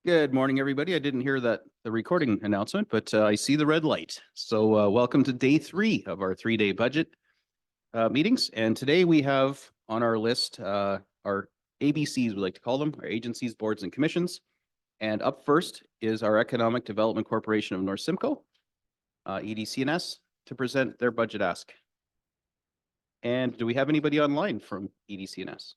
Good morning, everybody. I didn't hear the recording announcement, but I see the red light. So welcome to day 3 of our 3-day budget meetings. And today we have on our list our ABCs, we like to call them, our agencies, boards, and commissions. And up first is our Economic Development Corporation of North Simcoe, EDC&S, to present their budget ask. And do we have anybody online from EDC&S?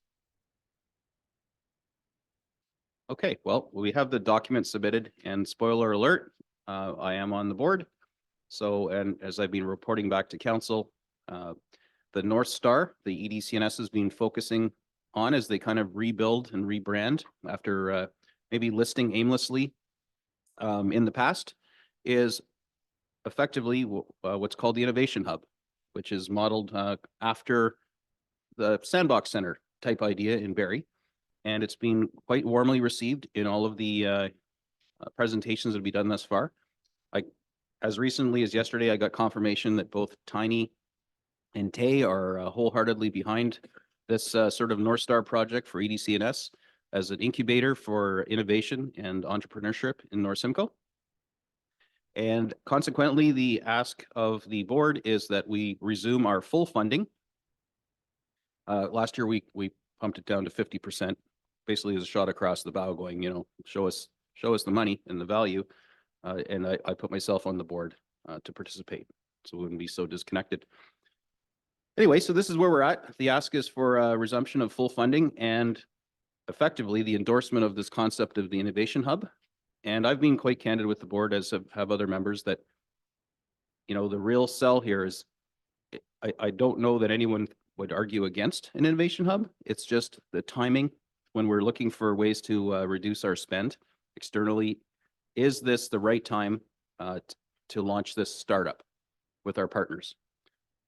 Okay, well, we have the document submitted, and spoiler alert, I am on the board. So, and as I've been reporting back to council, the North Star, the EDC&S has been focusing on as they kind of rebuild and rebrand after maybe listing aimlessly in the past, is effectively what's called the Innovation Hub, which is modeled after the Sandbox Center type idea in Barrie. And it's been quite warmly received in all of the presentations that have been done thus far. As recently as yesterday, I got confirmation that both Tiny and Tay are wholeheartedly behind this sort of North Star project for EDC&S as an incubator for innovation and entrepreneurship in North Simcoe. And consequently, the ask of the board is that we resume our full funding. Last year, we pumped it down to 50%. Basically as a shot across the bow going, you know, show us the money and the value. And I put myself on the board to participate, so we wouldn't be so disconnected. Anyway, so this is where we're at. The ask is for a resumption of full funding and effectively the endorsement of this concept of the Innovation Hub. And I've been quite candid with the board, as have other members, that, you know, the real sell here is, I don't know that anyone would argue against an Innovation Hub. It's just the timing when we're looking for ways to reduce our spend externally. Is this the right time to launch this startup with our partners?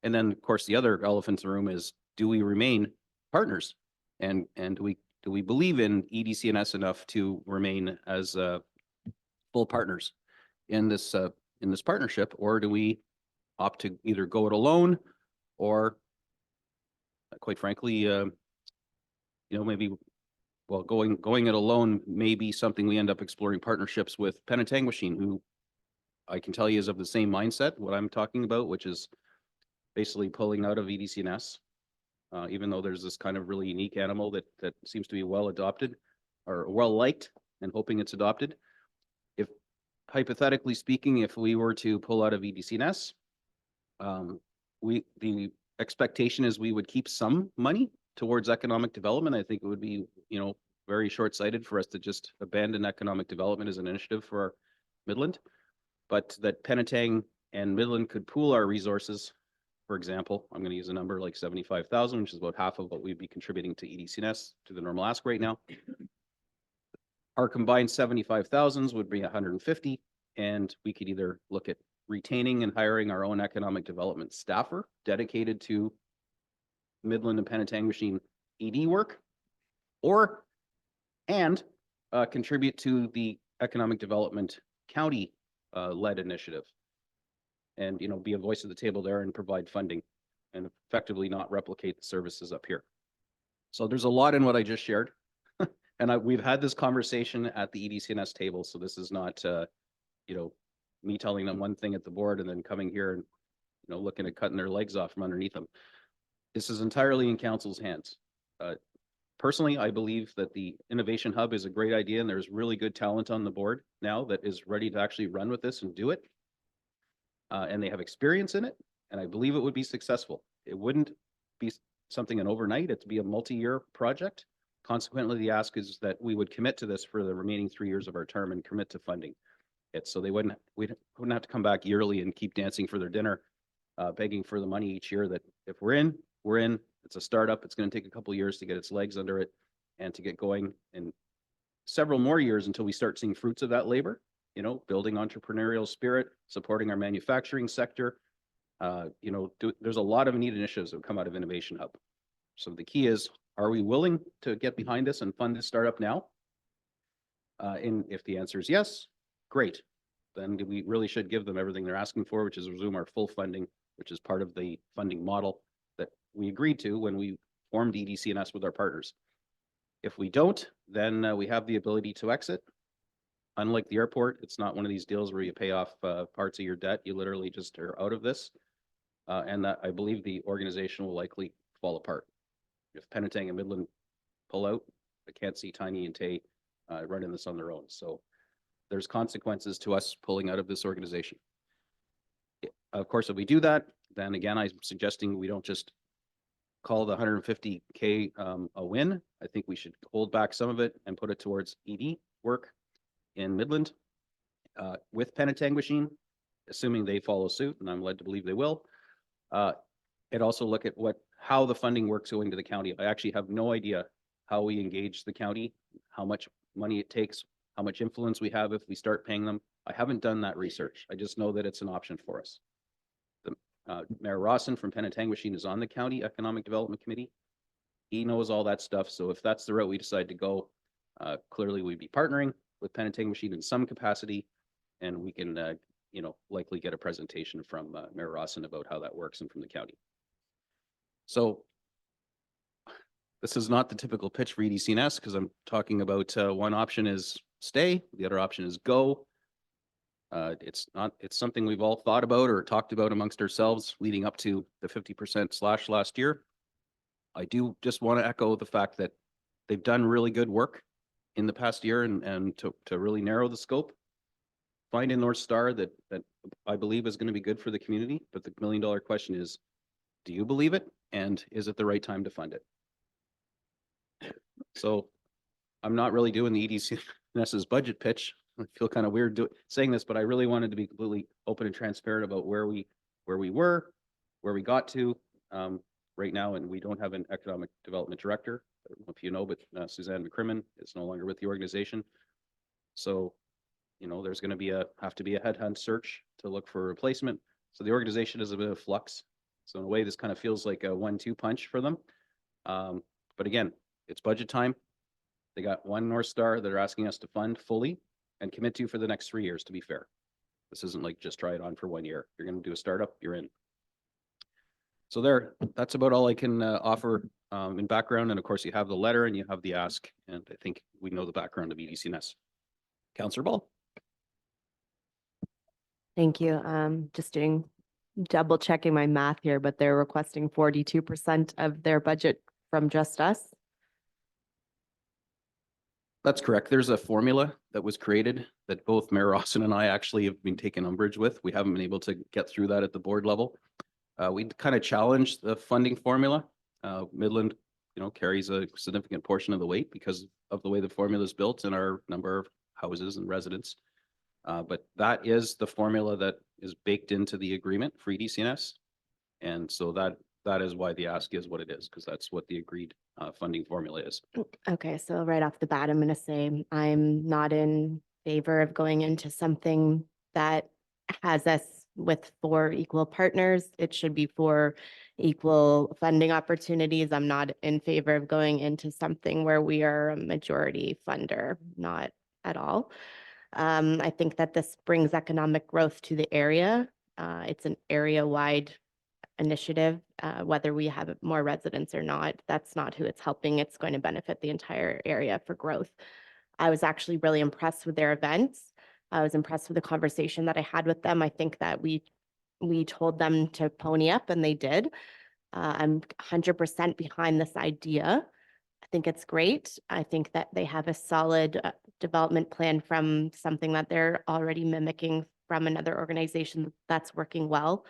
And then, of course, the other elephant in the room is, do we remain partners? And do we believe in EDC&S enough to remain as full partners in this partnership, or do we opt to either go it alone, or quite frankly, you know, maybe, well, going it alone may be something we end up exploring partnerships with Penetangwisheen, who I can tell you is of the same mindset, what I'm talking about, which is basically pulling out of EDC&S, even though there's this kind of really unique animal that seems to be well adopted or well liked, and hoping it's adopted. If, hypothetically speaking, if we were to pull out of EDC&S, the expectation is we would keep some money towards economic development. I think it would be, you know, very short-sighted for us to just abandon economic development as an initiative for our Midland, but that Penetang and Midland could pool our resources. For example, I'm going to use a number like 75,000, which is about half of what we'd be contributing to EDC&S to the normal ask right now. Our combined 75,000s would be 150, and we could either look at retaining and hiring our own economic development staffer dedicated to Midland and Penetangwisheen ED work, or contribute to the economic development county led initiative, and, you know, be a voice at the table there and provide funding and effectively not replicate the services up here. So there's a lot in what I just shared. And we've had this conversation at the EDC&S table. So this is not, you know, me telling them one thing at the board and then coming here and, you know, looking at cutting their legs off from underneath them. This is entirely in council's hands. Personally, I believe that the Innovation Hub is a great idea, and there's really good talent on the board now that is ready to actually run with this and do it. And they have experience in it, and I believe it would be successful. It wouldn't be something an overnight, it'd be a multi-year project. Consequently, the ask is that we would commit to this for the remaining 3 years of our term and commit to funding it. So we wouldn't have to come back yearly and keep dancing for their dinner, begging for the money each year. That if we're in, we're in. It's a startup. It's going to take a couple of years to get its legs under it and to get going, and several more years until we start seeing fruits of that labor, you know, building entrepreneurial spirit, supporting our manufacturing sector. You know, there's a lot of neat initiatives that have come out of Innovation Hub. So the key is, are we willing to get behind this and fund this startup now? And if the answer is yes, great. Then we really should give them everything they're asking for, which is resume our full funding, which is part of the funding model that we agreed to when we formed EDC&S with our partners. If we don't, then we have the ability to exit. unlike the airport, it's not one of these deals where you pay off parts of your debt. You literally just are out of this. And that I believe the organization will likely fall apart. If Penetang and Midland pull out, I can't see Tiny and Tay running this on their own. So there's consequences to us pulling out of this organization. Of course, if we do that, then again, I'm suggesting we don't just call the 150K a win. I think we should hold back some of it and put it towards ED work in Midland with Penetanguishene, assuming they follow suit, and I'm led to believe they will. And also look at how the funding works going to the county. I actually have no idea how we engage the county, how much money it takes, how much influence we have if we start paying them. I haven't done that research. I just know that it's an option for us. Mayor Rawson from Penetanguishene is on the County Economic Development Committee. He knows all that stuff. So if that's the route we decide to go, clearly we'd be partnering with Penetanguishene in some capacity, and we can, likely get a presentation from Mayor Rawson about how that works and from the county. So this is not the typical pitch for EDC&S because I'm talking about one option is stay, the other option is go. It's something we've all thought about or talked about amongst ourselves leading up to the 50% slash last year. I do just want to echo the fact that they've done really good work in the past year and to really narrow the scope. Find a North Star that I believe is going to be good for the community. But the $1 million question is, do you believe it? And is it the right time to fund it? So I'm not really doing the EDC&S's budget pitch. I feel kind of weird saying this, but I really wanted to be completely open and transparent about where we were, where we got to right now. And we don't have an economic development director. I don't know if you know, but Suzanne McCrimmon is no longer with the organization. So, there's going to have to be a headhunt search to look for a replacement. So the organization is a bit of flux. So in a way, this kind of feels like a 1-2 punch for them. But again, it's budget time. They got one North Star that are asking us to fund fully and commit to for the next 3 years, to be fair. This isn't like just try it on for 1 year. You're going to do a startup, you're in. So that's about all I can offer in background. And of course, you have the letter and you have the ask. And I think we know the background of EDC&S. Councillor Ball. Thank you. Just double checking my math here, but they're requesting 42% of their budget from just us. That's correct. There's a formula that was created that both Mayor Rawson and I actually have been taking umbrage with. We haven't been able to get through that at the board level. We kind of challenged the funding formula. Midland, carries a significant portion of the weight because of the way the formula is built and our number of houses and residents. But that is the formula that is baked into the agreement for EDC&S. And so that is why the ask is what it is, because that's what the agreed funding formula is. Okay, so right off the bat, I'm going to say I'm not in favor of going into something that has us with 4 equal partners. It should be 4 equal funding opportunities. I'm not in favor of going into something where we are a majority funder, not at all. I think that this brings economic growth to the area. It's an area-wide initiative, whether we have more residents or not. That's not who it's helping. It's going to benefit the entire area for growth. I was actually really impressed with their events. I was impressed with the conversation that I had with them. I think that we told them to pony up and they did. I'm 100% behind this idea. I think it's great. I think that they have a solid development plan from something that they're already mimicking from another organization that's working well.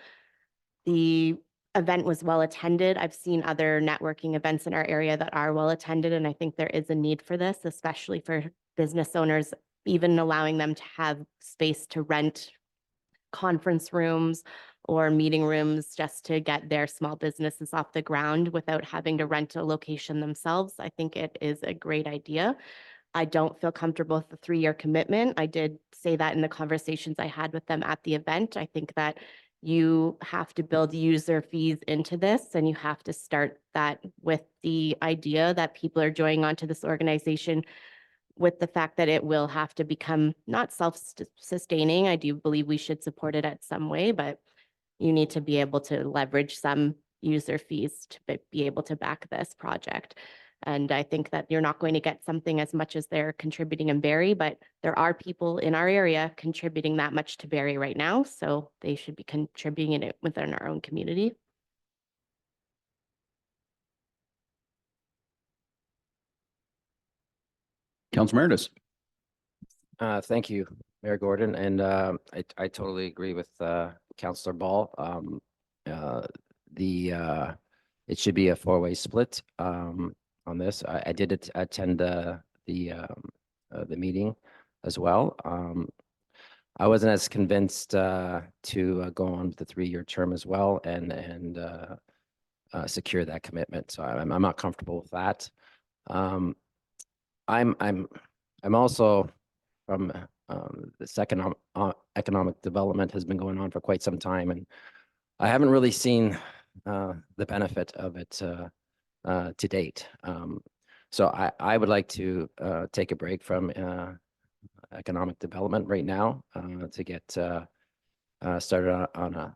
The event was well attended. I've seen other networking events in our area that are well attended, and I think there is a need for this, especially for business owners, even allowing them to have space to rent conference rooms or meeting rooms just to get their small businesses off the ground without having to rent a location themselves. I think it is a great idea. I don't feel comfortable with the 3-year commitment. I did say that in the conversations I had with them at the event. I think that you have to build user fees into this, and you have to start that with the idea that people are joining onto this organization with the fact that it will have to become not self-sustaining. I do believe we should support it at some way, but you need to be able to leverage some user fees to be able to back this project. And I think that you're not going to get something as much as they're contributing in Barrie, but there are people in our area contributing that much to Barrie right now. So they should be contributing it within our own community. Councilor Meredith. Thank you, Mayor Gordon, and I totally agree with Councillor Ball. It should be a four-way split on this. I did attend the meeting as well. I wasn't as convinced to go on with the 3-year term as well and secure that commitment. So I'm not comfortable with that. I'm also from this economic development has been going on for quite some time, and I haven't really seen the benefit of it to date. So I would like to take a break from economic development right now to get started on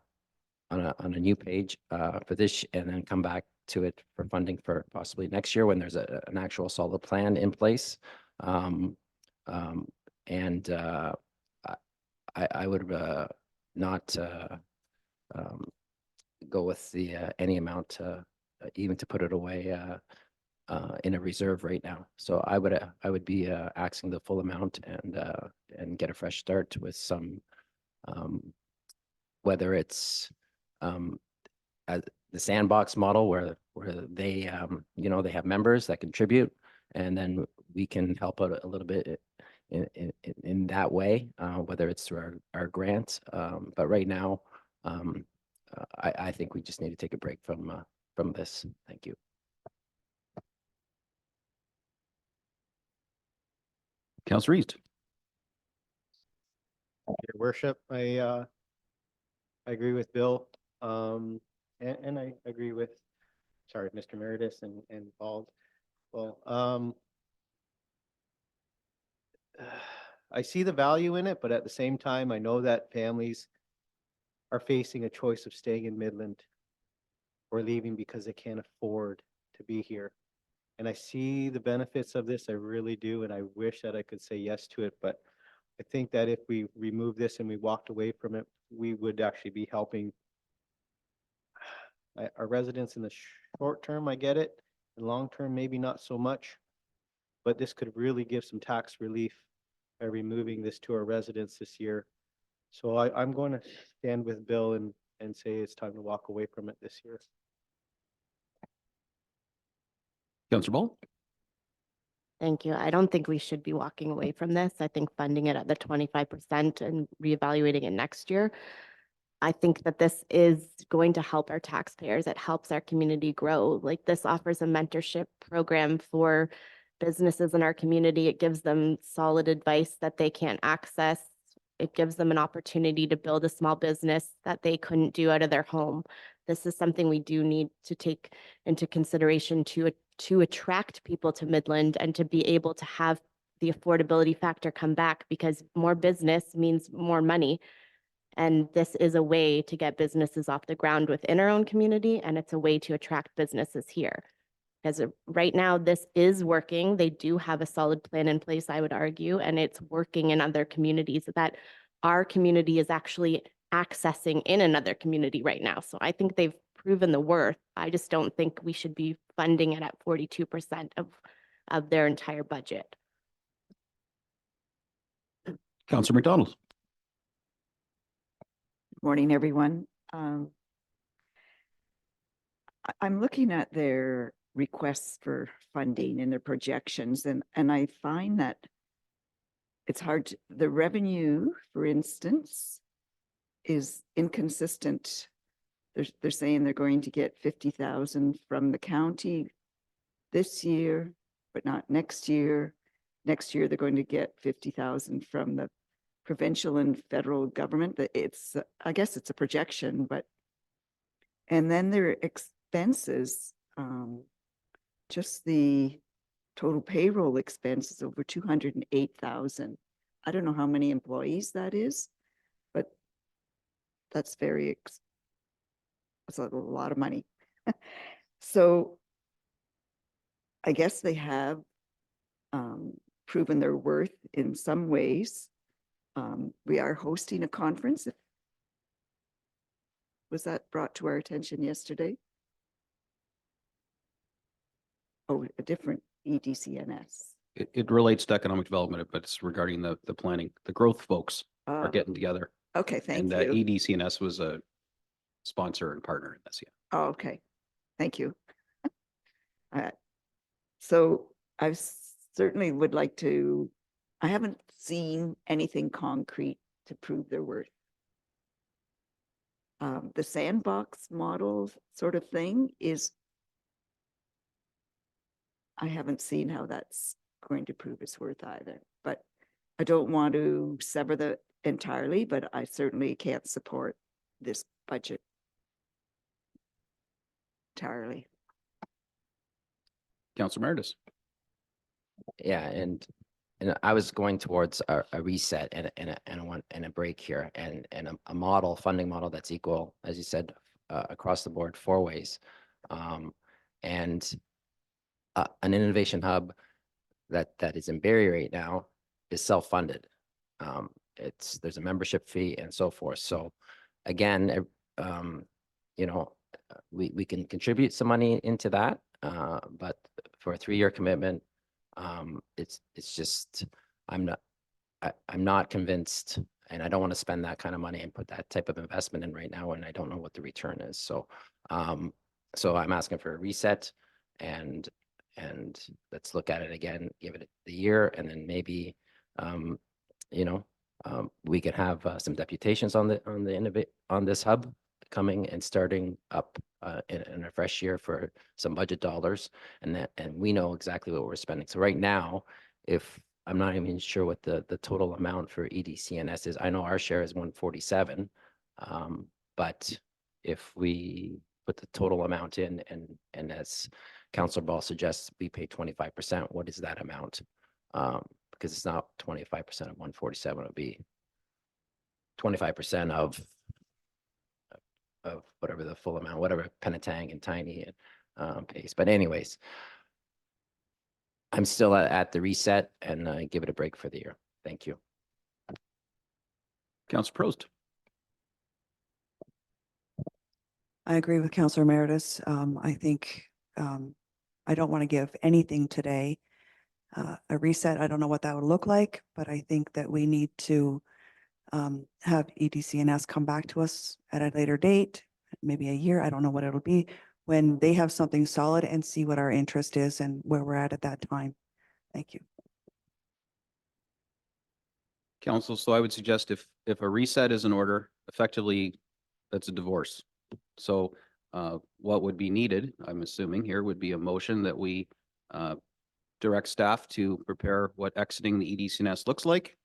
a new page for this, and then come back to it for funding for possibly next year when there's an actual solid plan in place. And I would not go with the any amount even to put it away in a reserve right now. So I would be axing the full amount and get a fresh start with some whether it's the sandbox model where they they have members that contribute, and then we can help out a little bit in that way, whether it's through our grants. But right now, I think we just need to take a break from this. Thank you. Councilor East. Your worship, I agree with Bill, and I agree with, sorry, Mr. Meredith and Paul. Well, I see the value in it, but at the same time, I know that families are facing a choice of staying in Midland or leaving because they can't afford to be here. And I see the benefits of this, I really do, and I wish that I could say yes to it, but I think that if we remove this and we walked away from it, we would actually be helping our residents in the short term. I get it. In long term, maybe not so much, but this could really give some tax relief by removing this to our residents this year. So I'm going to stand with Bill and say it's time to walk away from it this year. Councilor Ball. Thank you. I don't think we should be walking away from this. I think funding it at the 25% and reevaluating it next year. I think that this is going to help our taxpayers. It helps our community grow. Like, this offers a mentorship program for businesses in our community. It gives them solid advice that they can't access. It gives them an opportunity to build a small business that they couldn't do out of their home. This is something we do need to take into consideration to attract people to Midland and to be able to have the affordability factor come back, because more business means more money. And this is a way to get businesses off the ground within our own community, and it's a way to attract businesses here. Because right now, this is working. They do have a solid plan in place, I would argue, and it's working in other communities that our community is actually accessing in another community right now. So I think they've proven the worth. I just don't think we should be funding it at 42% of their entire budget. Councilor McDonald. Morning, everyone. I'm looking at their requests for funding and their projections, and I find that it's hard to, the revenue, for instance, is inconsistent. They're saying they're going to get 50,000 from the county this year, but not next year. Next year, they're going to get 50,000 from the provincial and federal government. It's, I guess it's a projection, but, and then their expenses, just the total payroll expenses over 208,000. I don't know how many employees that is, but that's that's a lot of money. So I guess they have proven their worth in some ways. We are hosting a conference. Was that brought to our attention yesterday? Oh, a different EDCNS. It relates to economic development, but it's regarding the planning. The growth folks are getting together. Okay, thank And you. EDCNS was a sponsor and partner in this, yeah. Oh, okay, thank you. So I certainly would like to, I haven't seen anything concrete to prove their worth. The sandbox model sort of thing is, I haven't seen how that's going to prove its worth either, but I don't want to sever the entirely, but I certainly can't support this budget entirely. Councilor Meredith. Yeah, and I was going towards a reset and a break here and a model, funding model that's equal, as you said, across the board 4 ways. And an innovation hub that is in Barrie right now is self-funded. There's a membership fee and so forth. So again, you know, we can contribute some money into that, but for a 3-year commitment, it's just, I'm not convinced, and I don't want to spend that kind of money and put that type of investment in right now, and I don't know what the return is. So, so I'm asking for a reset, and let's look at it again, give it the year, and then maybe, you know, we could have some deputations on this hub coming and starting up in a fresh year for some budget dollars, and we know exactly what we're spending. So right now, if I'm not even sure what the total amount for EDCNS is, I know our share is 147, but if we put the total amount in and as Councilor Ball suggests, we pay 25%, what is that amount? Because it's not 25% of 147, it would be 25% of whatever the full amount, whatever Penetang and Tiny pays. But anyways, I'm still at the reset and give it a break for the year. Thank you. Councilor Prost. I agree with Councilor Meredith. I think I don't want to give anything today. A reset, I don't know what that would look like, but I think that we need to have EDCNS come back to us at a later date, maybe a year, I don't know what it'll be, when they have something solid and see what our interest is and where we're at that time. Thank you. Council, so I would suggest if a reset is in order, effectively, that's a divorce. So what would be needed, I'm assuming here, would be a motion that we direct staff to prepare what exiting the EDCNS looks like.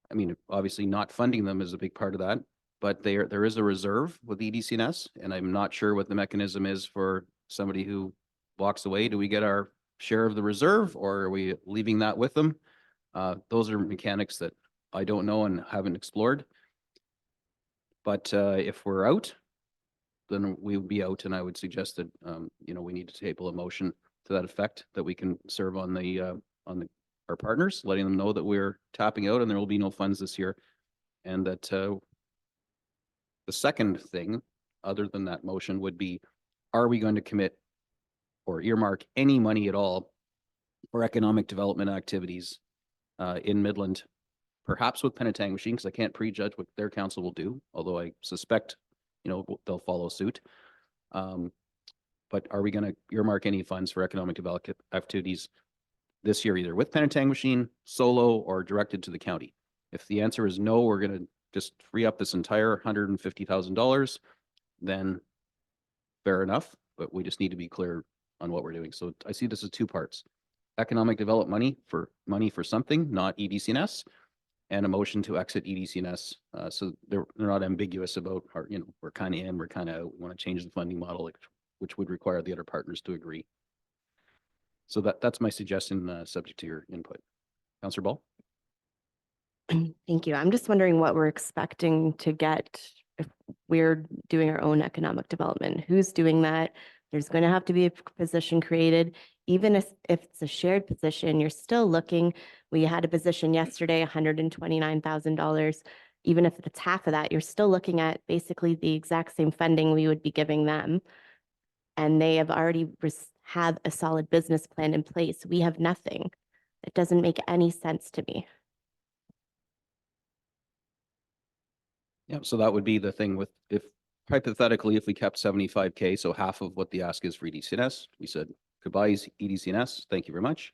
I mean, obviously not funding them is a big part of that, but there is a reserve with EDCNS, and I'm not sure what the mechanism is for somebody who walks away. Do we get our share of the reserve, or are we leaving that with them? Those are mechanics that I don't know and haven't explored. But if we're out, then we would be out, and I would suggest that you know, we need to table a motion to that effect, that we can serve on our partners, letting them know that we're tapping out and there will be no funds this year. And that the second thing, other than that motion, would be, are we going to commit or earmark any money at all for economic development activities in Midland, perhaps with Penetang Machine, because I can't prejudge what their council will do, although I suspect, you know, they'll follow suit. But are we going to earmark any funds for economic development activities this year, either with Penetang Machine, solo, or directed to the county? If the answer is no, we're going to just free up this entire $150,000, then fair enough, but we just need to be clear on what we're doing. So I see this as 2 parts: economic development money for something, not EDCNS, and a motion to exit EDCNS. So they're not ambiguous about, you know, we're kind of in, we're kind of out, we want to change the funding model, which would require the other partners to agree. So that's my suggestion, subject to your input. Councilor Ball? Thank you. I'm just wondering what we're expecting to get if we're doing our own economic development. Who's doing that? There's going to have to be a position created. Even if it's a shared position, you're still looking, we had a position yesterday, $129,000. Even if it's half of that, you're still looking at basically the exact same funding we would be giving them. And they have already have a solid business plan in place. We have nothing. It doesn't make any sense to me. Yeah, so that would be the thing with, if hypothetically, if we kept 75K, so half of what the ask is for EDCNS, we said goodbyes EDCNS, thank you very much.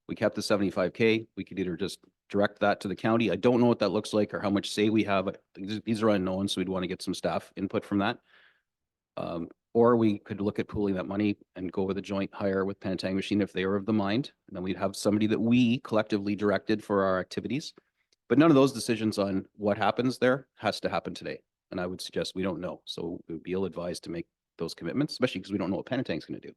We kept the 75K, we could either just direct that to the county. I don't know what that looks like or how much say we have. These are unknown, so we'd want to get some staff input from that. Or we could look at pooling that money and go with a joint hire with Penetang Machine if they are of the mind. And then we'd have somebody that we collectively directed for our activities. But none of those decisions on what happens there has to happen today. And I would suggest we don't know. So it would be ill-advised to make those commitments, especially because we don't know what Penetang's going to do.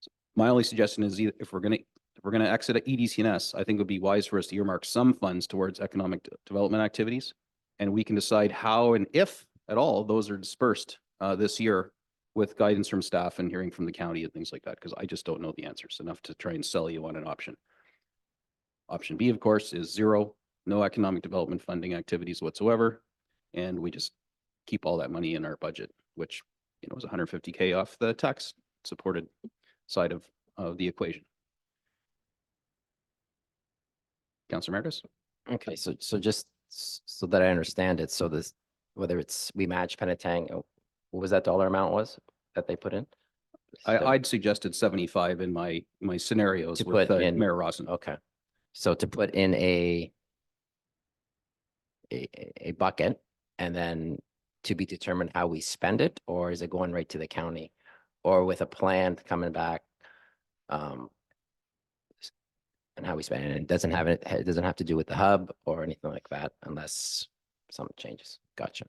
So my only suggestion is if we're going to exit at EDCNS, I think it would be wise for us to earmark some funds towards economic development activities. And we can decide how and if at all those are dispersed this year with guidance from staff and hearing from the county and things like that, because I just don't know the answers enough to try and sell you on an option. Option B, of course, is zero, no economic development funding activities whatsoever. And we just keep all that money in our budget, which, you know, is 150K off the tax supported side of the equation. Councilor Meredith? Okay, so just so that I understand it, so this, whether it's we match Penetang, what was that dollar amount was that they put in? I'd suggested 75 in my scenarios To with put in- Mayor Rawson. Okay, so to put in a bucket and then to be determined how we spend it, or is it going right to the county? Or with a plan coming back, and how we spend it? It doesn't have to do with the hub or anything like that unless something changes. Gotcha.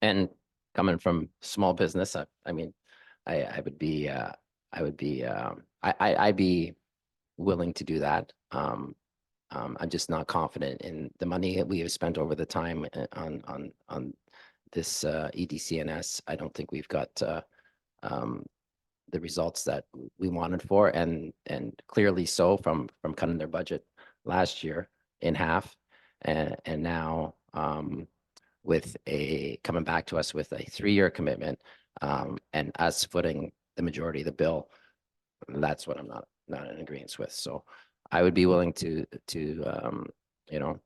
And coming from small business, I mean, I'd be willing to do that. I'm just not confident in the money that we have spent over the time on this EDCNS. I don't think we've got the results that we wanted for, and clearly so from cutting their budget last year in half, and now with coming back to us with a 3-year commitment, and us footing the majority of the bill. That's what I'm not in agreement with. So I would be willing to you know,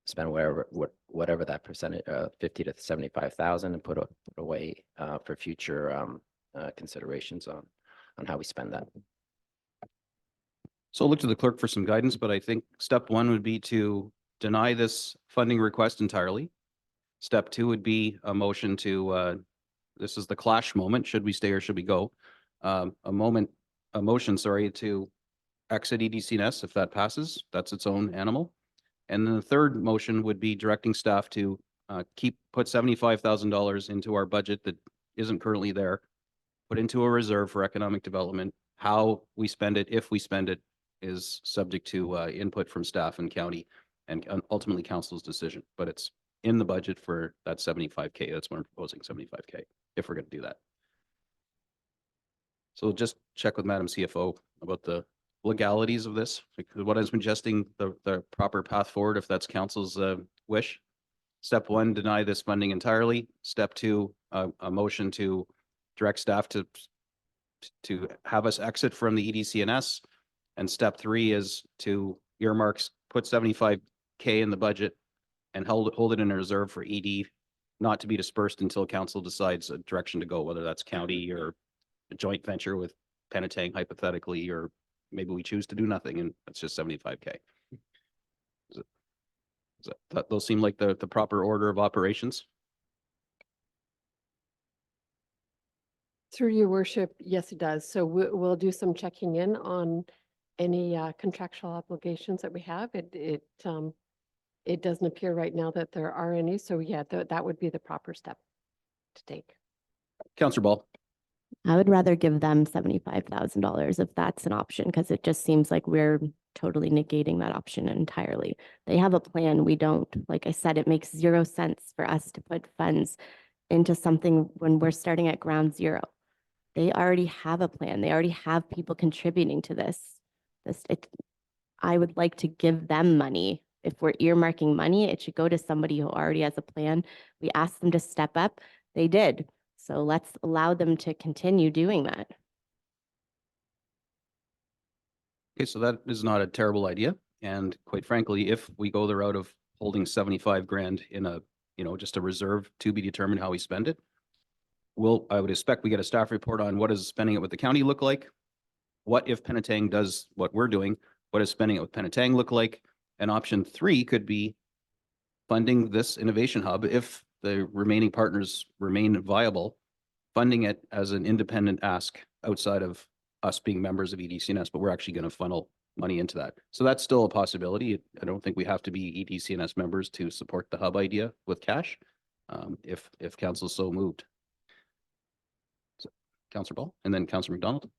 spend whatever that percentage, 50 to 75,000, and put away for future considerations on how we spend that. So I'll look to the clerk for some guidance, but I think step 1 would be to deny this funding request entirely. Step 2 would be a motion to, this is the clash moment, should we stay or should we go? A motion, sorry, to exit EDCNS if that passes. That's its own animal. And then the third motion would be directing staff to put $75,000 into our budget that isn't currently there, put into a reserve for economic development. How we spend it, if we spend it, is subject to input from staff and county and ultimately council's decision. But it's in the budget for that 75K. That's what I'm proposing, 75K, if we're going to do that. So just check with Madam CFO about the legalities of this. What I'm suggesting, the proper path forward, if that's council's wish. Step 1, deny this funding entirely. Step 2, a motion to direct staff to have us exit from the EDCNS. And step 3 is to earmarks, put 75K in the budget and hold it in a reserve for ED, not to be dispersed until council decides a direction to go, whether that's county or a joint venture with Penetang hypothetically, or maybe we choose to do nothing and it's just 75K. Those seem like the proper order of operations? Through your worship, yes, it does. So we'll do some checking in on any contractual obligations that we have. It doesn't appear right now that there are any. So yeah, that would be the proper step to take. Councillor Ball. I would rather give them $75,000 if that's an option, because it just seems like we're totally negating that option entirely. They have a plan. We don't. Like I said, it makes 0 sense for us to put funds into something when we're starting at ground zero. They already have a plan. They already have people contributing to this. I would like to give them money. If we're earmarking money, it should go to somebody who already has a plan. We asked them to step up. They did. So let's allow them to continue doing that. Okay, so that is not a terrible idea. And quite frankly, if we go the route of holding 75 grand in a, just a reserve to be determined how we spend it, I would expect we get a staff report on what does spending it with the county look like? What if Penetang does what we're doing? What does spending it with Penetang look like? And option 3 could be funding this innovation hub if the remaining partners remain viable, funding it as an independent ask outside of us being members of EDCNS, but we're actually going to funnel money into that. So that's still a possibility. I don't think we have to be EDCNS members to support the hub idea with cash, if council so moved. So, Councillor Ball, and then Councillor McDonald.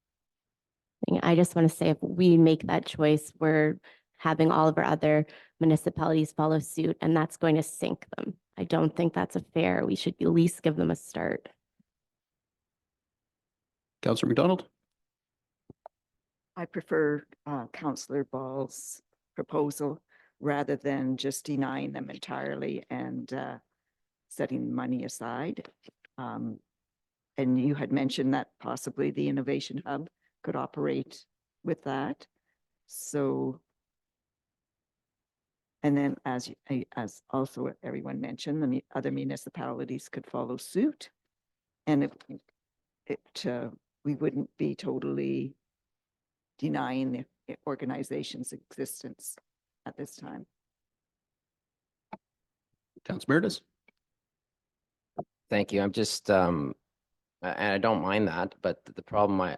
I just want to say, if we make that choice, we're having all of our other municipalities follow suit, and that's going to sink them. I don't think that's fair. We should at least give them a start. Councillor McDonald. I prefer Councillor Ball's proposal rather than just denying them entirely and setting money aside. And you had mentioned that possibly the Innovation Hub could operate with that. So, and then as also everyone mentioned, the other municipalities could follow suit. And we wouldn't be totally denying the organization's existence at this time. Councillor Meredith. Thank you. I'm just, and I don't mind that, but the problem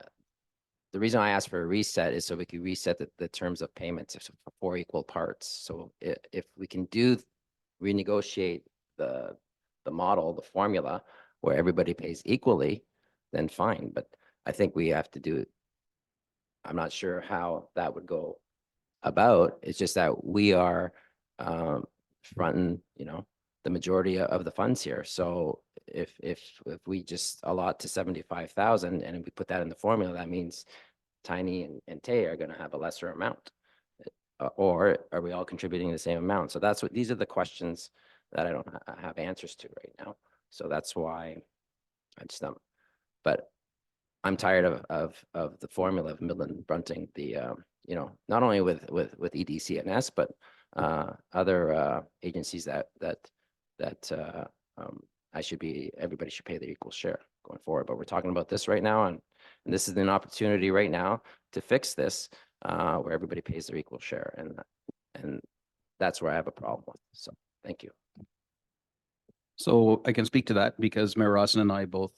the reason I asked for a reset is so we could reset the terms of payments for 4 equal parts. So if we can renegotiate the model, the formula where everybody pays equally, then fine. But I think we have to do it. I'm not sure how that would go about. It's just that we are fronting, the majority of the funds here. So if we just allot to 75,000 and we put that in the formula, that means Tiny and Tay are going to have a lesser amount. Or are we all contributing the same amount? So these are the questions that I don't have answers to right now. So that's why I just but I'm tired of the formula of Midland fronting the not only with EDCNS, but other agencies that everybody should pay their equal share going forward. But we're talking about this right now, and this is an opportunity right now to fix this, where everybody pays their equal share, and that's where I have a problem with. So thank you. So I can speak to that because Mayor Rawson and I both,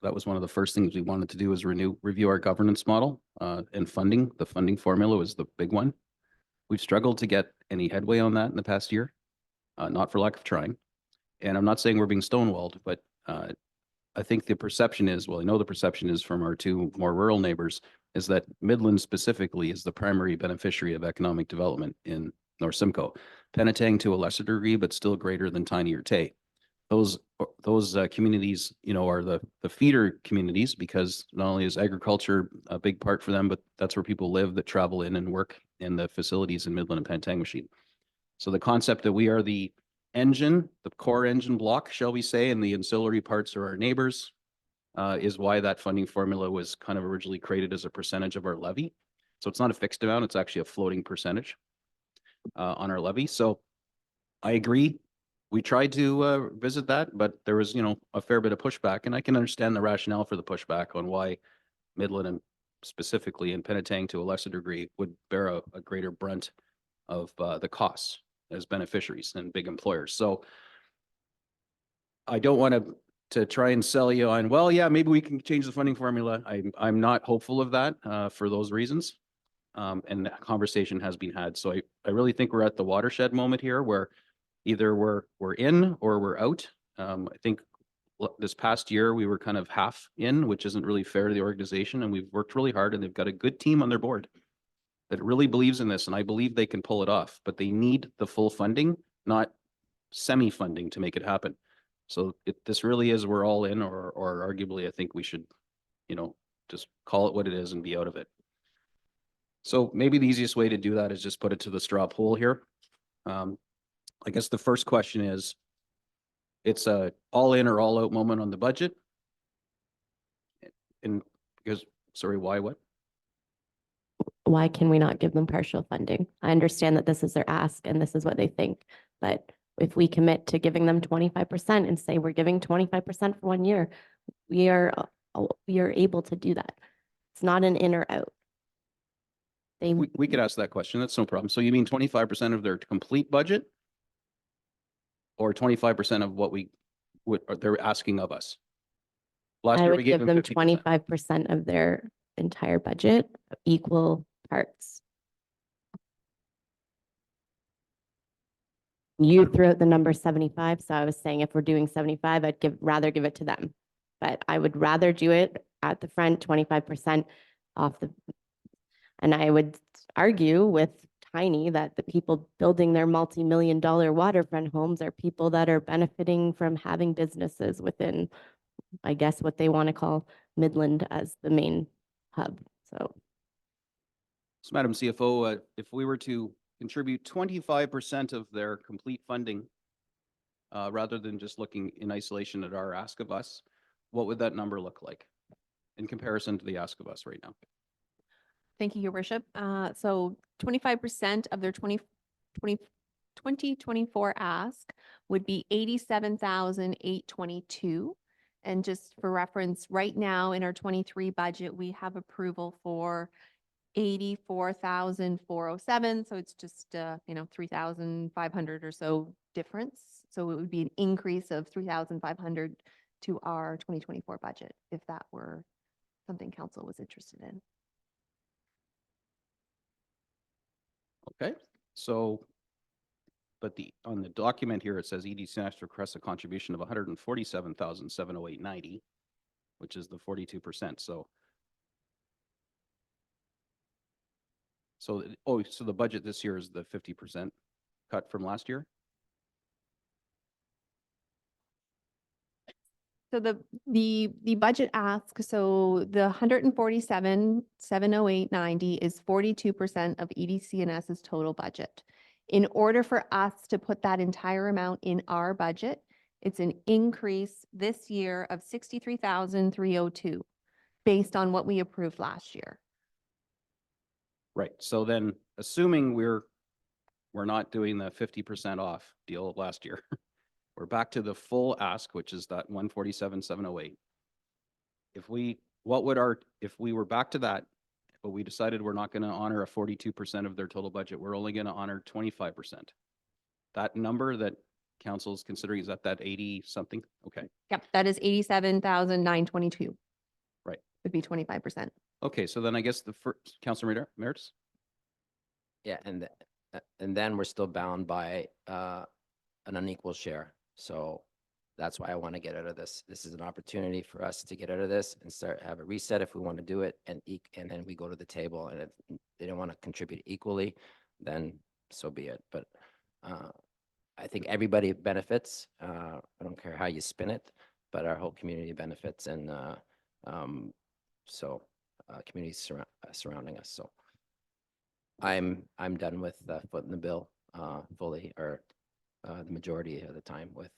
that was one of the first things we wanted to do, was review our governance model, and funding. The funding formula was the big one. We've struggled to get any headway on that in the past year, not for lack of trying. And I'm not saying we're being stonewalled, but I think the perception is, well, I know the perception is from our 2 more rural neighbors, is that Midland specifically is the primary beneficiary of economic development in North Simcoe. Penetang to a lesser degree, but still greater than Tiny or Tay. Those communities, are the feeder communities, because not only is agriculture a big part for them, but that's where people live that travel in and work in the facilities in Midland and Penetang Machine. So the concept that we are the engine, the core engine block, shall we say, and the ancillary parts are our neighbors, is why that funding formula was kind of originally created as a percentage of our levy. So it's not a fixed amount, it's actually a floating percentage on our levy. So I agree. We tried to visit that, but there was, a fair bit of pushback, and I can understand the rationale for the pushback on why Midland and specifically in Penetang to a lesser degree would bear a greater brunt of the costs as beneficiaries and big employers. So I don't want to try and sell you on, well, yeah, maybe we can change the funding formula. I'm not hopeful of that for those reasons. And that conversation has been had. So I really think we're at the watershed moment here where either we're in or we're out. I think this past year we were kind of half in, which isn't really fair to the organization. And we've worked really hard, and they've got a good team on their board that really believes in this. And I believe they can pull it off, but they need the full funding, not semi-funding, to make it happen. So this really is, we're all in, or arguably, I think we should, just call it what it is and be out of it. So maybe the easiest way to do that is just put it to the straw poll here. I guess the first question is, it's a all in or all out moment on the budget. And because, sorry, why, what? Why can we not give them partial funding? I understand that this is their ask and this is what they think, but if we commit to giving them 25% and say we're giving 25% for 1 year, we are able to do that. It's not an in or out. We could ask that question. That's no problem. So you mean 25% of their complete budget? Or 25% of what they're asking of us? Last I year we would gave give them 50%. 25% of their entire budget, equal parts. You threw out the number 75, so I was saying if we're doing 75, I'd rather give it to them. But I would rather do it at the front, 25% off the, and I would argue with Tiny that the people building their multi-million-dollar waterfront homes are people that are benefiting from having businesses within, I guess, what they want to call Midland as the main hub. So Madam CFO, if we were to contribute 25% of their complete funding, rather than just looking in isolation at our ask of us, what would that number look like in comparison to the ask of us right now? Thank you, Your Worship. So 25% of their 2024 ask would be 87,822. And just for reference, right now in our 23 budget, we have approval for 84,407. So it's just, 3,500 or so difference. So it would be an increase of 3,500 to our 2024 budget, if that were something council was interested in. Okay, so, but on the document here, it says EDC requests a contribution of 147,708.90, which is the 42%. So the budget this year is the 50% cut from last year? So the budget ask, so the 147,708.90 is 42% of EDC&S's total budget. In order for us to put that entire amount in our budget, it's an increase this year of 63,302 based on what we approved last year. Right. So then, assuming we're not doing the 50% off deal of last year, we're back to the full ask, which is that 147,708. If we were back to that, but we decided we're not going to honor a 42% of their total budget, we're only going to honor 25%. That number that council is considering, is that 80 something? Okay. Yep, that is 87,922. Right. Would be 25%. Okay, so then I guess the first, Councilor Merits? Yeah, and then we're still bound by an unequal share. So that's why I want to get out of this. This is an opportunity for us to get out of this and have a reset if we want to do it, and then we go to the table. And if they don't want to contribute equally, then so be it. But I think everybody benefits. I don't care how you spin it, but our whole community benefits, and communities surrounding us. So I'm done with footing the bill fully, or the majority of the time with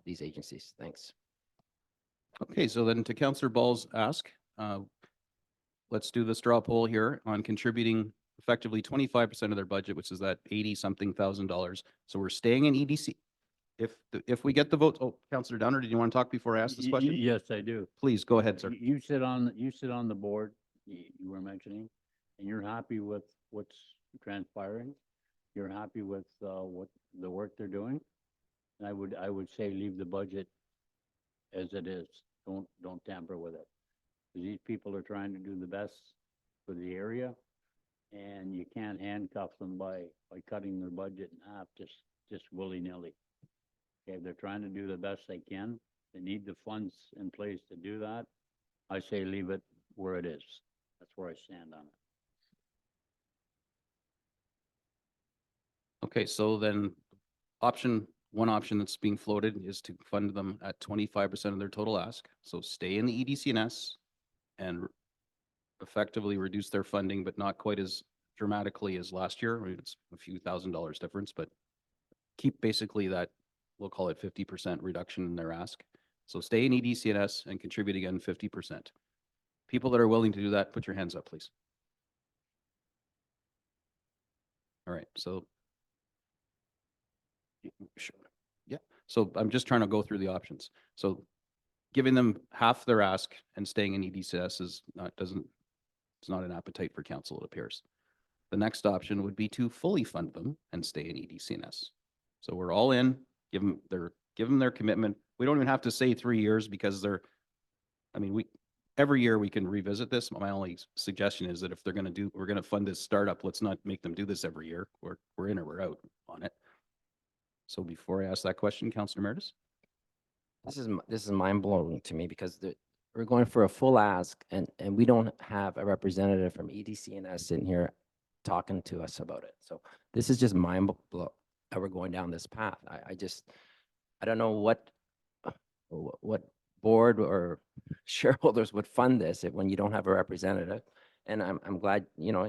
these agencies. Thanks. Okay, so then to Councillor Ball's ask, let's do the straw poll here on contributing effectively 25% of their budget, which is that 80-something thousand. So we're staying in EDC. If we get the vote, oh, Councillor Downer, did you want to talk before I ask this question? Yes, I do. Please, go ahead, sir. You sit on the board, you were mentioning, and you're happy with what's transpiring. You're happy with what the work they're doing. And I would say leave the budget as it is. Don't tamper with it. Because these people are trying to do the best for the area, and you can't handcuff them by cutting their budget in half just willy-nilly. Okay, they're trying to do the best they can. They need the funds in place to do that. I say leave it where it is. That's where I stand on it. Okay, so then option one option that's being floated is to fund them at 25% of their total ask. So stay in the EDC&S and effectively reduce their funding, but not quite as dramatically as last year. I mean, it's a few $1,000s difference, but keep basically that, we'll call it 50% reduction in their ask. So stay in EDC&S and contribute again 50%. People that are willing to do that, put your hands up, please. All right, so. Sure. Yeah, so I'm just trying to go through the options. So giving them half their ask and staying in EDCS is not, it's not an appetite for council, it appears. The next option would be to fully fund them and stay in EDCS. So we're all in, give them their commitment. We don't even have to say 3 years because every year we can revisit this. My only suggestion is that if we're gonna fund this startup, let's not make them do this every year. We're in or we're out on it. So before I ask that question, Councillor Meredith? This is mind blowing to me because we're going for a full ask and we don't have a representative from EDC&S in here talking to us about it. So this is just mind blow that we're going down this path. I don't know what board or shareholders would fund this when you don't have a representative. And I'm glad, you're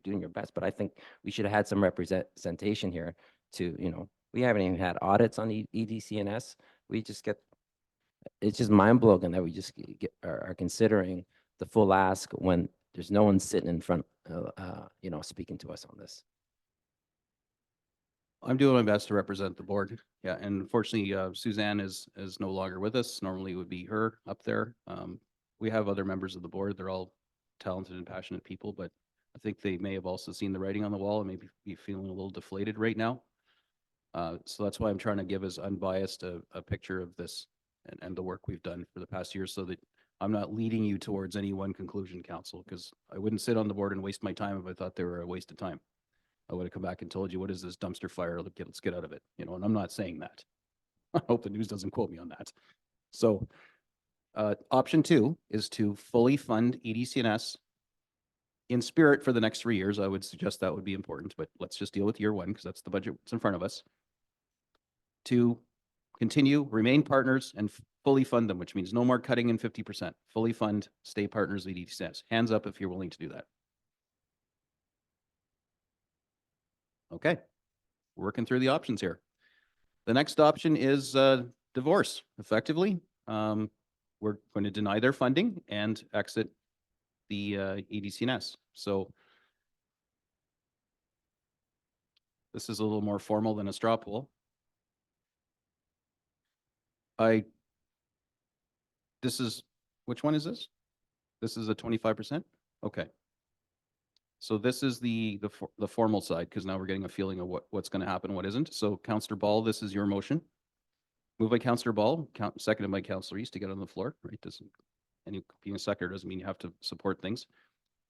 doing your best, but I think we should have had some representation here to, we haven't even had audits on EDC&S. It's just mind blowing that we just are considering the full ask when there's no one sitting in front, speaking to us on this. I'm doing my best to represent the board. Yeah, and unfortunately, Suzanne is no longer with us. Normally it would be her up there. We have other members of the board. They're all talented and passionate people, but I think they may have also seen the writing on the wall and maybe be feeling a little deflated right now. So that's why I'm trying to give as unbiased a picture of this and the work we've done for the past year so that I'm not leading you towards any one conclusion, council, because I wouldn't sit on the board and waste my time if I thought they were a waste of time. I would have come back and told you, what is this dumpster fire? Let's get out of it. And I'm not saying that. I hope the news doesn't quote me on that. So option 2 is to fully fund EDC&S in spirit for the next 3 years. I would suggest that would be important, but let's just deal with year 1 because that's the budget that's in front of us. To continue, remain partners and fully fund them, which means no more cutting in 50%. Fully fund, stay partners with EDC&S. Hands up if you're willing to do that. Okay, we're working through the options here. The next option is divorce, effectively. We're going to deny their funding and exit the EDC&S. So this is a little more formal than a straw poll. Which one is this? This is a 25%? Okay. So this is the formal side, because now we're getting a feeling of what's going to happen, what isn't. So Councillor Ball, this is your motion. Moved by Councillor Ball, seconded by Councillor East to get on the floor, right? Being a seconder doesn't mean you have to support things.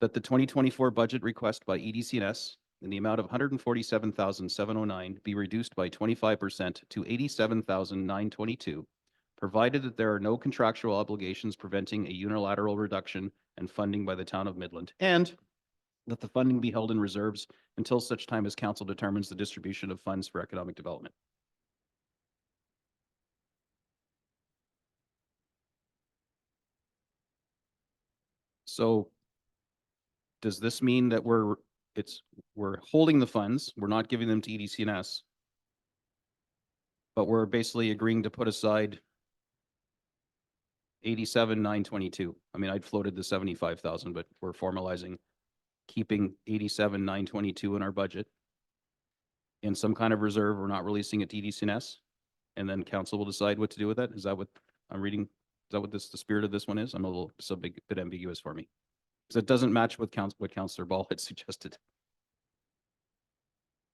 That the 2024 budget request by EDC&S in the amount of $147,709 be reduced by 25% to $87,922, provided that there are no contractual obligations preventing a unilateral reduction in funding by the town of Midland, and that the funding be held in reserves until such time as council determines the distribution of funds for economic development. So does this mean that we're holding the funds, we're not giving them to EDC&S, but we're basically agreeing to put aside 87,922. I mean, I'd floated the 75,000, but we're formalizing keeping 87,922 in our budget in some kind of reserve. We're not releasing it to EDC&S, and then council will decide what to do with that. Is that what I'm reading? Is that what the spirit of this one is? I'm a little bit ambiguous for me, because it doesn't match with what Councillor Ball had suggested.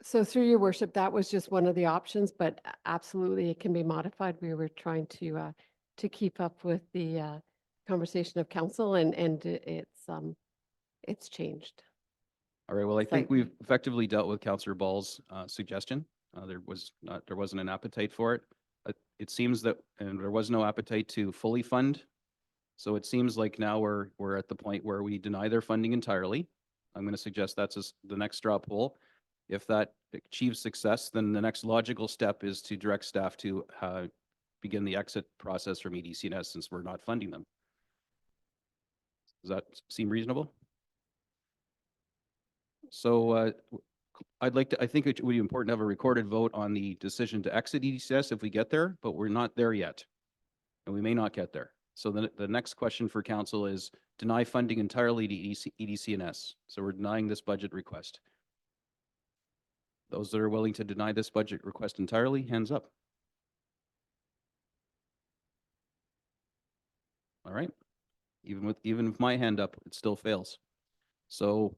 So through your worship, that was just one of the options, but absolutely it can be modified. We were trying to keep up with the conversation of council, and it's changed. All right. Well, I think we've effectively dealt with Councillor Ball's suggestion. There wasn't an appetite for it. It seems that, and there was no appetite to fully fund. So it seems like now we're at the point where we deny their funding entirely. I'm going to suggest that's the next straw poll. If that achieves success, then the next logical step is to direct staff to begin the exit process from EDCNS since we're not funding them. Does that seem reasonable? So I think it would be important to have a recorded vote on the decision to exit EDCS if we get there, but we're not there yet. And we may not get there. So the next question for council is deny funding entirely to EDCNS. So we're denying this budget request. Those that are willing to deny this budget request entirely, hands up. All right. Even with my hand up, it still fails. So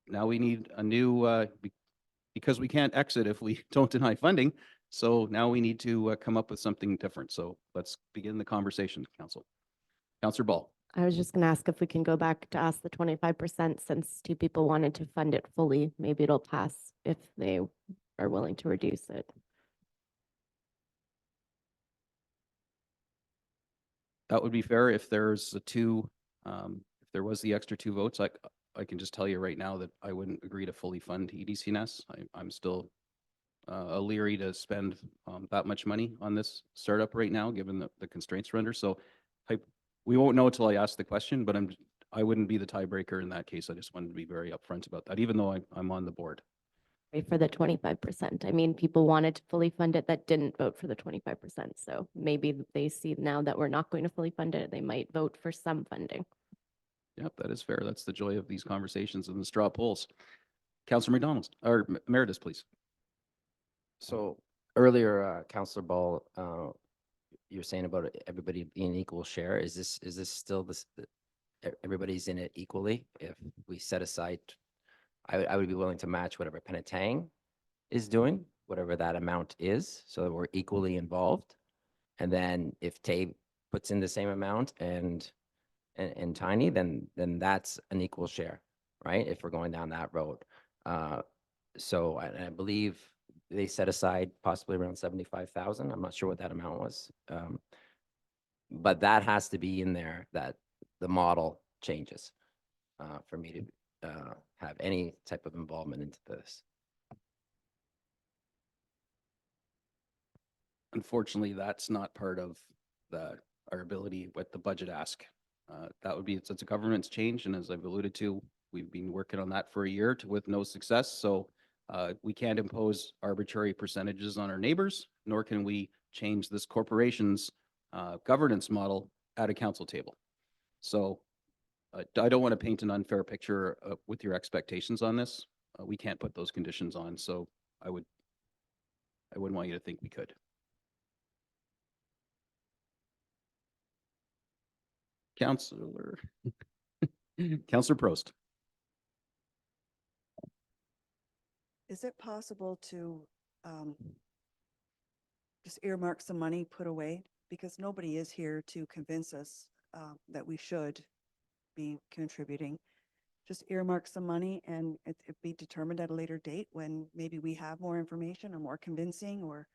now we need a new, because we can't exit if we don't deny funding. So now we need to come up with something different. So let's begin the conversation, council. Councillor Ball. I was just gonna ask if we can go back to ask the 25% since two people wanted to fund it fully. Maybe it'll pass if they are willing to reduce it. That would be fair if there's a two, if there was the extra 2 votes. I can just tell you right now that I wouldn't agree to fully fund EDCNS. I'm still leery to spend that much money on this startup right now, given the constraints we're under. So we won't know until I ask the question, but I wouldn't be the tiebreaker in that case. I just wanted to be very upfront about that, even though I'm on the board. For the 25%. I mean, people wanted to fully fund it that didn't vote for the 25%. So maybe they see now that we're not going to fully fund it, they might vote for some funding. Yep, that is fair. That's the joy of these conversations and the straw polls. Councillor McDonald, or Meredith, please. So earlier, Councillor Ball, you're saying about everybody being equal share. Is this still this, everybody's in it equally? If we set aside, I would be willing to match whatever Penetang is doing, whatever that amount is, so that we're equally involved. And then if Tay puts in the same amount and Tiny, then that's an equal share, right? If we're going down that road. So I believe they set aside possibly around 75,000. I'm not sure what that amount was. But that has to be in there, that the model changes for me to have any type of involvement into this. Unfortunately, that's not part of our ability with the budget ask. That would be, it's a government's change. And as I've alluded to, we've been working on that for a year with no success. So we can't impose arbitrary percentages on our neighbors, nor can we change this corporation's governance model at a council table. So I don't want to paint an unfair picture with your expectations on this. We can't put those conditions on. So I wouldn't want you to think we could. Councillor Prost. Is it possible to just earmark some money put away? Because nobody is here to convince us that we should be contributing. Just earmark some money and it be determined at a later date when maybe we have more information or more convincing, or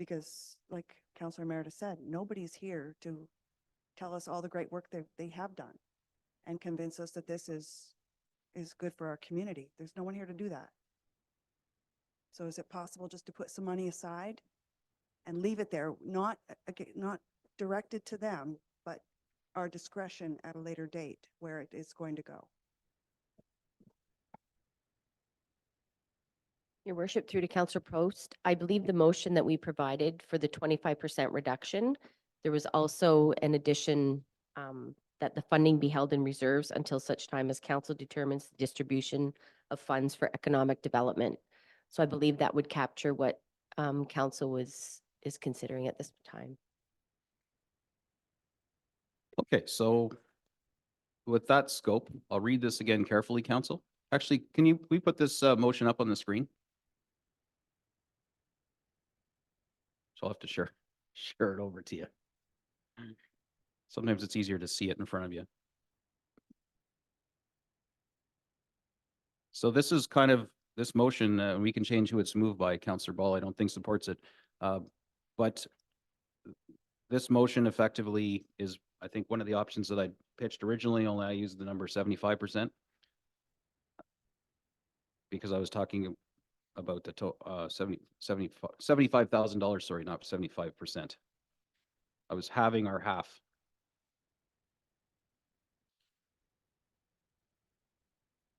because like Councillor Meredith said, nobody's here to tell us all the great work that they have done and convince us that this is good for our community. There's no one here to do that. So is it possible just to put some money aside and leave it there, not directed to them, but our discretion at a later date where it is going to go? Your worship, through to Councillor Prost, I believe the motion that we provided for the 25% reduction, there was also an addition that the funding be held in reserves until such time as council determines the distribution of funds for economic development. So I believe that would capture what council is considering at this time. Okay, so with that scope, I'll read this again carefully, council. Actually, we put this motion up on the screen? So I'll have to share it over to you. Sometimes it's easier to see it in front of you. So this is kind of this motion, we can change who it's moved by. Councillor Ball, I don't think supports it. But this motion effectively is, I think, one of the options that I pitched originally, only I used the number 75%. because I was talking about the $75,000, sorry, not 75%. I was halving our half.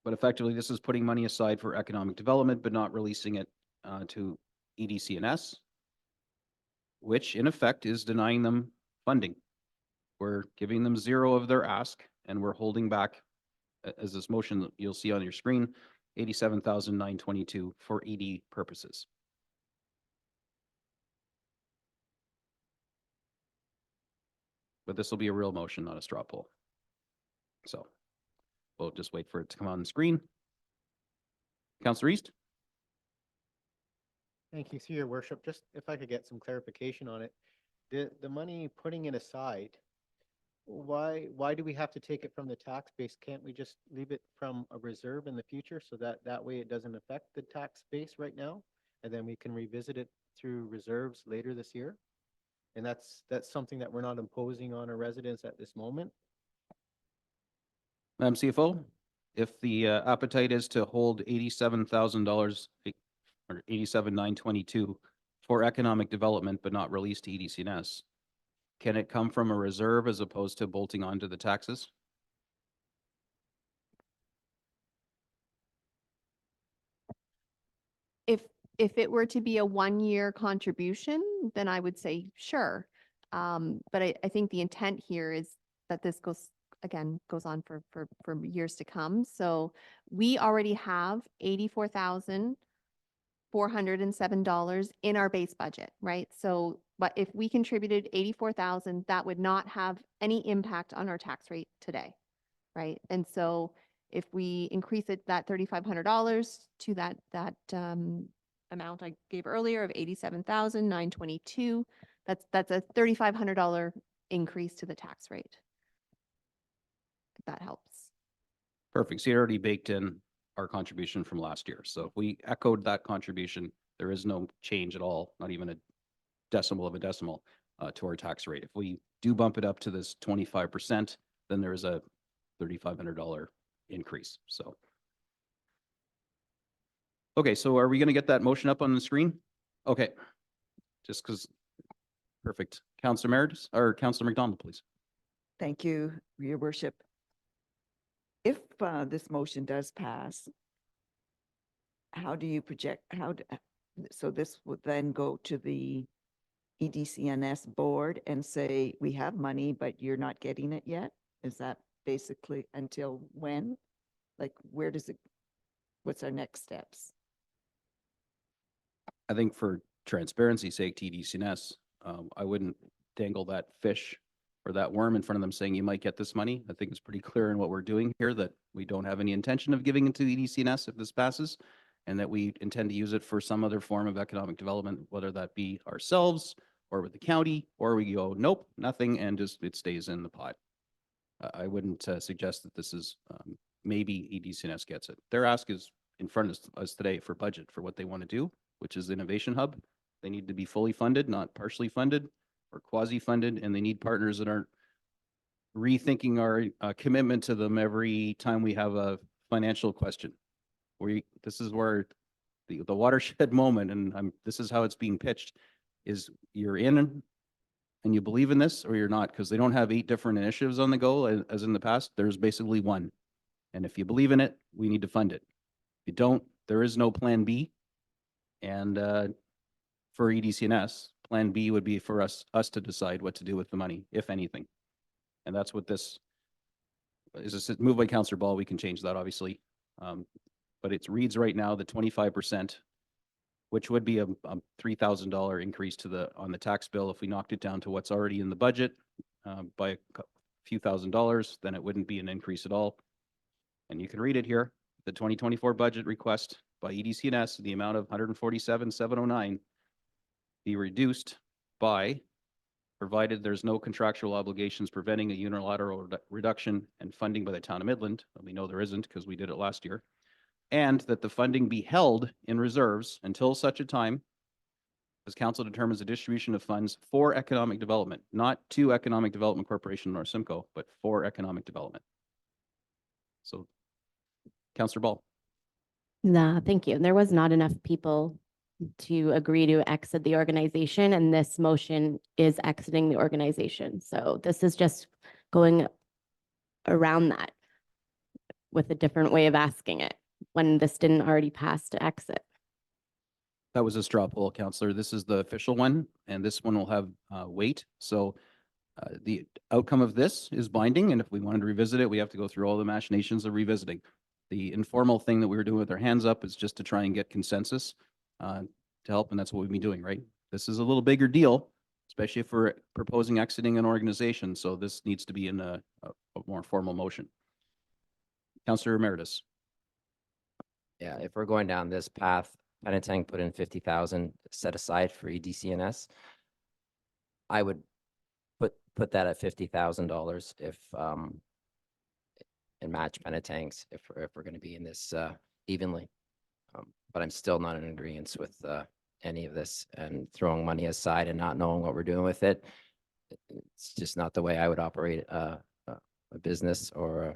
But effectively, this is putting money aside for economic development, but not releasing it to EDC&S, which in effect is denying them funding. We're giving them zero of their ask, and we're holding back, as this motion that you'll see on your screen, $87,922 for ED purposes. But this will be a real motion, not a straw poll. So we'll just wait for it to come on the screen. Councillor East? Thank you, through your worship. Just if I could get some clarification on it. The money putting it aside, why do we have to take it from the tax base? Can't we just leave it from a reserve in the future so that way it doesn't affect the tax base right now? And then we can revisit it through reserves later this year? And that's something that we're not imposing on our residents at this moment. Madam CFO, if the appetite is to hold $87,000 or $87,922 for economic development, but not released to EDC&S, can it come from a reserve as opposed to bolting onto the taxes? If it were to be a 1-year contribution, then I would say sure. But I think the intent here is that this goes on for years to come. So we already have $84,407 in our base budget, right? So, but if we contributed 84,000, that would not have any impact on our tax rate today, right? And so if we increase it, that $3,500 to that amount I gave earlier of $87,922, that's a $3,500 increase to the tax rate. If that helps. Perfect. So you already baked in our contribution from last year. So if we echoed that contribution, there is no change at all, not even a decimal of a decimal to our tax rate. If we do bump it up to this 25%, then there is a $3,500 increase. So, okay, so are we going to get that motion up on the screen? Okay, just because, perfect. Councillor Meredith or Councillor McDonald, please. Thank you, Your Worship. If this motion does pass, how do you project, so this would then go to the EDC&S board and say, we have money, but you're not getting it yet? Is that basically until when? Like, where does it, what's our next steps? I think for transparency's sake, to EDC&S, I wouldn't dangle that fish or that worm in front of them saying you might get this money. I think it's pretty clear in what we're doing here that we don't have any intention of giving it to EDC&S if this passes, and that we intend to use it for some other form of economic development, whether that be ourselves or with the county, or we go, nope, nothing, and just it stays in the pot. I wouldn't suggest that this is maybe EDC&S gets it. Their ask is in front of us today for budget for what they want to do, which is the Innovation Hub. They need to be fully funded, not partially funded or quasi-funded, and they need partners that aren't rethinking our commitment to them every time we have a financial question. This is where the watershed moment, and this is how it's being pitched, is you're in and you believe in this or you're not, because they don't have 8 different initiatives on the go as in the past. There's basically one. And if you believe in it, we need to fund it. If you don't, there is no plan B. And for EDC&S, plan B would be for us to decide what to do with the money, if anything. And that's what this is. A moved by Councillor Ball. We can change that, obviously. But it reads right now the 25%, which would be a $3,000 increase on the tax bill. If we knocked it down to what's already in the budget by a few $1,000s, then it wouldn't be an increase at all. And you can read it here. The 2024 budget request by EDC&S, the amount of $147,709 be reduced by, provided there's no contractual obligations preventing a unilateral reduction and funding by the town of Midland. We know there isn't because we did it last year. And that the funding be held in reserves until such a time as council determines the distribution of funds for economic development, not to Economic Development Corporation or Simcoe, but for economic development. So, Councillor Ball. No, thank you. There was not enough people to agree to exit the organization, and this motion is exiting the organization. So this is just going around that with a different way of asking it when this didn't already pass to exit. That was a straw poll, Counselor. This is the official one, and this one will have weight. So the outcome of this is binding, and if we wanted to revisit it, we have to go through all the machinations of revisiting. The informal thing that we were doing with our hands up is just to try and get consensus to help, and that's what we've been doing, right? This is a little bigger deal, especially if we're proposing exiting an organization, so this needs to be in a more formal motion. Counselor Emeritus. Yeah, if we're going down this path, Penetang put in 50,000 set aside for EDCNS. I would put that at $50,000 if and match Penetang's if we're going to be in this evenly. But I'm still not in agreement with any of this, and throwing money aside and not knowing what we're doing with it. It's just not the way I would operate a business or a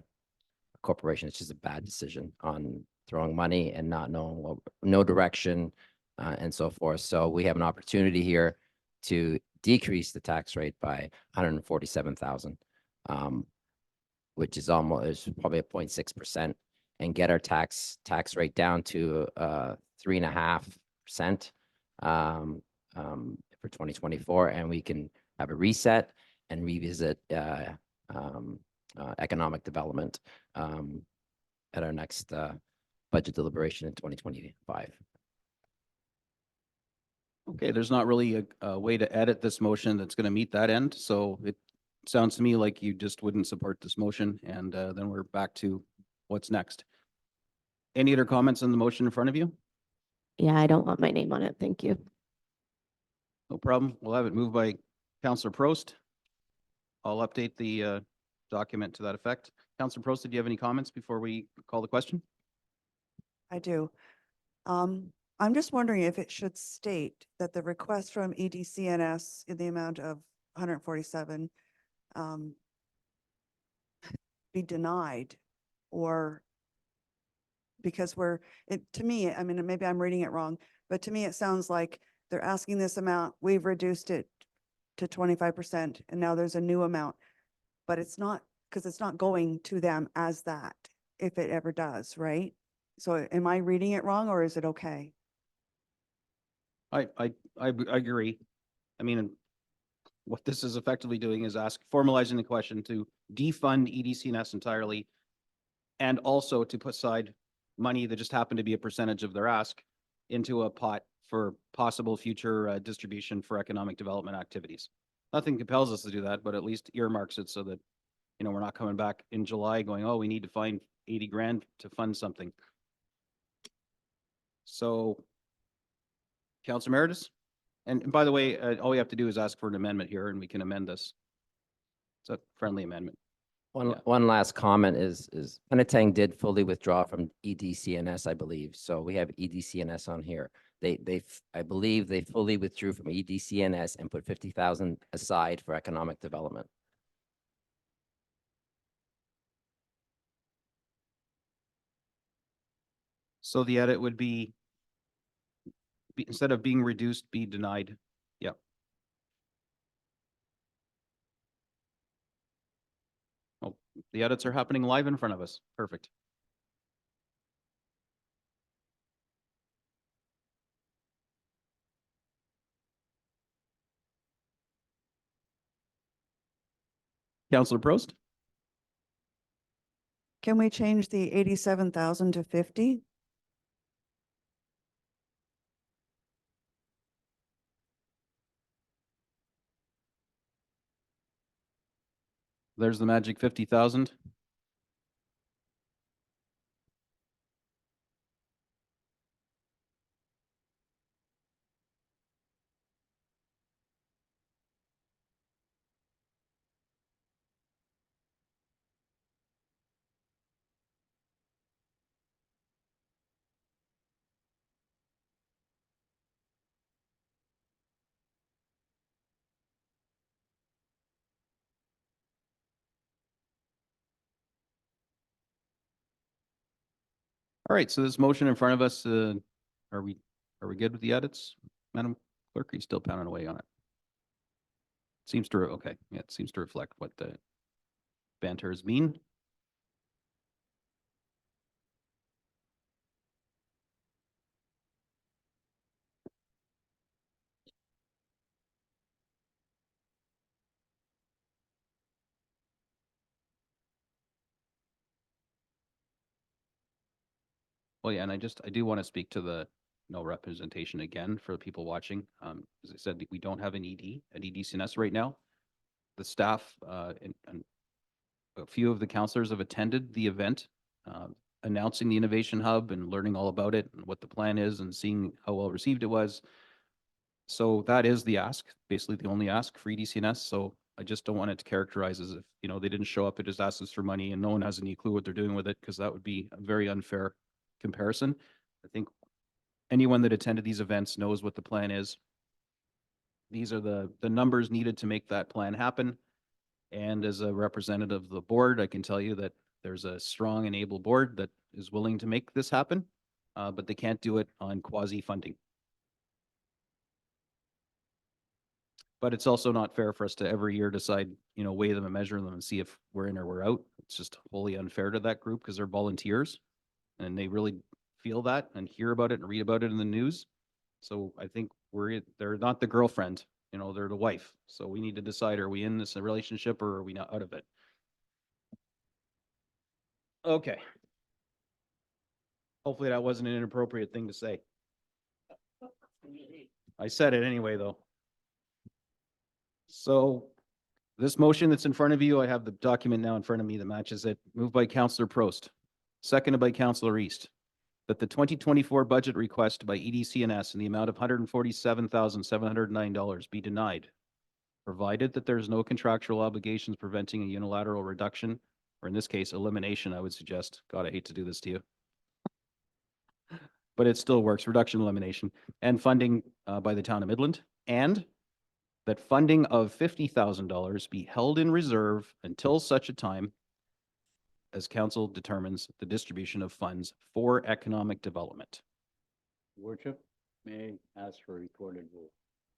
corporation. It's just a bad decision on throwing money and not knowing no direction and so forth. So we have an opportunity here to decrease the tax rate by 147,000, which is probably a 0.6%, and get our tax rate down to 3.5% for 2024, and we can have a reset and revisit economic development at our next budget deliberation in 2025. Okay, there's not really a way to edit this motion that's going to meet that end. So it sounds to me like you just wouldn't support this motion, and then we're back to what's next. Any other comments on the motion in front of you? Yeah, I don't want my name on it. Thank you. No problem. We'll have it moved by Councillor Prost. I'll update the document to that effect. Councillor Prost, do you have any comments before we call the question? I do. I'm just wondering if it should state that the request from EDCNS in the amount of 147 be denied, or because to me, I mean, maybe I'm reading it wrong, but to me, it sounds like they're asking this amount, we've reduced it to 25%, and now there's a new amount, but it's not, because it's not going to them as that, if it ever does, right? So am I reading it wrong, or is it okay? I agree. I mean, what this is effectively doing is formalizing the question to defund EDCNS entirely, and also to put aside money that just happened to be a percentage of their ask into a pot for possible future distribution for economic development activities. Nothing compels us to do that, but at least earmarks it so that, you know, we're not coming back in July going, oh, we need to find 80 grand to fund something. So, Councillor Emeritus, and by the way, all we have to do is ask for an amendment here, and we can amend this. It's a friendly amendment. One last comment is Penetang did fully withdraw from EDCNS, I believe. So we have EDCNS on here. I believe they fully withdrew from EDCNS and put 50,000 aside for economic development. So the edit would be instead of being reduced, be denied. Yeah. Oh, the edits are happening live in front of us. Perfect. Councillor Prost? Can we change the 87,000 to 50? There's the magic 50,000. All right, so this motion in front of us, are we good with the edits? Madam Clerk, are you still pounding away on it? Seems to, okay, yeah, it seems to reflect what the banters mean. Well, yeah, and I do want to speak to the no representation again for the people watching. As I said, we don't have an ED at EDCNS right now. The staff, and a few of the counselors have attended the event, announcing the Innovation Hub and learning all about it and what the plan is and seeing how well received it was. So that is the ask, basically the only ask for EDCNS. So I just don't want it to characterize as if, they didn't show up, they just asked us for money and no one has any clue what they're doing with it, because that would be a very unfair comparison. I think anyone that attended these events knows what the plan is. These are the numbers needed to make that plan happen. And as a representative of the board, I can tell you that there's a strong and able board that is willing to make this happen, but they can't do it on quasi funding. But it's also not fair for us to every year decide, weigh them and measure them and see if we're in or we're out. It's just wholly unfair to that group because they're volunteers and they really feel that and hear about it and read about it in the news. So I think they're not the girlfriend, they're the wife. So we need to decide, are we in this relationship or are we not out of it? Okay. Hopefully that wasn't an inappropriate thing to say. I said it anyway, though. So this motion that's in front of you, I have the document now in front of me that matches it. Moved by Councillor Prost, seconded by Councillor East, that the 2024 budget request by EDCNS in the amount of $147,709 be denied, provided that there's no contractual obligations preventing a unilateral reduction, or in this case, elimination, I would suggest. God, I hate to do this to you. But it still works, reduction, elimination, and funding by the town of Midland, and that funding of $50,000 be held in reserve until such a time as council determines the distribution of funds for economic development. Worship, may I ask for a recorded vote?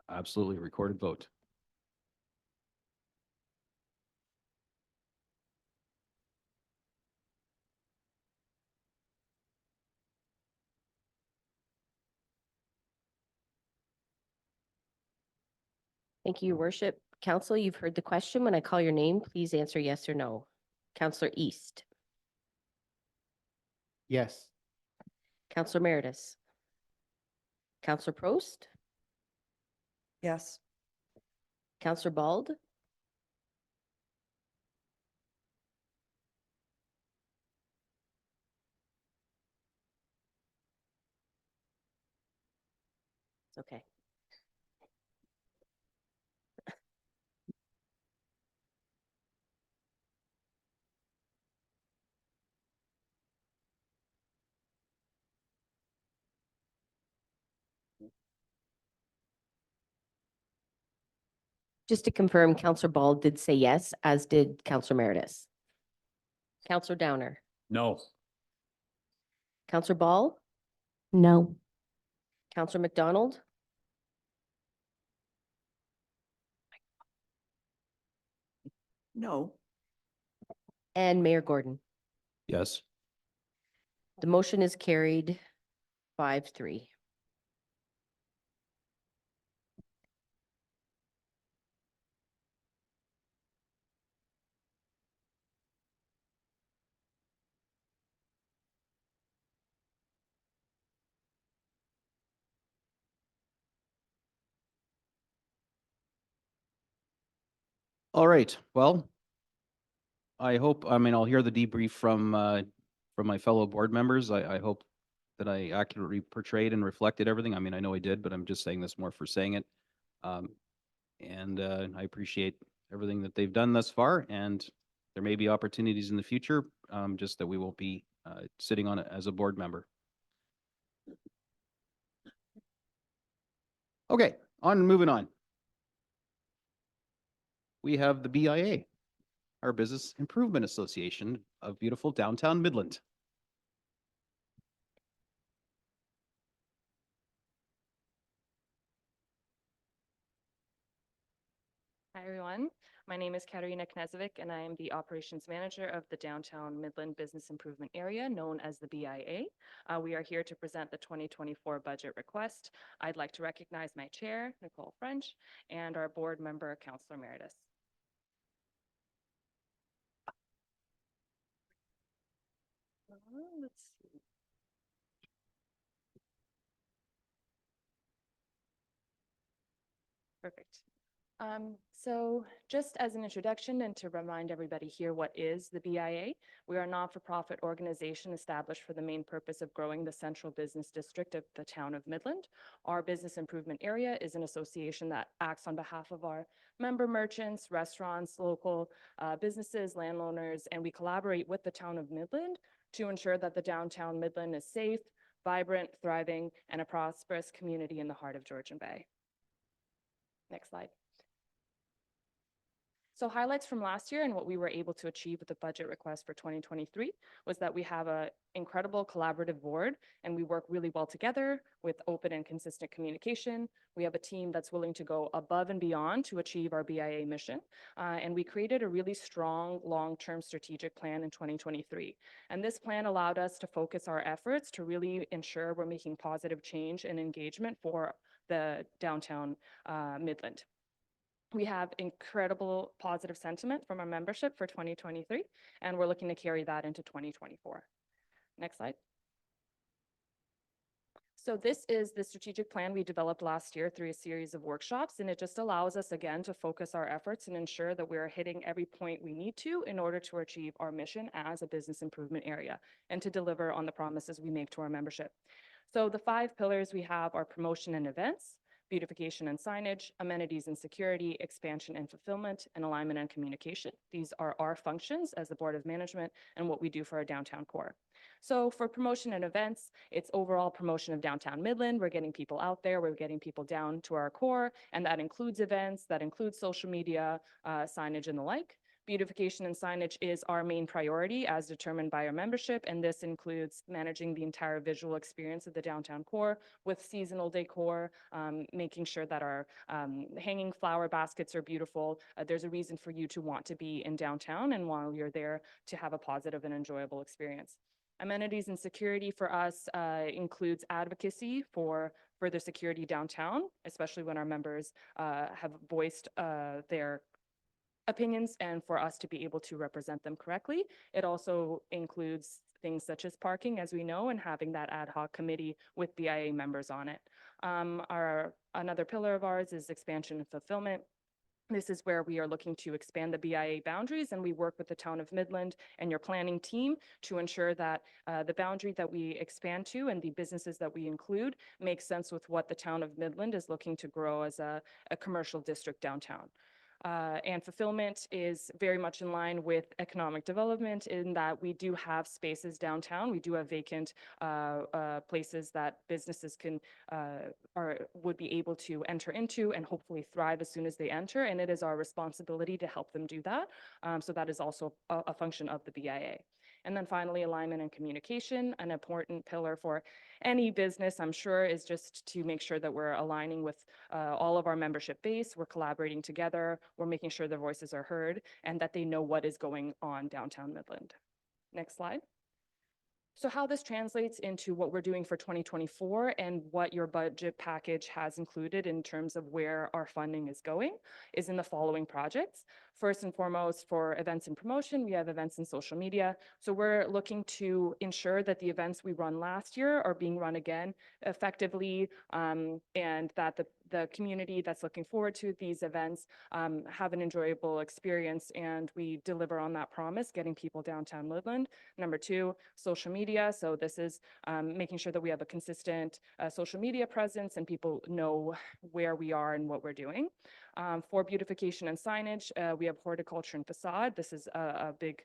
Absolutely, recorded vote. Thank you, Your Worship. Council, you've heard the question. When I call your name, please answer yes or no. Councillor East, Yes. Councillor Meredith, Councillor Prost, Yes. Councillor Bald, it's okay. Just to confirm, Councillor Bald did say yes, as did Councillor Meredith. Councillor Downer, No. Councillor Ball, No. Councillor McDonald, No. and Mayor Gordon. Yes. The motion is carried 5-3. All right, well, I'll hear the debrief from my fellow board members. I hope that I accurately portrayed and reflected everything. I mean, I know I did, but I'm just saying this more for saying it. And I appreciate everything that they've done thus far, and there may be opportunities in the future, just that we won't be sitting on it as a board member. Okay, moving on. We have the BIA, our Business Improvement Association of beautiful downtown Midland. Hi, everyone. My name is Katerina Knezovic, and I am the Operations Manager of the Downtown Midland Business Improvement Area, known as the BIA. We are here to present the 2024 budget request. I'd like to recognize my chair, Nicole French, and our board member, Councillor Meredith. Let's see. Perfect. So just as an introduction and to remind everybody here what is the BIA, we are a non-for-profit organization established for the main purpose of growing the central business district of the town of Midland. Our business improvement area is an association that acts on behalf of our member merchants, restaurants, local businesses, landowners, and we collaborate with the town of Midland to ensure that the downtown Midland is safe, vibrant, thriving, and a prosperous community in the heart of Georgian Bay. Next slide. So highlights from last year and what we were able to achieve with the budget request for 2023 was that we have an incredible collaborative board and we work really well together with open and consistent communication. We have a team that's willing to go above and beyond to achieve our BIA mission. And we created a really strong long-term strategic plan in 2023. And this plan allowed us to focus our efforts to really ensure we're making positive change and engagement for the downtown Midland. We have incredible positive sentiment from our membership for 2023, and we're looking to carry that into 2024. Next slide. So this is the strategic plan we developed last year through a series of workshops, and it just allows us again to focus our efforts and ensure that we're hitting every point we need to in order to achieve our mission as a business improvement area and to deliver on the promises we make to our membership. So the 5 pillars we have are promotion and events, beautification and signage, amenities and security, expansion and fulfillment, and alignment and communication. These are our functions as the Board of Management and what we do for our downtown core. So for promotion and events, it's overall promotion of downtown Midland. We're getting people out there, we're getting people down to our core, and that includes events, that includes social media, signage and the like. Beautification and signage is our main priority as determined by our membership, and this includes managing the entire visual experience of the downtown core with seasonal decor, making sure that our hanging flower baskets are beautiful. There's a reason for you to want to be in downtown and while you're there to have a positive and enjoyable experience. Amenities and security for us includes advocacy for further security downtown, especially when our members have voiced their opinions and for us to be able to represent them correctly. It also includes things such as parking, as we know, and having that ad hoc committee with BIA members on it. Another pillar of ours is expansion and fulfillment. This is where we are looking to expand the BIA boundaries, and we work with the town of Midland and your planning team to ensure that the boundary that we expand to and the businesses that we include make sense with what the town of Midland is looking to grow as a commercial district downtown. And fulfillment is very much in line with economic development in that we do have spaces downtown. We do have vacant places that businesses can would be able to enter into and hopefully thrive as soon as they enter. And it is our responsibility to help them do that. So that is also a function of the BIA. And then finally, alignment and communication, an important pillar for any business, I'm sure, is just to make sure that we're aligning with all of our membership base, we're collaborating together, we're making sure their voices are heard, and that they know what is going on downtown Midland. Next slide. So how this translates into what we're doing for 2024 and what your budget package has included in terms of where our funding is going is in the following projects. First and foremost, for events and promotion, we have events and social media. So we're looking to ensure that the events we run last year are being run again effectively, and that the community that's looking forward to these events have an enjoyable experience, and we deliver on that promise, getting people downtown Midland. Number 2, social media. So this is making sure that we have a consistent social media presence and people know where we are and what we're doing. For beautification and signage, we have horticulture and facade. This is a big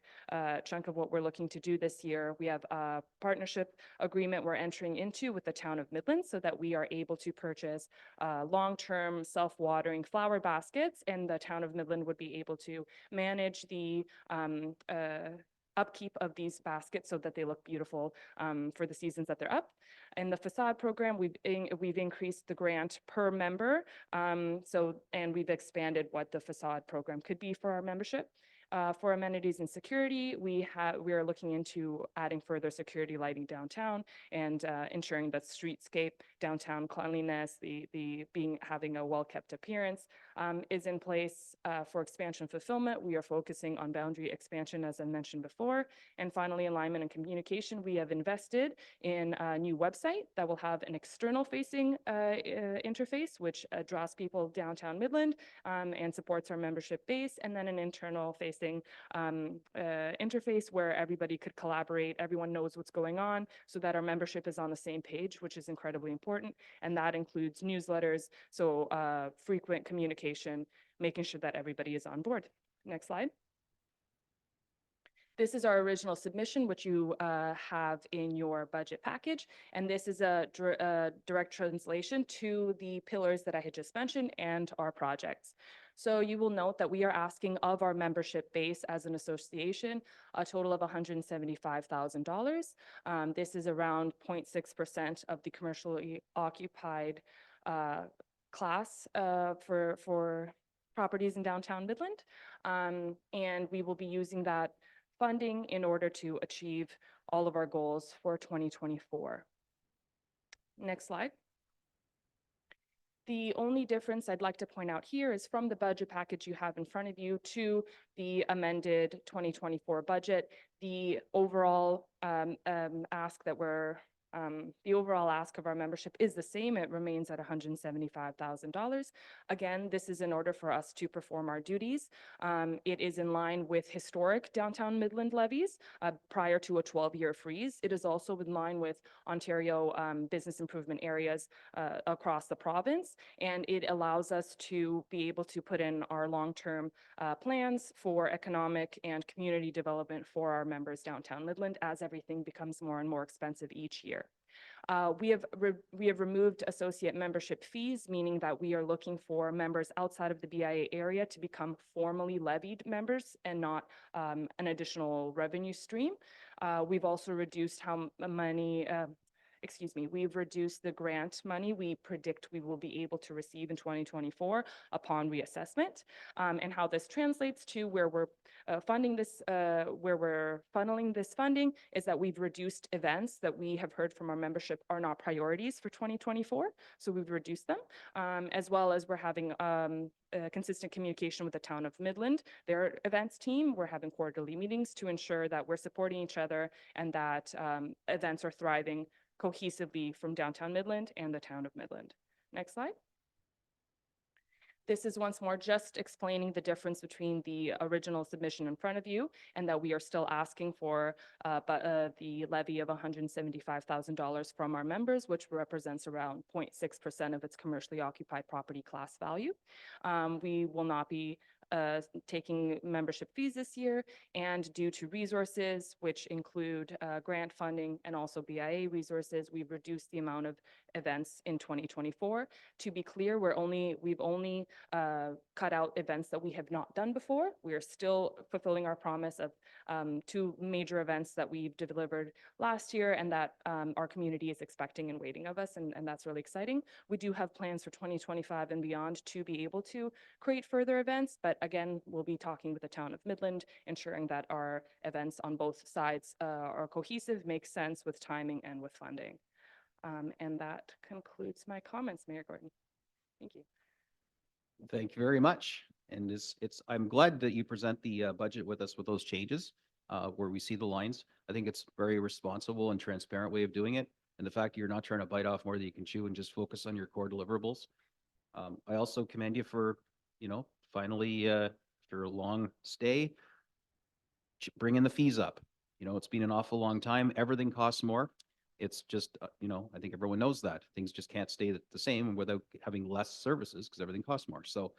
chunk of what we're looking to do this year. We have a partnership agreement we're entering into with the town of Midland so that we are able to purchase long-term self-watering flower baskets, and the town of Midland would be able to manage the upkeep of these baskets so that they look beautiful for the seasons that they're up. In the facade program, we've increased the grant per member. And we've expanded what the facade program could be for our membership. For amenities and security, we are looking into adding further security lighting downtown and ensuring that streetscape, downtown cleanliness, having a well-kept appearance is in place. For expansion fulfillment, we are focusing on boundary expansion, as I mentioned before. And finally, alignment and communication, we have invested in a new website that will have an external facing interface, which draws people downtown Midland and supports our membership base, and then an internal facing interface where everybody could collaborate, everyone knows what's going on, so that our membership is on the same page, which is incredibly important. And that includes newsletters, so frequent communication, making sure that everybody is on board. Next slide. This is our original submission, which you have in your budget package. And this is a direct translation to the pillars that I had just mentioned and our projects. So you will note that we are asking of our membership base as an association a total of $175,000. This is around 0.6% of the commercially occupied class for properties in downtown Midland. And we will be using that funding in order to achieve all of our goals for 2024. Next slide. The only difference I'd like to point out here is from the budget package you have in front of you to the amended 2024 budget, the overall ask of our membership is the same. It remains at $175,000. Again, this is in order for us to perform our duties. It is in line with historic downtown Midland levies prior to a 12-year freeze. It is also in line with Ontario business improvement areas across the province, and it allows us to be able to put in our long-term plans for economic and community development for our members downtown Midland as everything becomes more and more expensive each year. We have removed associate membership fees, meaning that we are looking for members outside of the BIA area to become formally levied members and not an additional revenue stream. We've also reduced we've reduced the grant money we predict we will be able to receive in 2024 upon reassessment. And how this translates to where we're funneling this funding is that we've reduced events that we have heard from our membership are not priorities for 2024. So we've reduced them, as well as we're having consistent communication with the town of Midland, their events team. We're having quarterly meetings to ensure that we're supporting each other and that events are thriving cohesively from downtown Midland and the town of Midland. Next slide. This is once more just explaining the difference between the original submission in front of you and that we are still asking for the levy of $175,000 from our members, which represents around 0.6% of its commercially occupied property class value. We will not be taking membership fees this year, and due to resources, which include grant funding and also BIA resources, we've reduced the amount of events in 2024. To be clear, we've only cut out events that we have not done before. We are still fulfilling our promise of 2 major events that we've delivered last year and that our community is expecting and waiting of us, and that's really exciting. We do have plans for 2025 and beyond to be able to create further events, but again, we'll be talking with the town of Midland, ensuring that our events on both sides are cohesive, make sense with timing and with funding. And that concludes my comments, Mayor Gordon. Thank you. Thank you very much. And I'm glad that you present the budget with us with those changes where we see the lines. I think it's very responsible and transparent way of doing it. And the fact you're not trying to bite off more than you can chew and just focus on your core deliverables. I also commend you for, finally, after a long stay, bringing the fees up. It's been an awful long time. Everything costs more. It's just, I think everyone knows that things just can't stay the same without having less services because everything costs more. So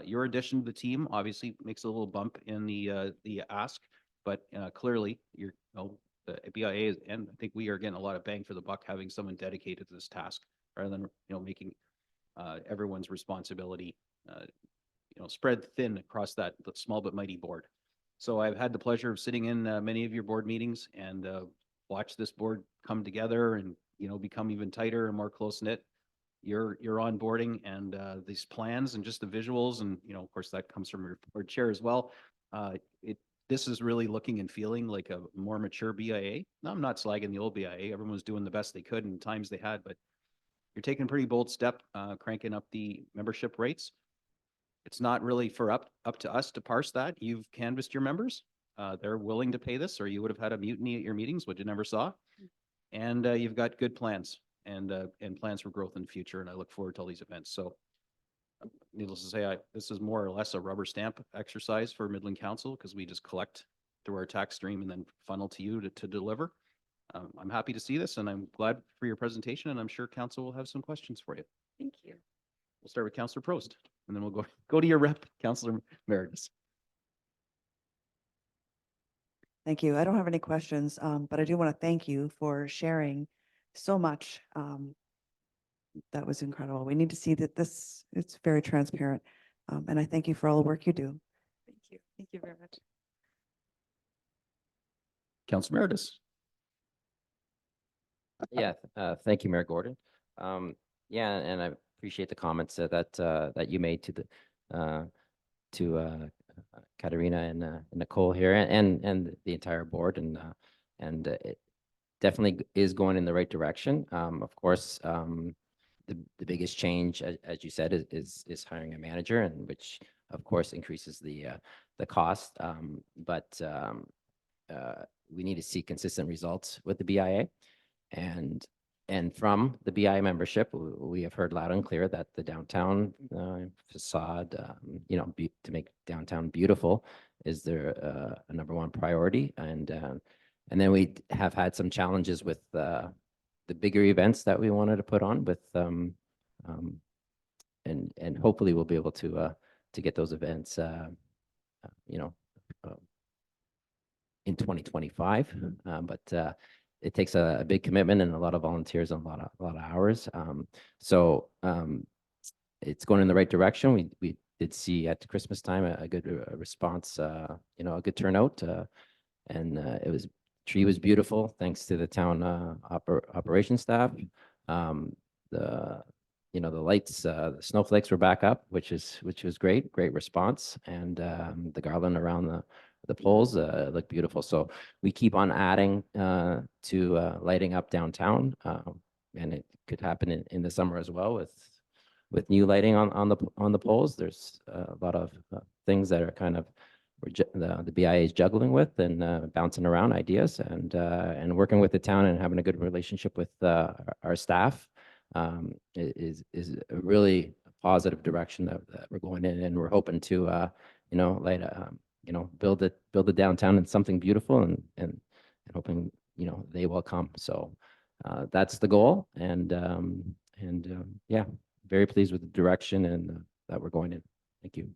your addition to the team obviously makes a little bump in the ask, but clearly the BIA and I think we are getting a lot of bang for the buck having someone dedicated to this task rather than making everyone's responsibility spread thin across that small but mighty board. So I've had the pleasure of sitting in many of your board meetings and watch this board come together and, you know, become even tighter and more close knit. Your onboarding and these plans and just the visuals and, you know, of course, that comes from your board chair as well. This is really looking and feeling like a more mature BIA. Now, I'm not slagging the old BIA. Everyone was doing the best they could in the times they had, but you're taking a pretty bold step, cranking up the membership rates. It's not really for up to us to parse that. You've canvassed your members. They're willing to pay this, or you would have had a mutiny at your meetings, which you never saw. And you've got good plans and plans for growth in the future. And I look forward to all these events. So needless to say, this is more or less a rubber stamp exercise for Midland Council because we just collect through our tax stream and then funnel to you to deliver. I'm happy to see this and I'm glad for your presentation and I'm sure council will have some questions for you. Thank you. We'll start with Councillor Prost and then we'll go to your rep, Councillor Meredith. Thank you. I don't have any questions, but I do want to thank you for sharing so much. That was incredible. We need to see that it's very transparent. And I thank you for all the work you do. Thank you. Thank you very much. Councillor Meredith. Yeah, thank you, Mayor Gordon. Yeah, and I appreciate the comments that you made to Katerina and Nicole here and the entire board and it definitely is going in the right direction. Of course, the biggest change, as you said, is hiring a manager, and which of course increases the cost. But we need to see consistent results with the BIA, and from the BIA membership, we have heard loud and clear that the downtown facade, you know, to make downtown beautiful is their a #1 priority, and then we have had some challenges with the bigger events that we wanted to put on with and hopefully we'll be able to get those events you know in 2025, but it takes a big commitment and a lot of volunteers and a lot of hours. So it's going in the right direction. We did see at Christmas time a good response, you know, a good turnout, and tree was beautiful thanks to the town operations staff. The lights, the snowflakes were back up, which was great response, and the garland around the poles look beautiful. So we keep on adding to lighting up downtown, and it could happen in the summer as well with new lighting on the poles. There's a lot of things that are kind of the BIA is juggling with and bouncing around ideas and working with the town and having a good relationship with our staff is a really positive direction that we're going in, and we're hoping to build the downtown into something beautiful and hoping they will come. So that's the goal, and yeah, very pleased with the direction and that we're going in. Thank you,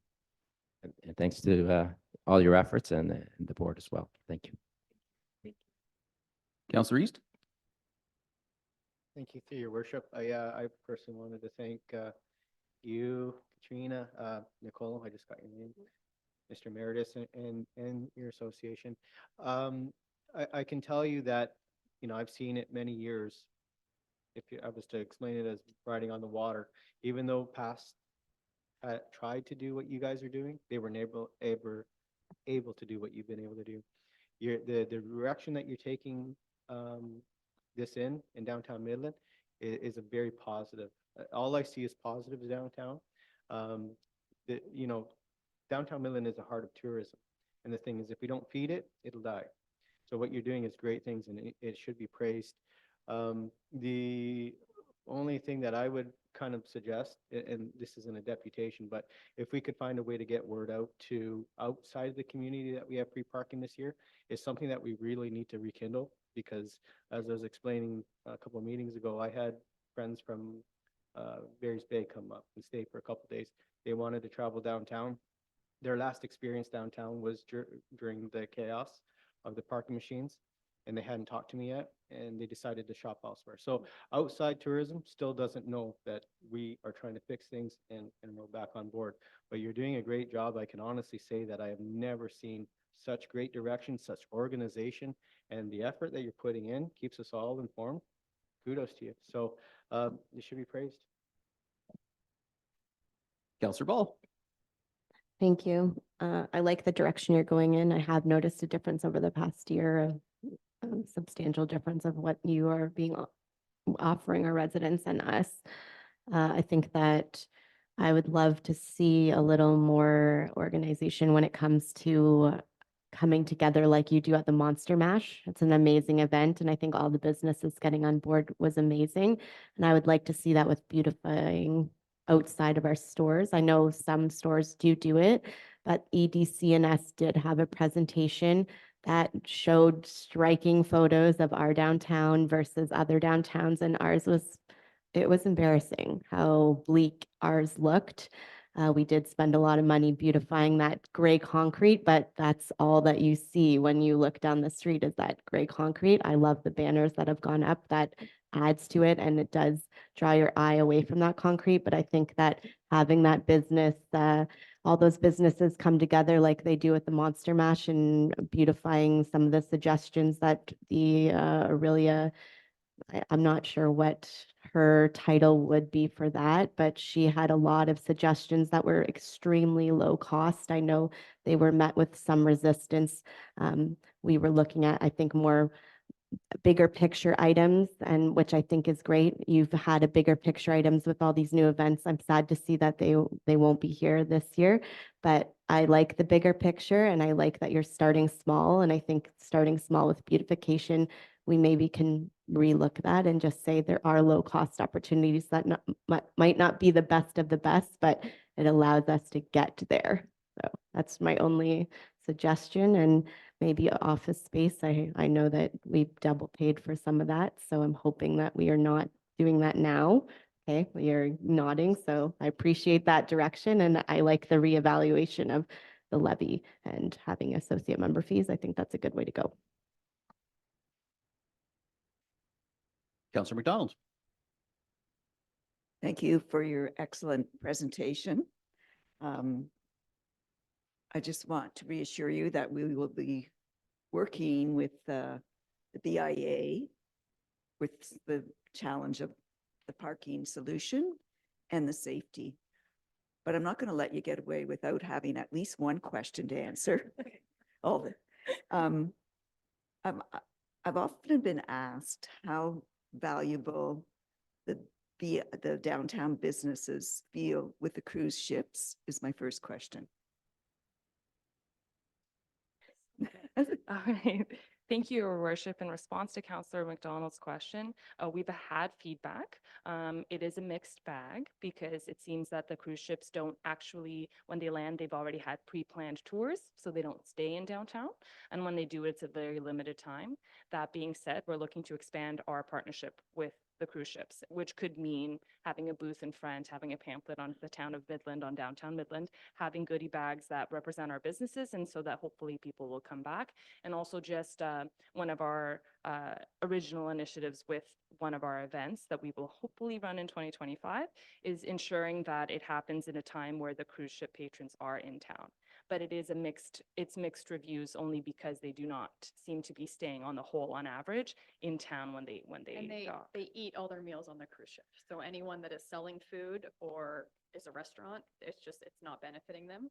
and thanks to all your efforts and the board as well. Thank you. Councillor East. Thank you, through your worship. I personally wanted to thank you, Katrina, Nicole, I just got your name, Mr. Meredith, and your association. I can tell you that, I've seen it many years. If I was to explain it as riding on the water, even though past tried to do what you guys are doing, they were never able to do what you've been able to do. The direction that you're taking this in downtown Midland is a very positive. All I see is positives downtown. Downtown Midland is the heart of tourism, and the thing is, if we don't feed it, it'll die. So what you're doing is great things, and it should be praised. The only thing that I would kind of suggest, and this isn't a deputation, but if we could find a way to get word out to outside of the community that we have free parking this year, is something that we really need to rekindle, because as I was explaining a couple of meetings ago, I had friends from Barry's Bay come up and stay for a couple of days. They wanted to travel downtown. Their last experience downtown was during the chaos of the parking machines, and they hadn't talked to me yet, and they decided to shop elsewhere. So outside tourism still doesn't know that we are trying to fix things, and we're back on board. But you're doing a great job. I can honestly say that I have never seen such great direction, such organization, and the effort that you're putting in keeps us all informed. Kudos to you. So you should be praised. Counselor Ball. Thank you. I like the direction you're going in. I have noticed a difference over the past year, a substantial difference of what you are offering our residents and us. I think that I would love to see a little more organization when it comes to coming together like you do at the Monster Mash. It's an amazing event, and I think all the businesses getting on board was amazing. And I would like to see that with beautifying outside of our stores. I know some stores do it, but EDC&S did have a presentation that showed striking photos of our downtown versus other downtowns, and it was embarrassing how bleak ours looked. We did spend a lot of money beautifying that gray concrete, but that's all that you see when you look down the street is that gray concrete. I love the banners that have gone up. That adds to it, and it does draw your eye away from that concrete. But I think that having that business, all those businesses come together like they do at the Monster Mash and beautifying some of the suggestions that the Aurelia, I'm not sure what her title would be for that, but she had a lot of suggestions that were extremely low cost. I know they were met with some resistance. We were looking at, I think, more bigger picture items, and which I think is great. You've had a bigger picture items with all these new events. I'm sad to see that they won't be here this year, but I like the bigger picture, and I like that you're starting small. And I think starting small with beautification, we maybe can relook that and just say there are low cost opportunities that might not be the best of the best, but it allows us to get there. So that's my only suggestion. And maybe office space. I know that we double paid for some of that, so I'm hoping that we are not doing that now. Okay, you're nodding, so I appreciate that direction, and I like the reevaluation of the levy and having associate member fees. I think that's a good way to go. Counselor McDonald. Thank you for your excellent presentation. I just want to reassure you that we will be working with the BIA with the challenge of the parking solution and the safety. But I'm not going to let you get away without having at least one question to answer. I've often been asked how valuable the downtown businesses feel with the cruise ships is my first question. All right. Thank you, Your Worship. In response to Councillor McDonald's question, we've had feedback. It is a mixed bag because it seems that the cruise ships don't actually, when they land, they've already had pre-planned tours, so they don't stay in downtown. And when they do, it's a very limited time. That being said, we're looking to expand our partnership with the cruise ships, which could mean having a booth in front, having a pamphlet on the town of Midland, on downtown Midland, having goodie bags that represent our businesses, and so that hopefully people will come back. And also just one of our original initiatives with one of our events that we will hopefully run in 2025 is ensuring that it happens in a time where the cruise ship patrons are in town. But it's mixed reviews only because they do not seem to be staying on the whole on average in town when they dock. They eat all their meals on the cruise ship. So anyone that is selling food or is a restaurant, it's not benefiting them.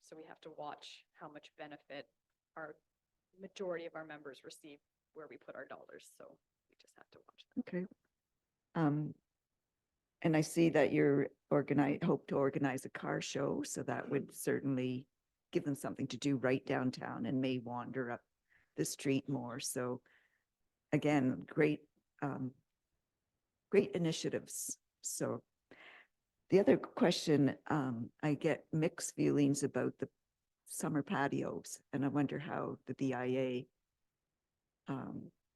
So we have to watch how much benefit our majority of our members receive where we put our dollars. So we just have to watch that. Okay. And I see that you're hope to organize a car show, so that would certainly give them something to do right downtown and may wander up the street more. So again, great initiatives. So the other question, I get mixed feelings about the summer patios, and I wonder how the BIA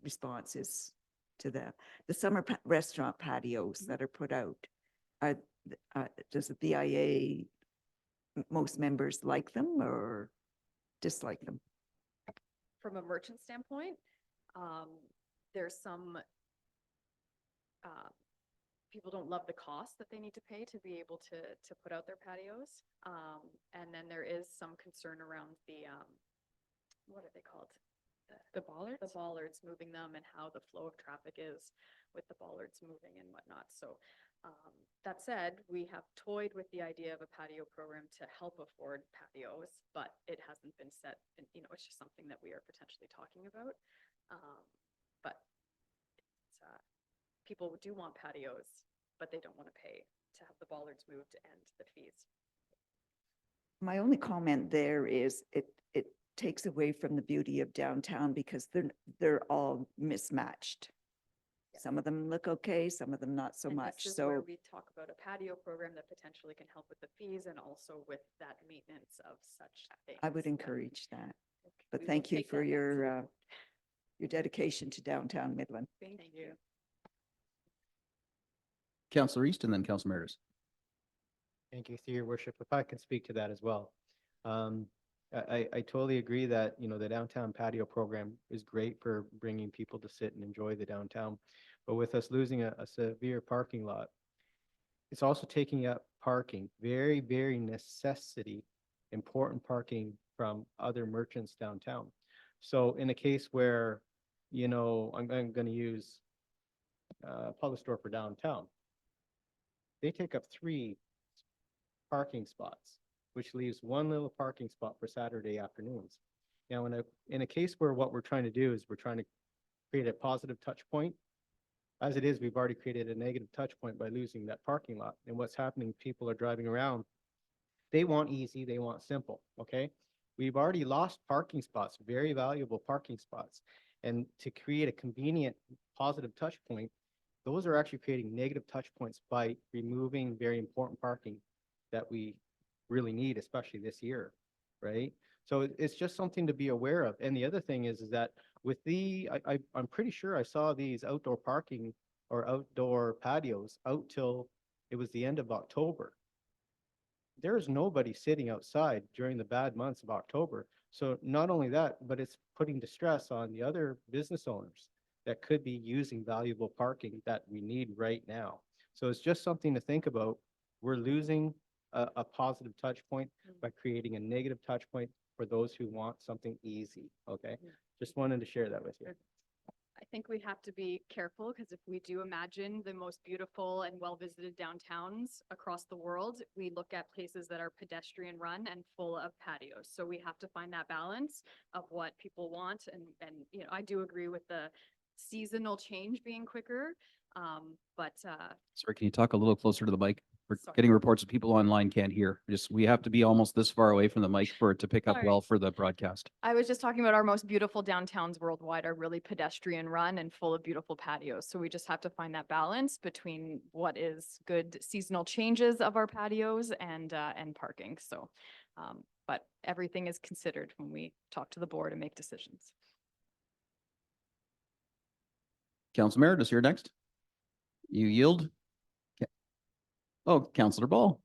response is to that. The summer restaurant patios that are put out, does the BIA, most members like them or dislike them? From a merchant standpoint, there's some people don't love the cost that they need to pay to be able to put out their patios. And then there is some concern around what are they called? The bollards? The bollards, moving them and how the flow of traffic is with the bollards moving and whatnot. So that said, we have toyed with the idea of a patio program to help afford patios, but it hasn't been set, and it's just something that we are potentially talking about. But people do want patios, but they don't want to pay to have the bollards moved and the fees. My only comment there is it takes away from the beauty of downtown because they're all mismatched. Some of them look okay, some of them not so And much. this is where So we talk about a patio program that potentially can help with the fees and also with that maintenance of such things. I would that encourage that. we But will thank you take for that your dedication to downtown Midland. Thank you. Councillor East and then Councillor Meredith. Thank you, through your worship. If I can speak to that as well. I totally agree that, the downtown patio program is great for bringing people to sit and enjoy the downtown. But with us losing a severe parking lot, it's also taking up parking, very, very necessity, important parking from other merchants downtown. So in a case where, I'm going to use Public Store for downtown, they take up 3 parking spots, which leaves 1 little parking spot for Saturday afternoons. Now, in a case where what we're trying to do is we're trying to create a positive touch point, as it is, we've already created a negative touch point by losing that parking lot. And what's happening, people are driving around. They want easy, they want simple, okay? We've already lost parking spots, very valuable parking spots. And to create a convenient, positive touch point, those are actually creating negative touch points by removing very important parking that we really need, especially this year, right? So it's just something to be aware of. And the other thing is that with I'm pretty sure I saw these outdoor parking or outdoor patios out till it was the end of October. There is nobody sitting outside during the bad months of October. So not only that, but it's putting distress on the other business owners that could be using valuable parking that we need right now. So it's just something to think about. We're losing a positive touch point by creating a negative touch point for those who want something easy, okay? Just wanted to share that with you. I think we have to be careful because if we do imagine the most beautiful and well-visited downtowns across the world, we look at places that are pedestrian run and full of patios. So we have to find that balance of what people want. And I do agree with the seasonal change being quicker. Sorry, can you talk a little closer to the mic? We're Sorry. getting reports that people online can't hear. We have to be almost this far away from the mic for it to pick up Sorry. well for the broadcast. I was just talking about our most beautiful downtowns worldwide are really pedestrian run and full of beautiful patios. So we just have to find that balance between what is good seasonal changes of our patios and parking. So, but everything is considered when we talk to the board and make decisions. Council Meredith, you're next. You yield? Oh, Councillor Ball.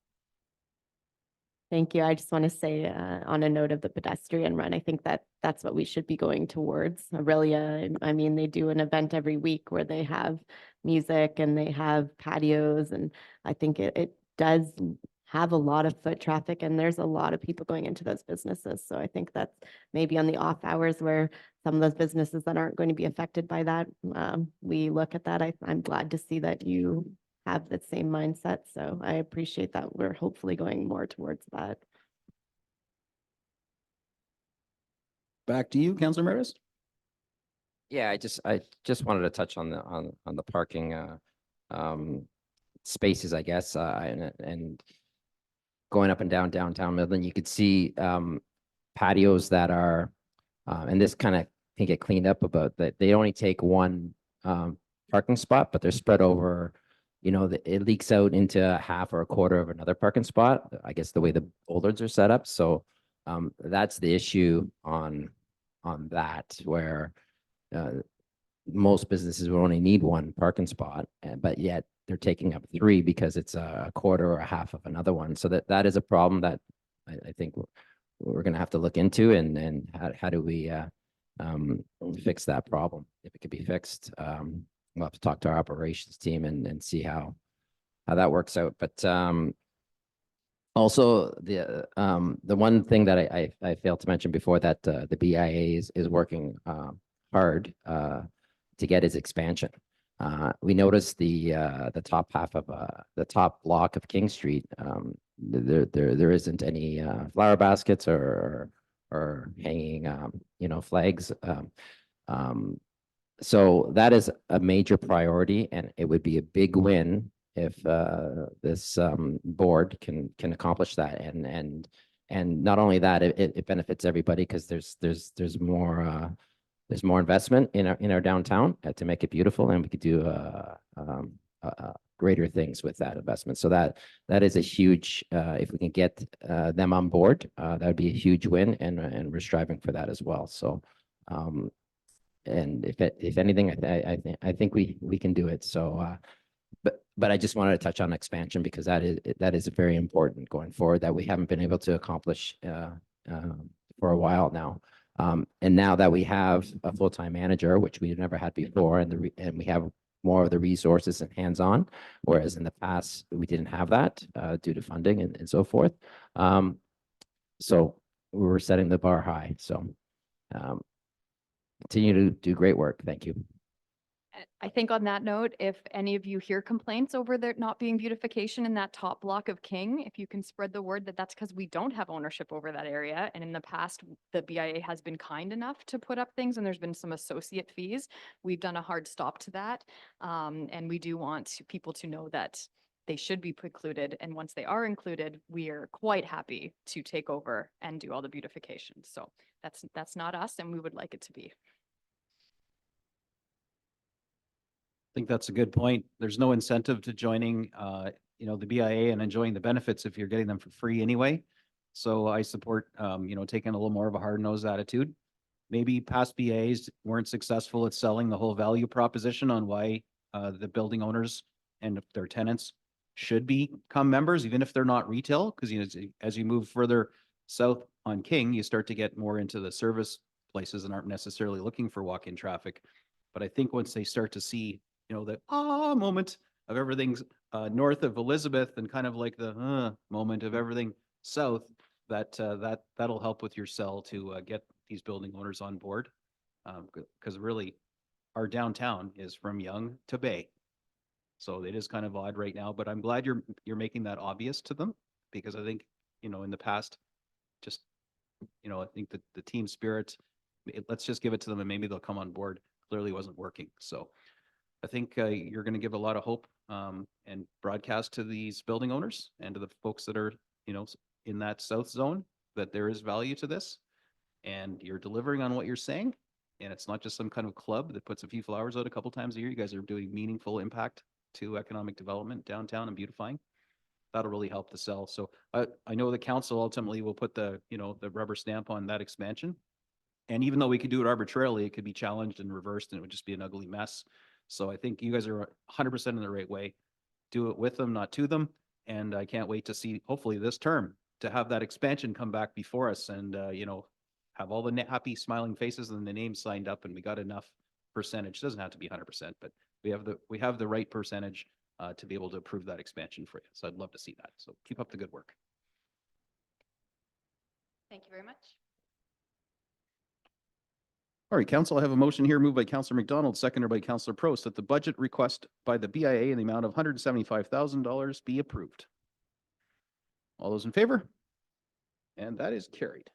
Thank you. I just want to say, on a note of the pedestrian run, I think that's what we should be going towards. Aurelia, I mean, they do an event every week where they have music and they have patios, and I think it does have a lot of foot traffic, and there's a lot of people going into those businesses. So I think that's maybe on the off hours where some of those businesses that aren't going to be affected by that, we look at that. I'm glad to see that you have the same mindset. So I appreciate that we're hopefully going more towards that. Back to you, Councillor Meredith. Yeah, I just wanted to touch on the parking spaces, I guess, and going up and down downtown Midland, you could see patios that are, and this kind of can get cleaned up about that. They only take 1 parking spot, but they're spread over. It leaks out into a half or a quarter of another parking spot, I guess the way the bollards are set up. So that's the issue on that, where most businesses will only need 1 parking spot, but yet they're taking up 3 because it's a quarter or a half of another one. So that is a problem that I think we're going to have to look into, and how do we fix that problem? If it could be fixed, we'll have to talk to our operations team and see how that works out. But Also, the one thing that I failed to mention before that the BIA is working hard to get is expansion. We noticed the top half of the top block of King Street. There isn't any flower baskets or hanging flags. So that is a major priority, and it would be a big win if this board can accomplish that. And not only that, it benefits everybody because there's more investment in our downtown to make it beautiful, and we could do greater things with that investment. So that is a huge, if we can get them on board, that would be a huge win, and we're striving for that as well. So and if anything, I think we can do it. So but I just wanted to touch on expansion because that is very important going forward that we haven't been able to accomplish for a while now. And now that we have a full-time manager, which we've never had before, and we have more of the resources and hands-on, whereas in the past we didn't have that due to funding and so forth. So we were setting the bar high. So continue to do great work. Thank you. I think on that note, if any of you hear complaints over there not being beautification in that top block of King, if you can spread the word that that's because we don't have ownership over that area. And in the past, the BIA has been kind enough to put up things, and there's been some associate fees. We've done a hard stop to that. And we do want people to know that they should be precluded. And once they are included, we are quite happy to take over and do all the beautification. So that's not us, and we would like it to be. I think that's a good point. There's no incentive to joining, the BIA and enjoying the benefits if you're getting them for free anyway. So I support, taking a little more of a hard-nosed attitude. Maybe past BAs weren't successful at selling the whole value proposition on why the building owners and their tenants should become members, even if they're not retail, because as you move further south on King, you start to get more into the service places and aren't necessarily looking for walk-in traffic. But I think once they start to see that moment of everything's north of Elizabeth and kind of like the moment of everything south, that'll help with your sell to get these building owners on board. Because really our downtown is from Yonge to Bay. So it is kind of odd right now, but I'm glad you're making that obvious to them, because I think, in the past, just, I think that the team spirit, let's just give it to them and maybe they'll come on board, clearly wasn't working. So I think you're going to give a lot of hope and broadcast to these building owners and to the folks that are, in that south zone, that there is value to this, and you're delivering on what you're saying. And it's not just some kind of club that puts a few flowers out a couple times a year. You guys are doing meaningful impact to economic development downtown and beautifying. That'll really help the sell. So I know the council ultimately will put the rubber stamp on that expansion. And even though we could do it arbitrarily, it could be challenged and reversed, and it would just be an ugly mess. So I think you guys are 100% in the right way. Do it with them, not to them. And I can't wait to see, hopefully this term, to have that expansion come back before us and, have all the happy smiling faces and the names signed up, and we got enough percentage. It doesn't have to be 100%, but we have the right percentage to be able to approve that expansion for you. So I'd love to see that. So keep up the good work. Thank you very much. All right, council, I have a motion here moved by Councillor McDonald, seconded by Councillor Prost, that the budget request by the BIA in the amount of $175,000 be approved. All those in favor? And that is carried.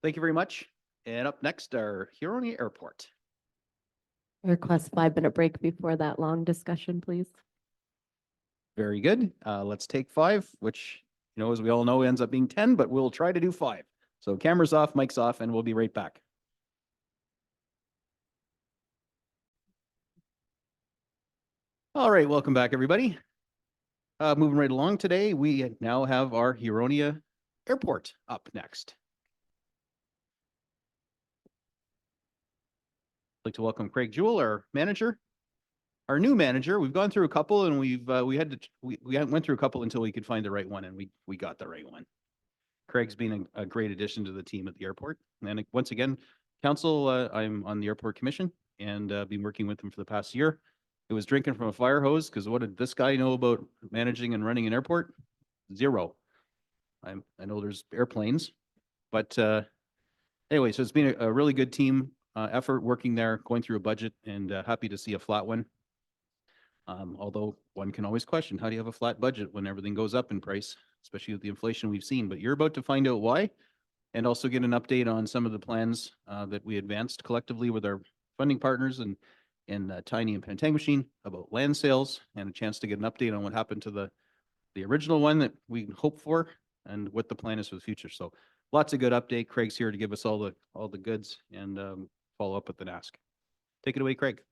Thank you very much. And up next, our Huronia Airport. Request 5-minute break before that long discussion, please. Very good. Let's take 5, which, as we all know, ends up being 10, but we'll try to do 5. So cameras off, mics off, and we'll be right back. All right, welcome back, everybody. Moving right along today, we now have our Huronia Airport up next. I'd like to welcome Craig Jewell, our manager. Our new manager. We've gone through a couple, and we went through a couple until we could find the right one, and we got the right one. Craig's been a great addition to the team at the airport. And once again, council, I'm on the airport commission and been working with them for the past year. who was drinking from a fire hose, because what did this guy know about managing and running an airport? Zero. I know there's airplanes, but anyway, so it's been a really good team effort working there, going through a budget, and happy to see a flat one. Although one can always question, how do you have a flat budget when everything goes up in price, especially with the inflation we've seen? But you're about to find out why, and also get an update on some of the plans that we advanced collectively with our funding partners and Tiny and Penetangmachine about land sales, and a chance to get an update on what happened to the original one that we hoped for and what the plan is for the future. So lots of good update. Craig's here to give us all the goods and follow up with an ask. Take it away, Craig.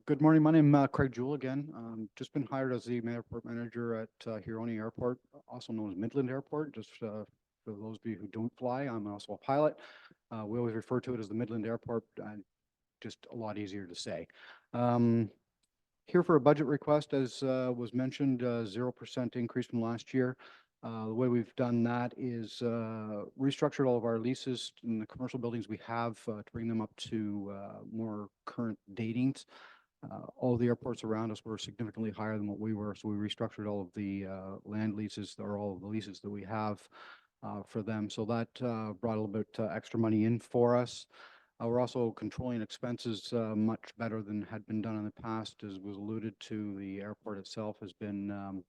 Good morning. My name is Craig Jewell again. Just been hired as the airport manager at Huronia Airport, also known as Midland Airport. Just for those of you who don't fly, I'm also a pilot. We always refer to it as the Midland Airport, just a lot easier to say. Here for a budget request, as was mentioned, 0% increase from last year. The way we've done that is restructured all of our leases in the commercial buildings we have to bring them up to more current datings. All the airports around us were significantly higher than what we were, so we restructured all of the land leases, or all of the leases that we have for them. So that brought a little bit extra money in for us. We're also controlling expenses much better than had been done in the past. As was alluded to, the airport itself has been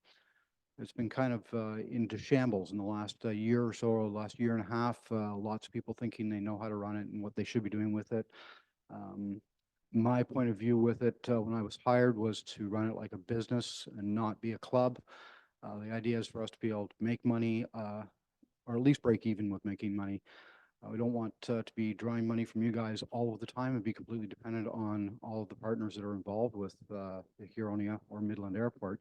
it's been kind of into shambles in the last year or so, or last year and a half. Lots of people thinking they know how to run it and what they should be doing with it. My point of view with it when I was hired was to run it like a business and not be a club. The idea is for us to be able to make money, or at least break even with making money. We don't want to be drawing money from you guys all of the time and be completely dependent on all of the partners that are involved with the Huronia or Midland Airport.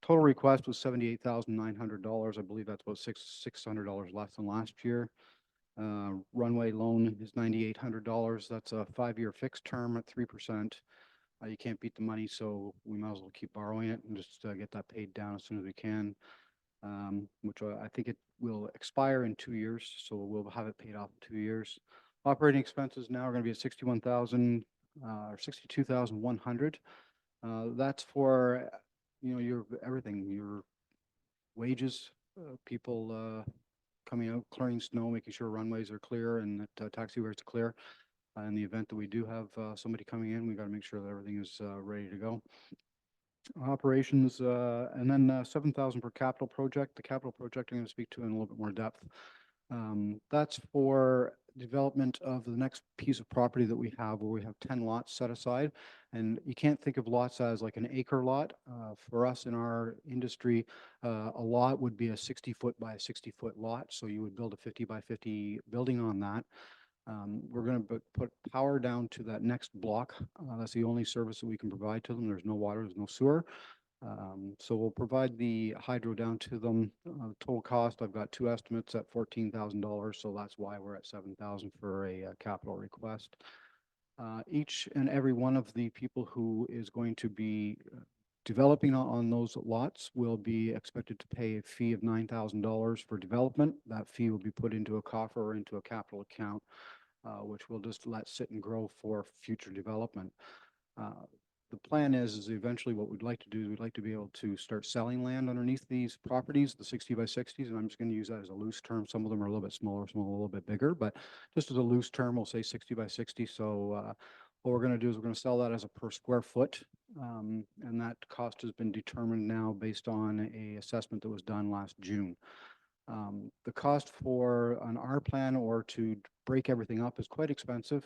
Total request was $78,900. I believe that's about $600 less than last year. Runway loan is $9,800. That's a 5-year fixed term at 3%. You can't beat the money, so we might as well keep borrowing it and just get that paid down as soon as we can. Which I think it will expire in 2 years, so we'll have it paid off in 2 years. Operating expenses now are going to be at $61,000 or $62,100. That's for your everything, your wages, people coming out, clearing snow, making sure runways are clear and that taxiways are clear. In the event that we do have somebody coming in, we got to make sure that everything is ready to go. Operations, and then 7,000 per capital project. The capital project I'm going to speak to in a little bit more depth. That's for development of the next piece of property that we have, where we have 10 lots set aside. And you can't think of lots as like an acre lot. For us in our industry, a lot would be a 60-foot by a 60-foot lot. So you would build a 50 by 50 building on that. We're going to put power down to that next block. That's the only service that we can provide to them. There's no water, there's no sewer. So we'll provide the hydro down to them. Total cost, I've got two estimates at $14,000. So that's why we're at $7,000 for a capital request. Each and every one of the people who is going to be developing on those lots will be expected to pay a fee of $9,000 for development. That fee will be put into a coffer or into a capital account, which we'll just let sit and grow for future development. The plan is eventually what we'd like to do is we'd like to be able to start selling land underneath these properties, the 60 by 60s, and I'm just going to use that as a loose term. Some of them are a little bit smaller, some are a little bit bigger, but just as a loose term, we'll say 60 by 60. So what we're going to do is we're going to sell that as a per square foot, and that cost has been determined now based on a assessment that was done last June. The cost for an R plan or to break everything up is quite expensive.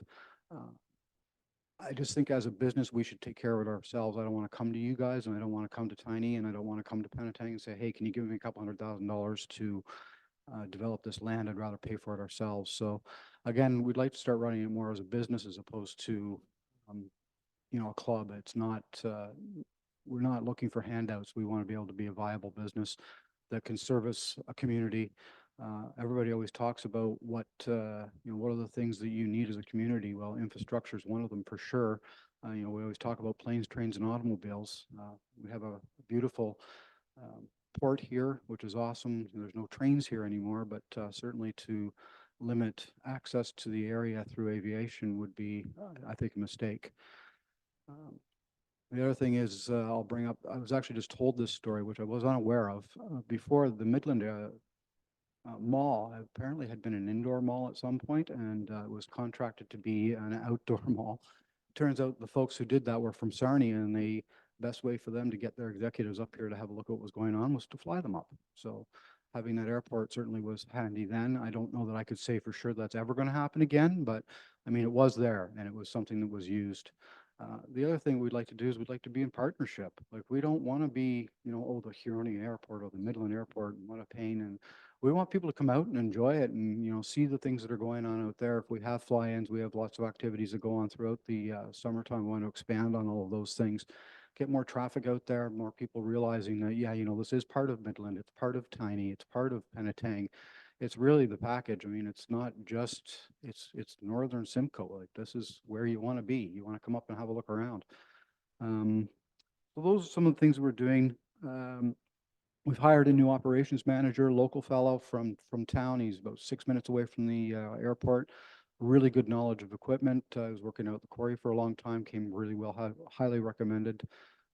I just think as a business, we should take care of it ourselves. I don't want to come to you guys, and I don't want to come to Tiny, and I don't want to come to Penetang and say, hey, can you give me a couple $100,000 to develop this land? I'd rather pay for it ourselves. So again, we'd like to start running it more as a business as opposed to, a club. It's not, we're not looking for handouts. We want to be able to be a viable business that can service a community. Everybody always talks about what are the things that you need as a community? Well, infrastructure is one of them for sure. We always talk about planes, trains, and automobiles. We have a beautiful port here, which is awesome. There's no trains here anymore, but certainly to limit access to the area through aviation would be, I think, a mistake. The other thing is, I'll bring up, I was actually just told this story, which I was unaware of, before the Midland mall apparently had been an indoor mall at some point and was contracted to be an outdoor mall. Turns out the folks who did that were from Sarnia, and the best way for them to get their executives up here to have a look at what was going on was to fly them up. So having that airport certainly was handy then. I don't know that I could say for sure that's ever going to happen again, but I mean, it was there and it was something that was used. The other thing we'd like to do is we'd like to be in partnership. Like, we don't want to be, you know, oh, the Huronia Airport or the Midland Airport, what a pain. And we want people to come out and enjoy it and, you know, see the things that are going on out there. If we have fly-ins, we have lots of activities that go on throughout the summertime. We want to expand on all of those things, get more traffic out there, more people realizing that, yeah, you know, this is part of Midland, it's part of Tiny, it's part of Penetang. It's really the package. I mean, it's not just, it's Northern Simcoe. Like, this is where you want to be. You want to come up and have a look around. So those are some of the things we're doing. We've hired a new operations manager, local fellow from town. He's about 6 minutes away from the airport. Really good knowledge of equipment. I was working out at the quarry for a long time, came really well, highly recommended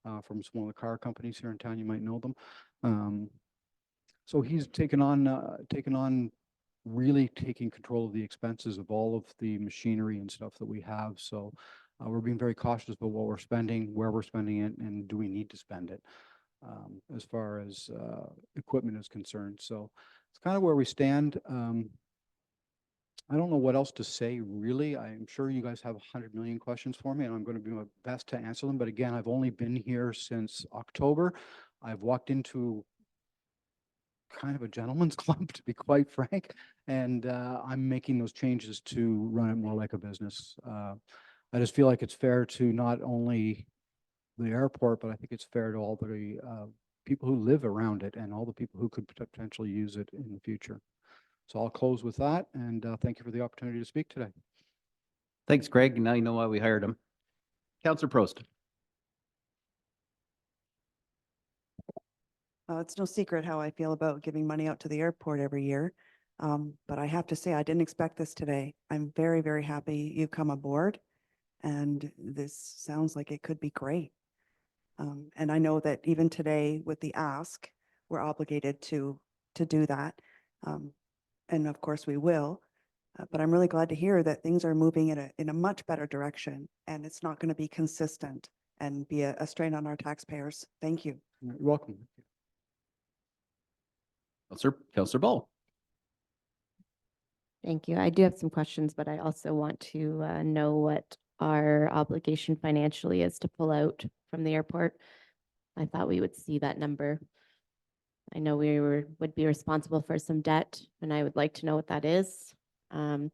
from some of the car companies here in town. You might know them. So he's taken on really taking control of the expenses of all of the machinery and stuff that we have. So we're being very cautious about what we're spending, where we're spending it, and do we need to spend it as far as equipment is concerned. So it's kind of where we stand. I don't know what else to say, really. I'm sure you guys have 100 million questions for me, and I'm going to do my best to answer them. But again, I've only been here since October. I've walked into kind of a gentleman's club, to be quite frank, and I'm making those changes to run it more like a business. I just feel like it's fair to not only the airport, but I think it's fair to all the people who live around it and all the people who could potentially use it in the future. So I'll close with that, and thank you for the opportunity to speak today. Thanks, Greg. Now you know why we hired him. Councillor Prost. It's no secret how I feel about giving money out to the airport every year. But I have to say, I didn't expect this today. I'm very, very happy you've come aboard, and this sounds like it could be great. And I know that even today with the ask, we're obligated to do that. And of course we will, but I'm really glad to hear that things are moving in a much better direction, and it's not going to be consistent and be a strain on our taxpayers. Thank you. You're welcome. Councillor Ball. Thank you. I do have some questions, but I also want to know what our obligation financially is to pull out from the airport. I thought we would see that number. I know we would be responsible for some debt, and I would like to know what that is. I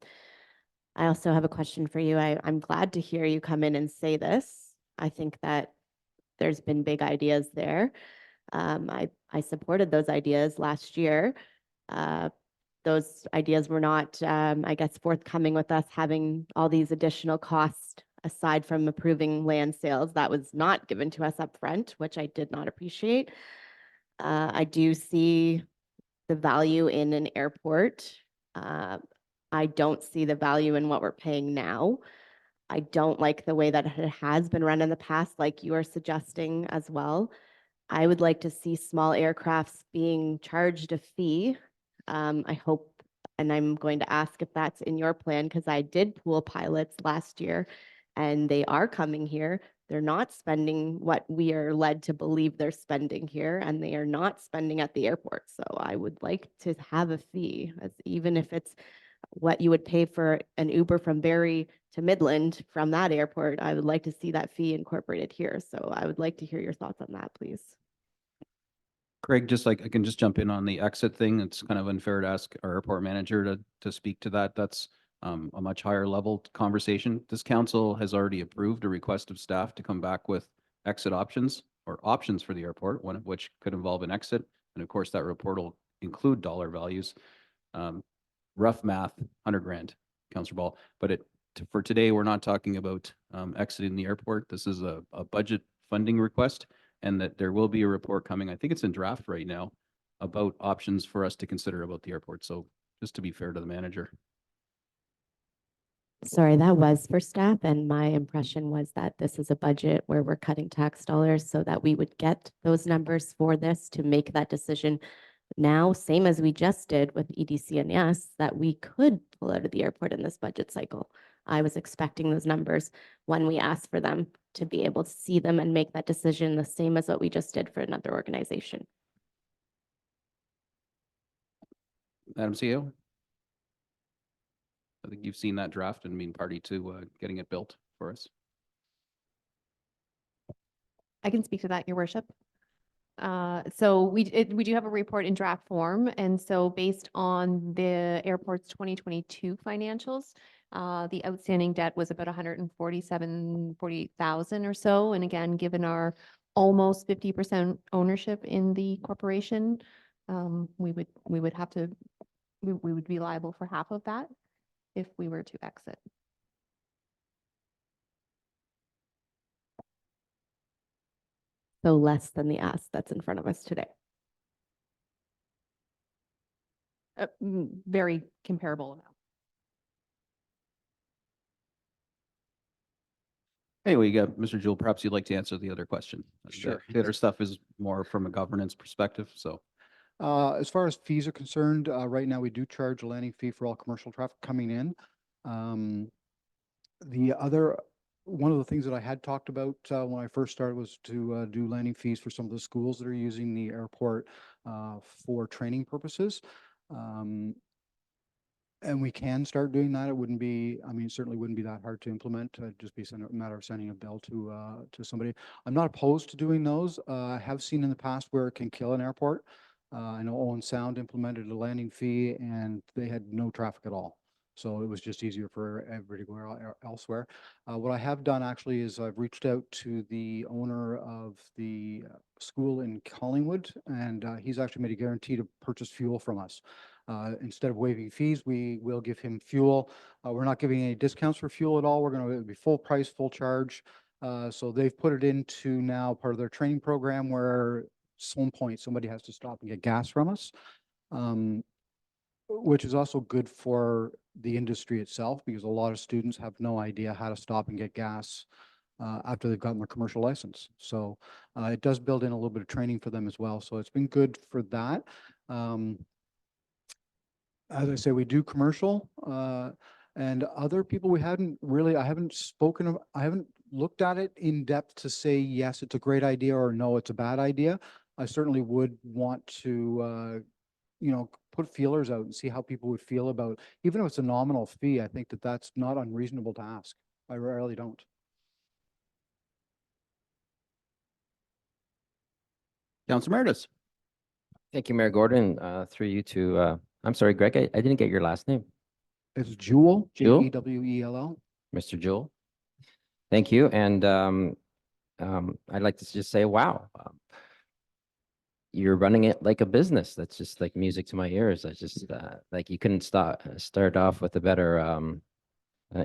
also have a question for you. I'm glad to hear you come in and say this. I think that there's been big ideas there. I supported those ideas last year. Those ideas were not, I guess, forthcoming with us having all these additional costs aside from approving land sales. That was not given to us up front, which I did not appreciate. I do see the value in an airport. I don't see the value in what we're paying now. I don't like the way that it has been run in the past, like you are suggesting as well. I would like to see small aircrafts being charged a fee. I hope, and I'm going to ask if that's in your plan, because I did pool pilots last year and they are coming here. They're not spending what we are led to believe they're spending here, and they are not spending at the airport. So I would like to have a fee, even if it's what you would pay for an Uber from Barrie to Midland from that airport. I would like to see that fee incorporated here. So I would like to hear your thoughts on that, please. Craig, just like I can just jump in on the exit thing. It's kind of unfair to ask our airport manager to speak to that. That's a much higher level conversation. This council has already approved a request of staff to come back with exit options or options for the airport, one of which could involve an exit. And of course, that report will include dollar values. Rough math, 100 grand, Councillor Ball. But for today, we're not talking about exiting the airport. This is a budget funding request, and that there will be a report coming. I think it's in draft right now about options for us to consider about the airport. So just to be fair to the manager. Sorry, that was for staff, and my impression was that this is a budget where we're cutting tax dollars so that we would get those numbers for this to make that decision now, same as we just did with EDC and yes, that we could pull out of the airport in this budget cycle. I was expecting those numbers when we asked for them to be able to see them and make that decision the same as what we just did for another organization. Madam CEO? I think you've seen that draft and been party to getting it built for us. I can speak to that, Your Worship. So we do have a report in draft form, and so based on the airport's 2022 financials, the outstanding debt was about 147,000 or so. And again, given our almost 50% ownership in the corporation, we would have to, we would be liable for half of that if we were to exit. So less than the ask that's in front of us today. Very comparable amount. Anyway, you got Mr. Jewell, perhaps you'd like to answer the other question. Sure. The other stuff is more from a governance perspective, so. As far as fees are concerned, right now we do charge a landing fee for all commercial traffic coming in. One of the things that I had talked about when I first started was to do landing fees for some of the schools that are using the airport for training purposes. And we can start doing that. It wouldn't be, I mean, it certainly wouldn't be that hard to implement. It'd just be a matter of sending a bill to somebody. I'm not opposed to doing those. I have seen in the past where it can kill an airport. I know Owen Sound implemented a landing fee and they had no traffic at all. So it was just easier for everybody to go elsewhere. What I have done actually is I've reached out to the owner of the school in Collingwood, and he's actually made a guarantee to purchase fuel from us. Instead of waiving fees, we will give him fuel. We're not giving any discounts for fuel at all. We're going to be full price, full charge. So they've put it into now part of their training program where some point somebody has to stop and get gas from us. Which is also good for the industry itself because a lot of students have no idea how to stop and get gas after they've gotten their commercial license. So it does build in a little bit of training for them as well. So it's been good for that. As I say, we do commercial and other people I haven't looked at it in depth to say, yes, it's a great idea or no, it's a bad idea. I certainly would want to, put feelers out and see how people would feel about, even if it's a nominal fee, I think that that's not unreasonable to ask. I really don't. Councilor Meredith. Thank you, Mayor Gordon, through you to, I'm sorry, Greg, I didn't get your last name. It's Jewell, Jewell? Jewell. Mr. Jewell. Thank you. And I'd like to just say, wow, you're running it like a business. That's just like music to my ears. I just like you couldn't start off with a better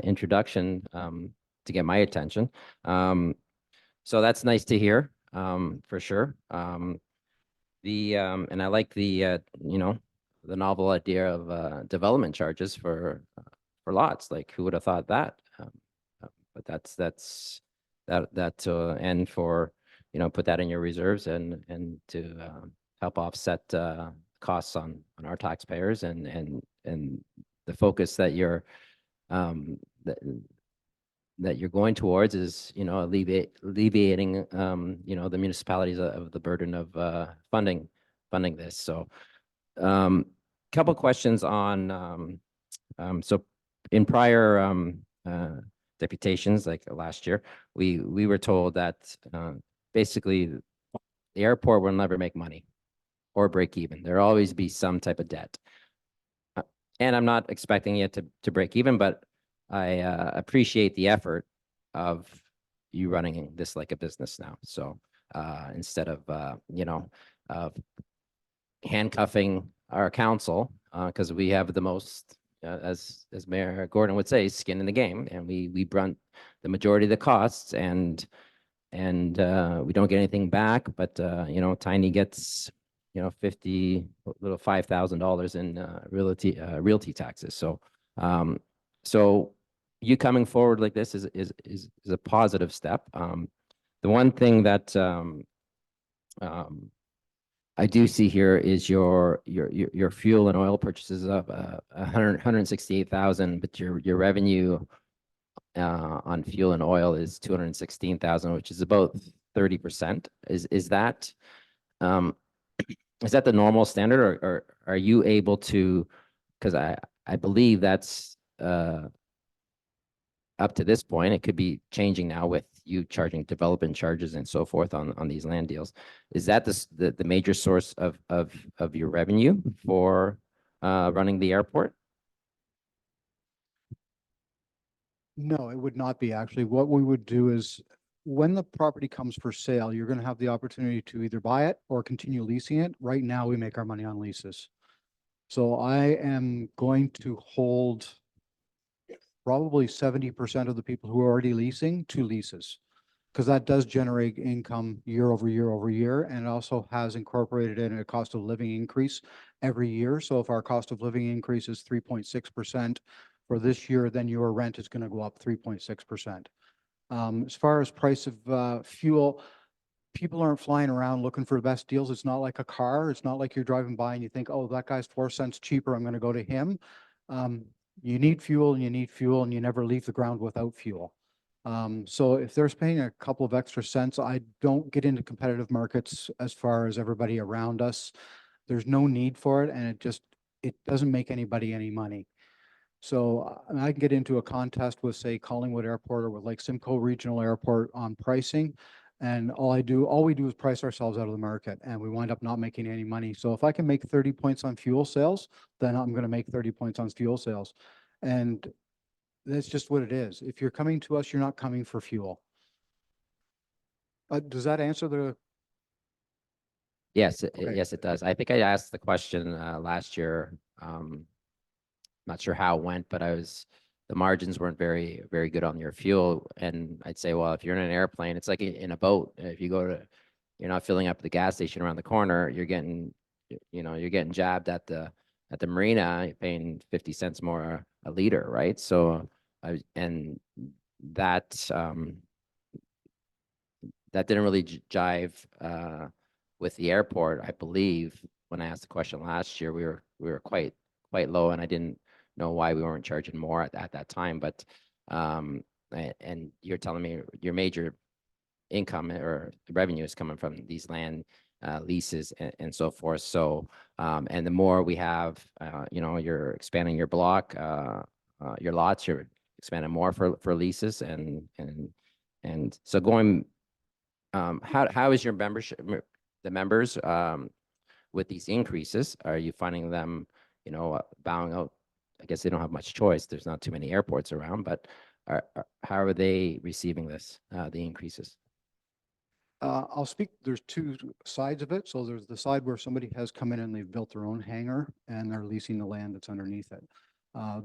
introduction to get my attention. So that's nice to hear for sure. And I like the the novel idea of development charges for lots. Like who would have thought that? But that's and for put that in your reserves and to help offset costs on our taxpayers and the focus that you're that you're going towards is alleviating the municipalities of the burden of funding this. So couple questions on so in prior deputations like last year we were told that basically the airport will never make money or break even. There'll always be some type of debt. And I'm not expecting it to break even, but I appreciate the effort of you running this like a business now. So instead of, of handcuffing our council, because we have the most, as Mayor Gordon would say, skin in the game, and we brunt the majority of the costs and we don't get anything back, but Tiny gets $5,000 in realty taxes. So you coming forward like this is a positive step. The one thing that I do see here is your fuel and oil purchases up 168,000, but your revenue on fuel and oil is 216,000, which is about 30%. Is that the normal standard, or are you able to? Because I believe that's up to this point. It could be changing now with you charging development charges and so forth on these land deals. Is that the major source of your revenue for running the airport? No, it would not be actually. What we would do is when the property comes for sale, you're going to have the opportunity to either buy it or continue leasing it. Right now, we make our money on leases. So I am going to hold probably 70% of the people who are already leasing to leases, because that does generate income year over year over year, and also has incorporated in a cost of living increase every year. So if our cost of living increase is 3.6% for this year, then your rent is going to go up 3.6%. As far as price of fuel, people aren't flying around looking for the best deals. It's not like a car. It's not like you're driving by and you think, oh, that guy's 4 cents cheaper, I'm going to go to him. You need fuel and you need fuel, and you never leave the ground without fuel. So if they're paying a couple of extra cents, I don't get into competitive markets as far as everybody around us. There's no need for it, and it doesn't make anybody any money. So I can get into a contest with, say, Collingwood Airport or with like Simcoe Regional Airport on pricing. And all we do is price ourselves out of the market, and we wind up not making any money. So if I can make 30 points on fuel sales, then I'm going to make 30 points on fuel sales. And that's just what it is. If you're coming to us, you're not coming for fuel. Does that answer the? Yes, Okay. yes, it does. I think I asked the question last year. Not sure how it went, but the margins weren't very good on your fuel. And I'd say, well, if you're in an airplane, it's like in a boat. If you're not filling up the gas station around the corner, you're getting jabbed at the marina, you're paying 50 cents more a liter, right? So, and that didn't really jive with the airport. I believe when I asked the question last year, we were quite low, and I didn't know why we weren't charging more at that time. But and you're telling me your major income or revenue is coming from these land leases and so forth. So and the more we have, you're expanding your block, your lots, you're expanding more for leases, and so going. How is your membership, the members with these increases? Are you finding them, bowing out? I guess they don't have much choice. There's not too many airports around, but how are they receiving this, the increases? I'll speak, there's two sides of it. So there's the side where somebody has come in and they've built their own hangar and they're leasing the land that's underneath it.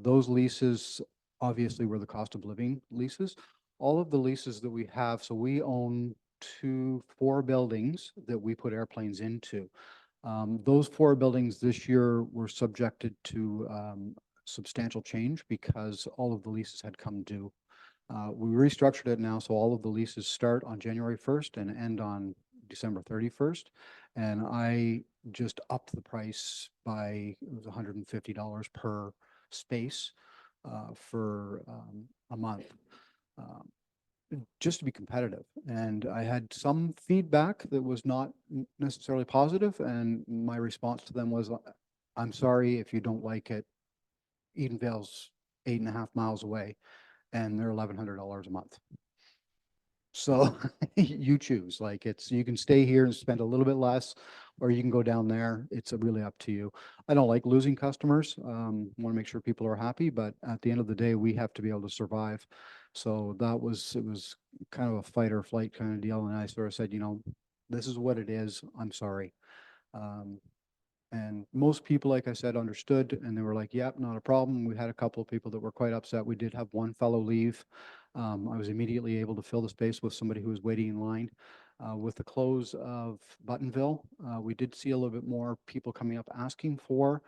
Those leases obviously were the cost of living leases. All of the leases that we have, so we own 4 buildings that we put airplanes into. Those 4 buildings this year were subjected to substantial change because all of the leases had come due. We restructured it now, so all of the leases start on January 1st and end on December 31st. And I just upped the price by, it was $150 per space for a month, just to be competitive. And I had some feedback that was not necessarily positive, and my response to them was, I'm sorry if you don't like it. Edenvale's 8.5 miles away, and they're $1,100 a month. So you choose. Like, you can stay here and spend a little bit less, or you can go down there. It's really up to you. I don't like losing customers. Want to make sure people are happy, but at the end of the day, we have to be able to survive. So it was kind of a fight or flight kind of deal. And I sort of said, this is what it is. I'm sorry. And most people, like I said, understood, and they were like, yep, not a problem. We had a couple of people that were quite upset. We did have one fellow leave. I was immediately able to fill the space with somebody who was waiting in line. With the close of Buttonville, we did see a little bit more people coming up asking for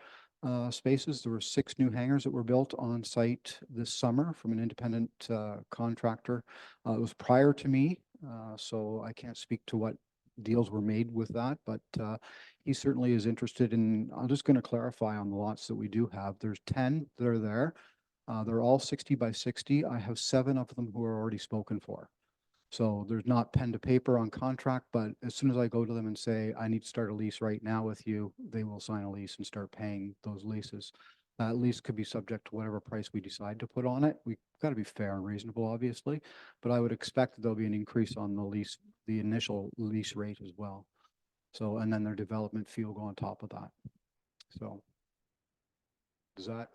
spaces. There were 6 new hangars that were built on site this summer from an independent contractor. It was prior to me, so I can't speak to what deals were made with that, but he certainly is interested in, I'm just going to clarify on the lots that we do have. There's 10 that are there. They're all 60 by 60. I have 7 of them who are already spoken for. So there's not pen to paper on contract, but as soon as I go to them and say, I need to start a lease right now with you, they will sign a lease and start paying those leases. That lease could be subject to whatever price we decide to put on it. We've got to be fair and reasonable, obviously, but I would expect that there'll be an increase on the lease, the initial lease rate as well. So, and then their development fee will go on top of that. So does that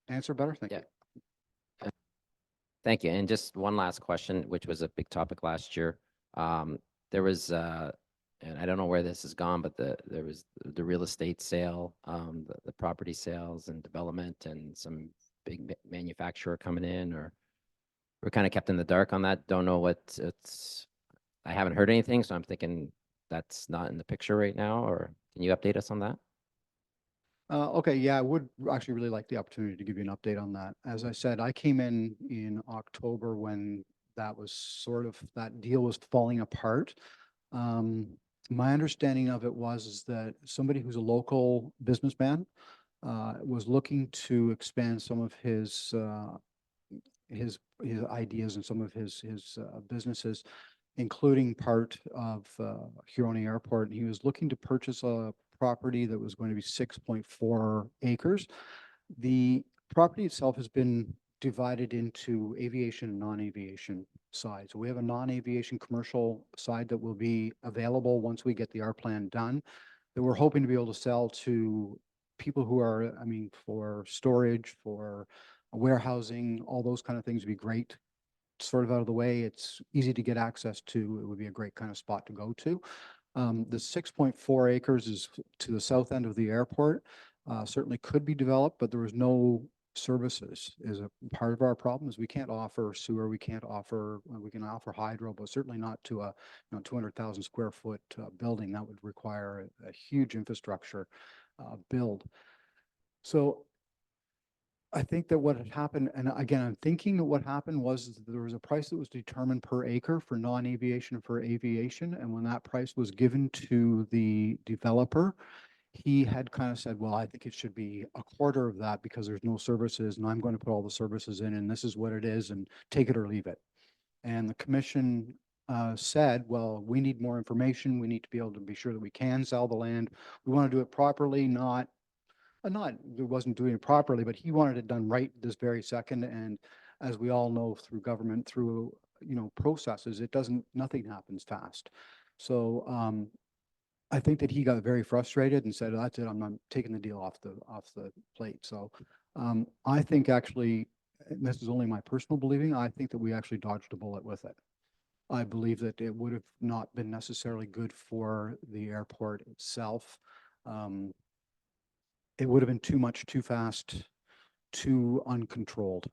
answer better? Thank you. Thank you. And just one last question, which was a big topic last year. There was, and I don't know where this has gone, but there was the real estate sale, the property sales and development, and some big manufacturer coming in, or we're kind of kept in the dark on that. Don't know what it's, I haven't heard anything, so I'm thinking that's not in the picture right now, or can you update us on that? Okay, yeah, I would actually really like the opportunity to give you an update on that. As I said, I came in October when that was sort of, that deal was falling apart. My understanding of it was that somebody who's a local businessman was looking to expand some of his ideas and some of his businesses, including part of Huronia Airport. And he was looking to purchase a property that was going to be 6.4 acres. The property itself has been divided into aviation and non-aviation side. So we have a non-aviation commercial side that will be available once we get the R plan done, that we're hoping to be able to sell to people who are, I mean, for storage, for warehousing, all those kind of things would be great. Sort of out of the way, it's easy to get access to. It would be a great kind of spot to go to. The 6.4 acres is to the south end of the airport. Certainly could be developed, but there was no services. Is a part of our problem is we can't offer sewer, we can't offer, we can offer hydro, but certainly not to a 200,000 square foot building. That would require a huge infrastructure build. So I think that what had happened, and again, I'm thinking that what happened was that there was a price that was determined per acre for non-aviation and for aviation. And when that price was given to the developer, he had kind of said, well, I think it should be a quarter of that because there's no services and I'm going to put all the services in and this is what it is and take it or leave it. And the commission said, well, we need more information. We need to be able to be sure that we can sell the land. We want to do it properly, not it wasn't doing it properly, but he wanted it done right this very second. And as we all know, through government, through, processes, nothing happens fast. So, I think that he got very frustrated and said, that's it, I'm not taking the deal off the plate. So, I think actually, and this is only my personal believing, I think that we actually dodged a bullet with it. I believe that it would have not been necessarily good for the airport itself. It would have been too much, too fast, too uncontrolled.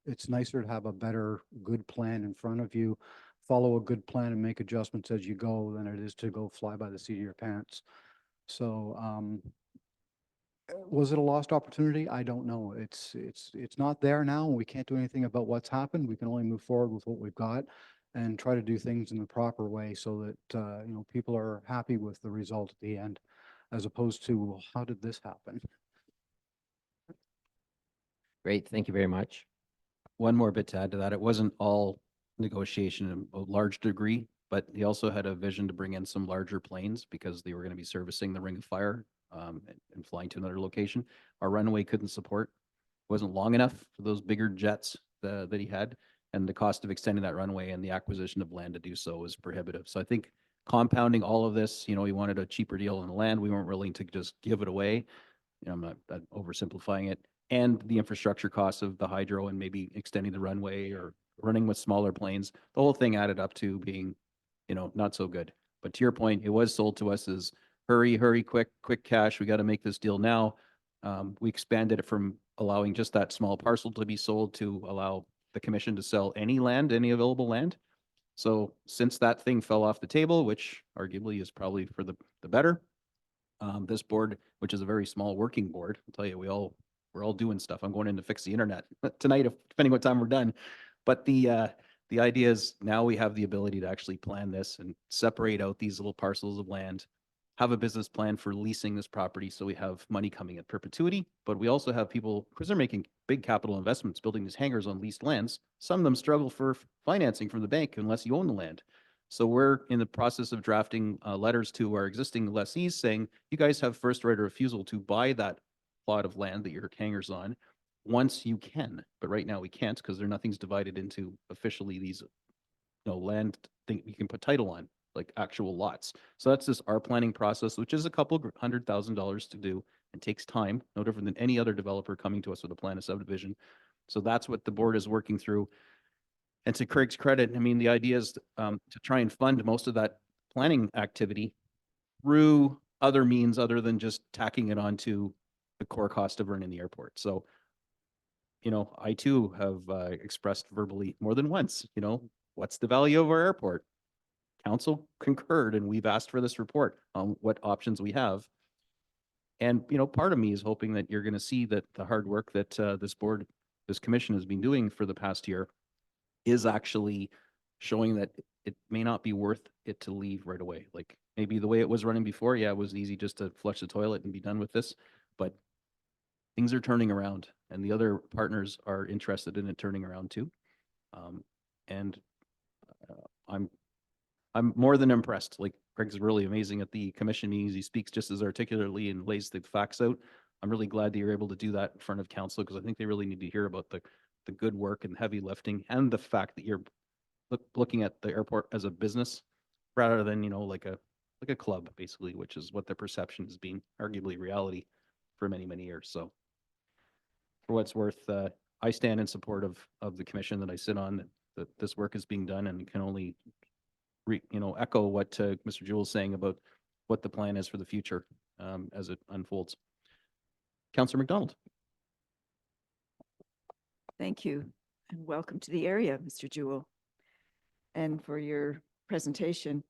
It's nicer to have a better, good plan in front of you, follow a good plan and make adjustments as you go than it is to go fly by the seat of your pants. So, was it a lost opportunity? I don't know. It's not there now. We can't do anything about what's happened. We can only move forward with what we've got and try to do things in the proper way so that, people are happy with the result at the end, as opposed to, well, how did this happen? Great. Thank you very much. One more bit to add to that. It wasn't all negotiation in a large degree, but he also had a vision to bring in some larger planes because they were going to be servicing the Ring of Fire and flying to another location. Our runway couldn't support, wasn't long enough for those bigger jets that he had. And the cost of extending that runway and the acquisition of land to do so was prohibitive. So I think compounding all of this, he wanted a cheaper deal on the land. We weren't willing to just give it away. I'm not oversimplifying it. And the infrastructure costs of the hydro and maybe extending the runway or running with smaller planes, the whole thing added up to being, not so good. But to your point, it was sold to us as hurry, quick cash. We got to make this deal now. We expanded it from allowing just that small parcel to be sold to allow the commission to sell any land, any available land. So since that thing fell off the table, which arguably is probably for the better, This board, which is a very small working board, I'll tell you, we're all doing stuff. I'm going in to fix the internet tonight, depending what time we're done. But the idea is now we have the ability to actually plan this and separate out these little parcels of land, have a business plan for leasing this property so we have money coming in perpetuity, but we also have people, because they're making big capital investments, building these hangars on leased lands. Some of them struggle for financing from the bank unless you own the land. So we're in the process of drafting letters to our existing lessees saying, you guys have first right of refusal to buy that plot of land that your hangar's on once you can. But right now we can't because nothing's divided into officially these land thing you can put title on, like actual lots. So that's just our planning process, which is a couple $100,000 to do and takes time, no different than any other developer coming to us with a plan of subdivision. So that's what the board is working through. And to Craig's credit, I mean, the idea is to try and fund most of that planning activity through other means other than just tacking it onto the core cost of running the airport. So, I too have expressed verbally more than once, what's the value of our airport? Council concurred, and we've asked for this report on what options we have. And, part of me is hoping that you're going to see that the hard work that this commission has been doing for the past year is actually showing that it may not be worth it to leave right away. Like maybe the way it was running before, yeah, it was easy just to flush the toilet and be done with this, but things are turning around and the other partners are interested in it turning around too. And I'm more than impressed. Like Craig's really amazing at the commission meetings. He speaks just as articulately and lays the facts out. I'm really glad that you're able to do that in front of council because I think they really need to hear about the good work and heavy lifting and the fact that you're looking at the airport as a business rather than, like a club basically, which is what the perception has been, arguably reality for many, many years. So for what's worth, I stand in support of the commission that I sit on, that this work is being done and can only echo what Mr. Jewell is saying about what the plan is for the future as it unfolds. Councillor McDonald. Thank you, and welcome to the area, Mr. Jewell, and for your presentation.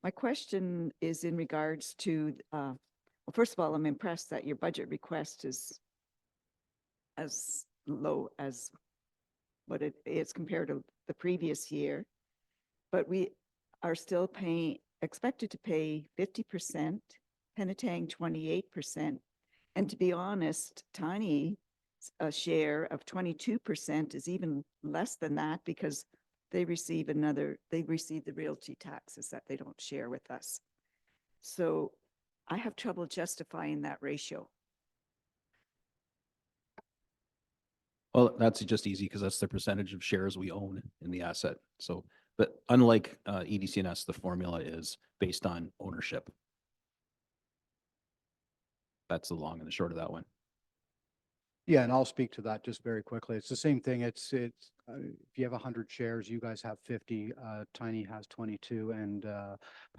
My question is in regards to, well, first of all, I'm impressed that your budget request is as low as what it is compared to the previous year, but we are still expected to pay 50%, Penetang 28%, and to be honest, Tiny a share of 22% is even less than that because they receive the realty taxes that they don't share with us. So I have trouble justifying that ratio. Well, that's just easy because that's the percentage of shares we own in the asset. So, but unlike EDCNS, the formula is based on ownership. That's the long and the short of that one. Yeah, and I'll speak to that just very quickly. It's the same thing. If you have 100 shares, you guys have 50, Tiny has 22, and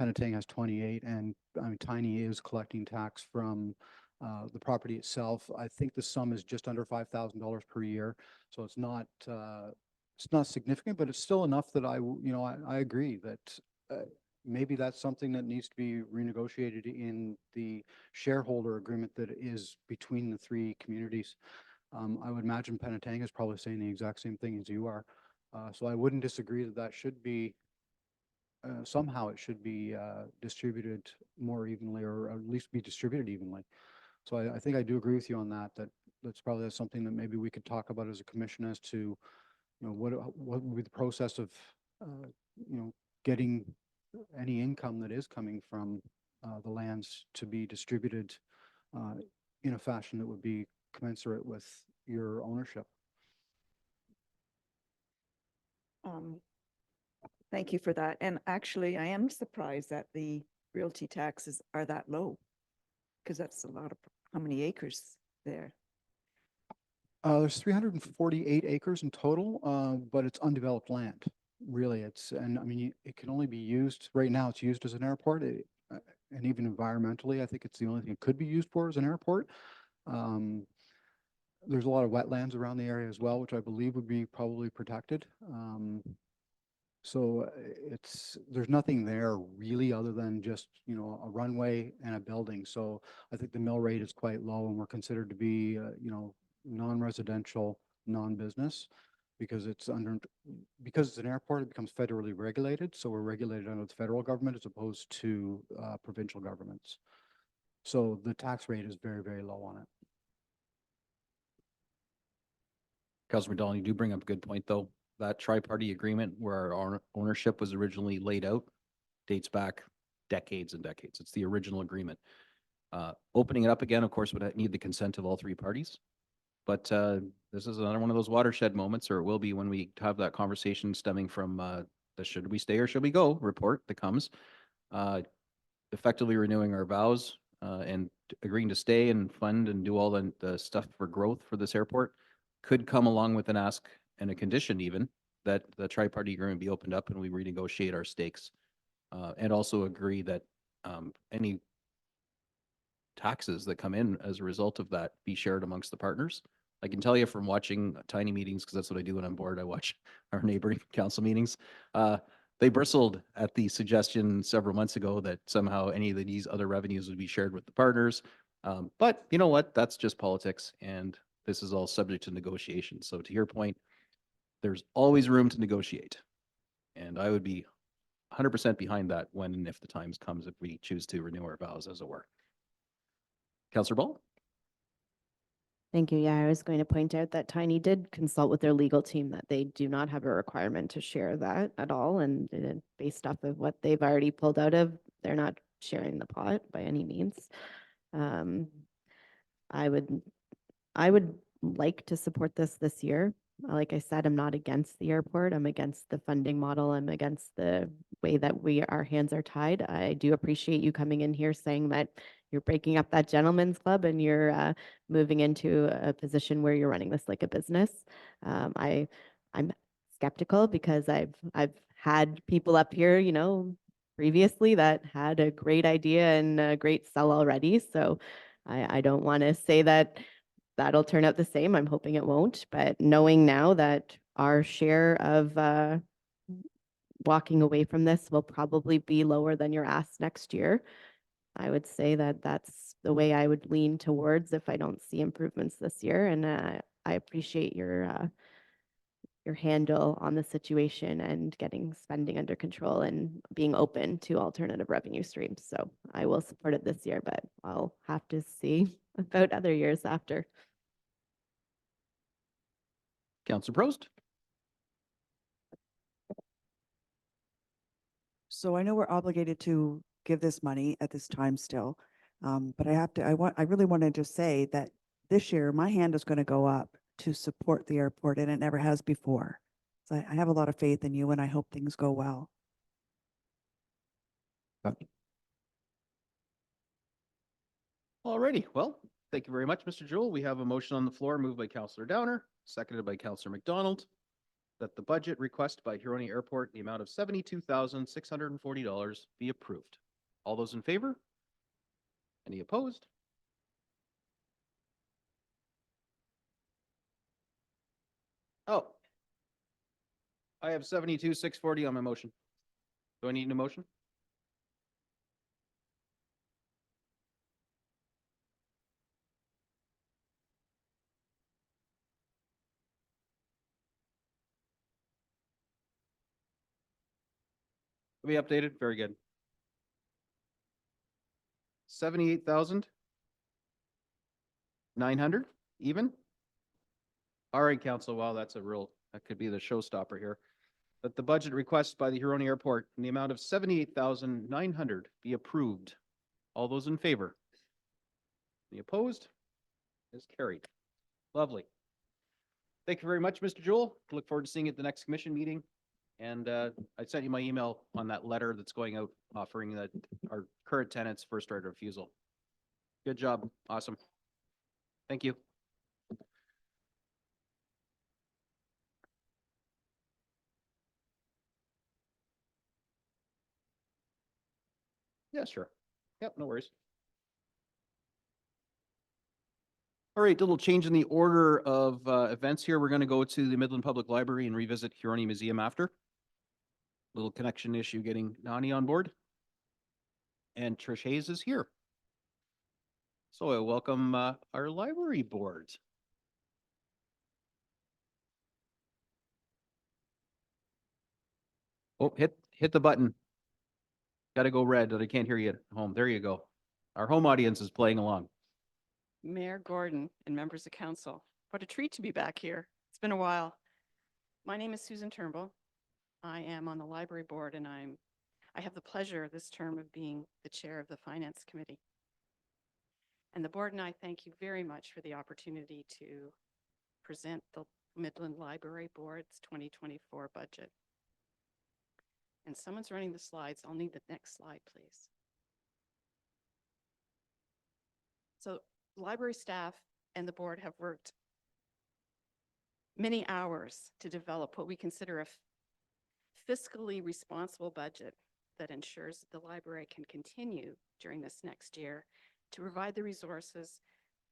Penetang has 28. And Tiny is collecting tax from the property itself. I think the sum is just under $5,000 per year. So it's not significant, but it's still enough that I agree that maybe that's something that needs to be renegotiated in the shareholder agreement that is between the three communities. I would imagine Penetang is probably saying the exact same thing as you are. So I wouldn't disagree that should be, somehow it should be distributed more evenly, or at least be distributed evenly. So I think I do agree with you on that, that's probably something that maybe we could talk about as a commission as to, what would be the process of, getting any income that is coming from the lands to be distributed in a fashion that would be commensurate with your ownership. Thank you for that. And actually, I am surprised that the realty taxes are that low, because that's a lot of, how many acres there? There's 348 acres in total, but it's undeveloped land. Really, and I mean, it can only be used, right now it's used as an airport, and even environmentally, I think it's the only thing it could be used for as an airport. There's a lot of wetlands around the area as well, which I believe would be probably protected. So there's nothing there really other than just, you know, a runway and a building. So I think the mill rate is quite low and we're considered to be, you know, non-residential, non-business because it's because it's an airport, it becomes federally regulated. So we're regulated under the federal government as opposed to provincial governments. So the tax rate is very, very low on it. Councilor McDonald, you do bring up a good point, though. That tri-party agreement where our ownership was originally laid out dates back decades and decades. It's the original agreement. Opening it up again, of course, would need the consent of all three parties. But this is another one of those watershed moments, or it will be when we have that conversation stemming from the should we stay or should we go report that comes. Effectively renewing our vows and agreeing to stay and fund and do all the stuff for growth for this airport could come along with an ask and a condition even that the tri-party agreement be opened up and we renegotiate our stakes. And also agree that any taxes that come in as a result of that be shared amongst the partners. I can tell you from watching tiny meetings, because that's what I do when I'm bored, I watch our neighboring council meetings. They bristled at the suggestion several months ago that somehow any of these other revenues would be shared with the partners. But you know what? That's just politics, and this is all subject to negotiation. So to your point, there's always room to negotiate. And I would be 100% behind that when and if the time comes, if we choose to renew our vows, as it were. Councillor Ball? Thank you. Yeah, I was going to point out that Tiny did consult with their legal team that they do not have a requirement to share that at all. And based off of what they've already pulled out of, they're not sharing the pot by any means. I would like to support this year. Like I said, I'm not against the airport. I'm against the funding model. I'm against the way that our hands are tied. I do appreciate you coming in here saying that you're breaking up that gentleman's club and you're moving into a position where you're running this like a business. I'm skeptical because I've had people up here, you know, previously that had a great idea and a great sell already. So I don't want to say that that'll turn out the same. I'm hoping it won't, but knowing now that our share of walking away from this will probably be lower than your ask next year, I would say that that's the way I would lean towards if I don't see improvements this year. And I appreciate your handle on the situation and getting spending under control and being open to alternative revenue streams. So I will support it this year, but I'll have to see about other years after. Councillor Prost? So I know we're obligated to give this money at this time still. But I really wanted to say that this year, my hand is going to go up to support the airport and it never has before. So I have a lot of faith in you and I hope things go well. Alrighty, well, thank you very much, Mr. Jewell. We have a motion on the floor moved by Councillor Downer, seconded by Councillor McDonald, that the budget request by Huronia Airport in the amount of $72,640 be approved. All those in favor? Any opposed? Oh. I have 72,640 on my motion. Do I need a motion? Will be updated. Very good. 78,900 even. All right, council. Wow, that could be the showstopper here. That the budget request by the Huronia Airport in the amount of 78,900 be approved. All those in favor? Any opposed? Is carried. Lovely. Thank you very much, Mr. Jewell. Look forward to seeing you at the next commission meeting. And I sent you my email on that letter that's going out offering that our current tenants first right of refusal. Good job. Awesome. Thank you. Yeah, sure. Yep, no worries. All right, little change in the order of events here. We're going to go to the Midland Public Library and revisit Huronia Museum after. little connection issue getting Nani on board. And Trish Hayes is here. So I welcome our library board. Oh, hit the button. Got to go red that I can't hear you at home. There you go. Our home audience is playing along. Mayor Gordon and members of council, what a treat to be back here. It's been a while. My name is Susan Turnbull. I am on the library board and I have the pleasure this term of being the chair of the finance committee. And the board and I thank you very much for the opportunity to present the Midland Library Board's 2024 budget. And someone's running the slides. I'll need the next slide, please. So library staff and the board have worked many hours to develop what we consider a fiscally responsible budget that ensures that the library can continue during this next year to provide the resources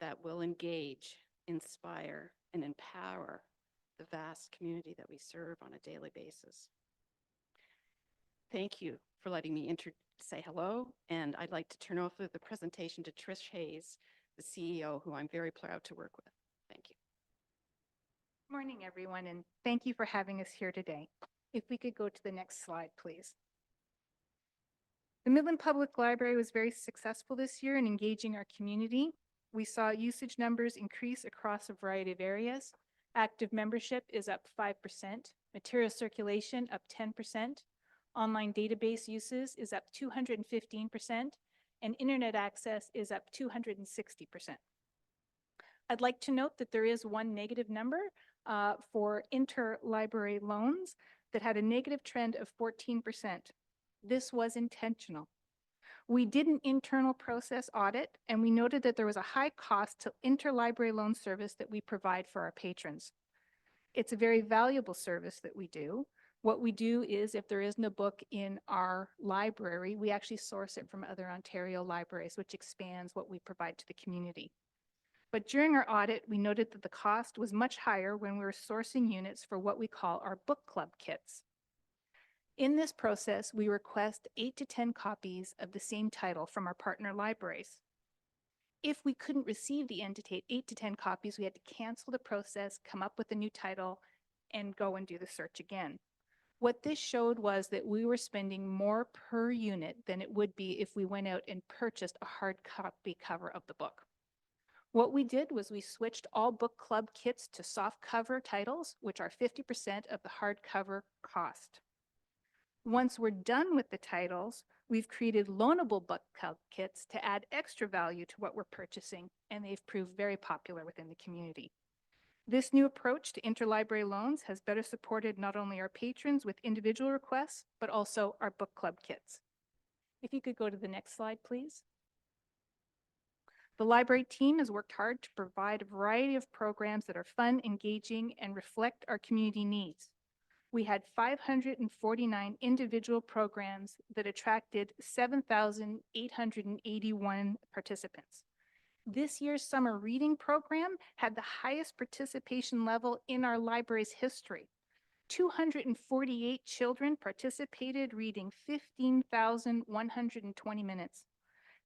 that will engage, inspire, and empower the vast community that we serve on a daily basis. Thank you for letting me say hello, and I'd like to turn over the presentation to Trish Hayes, the CEO, who I'm very proud to work with. Thank you. Morning, everyone, and thank you for having us here today. If we could go to the next slide, please. The Midland Public Library was very successful this year in engaging our community. We saw usage numbers increase across a variety of areas. Active membership is up 5%, material circulation up 10%, online database uses is up 215%, and internet access is up 260%. I'd like to note that there is one negative number for interlibrary loans that had a negative trend of 14%. This was intentional. We did an internal process audit, and we noted that there was a high cost to interlibrary loan service that we provide for our patrons. It's a very valuable service that we do. What we do is if there isn't a book in our library, we actually source it from other Ontario libraries, which expands what we provide to the community. But during our audit, we noted that the cost was much higher when we were sourcing units for what we call our book club kits. In this process, we request 8 to 10 copies of the same title from our partner libraries. If we couldn't receive the end to 8 to 10 copies, we had to cancel the process, come up with a new title, and go and do the search again. What this showed was that we were spending more per unit than it would be if we went out and purchased a hard copy cover of the book. What we did was we switched all book club kits to soft cover titles, which are 50% of the hardcover cost. Once we're done with the titles, we've created loanable book club kits to add extra value to what we're purchasing, and they've proved very popular within the community. This new approach to interlibrary loans has better supported not only our patrons with individual requests, but also our book club kits. If you could go to the next slide, please. The library team has worked hard to provide a variety of programs that are fun, engaging, and reflect our community needs. We had 549 individual programs that attracted 7,881 participants. This year's summer reading program had the highest participation level in our library's history. 248 children participated, reading 15,120 minutes.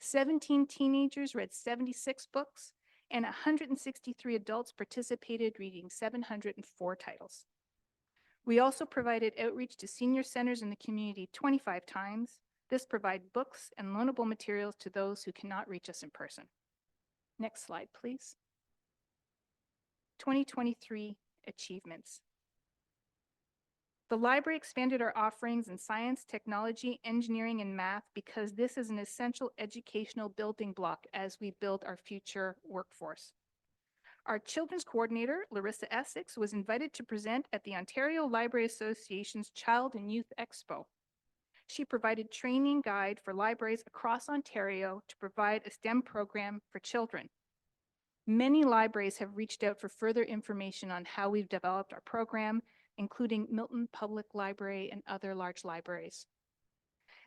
17 teenagers read 76 books, and 163 adults participated, reading 704 titles. We also provided outreach to senior centers in the community 25 times. This provides books and loanable materials to those who cannot reach us in person. Next slide, please. 2023 achievements. The library expanded our offerings in science, technology, engineering, and math because this is an essential educational building block as we build our future workforce. Our children's coordinator, Larissa Essex, was invited to present at the Ontario Library Association's Child and Youth Expo. She provided training guide for libraries across Ontario to provide a STEM program for children. Many libraries have reached out for further information on how we've developed our program, including Milton Public Library and other large libraries.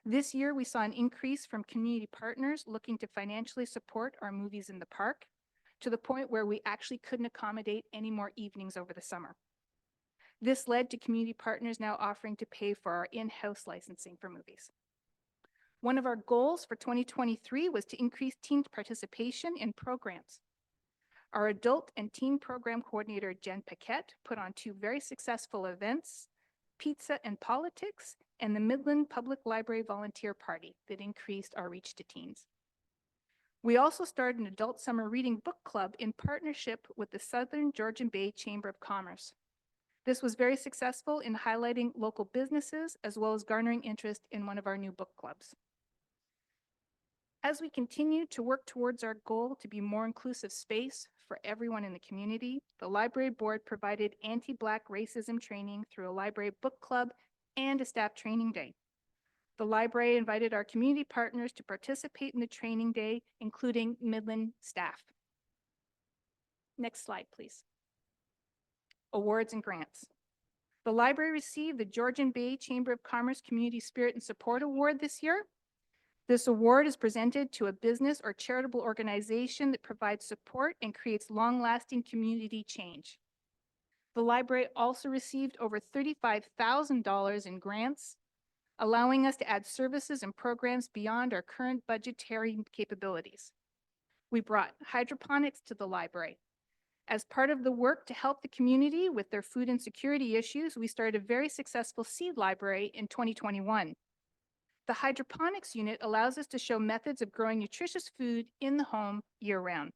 This year, we saw an increase from community partners looking to financially support our movies in the park, to the point where we actually couldn't accommodate any more evenings over the summer. This led to community partners now offering to pay for our in-house licensing for movies. One of our goals for 2023 was to increase teen participation in programs. Our adult and teen program coordinator, Jen Paquette, put on 2 very successful events, Pizza and Politics and the Midland Public Library Volunteer Party, that increased our reach to teens. We also started an adult summer reading book club in partnership with the Southern Georgian Bay Chamber of Commerce. This was very successful in highlighting local businesses as well as garnering interest in one of our new book clubs. As we continue to work towards our goal to be more inclusive space for everyone in the community, the library board provided anti-Black racism training through a library book club and a staff training day. The library invited our community partners to participate in the training day, including Midland staff. Next slide, please. Awards and grants. The library received the Georgian Bay Chamber of Commerce Community Spirit and Support Award this year. This award is presented to a business or charitable organization that provides support and creates long-lasting community change. The library also received over $35,000 in grants, allowing us to add services and programs beyond our current budgetary capabilities. We brought hydroponics to the library. As part of the work to help the community with their food insecurity issues, we started a very successful seed library in 2021. The hydroponics unit allows us to show methods of growing nutritious food in the home year-round.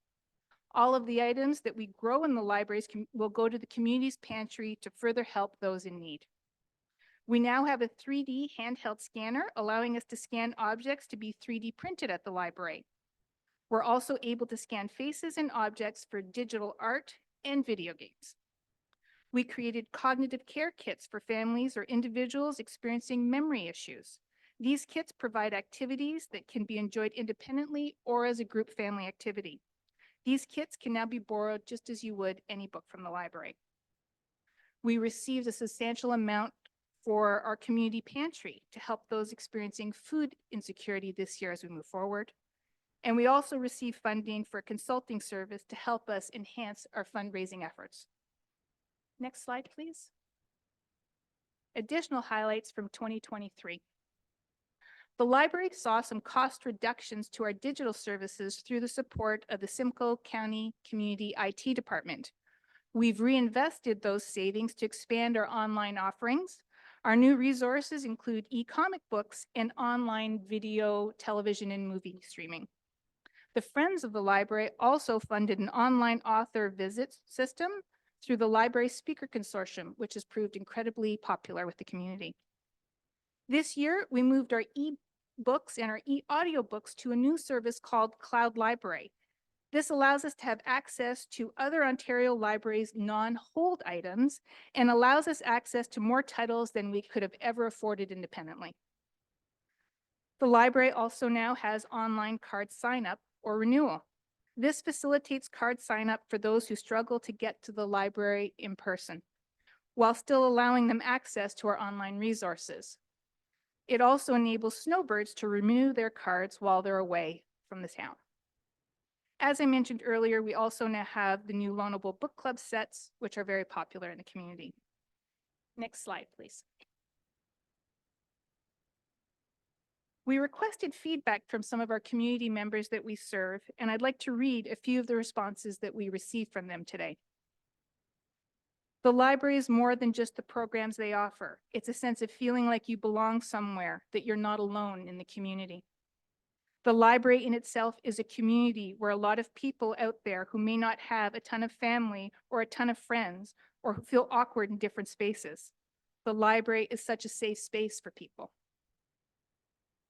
All of the items that we grow in the libraries will go to the community's pantry to further help those in need. We now have a 3D handheld scanner, allowing us to scan objects to be 3D printed at the library. We're also able to scan faces and objects for digital art and video games. We created cognitive care kits for families or individuals experiencing memory issues. These kits provide activities that can be enjoyed independently or as a group family activity. These kits can now be borrowed just as you would any book from the library. We received a substantial amount for our community pantry to help those experiencing food insecurity this year as we move forward. And we also received funding for a consulting service to help us enhance our fundraising efforts. Next slide, please. Additional highlights from 2023. The library saw some cost reductions to our digital services through the support of the Simcoe County Community IT Department. We've reinvested those savings to expand our online offerings. Our new resources include e-comic books and online video, television, and movie streaming. The Friends of the Library also funded an online author visit system through the Library Speaker Consortium, which has proved incredibly popular with the community. This year, we moved our e-books and our e-audiobooks to a new service called Cloud Library. This allows us to have access to other Ontario libraries' non-hold items and allows us access to more titles than we could have ever afforded independently. The library also now has online card sign-up or renewal. This facilitates card sign-up for those who struggle to get to the library in person, while still allowing them access to our online resources. It also enables snowbirds to renew their cards while they're away from the town. As I mentioned earlier, we also now have the new loanable book club sets, which are very popular in the community. Next slide, please. We requested feedback from some of our community members that we serve, and I'd like to read a few of the responses that we received from them today. The library is more than just the programs they offer. It's a sense of feeling like you belong somewhere, that you're not alone in the community. The library in itself is a community where a lot of people out there who may not have a ton of family or a ton of friends or who feel awkward in different spaces. The library is such a safe space for people.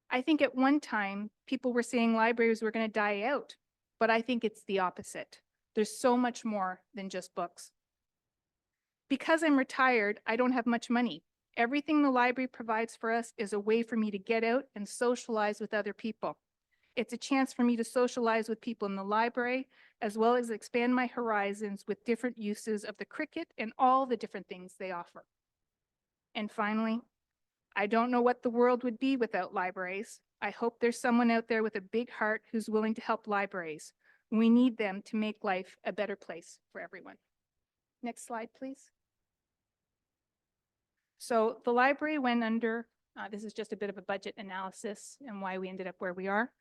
I think at one time, people were saying libraries were going to die out, but I think it's the opposite. There's so much more than just books. Because I'm retired, I don't have much money. Everything the library provides for us is a way for me to get out and socialize with other people. It's a chance for me to socialize with people in the library, as well as expand my horizons with different uses of the cricket and all the different things they offer. And finally, I don't know what the world would be without libraries. I hope there's someone out there with a big heart who's willing to help libraries. We need them to make life a better place for everyone. Next slide, please. So the library went under, this is just a bit of a budget analysis and why we ended up where we are.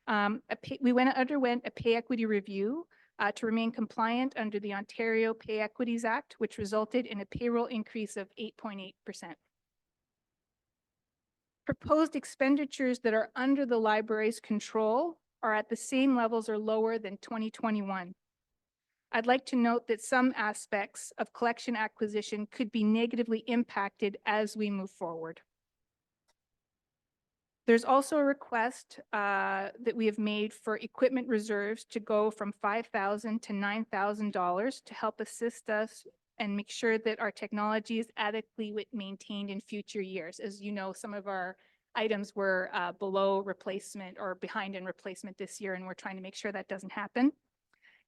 Underwent a pay equity review to remain compliant under the Ontario Pay Equities Act, which resulted in a payroll increase of 8.8%. Proposed expenditures that are under the library's control are at the same levels or lower than 2021. I'd like to note that some aspects of collection acquisition could be negatively impacted as we move forward. There's also a request that we have made for equipment reserves to go from $5,000 to $9,000 to help assist us and make sure that our technology is adequately maintained in future years. As you know, some of our items were below replacement or behind in replacement this year, and we're trying to make sure that doesn't happen.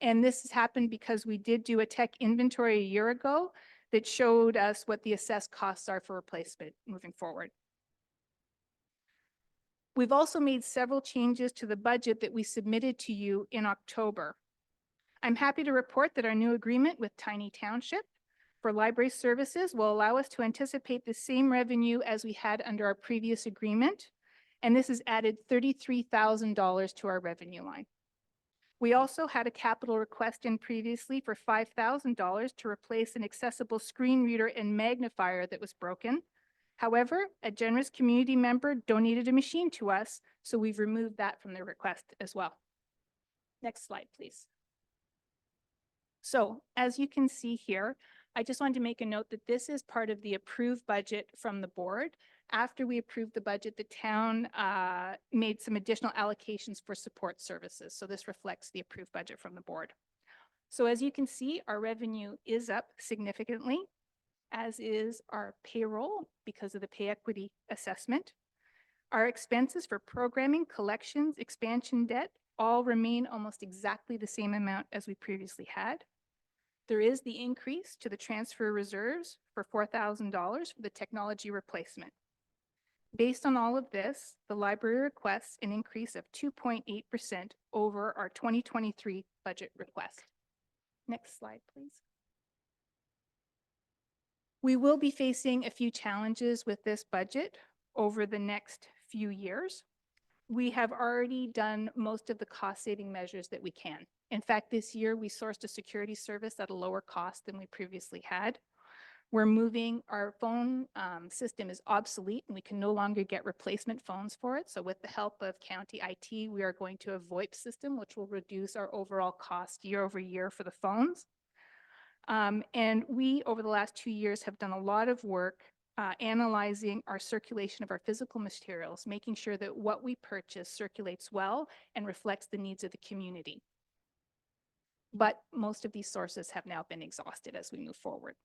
And this has happened because we did do a tech inventory a year ago that showed us what the assessed costs are for replacement moving forward. We've also made several changes to the budget that we submitted to you in October. I'm happy to report that our new agreement with Tiny Township for library services will allow us to anticipate the same revenue as we had under our previous agreement, and this has added $33,000 to our revenue line. We also had a capital request in previously for $5,000 to replace an accessible screen reader and magnifier that was broken. However, a generous community member donated a machine to us, so we've removed that from the request as well. Next slide, please. So as you can see here, I just wanted to make a note that this is part of the approved budget from the board. After we approved the budget, the town made some additional allocations for support services. So this reflects the approved budget from the board. So as you can see, our revenue is up significantly, as is our payroll because of the pay equity assessment. Our expenses for programming, collections, expansion debt all remain almost exactly the same amount as we previously had. There is the increase to the transfer reserves for $4,000 for the technology replacement. Based on all of this, the library requests an increase of 2.8% over our 2023 budget request. Next slide, please. We will be facing a few challenges with this budget over the next few years. We have already done most of the cost-saving measures that we can. In fact, this year we sourced a security service at a lower cost than we previously had. We're moving, our phone system is obsolete and we can no longer get replacement phones for it. So with the help of county IT, we are going to a VoIP system, which will reduce our overall cost year over year for the phones. And we, over the last 2 years, have done a lot of work analyzing our circulation of our physical materials, making sure that what we purchase circulates well and reflects the needs of the community. But most of these sources have now been exhausted as we move forward.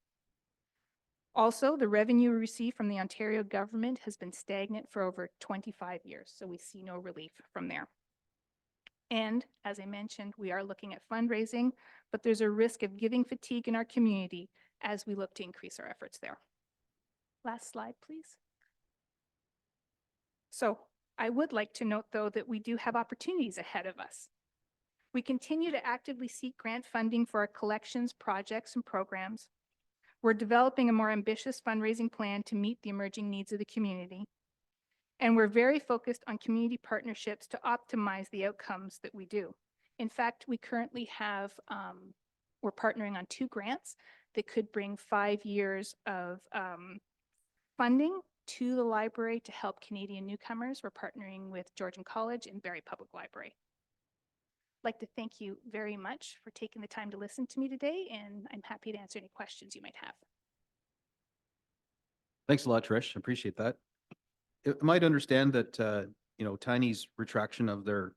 Also, the revenue we receive from the Ontario government has been stagnant for over 25 years, so we see no relief from there. And as I mentioned, we are looking at fundraising, but there's a risk of giving fatigue in our community as we look to increase our efforts there. Last slide, please. So I would like to note, though, that we do have opportunities ahead of us. We continue to actively seek grant funding for our collections, projects, and programs. We're developing a more ambitious fundraising plan to meet the emerging needs of the community. And we're very focused on community partnerships to optimize the outcomes that we do. In fact, we currently have, we're partnering on 2 grants that could bring 5 years of funding to the library to help Canadian newcomers. We're partnering with Georgian College and Barrie Public Library. I'd like to thank you very much for taking the time to listen to me today, and I'm happy to answer any questions you might have. Thanks a lot, Trish. Appreciate that. I might understand that, you know, Tiny's retraction of their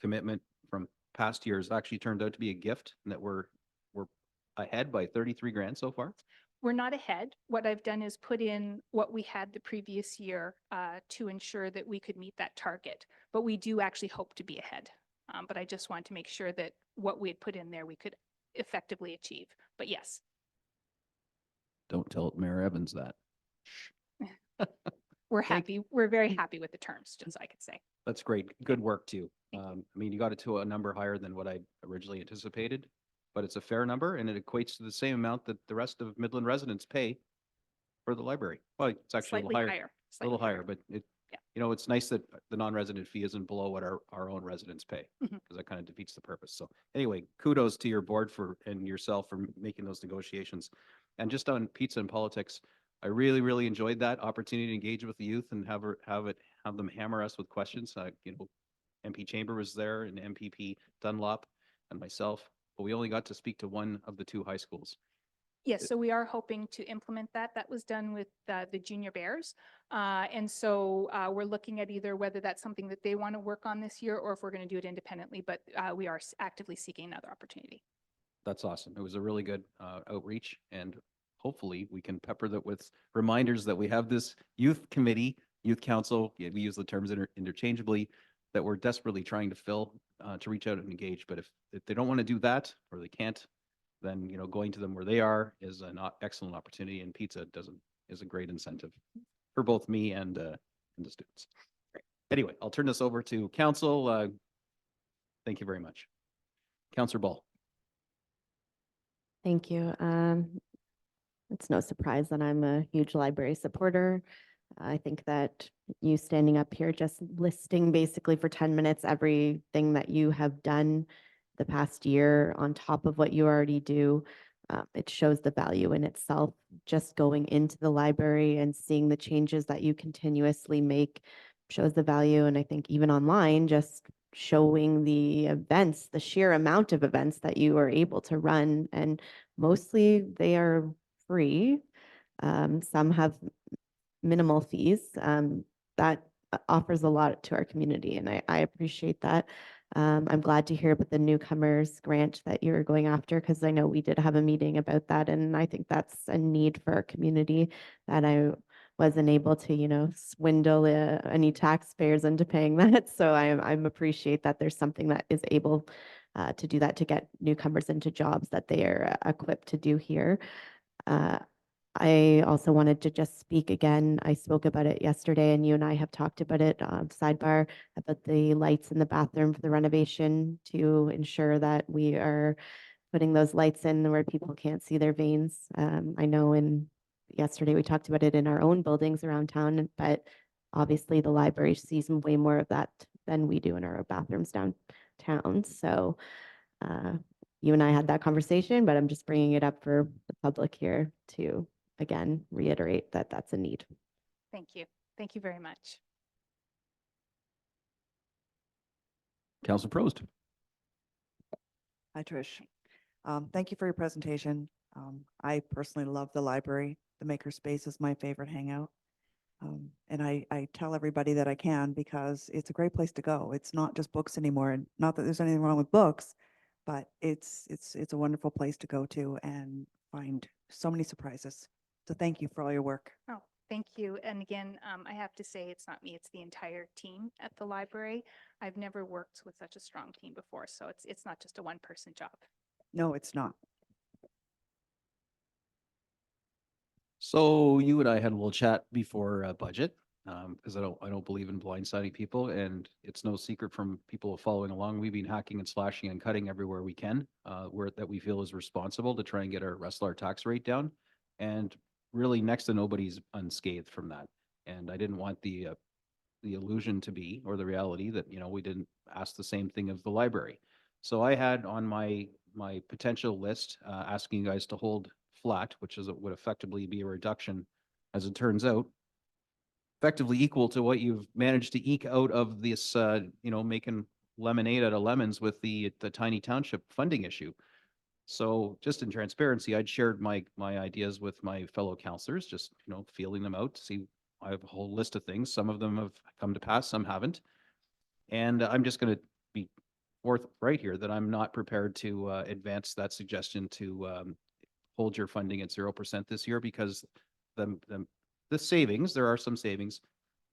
commitment from past years actually turned out to be a gift, and that we're ahead by 33 grand so far. We're not ahead. What I've done is put in what we had the previous year to ensure that we could meet that target. But we do actually hope to be ahead. But I just want to make sure that what we had put in there we could effectively achieve. But yes. Don't tell Mayor Evans that. We're happy. We're very happy with the terms, just so I could say. That's great. Good work too. I mean, you got it to a number higher than what I originally anticipated, but it's a fair number and it equates to the same amount that the rest of Midland residents pay for the library. Well, it's actually a Slightly little higher, higher. a little slightly higher, but it, Yeah. you know, it's nice that the non-resident fee isn't below what our own residents pay, Mhm. because that kind of defeats the purpose. So anyway, kudos to your board for, and yourself for making those negotiations. And just on pizza and politics, I really, really enjoyed that opportunity to engage with the youth and have them hammer us with questions. You know, MP Chamber was there and MPP Dunlop and myself, but we only got to speak to one of the two high schools. Yes, so we are hoping to implement that. That was done with the Junior Bears. And so we're looking at either whether that's something that they want to work on this year or if we're going to do it independently, but we are actively seeking another opportunity. That's awesome. It was a really good outreach, and hopefully we can pepper that with reminders that we have this youth committee, youth council, yeah, we use the terms interchangeably, that we're desperately trying to fill, to reach out and engage. But if they don't want to do that or they can't, then, you know, going to them where they are is an excellent opportunity, and pizza is a great incentive for both me and the students. Anyway, I'll turn this over to council. Thank you very much. Councillor Ball. Thank you. It's no surprise that I'm a huge library supporter. I think that you standing up here, just listing basically for 10 minutes, everything that you have done the past year on top of what you already do, it shows the value in itself. Just going into the library and seeing the changes that you continuously make shows the value. And I think even online, just showing the events, the sheer amount of events that you are able to run, and mostly they are free. Some have minimal fees. That offers a lot to our community, and I appreciate that. I'm glad to hear about the newcomers grant that you're going after, because I know we did have a meeting about that, and I think that's a need for our community that I wasn't able to, you know, swindle any taxpayers into paying that. So I'm appreciate that there's something that is able to do that, to get newcomers into jobs that they are equipped to do here. I also wanted to just speak again. I spoke about it yesterday, and you and I have talked about it, sidebar, about the lights in the bathroom for the renovation, to ensure that we are putting those lights in where people can't see their veins. I know yesterday we talked about it in our own buildings around town, but obviously the library sees way more of that than we do in our bathrooms downtown. So you and I had that conversation, but I'm just bringing it up for the public here to, again, reiterate that that's a need. Thank you. Thank you very much. Councillor Prost. Hi, Trish. Thank you for your presentation. I personally love the library. The makerspace is my favorite hangout. And I tell everybody that I can, because it's a great place to go. It's not just books anymore, and not that there's anything wrong with books, but it's a wonderful place to go to and find so many surprises. So thank you for all your work. Oh, thank you. And again, I have to say, it's not me, it's the entire team at the library. I've never worked with such a strong team before, so it's not just a one-person job. No, it's not. So you and I had a little chat before budget, because I don't believe in blindsiding people, and it's no secret from people following along. We've been hacking and slashing and cutting everywhere we can, where that we feel is responsible to try and get our Restler tax rate down, and really next to nobody's unscathed from that. And I didn't want the illusion to be, or the reality that, you know, we didn't ask the same thing of the library. So I had on my potential list, asking you guys to hold flat, which would effectively be a reduction, as it turns out, effectively equal to what you've managed to eke out of this, you know, making lemonade out of lemons with the tiny township funding issue. So just in transparency, I'd shared my ideas with my fellow councillors, just, you know, feeling them out to see. I have a whole list of things. Some of them have come to pass, some haven't. And I'm just going to be forthright here that I'm not prepared to advance that suggestion to hold your funding at 0% this year, because the savings, there are some savings,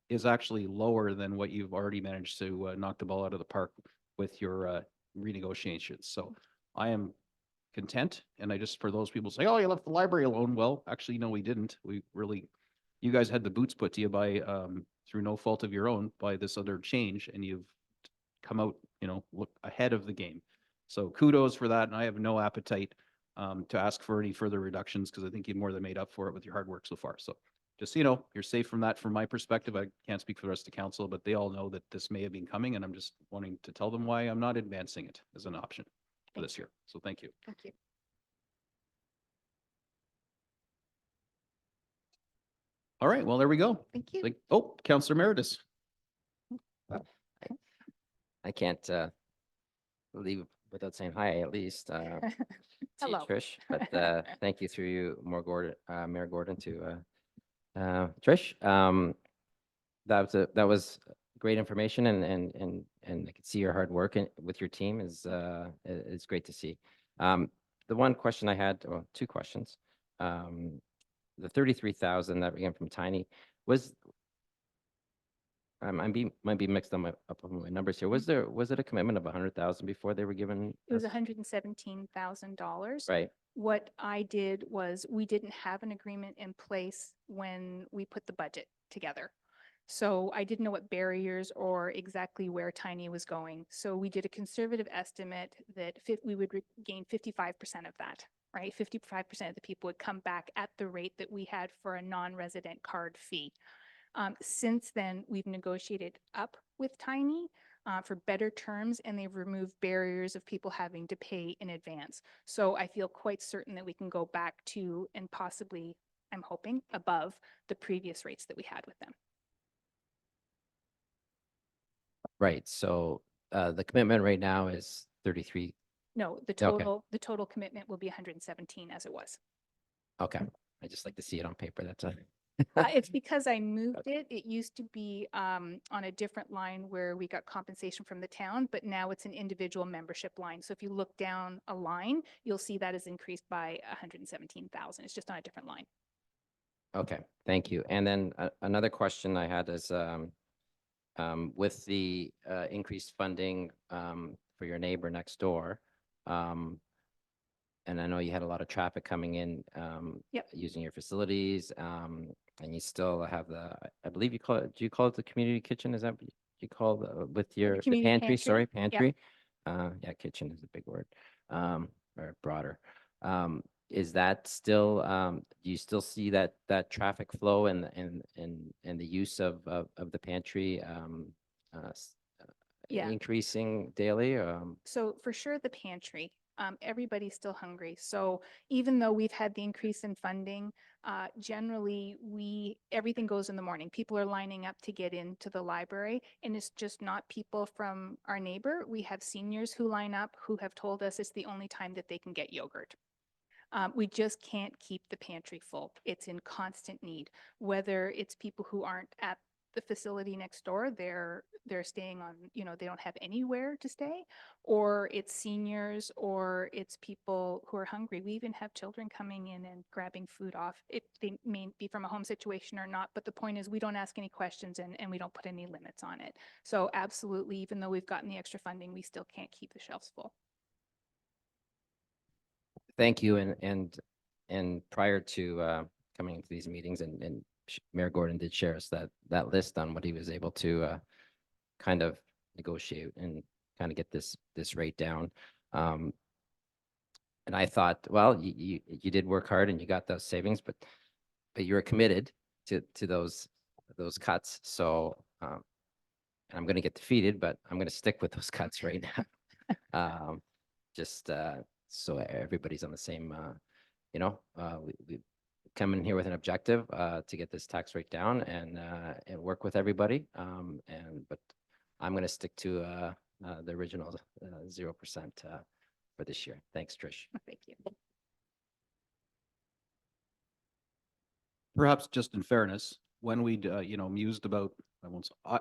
is actually lower than what you've already managed to knock the ball out of the park with your renegotiations. So I am content. And I just, for those people say, oh, you left the library alone. Well, actually, no, we didn't. We really, you guys had the boots put to you by, through no fault of your own, by this other change, and you've come out, you know, look ahead of the game. So kudos for that. And I have no appetite to ask for any further reductions, because I think you more than made up for it with your hard work so far. So just so you know, you're safe from that. From my perspective, I can't speak for the rest of the council, but they all know that this may have been coming, and I'm just wanting to tell them why I'm not advancing it as an option for this year. So thank you. Thank you. All right, well, there we go. Thank you. Oh, Councillor Meredith. I can't leave without saying hi, at least. To you, Hello. Trish, but thank you through you, Mayor Gordon, to Trish. That was great information, and I could see your hard work with your team is great to see. The one question I had, well, two questions. The 33,000 that we got from Tiny was, might be mixed up on my numbers here. Was it a commitment of 100,000 before they were given? It was us? $117,000. Right. What I did was we didn't have an agreement in place when we put the budget together. So I didn't know what barriers or exactly where Tiny was going. So we did a conservative estimate that we would gain 55% of that, right? 55% of the people would come back at the rate that we had for a non-resident card fee. Since then, we've negotiated up with Tiny for better terms, and they've removed barriers of people having to pay in advance. So I feel quite certain that we can go back to, and possibly, I'm hoping, above the previous rates that we had with them. Right. So the commitment right now is 33. No, the total commitment will be 117 as it was. Okay. I just like to see it on paper. That's all. It's because I moved it. It used to be on a different line where we got compensation from the town, but now it's an individual membership line. So if you look down a line, you'll see that is increased by 117,000. It's just on a different line. Okay, thank you. And then another question I had is with the increased funding for your neighbor next door, and I know you had a lot of traffic coming in using your facilities, and you still have I believe you call it, do you call it the community kitchen? Is that what you call with your the community pantry? pantry. Sorry, Yep. pantry. Yeah, kitchen is a big word, or broader. Is that still, do you still see that traffic flow and the use of the pantry increasing daily? So for sure, the pantry, everybody's still hungry. So even though we've had the increase in funding, generally everything goes in the morning. People are lining up to get into the library, and it's just not people from our neighbor. We have seniors who line up who have told us it's the only time that they can get yogurt. We just can't keep the pantry full. It's in constant need, whether it's people who aren't at the facility next door, they're staying on, they don't have anywhere to stay, or it's seniors, or it's people who are hungry. We even have children coming in and grabbing food off. They may be from a home situation or not, but the point is we don't ask any questions and we don't put any limits on it. So absolutely, even though we've gotten the extra funding, we still can't keep the shelves full. Thank you. And prior to coming into these meetings, and Mayor Gordon did share us that list on what he was able to kind of negotiate and kind of get this rate down. And I thought, well, you did work hard and you got those savings, but you were committed to those cuts. So and I'm going to get defeated, but I'm going to stick with those cuts right now. Just so everybody's on the same, we come in here with an objective to get this tax rate down and work with everybody. But I'm going to stick to the original 0% for this year. Thanks, Trish. Thank you. Perhaps just in fairness, when we, mused about,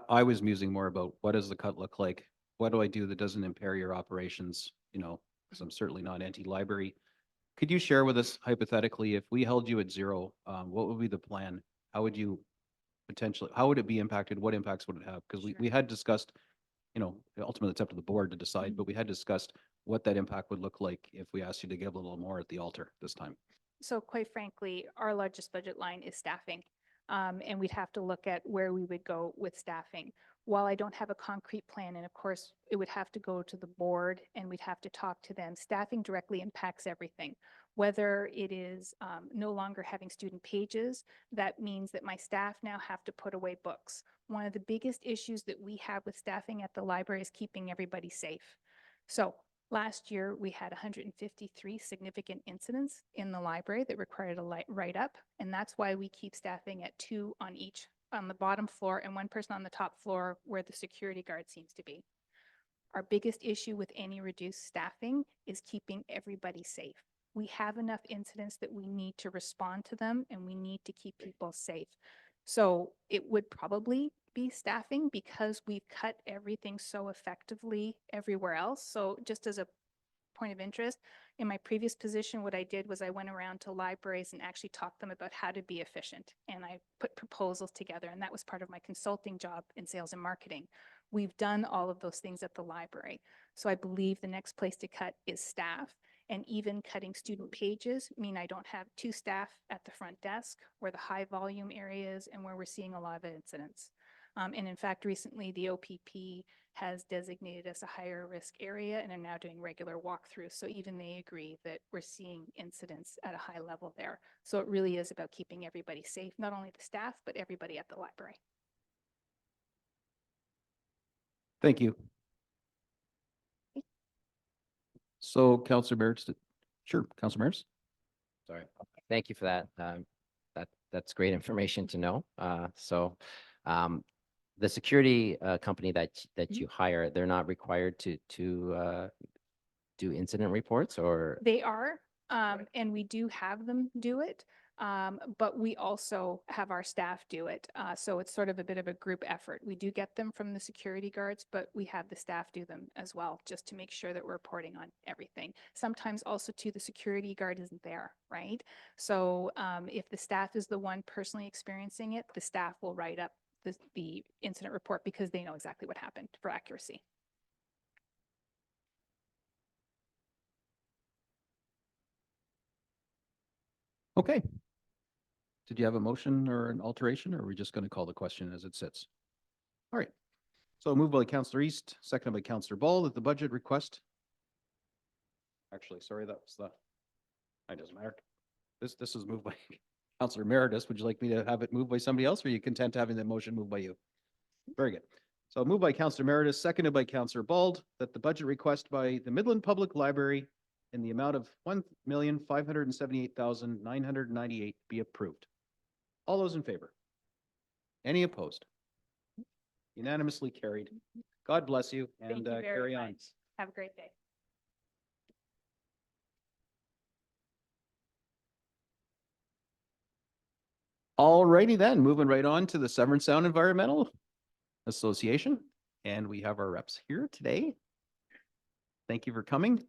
I was musing more about what does the cut look like? What do I do that doesn't impair your operations? Because I'm certainly not anti-library. Could you share with us hypothetically, if we held you at 0, what would be the plan? How would you how would it be impacted? What impacts would it have? Because we had discussed, ultimately it's up to the board to decide, but we had discussed what that impact would look like if we asked you to give a little more at the altar this time. So quite frankly, our largest budget line is staffing. And we'd have to look at where we would go with staffing. While I don't have a concrete plan, and of course it would have to go to the board and we'd have to talk to them, staffing directly impacts everything. whether it is no longer having student pages, that means that my staff now have to put away books. One of the biggest issues that we have with staffing at the library is keeping everybody safe. So last year, we had 153 significant incidents in the library that required a write-up, and that's why we keep staffing at 2 on the bottom floor and 1 person on the top floor where the security guard seems to be. Our biggest issue with any reduced staffing is keeping everybody safe. We have enough incidents that we need to respond to them, and we need to keep people safe. So it would probably be staffing because we've cut everything so effectively everywhere else. So just as a point of interest, in my previous position, what I did was I went around to libraries and actually talked them about how to be efficient. And I put proposals together, and that was part of my consulting job in sales and marketing. We've done all of those things at the library. So I believe the next place to cut is staff. And even cutting student pages mean I don't have 2 staff at the front desk where the high volume areas and where we're seeing a lot of incidents. And in fact, recently the OPP has designated us a higher risk area and are now doing regular walkthroughs. So even they agree that we're seeing incidents at a high level there. So it really is about keeping everybody safe, not only the staff, but everybody at the library. Thank you. So Councillor Merritt, sure, Councillor Merritt. Sorry. Thank you for that. That's great information to know. The security company that you hire, they're not required to do incident reports, or? They are, and we do have them do it. But we also have our staff do it. So it's sort of a bit of a group effort. We do get them from the security guards, but we have the staff do them as well, just to make sure that we're reporting on everything. Sometimes also too, the security guard isn't there, right? So if the staff is the one personally experiencing it, the staff will write up the incident report because they know exactly what happened for accuracy. Okay. Did you have a motion or an alteration, or are we just going to call the question as it sits? All right. So moved by Councillor East, seconded by Councillor Ball, that the budget request. Actually, sorry, that was the, it doesn't matter. This is moved by Councillor Meredith. Would you like me to have it moved by somebody else, or are you content having the motion moved by you? Very good. So moved by Councillor Meredith, seconded by Councillor Bald, that the budget request by the Midland Public Library in the amount of $1,578,998 be approved. All those in favor? Any opposed? Unanimously carried. God bless you, Thank and you very carry on. much. Have a great day. All righty then, moving right on to the Severn Sound Environmental Association. And we have our reps here today. Thank you for coming.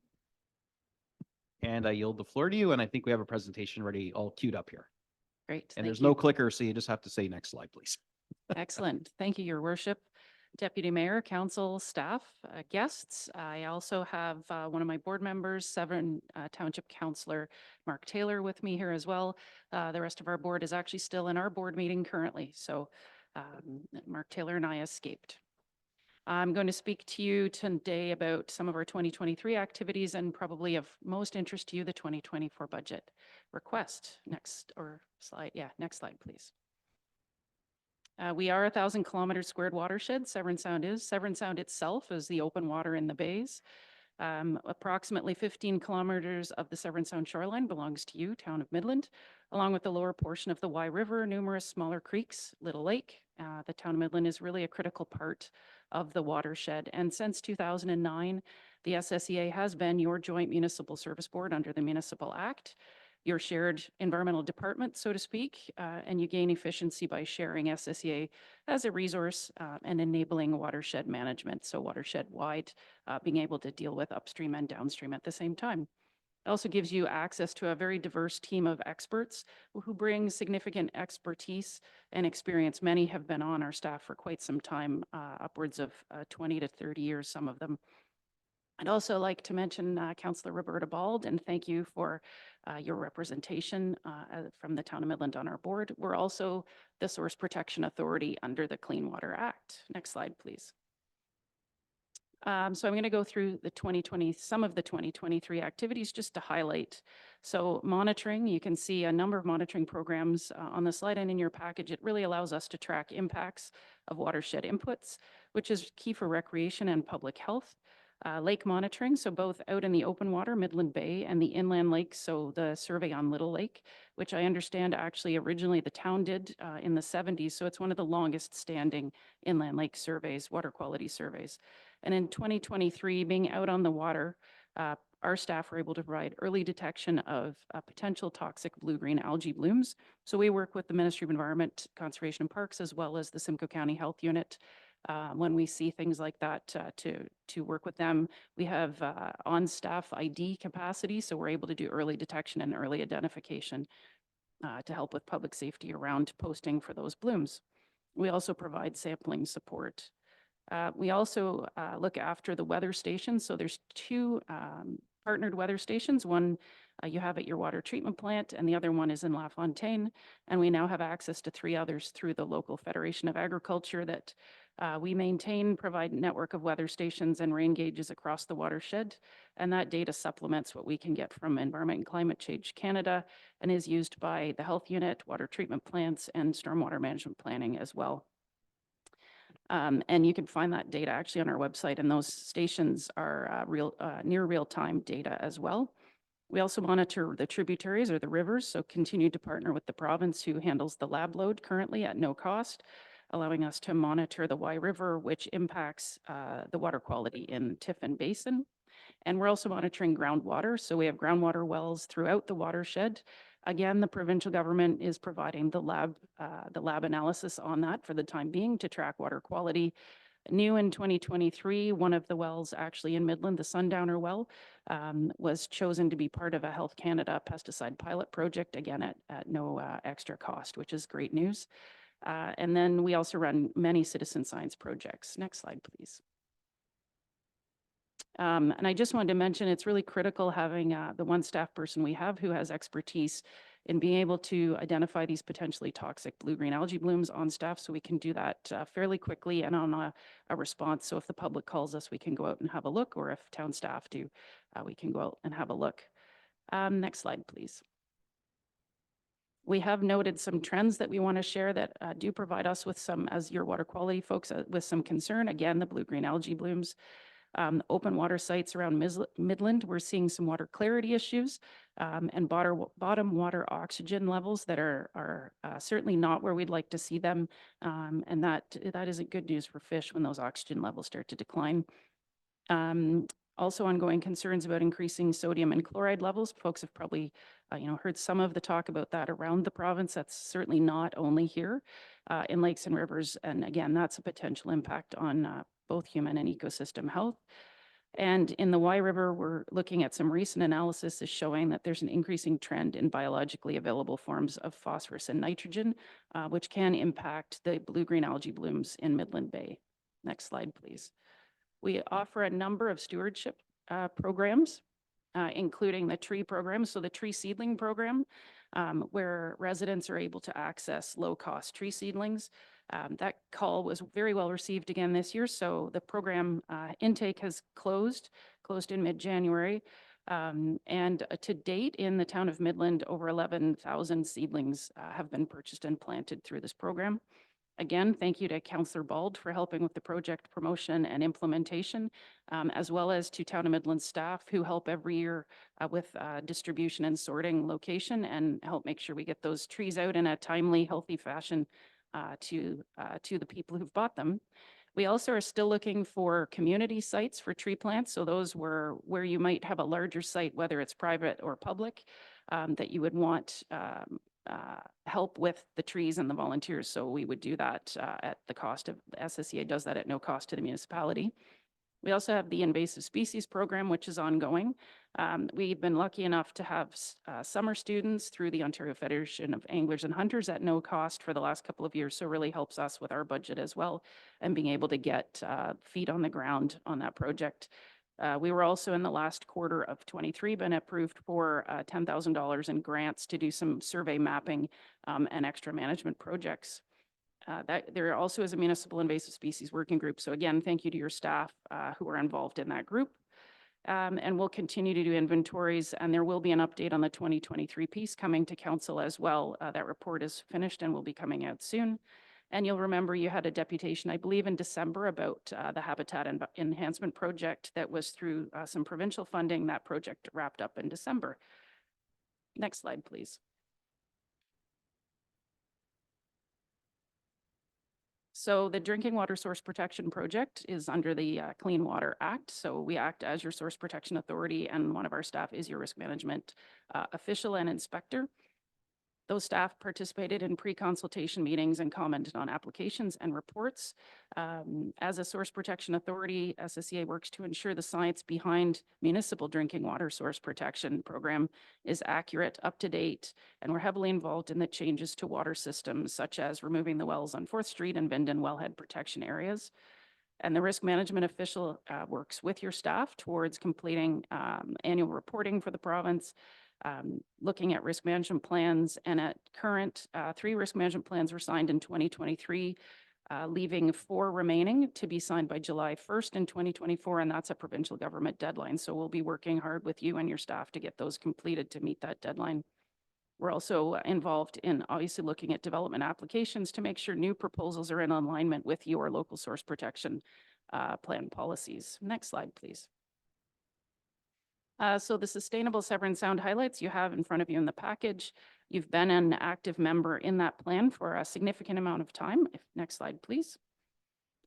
And I yield the floor to you, and I think we have a presentation ready, all queued up here. Great. And thank there's you. no clicker, so you just have to say next slide, please. Excellent. Thank you, Your Worship, Deputy Mayor, Council, staff, guests. I also have one of my board members, Severn Township Councillor Mark Taylor, with me here as well. The rest of our board is actually still in our board meeting currently. So Mark Taylor and I escaped. I'm going to speak to you today about some of our 2023 activities and probably of most interest to you, the 2024 budget request. Next slide. Yeah, next slide, please. We are 1,000 kilometers squared watershed. Severn Sound is. Severn Sound itself is the open water in the bays. Approximately 15 kilometers of the Severn Sound shoreline belongs to you, Town of Midland, along with the lower portion of the Wye River, numerous smaller creeks, Little Lake. The Town of Midland is really a critical part of the watershed. And since 2009, the SSEA has been your joint municipal service board under the Municipal Act, your shared environmental department, so to speak, and you gain efficiency by sharing SSEA as a resource and enabling watershed management. So watershed-wide, being able to deal with upstream and downstream at the same time. It also gives you access to a very diverse team of experts who bring significant expertise and experience. Many have been on our staff for quite some time, upwards of 20 to 30 years, some of them. I'd also like to mention Councillor Roberta Bald, and thank you for your representation from the Town of Midland on our board. We're also the Source Protection Authority under the Clean Water Act. Next slide, please. So I'm going to go through some of the 2023 activities just to highlight. So monitoring, you can see a number of monitoring programs on the slide and in your package. It really allows us to track impacts of watershed inputs, which is key for recreation and public health. Lake monitoring, so both out in the open water, Midland Bay, and the inland lakes, so the survey on Little Lake, which I understand actually originally the town did in the 70s. So it's one of the longest standing inland lake surveys, water quality surveys. And in 2023, being out on the water, our staff were able to provide early detection of potential toxic blue-green algae blooms. So we work with the Ministry of Environment, Conservation and Parks, as well as the Simcoe County Health Unit. When we see things like that, to work with them, we have on-staff ID capacity, so we're able to do early detection and early identification to help with public safety around posting for those blooms. We also provide sampling support. We also look after the weather stations. So there's two partnered weather stations. One you have at your water treatment plant, and the other one is in La Fontaine. And we now have access to 3 others through the local Federation of Agriculture that we maintain, provide network of weather stations and rain gauges across the watershed. And that data supplements what we can get from Environment and Climate Change Canada and is used by the health unit, water treatment plants, and stormwater management planning as well. And you can find that data actually on our website, and those stations are near real-time data as well. We also monitor the tributaries or the rivers, so continue to partner with the province who handles the lab load currently at no cost, allowing us to monitor the Wye River, which impacts the water quality in Tiffin Basin. And we're also monitoring groundwater, so we have groundwater wells throughout the watershed. Again, the provincial government is providing the lab analysis on that for the time being to track water quality. New in 2023, one of the wells actually in Midland, the Sundowner well, was chosen to be part of a Health Canada pesticide pilot project, again at no extra cost, which is great news. And then we also run many citizen science projects. Next slide, please. And I just wanted to mention it's really critical having the one staff person we have who has expertise in being able to identify these potentially toxic blue-green algae blooms on staff, so we can do that fairly quickly and on a response. So if the public calls us, we can go out and have a look, or if town staff do, we can go out and have a look. Next slide, please. We have noted some trends that we want to share that do provide us with some, as your water quality folks, with some concern. Again, the blue-green algae blooms. Open water sites around Midland, we're seeing some water clarity issues and bottom water oxygen levels that are certainly not where we'd like to see them. And that isn't good news for fish when those oxygen levels start to decline. Also ongoing concerns about increasing sodium and chloride levels. Folks have probably heard some of the talk about that around the province. That's certainly not only here in lakes and rivers. And again, that's a potential impact on both human and ecosystem health. And in the Wye River, we're looking at some recent analysis is showing that there's an increasing trend in biologically available forms of phosphorus and nitrogen, which can impact the blue-green algae blooms in Midland Bay. Next slide, please. We offer a number of stewardship programs, including the tree program. So the tree seedling program, where residents are able to access low-cost tree seedlings. That call was very well received again this year. So the program intake has closed in mid-January. And to date in the town of Midland, over 11,000 seedlings have been purchased and planted through this program. Again, thank you to Councillor Bald for helping with the project promotion and implementation, as well as to Town of Midland staff who help every year with distribution and sorting location and help make sure we get those trees out in a timely, healthy fashion to the people who've bought them. We also are still looking for community sites for tree plants. So those were where you might have a larger site, whether it's private or public, that you would want help with the trees and the volunteers. So we would do that at the cost of, the SSEA does that at no cost to the municipality. We also have the invasive species program, which is ongoing. We've been lucky enough to have summer students through the Ontario Federation of Anglers and Hunters at no cost for the last couple of years. So it really helps us with our budget as well and being able to get feet on the ground on that project. We were also in the last quarter of 23 been approved for $10,000 in grants to do some survey mapping and extra management projects. That there also is a municipal invasive species working group. So again, thank you to your staff who are involved in that group. And we'll continue to do inventories, and there will be an update on the 2023 piece coming to council as well. That report is finished and will be coming out soon. And you'll remember you had a deputation, I believe in December, about the habitat enhancement project that was through some provincial funding. That project wrapped up in December. Next slide, please. So the Drinking Water Source Protection Project is under the Clean Water Act. So we act as your source protection authority, and one of our staff is your risk management official and inspector. Those staff participated in pre-consultation meetings and commented on applications and reports. As a source protection authority, SSEA works to ensure the science behind municipal drinking water source protection program is accurate, up to date, and we're heavily involved in the changes to water systems, such as removing the wells on 4th Street and Vindon wellhead protection areas. And the risk management official works with your staff towards completing annual reporting for the province, looking at risk management plans, and at current 3 risk management plans were signed in 2023, leaving 4 remaining to be signed by July 1st in 2024, and that's a provincial government deadline. So we'll be working hard with you and your staff to get those completed to meet that deadline. We're also involved in obviously looking at development applications to make sure new proposals are in alignment with your local source protection plan policies. Next slide, please. So the Sustainable Severn Sound highlights you have in front of you in the package. You've been an active member in that plan for a significant amount of time. Next slide, please.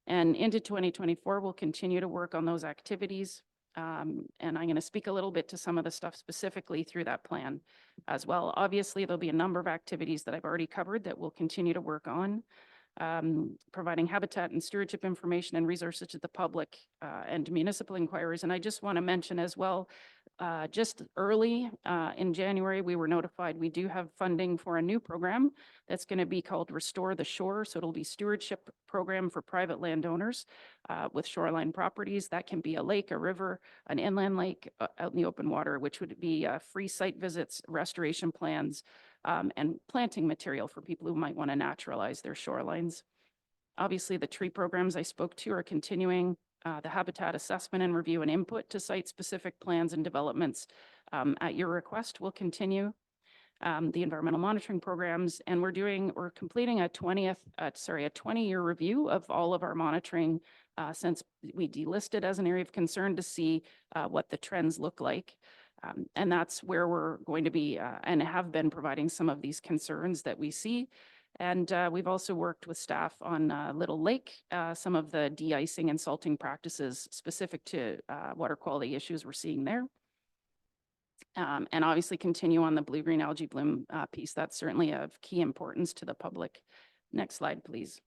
And into 2024, we'll continue to work on those activities. And I'm going to speak a little bit to some of the stuff specifically through that plan as well. Obviously, there'll be a number of activities that I've already covered that we'll continue to work on. Providing habitat and stewardship information and resources to the public and municipal inquiries. And I just want to mention as well, just early in January, we were notified we do have funding for a new program that's going to be called Restore the Shore. So it'll be stewardship program for private landowners with shoreline properties. That can be a lake, a river, an inland lake out in the open water, which would be free site visits, restoration plans, and planting material for people who might want to naturalize their shorelines. Obviously, the tree programs I spoke to are continuing. The habitat assessment and review and input to site-specific plans and developments at your request will continue. The environmental monitoring programs, and we're completing a 20-year review of all of our monitoring since we delisted as an area of concern to see what the trends look like. And that's where we're going to be and have been providing some of these concerns that we see. And we've also worked with staff on Little Lake, some of the de-icing and salting practices specific to water quality issues we're seeing there. And obviously continue on the blue-green algae bloom piece. That's certainly of key importance to the public. Next slide, please.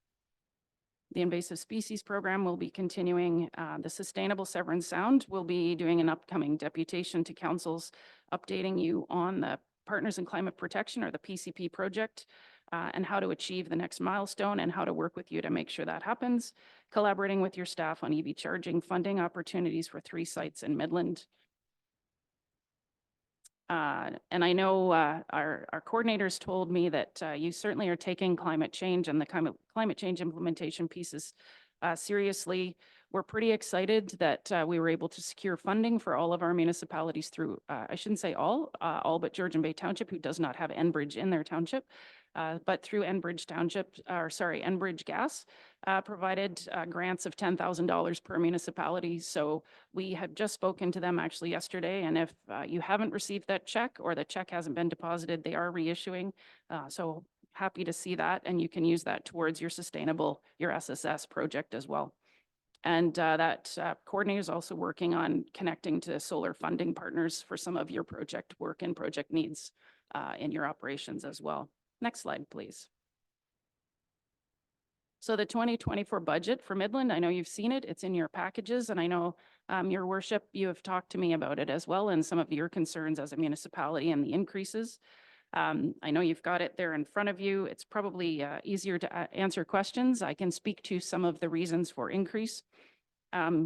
The invasive species program will be continuing. The Sustainable Severn Sound will be doing an upcoming deputation to councils, updating you on the Partners in Climate Protection, or the PCP project, and how to achieve the next milestone and how to work with you to make sure that happens. Collaborating with your staff on EV charging funding opportunities for 3 sites in Midland. And I know our coordinators told me that you certainly are taking climate change and the climate change implementation pieces seriously. We're pretty excited that we were able to secure funding for all of our municipalities through, I shouldn't say all but Georgian Bay Township, who does not have Enbridge in their township. But through Enbridge Enbridge Gas provided grants of $10,000 per municipality. So we have just spoken to them actually yesterday. And if you haven't received that check or the check hasn't been deposited, they are reissuing. So happy to see that. And you can use that towards your your SSS project as well. And that coordinator is also working on connecting to solar funding partners for some of your project work and project needs in your operations as well. Next slide, please. So the 2024 budget for Midland, I know you've seen it. It's in your packages, and I know your worship, you have talked to me about it as well and some of your concerns as a municipality and the increases. I know you've got it there in front of you. It's probably easier to answer questions. I can speak to some of the reasons for increase.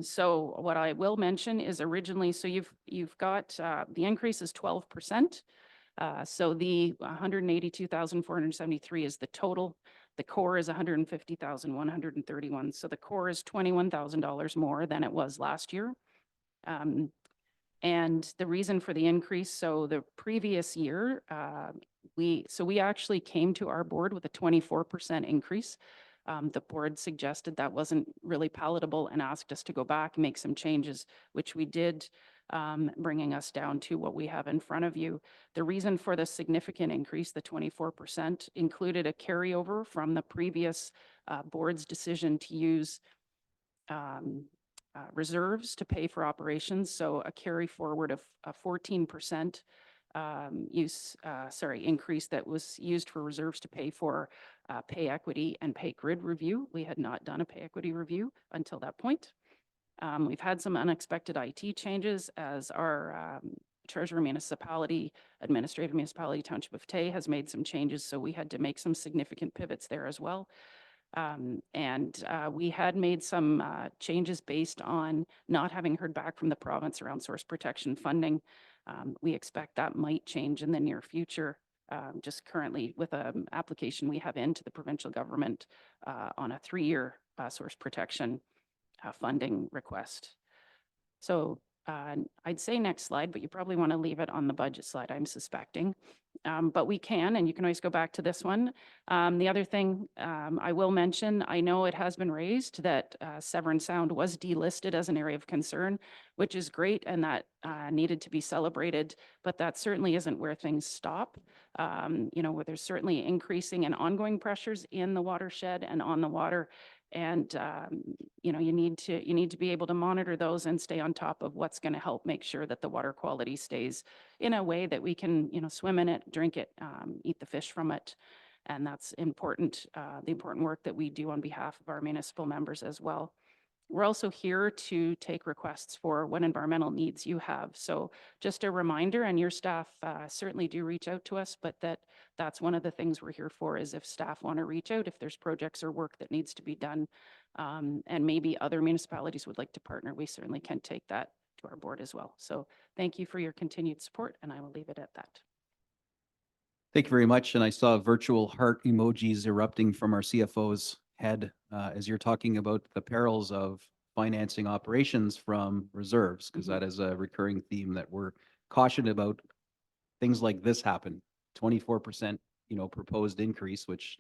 So what I will mention is originally, so you've got the increase is 12%. So the 182,473 is the total. The core is $150,131. So the core is $21,000 more than it was last year. And the reason for the increase, so the previous year, we actually came to our board with a 24% increase. The board suggested that wasn't really palatable and asked us to go back and make some changes, which we did, bringing us down to what we have in front of you. The reason for the significant increase, the 24%, included a carryover from the previous board's decision to use reserves to pay for operations. So a carry forward of a 14% increase that was used for reserves to pay for pay equity and pay grid review. We had not done a pay equity review until that point. We've had some unexpected IT changes as our treasurer municipality, administrative municipality Township of Tay has made some changes. So we had to make some significant pivots there as well. We had made some changes based on not having heard back from the province around source protection funding. We expect that might change in the near future. Just currently with an application we have into the provincial government on a 3-year source protection funding request. So I'd say next slide, but you probably want to leave it on the budget slide, I'm suspecting. But we can, and you can always go back to this one. The other thing I will mention, I know it has been raised that Severn Sound was delisted as an area of concern, which is great, and that needed to be celebrated, but that certainly isn't where things stop. Where there's certainly increasing and ongoing pressures in the watershed and on the water. And, you need to be able to monitor those and stay on top of what's going to help make sure that the water quality stays in a way that we can, swim in it, drink it, eat the fish from it. And that's important, the important work that we do on behalf of our municipal members as well. We're also here to take requests for what environmental needs you have. So just a reminder, and your staff certainly do reach out to us, but that's one of the things we're here for is if staff want to reach out, if there's projects or work that needs to be done, and maybe other municipalities would like to partner, we certainly can take that to our board as well. So thank you for your continued support, and I will leave it at that. Thank you very much. And I saw virtual heart emojis erupting from our CFO's head as you're talking about the perils of financing operations from reserves, because that is a recurring theme that we're cautioned about. Things like this happen, 24%, proposed increase, which,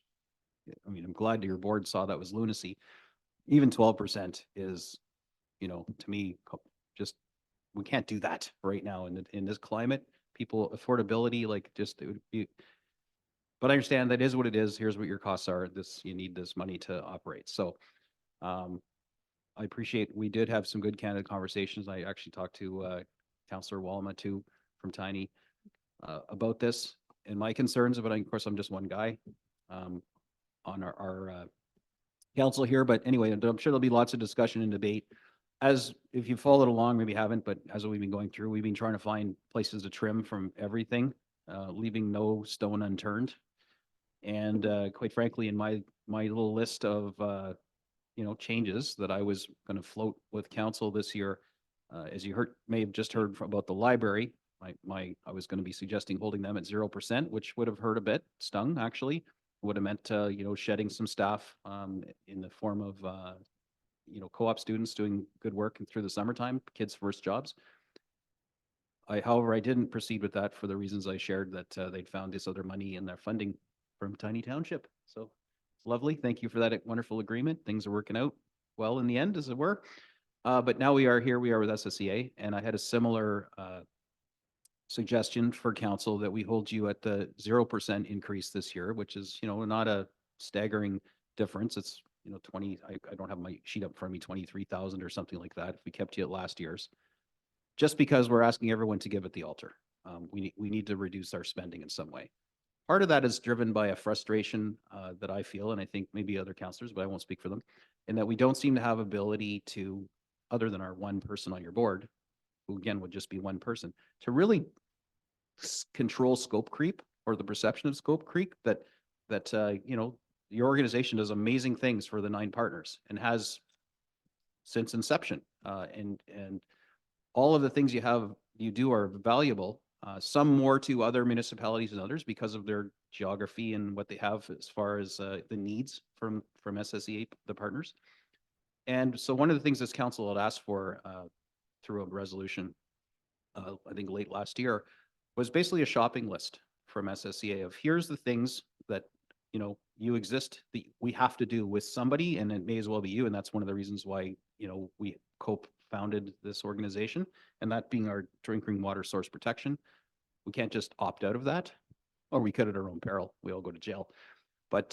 I mean, I'm glad your board saw that was lunacy. Even 12% is, to me, just, we can't do that right now in this climate. People, affordability, it would be, but I understand that is what it is. Here's what your costs are. You need this money to operate. So I appreciate, we did have some good candid conversations. I actually talked to Councillor Walma too from Tiny about this and my concerns, but of course I'm just one guy on our council here. But anyway, I'm sure there'll be lots of discussion and debate. As if you followed along, maybe haven't, but as we've been going through, we've been trying to find places to trim from everything, leaving no stone unturned. And quite frankly, in my little list of changes that I was going to float with council this year, as you may have just heard about the library, I was going to be suggesting holding them at 0%, which would have hurt a bit, stung actually, would have meant shedding some staff in the form of co-op students doing good work through the summertime, kids' first jobs. However, I didn't proceed with that for the reasons I shared, that they'd found this other money in their funding from Tiny Township. So lovely. Thank you for that wonderful agreement. Things are working out well in the end, as it were. But now we are with SSEA, and I had a similar suggestion for council that we hold you at the 0% increase this year, which is, not a staggering difference. It's, 20, I don't have my sheet up in front of me, 23,000 or something like that. If we kept you at last year's, just because we're asking everyone to give at the altar. We need to reduce our spending in some way. Part of that is driven by a frustration that I feel, and I think maybe other councillors, but I won't speak for them, in that we don't seem to have ability to, other than our one person on your board, who again would just be one person, to really control scope creep or the perception of scope creep that your organization does amazing things for the 9 partners and has since inception. And all of the things you do are valuable, some more to other municipalities than others because of their geography and what they have as far as the needs from SSEA, the partners. And so one of the things this council had asked for through a resolution, I think late last year, was basically a shopping list from SSEA of here's the things that, you know, you exist, that we have to do with somebody, and it may as well be you. And that's one of the reasons why, you know, we co-founded this organization, and that being our drinking water source protection. We can't just opt out of that, or we could at our own peril. We all go to jail. But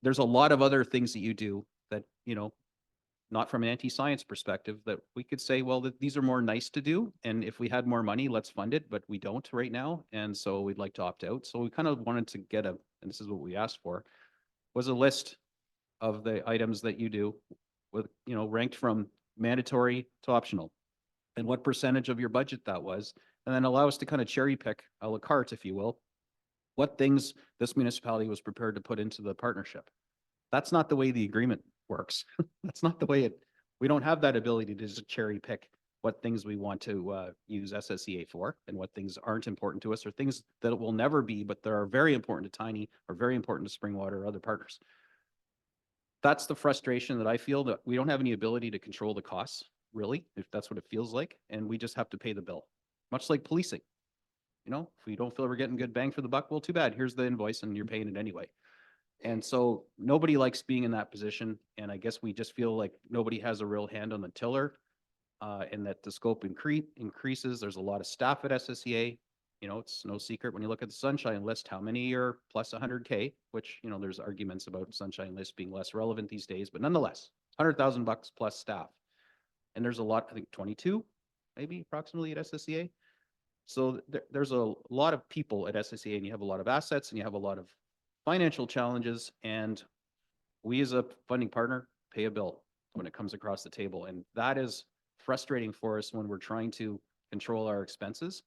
there's a lot of other things that you do that, you know, not from an anti-science perspective, that we could say, well, that these are more nice to do. And if we had more money, let's fund it, but we don't right now. And so we'd like to opt out. So we kind of wanted to get and this is what we asked for, was a list of the items that you do with, you know, ranked from mandatory to optional, and what percentage of your budget that was. And then allow us to kind of cherry pick a la carte, if you will, what things this municipality was prepared to put into the partnership. That's not the way the agreement works. That's not the way we don't have that ability to just cherry pick what things we want to use SSEA for and what things aren't important to us, or things that it will never be, but that are very important to Tiny or very important to Springwater or other partners. That's the frustration that I feel, that we don't have any ability to control the costs, really, if that's what it feels like. And we just have to pay the bill, much like policing. You know, if we don't feel we're getting good bang for the buck, well, too bad. Here's the invoice and you're paying it anyway. And so nobody likes being in that position. And I guess we just feel like nobody has a real hand on the tiller, and that the scope increases. There's a lot of staff at SSEA. You know, it's no secret when you look at the Sunshine List, how many are plus 100K, which, you know, there's arguments about Sunshine List being less relevant these days, but nonetheless, $100,000 plus staff. And there's a lot, I think 22, maybe approximately at SSEA. So there's a lot of people at SSEA, and you have a lot of assets and you have a lot of financial challenges, and we as a funding partner pay a bill when it comes across the table. And that is frustrating for us when we're trying to control our expenses,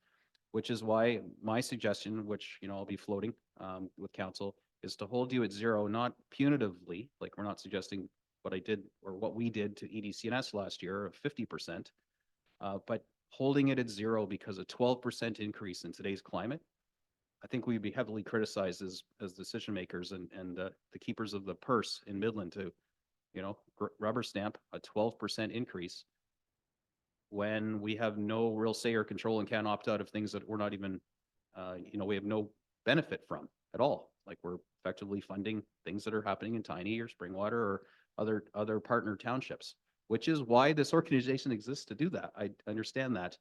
which is why my suggestion, which, you know, I'll be floating with council, is to hold you at zero, not punitively, like we're not suggesting what I did or what we did to EDCNS last year of 50%, but holding it at zero, because a 12% increase in today's climate, I think we'd be heavily criticized as decision makers and the keepers of the purse in Midland to, you know, rubber stamp a 12% increase when we have no real say or control and can't opt out of things that we're not even, you know, we have no benefit from at all. Like, we're effectively funding things that are happening in Tiny or Springwater or other partner townships, which is why this organization exists, to do that. I understand that.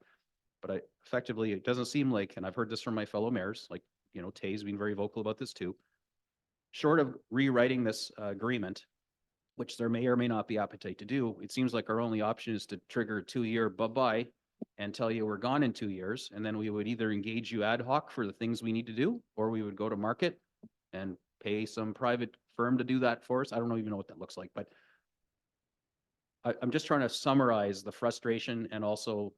But effectively, it doesn't seem like, and I've heard this from my fellow mayors, like, you know, Tay's been very vocal about this too, short of rewriting this agreement, which there may or may not be appetite to do, it seems like our only option is to trigger a 2-year bye-bye and tell you we're gone in 2 years. And then we would either engage you ad hoc for the things we need to do, or we would go to market and pay some private firm to do that for us. I don't even know what that looks like, but I'm just trying to summarize the frustration and also,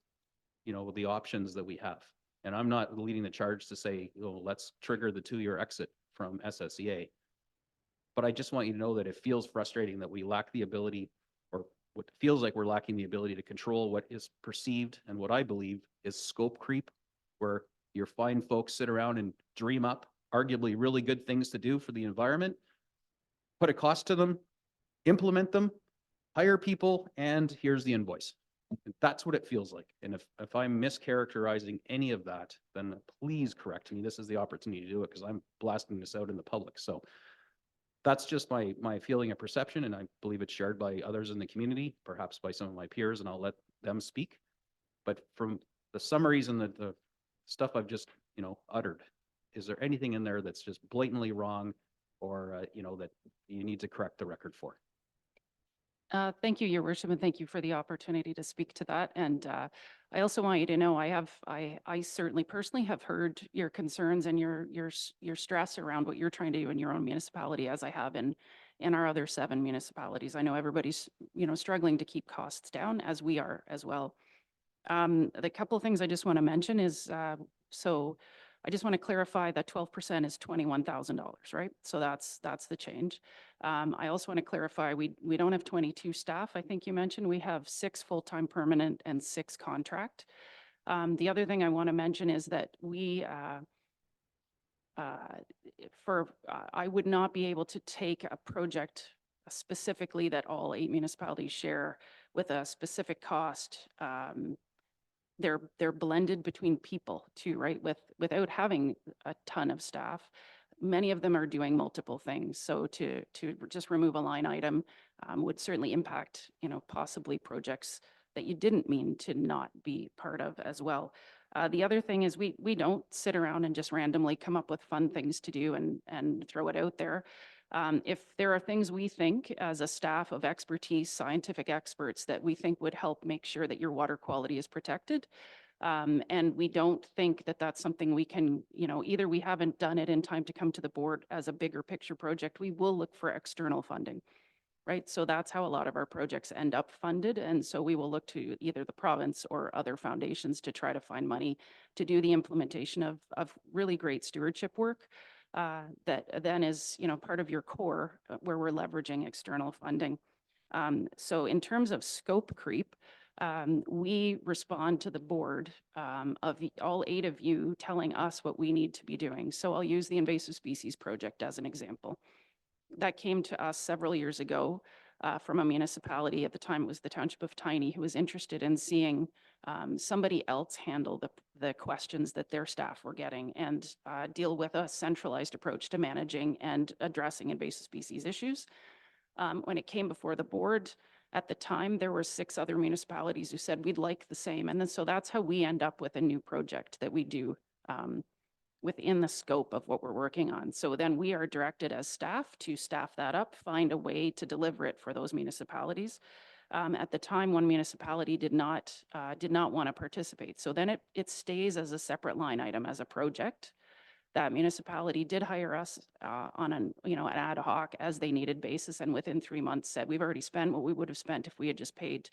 you know, the options that we have. And I'm not leading the charge to say, oh, let's trigger the 2-year exit from SSEA. But I just want you to know that it feels frustrating that we lack the ability, or what feels like we're lacking the ability to control what is perceived and what I believe is scope creep, where your fine folks sit around and dream up arguably really good things to do for the environment, put a cost to them, implement them, hire people, and here's the invoice. That's what it feels like. And if I'm mischaracterizing any of that, then please correct me. This is the opportunity to do it, because I'm blasting this out in the public. So that's just my feeling and perception, and I believe it's shared by others in the community, perhaps by some of my peers, and I'll let them speak. But from the summaries and the stuff I've just, you know, uttered, is there anything in there that's just blatantly wrong, or you know, that you need to correct the record for? Thank you, Your Worship, and thank you for the opportunity to speak to that. And I also want you to know I certainly personally have heard your concerns and your stress around what you're trying to do in your own municipality, as I have in our other 7 municipalities. I know everybody's, you know, struggling to keep costs down, as we are as well. The couple of things I just want to mention is, so I just want to clarify that 12% is $21,000, right? So that's the change. I also want to clarify, we don't have 22 staff. I think you mentioned we have 6 full-time permanent and 6 contract. The other thing I want to mention is that I would not be able to take a project specifically that all 8 municipalities share with a specific cost. They're blended between people too, right? Without having a ton of staff, many of them are doing multiple things. So to just remove a line item would certainly impact, possibly projects that you didn't mean to not be part of as well. The other thing is we don't sit around and just randomly come up with fun things to do and throw it out there. If there are things we think as a staff of expertise, scientific experts, that we think would help make sure that your water quality is protected, and we don't think that that's something we can, either we haven't done it in time to come to the board as a bigger picture project, we will look for external funding, right? So that's how a lot of our projects end up funded. And so we will look to either the province or other foundations to try to find money to do the implementation of really great stewardship work. That then is, part of your core where we're leveraging external funding. So in terms of scope creep, we respond to the board of all 8 of you telling us what we need to be doing. So I'll use the invasive species project as an example. That came to us several years ago from a municipality. At the time, it was the Township of Tiny, who was interested in seeing somebody else handle the questions that their staff were getting and deal with a centralized approach to managing and addressing invasive species issues. When it came before the board, at the time, there were 6 other municipalities who said we'd like the same. And then so that's how we end up with a new project that we do within the scope of what we're working on. So then we are directed as staff to staff that up, find a way to deliver it for those municipalities. At the time, one municipality did not want to participate. So then it stays as a separate line item as a project. That municipality did hire us on an ad hoc as they needed basis, and within 3 months said, we've already spent what we would have spent if we had just paid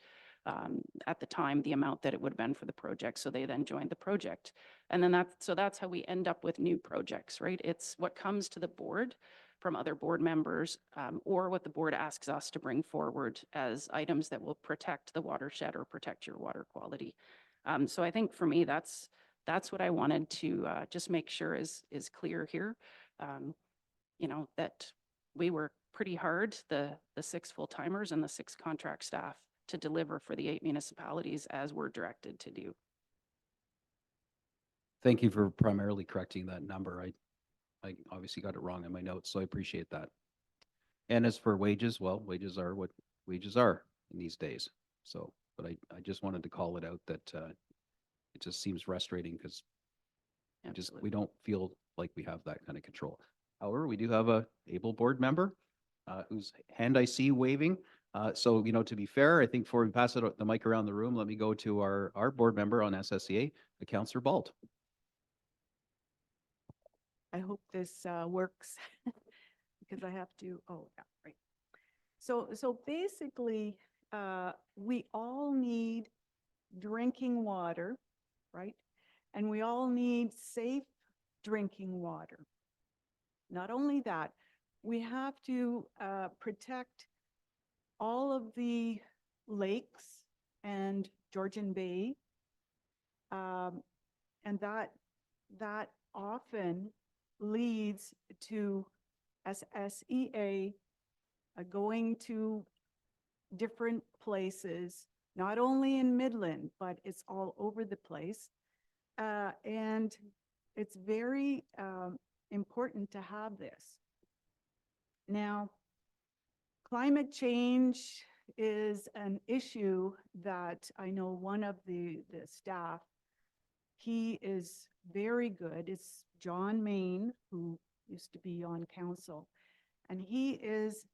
at the time the amount that it would have been for the project. So they then joined the project. And then that's how we end up with new projects, right? It's what comes to the board from other board members or what the board asks us to bring forward as items that will protect the watershed or protect your water quality. So I think for me, that's what I wanted to just make sure is clear here. That we work pretty hard, the 6 full-timers and the 6 contract staff, to deliver for the 8 municipalities as we're directed to do. Thank you for primarily correcting that number. I obviously got it wrong in my notes, so I appreciate that. And as for wages, well, wages are what wages are in these days. So, but I just wanted to call it out that it just seems frustrating because we don't feel like we have that kind of control. However, we do have a able board member whose hand I see waving. So, to be fair, I think before we pass the mic around the room, let me go to our board member on SSEA, Councillor Balt. I hope this works because I have to, oh, yeah, right. So basically, we all need drinking water, right? And we all need safe drinking water. Not only that, we have to protect all of the lakes and Georgian Bay. And that often leads to SSEA going to different places, not only in Midland, but it's all over the place. And it's very important to have this. Now, climate change is an issue that I know one of the staff, he is very good. It's John Main, who used to be on council. And he is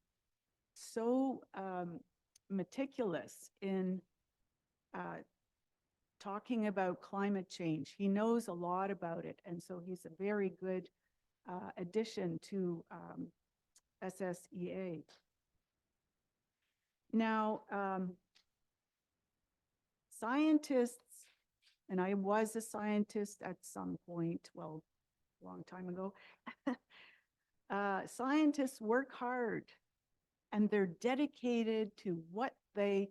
so meticulous in talking about climate change. He knows a lot about it. And so he's a very good addition to SSEA. Now, scientists, and I was a scientist at some point, well, a long time ago, scientists work hard and they're dedicated to what they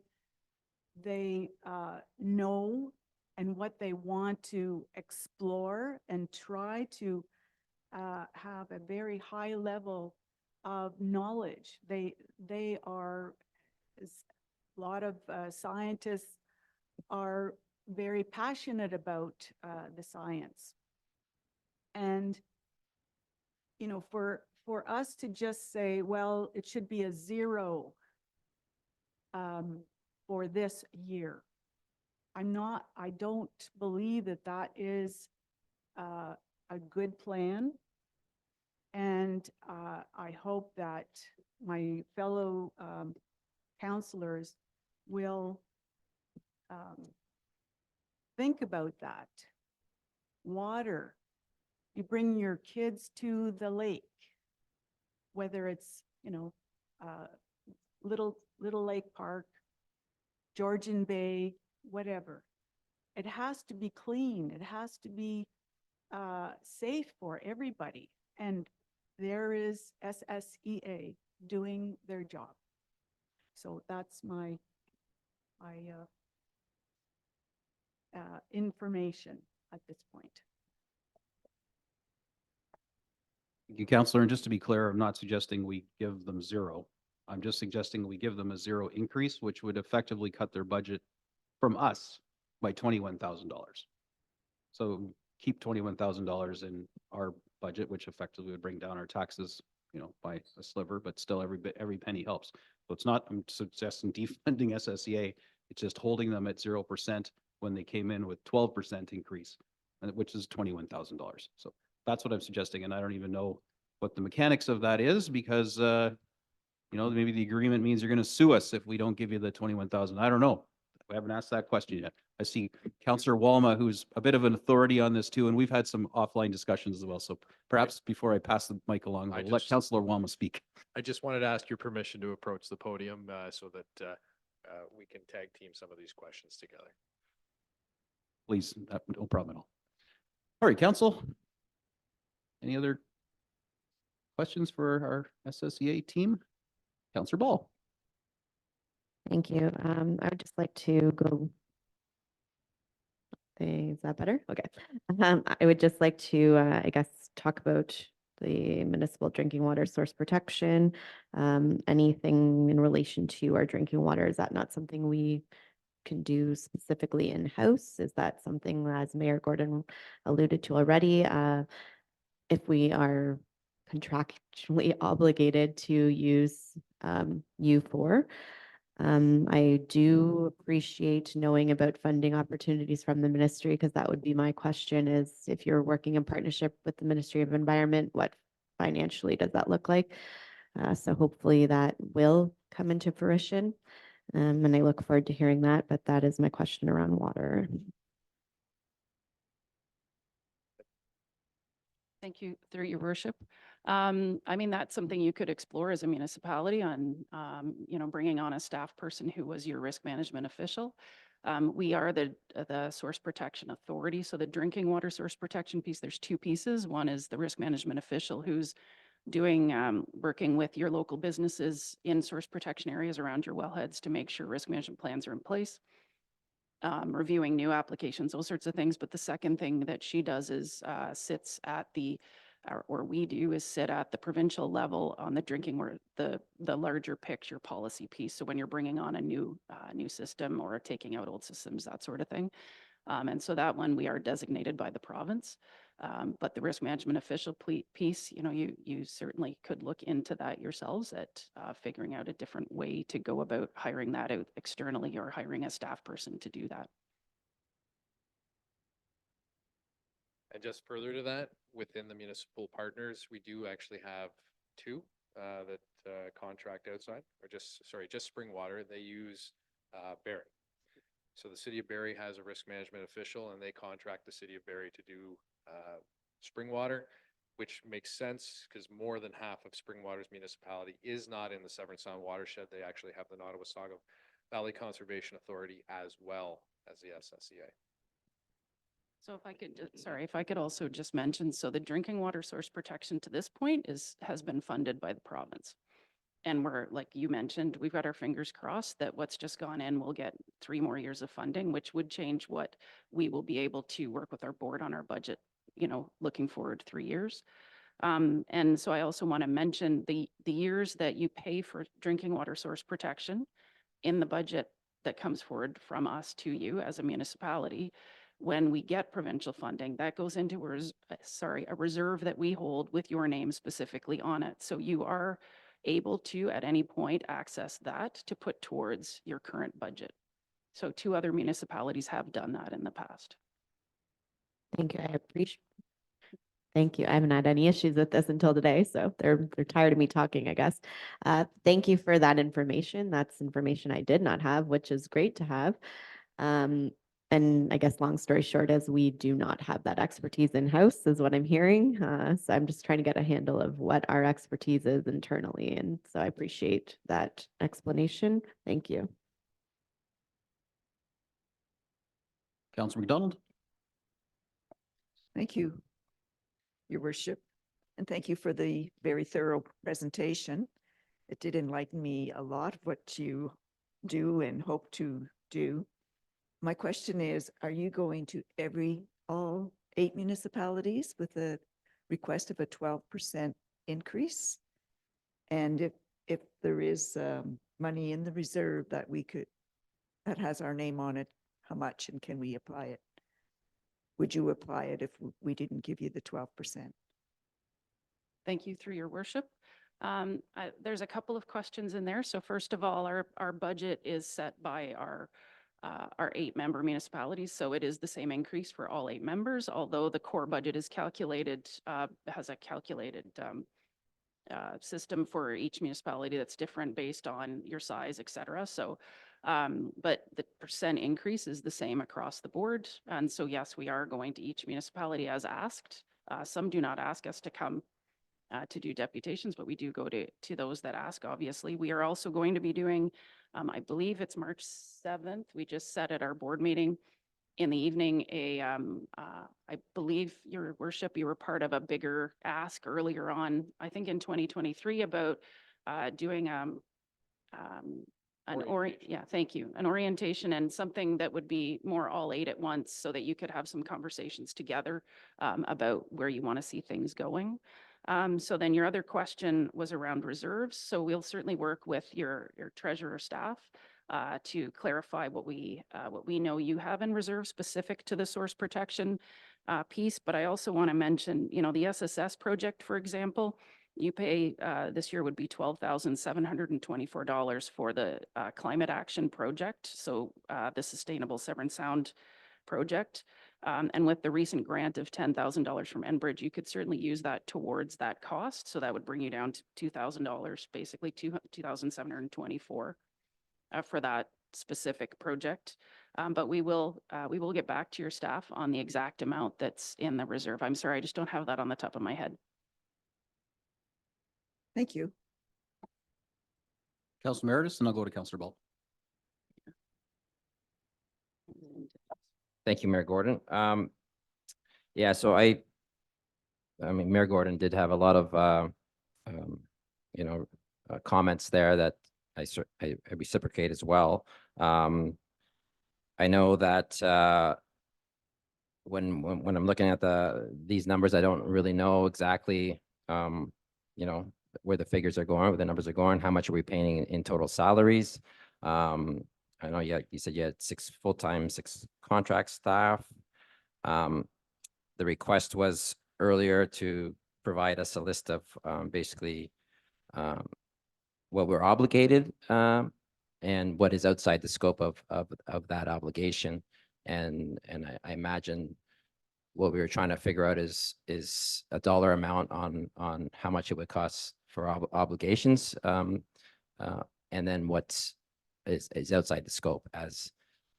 know and what they want to explore and try to have a very high level of knowledge. They are, a lot of scientists are very passionate about the science. And, you know, for us to just say, well, it should be a 0 for this year. I don't believe that that is a good plan. And I hope that my fellow counselors will think about that. Water, you bring your kids to the lake, whether it's, you know, Little Lake Park, Georgian Bay, whatever. It has to be clean. It has to be safe for everybody. And there is SSEA doing their job. So that's my information at this point. Thank you, Counselor. And just to be clear, I'm not suggesting we give them 0. I'm just suggesting we give them a 0 increase, which would effectively cut their budget from us by $21,000. So keep $21,000 in our budget, which effectively would bring down our taxes, you know, by a sliver, but still every penny helps. So it's not, I'm suggesting defunding SSEA. It's just holding them at 0% when they came in with 12% increase, which is $21,000. So that's what I'm suggesting. And I don't even know what the mechanics of that is because, you know, maybe the agreement means you're going to sue us if we don't give you the 21,000. I don't know. We haven't asked that question yet. I see Councillor Walma, who's a bit of an authority on this too, and we've had some offline discussions as well. So perhaps before I pass the mic along, I'll let Councillor Walma speak. I just wanted to ask your permission to approach the podium so that we can tag team some of these questions together. Please, no problem at all. All right, Council. Any other questions for our SSEA team? Councillor Ball. Thank you. I would just like to go. Is that better? Okay. I would just like to, I guess, talk about the municipal drinking water source protection. Anything in relation to our drinking water, is that not something we can do specifically in-house? Is that something, as Mayor Gordon alluded to already, if we are contractually obligated to use U4? I do appreciate knowing about funding opportunities from the ministry, because that would be my question is, if you're working in partnership with the Ministry of Environment, what financially does that look like? So hopefully that will come into fruition. And I look forward to hearing that, but that is my question around water. Thank you, through your worship. I mean, that's something you could explore as a municipality on, you know, bringing on a staff person who was your risk management official. We are the source protection authority. So the drinking water source protection piece, there's 2 pieces. One is the risk management official who's doing, working with your local businesses in source protection areas around your wellheads to make sure risk management plans are in place. Reviewing new applications, those sorts of things. But the second thing that she does is sits at the, or we do, is sit at the provincial level on the drinking water, the larger picture policy piece. So when you're bringing on a new system or taking out old systems, that sort of thing. And so that one we are designated by the province. But the risk management official piece, you know, you certainly could look into that yourselves at figuring out a different way to go about hiring that out externally or hiring a staff person to do that. And just further to that, within the municipal partners, we do actually have 2 that contract outside, or just spring water. They use Barrie. So the city of Barrie has a risk management official, and they contract the city of Barrie to do spring water, which makes sense because more than half of Springwater's municipality is not in the Severn Sound watershed. They actually have the Nottawasaga Valley Conservation Authority as well as the SSEA. So if I could, if I could also just mention, so the drinking water source protection to this point has been funded by the province. And we're, like you mentioned, we've got our fingers crossed that what's just gone in will get 3 more years of funding, which would change what we will be able to work with our board on our budget, looking forward 3 years. And so I also want to mention the years that you pay for drinking water source protection in the budget that comes forward from us to you as a municipality. When we get provincial funding, that goes into a reserve that we hold with your name specifically on it. So you are able to, at any point, access that to put towards your current budget. So 2 other municipalities have done that in the past. Thank you. I appreciate. Thank you. I haven't had any issues with this until today, so they're tired of me talking, I guess. Thank you for that information. That's information I did not have, which is great to have. And I guess long story short is we do not have that expertise in-house is what I'm hearing. So I'm just trying to get a handle of what our expertise is internally. And so I appreciate that explanation. Thank you. Councillor McDonald? Thank you, Your Worship, and thank you for the very thorough presentation. It did enlighten me a lot of what you do and hope to do. My question is, are you going to all 8 municipalities with a request of a 12% increase? And if there is money in the reserve that that has our name on it, how much and can we apply it? Would you apply it if we didn't give you the 12%? Thank you, through your worship. There's a couple of questions in there. So first of all, our budget is set by our 8-member municipalities. So it is the same increase for all 8 members, although the core budget is calculated, has a calculated system for each municipality that's different based on your size, et cetera. So, but the percent increase is the same across the board. And so, yes, we are going to each municipality as asked. Some do not ask us to come to do deputations, but we do go to those that ask, obviously. We are also going to be doing, I believe it's March 7th. We just said at our board meeting in the evening, I believe, Your Worship, you were part of a bigger ask earlier on, I think in 2023, about doing thank you, an orientation and something that would be more all 8 at once so that you could have some conversations together about where you want to see things going. So then your other question was around reserves. So we'll certainly work with your treasurer staff to clarify what we know you have in reserve specific to the source protection piece. But I also want to mention, the SSS project, for example, you pay this year would be $12,724 for the climate action project. So the Sustainable Severn Sound project. And with the recent grant of $10,000 from Enbridge, you could certainly use that towards that cost. So that would bring you down to $2,000, basically $2,724 for that specific project. But we will get back to your staff on the exact amount that's in the reserve. I'm sorry, I just don't have that on the top of my head. Thank you. Councillor Meredith, and I'll go to Councillor Ball. Thank you, Mayor Gordon. Yeah, so I mean, Mayor Gordon did have a lot of, comments there that I reciprocate as well. I know that when I'm looking at these numbers, I don't really know exactly, where the figures are going, where the numbers are going, how much are we paying in total salaries? I know you said you had 6 full-time, 6 contract staff. The request was earlier to provide us a list of basically what we're obligated and what is outside the scope of that obligation. And I imagine what we were trying to figure out is a dollar amount on how much it would cost for obligations, and then what is outside the scope, as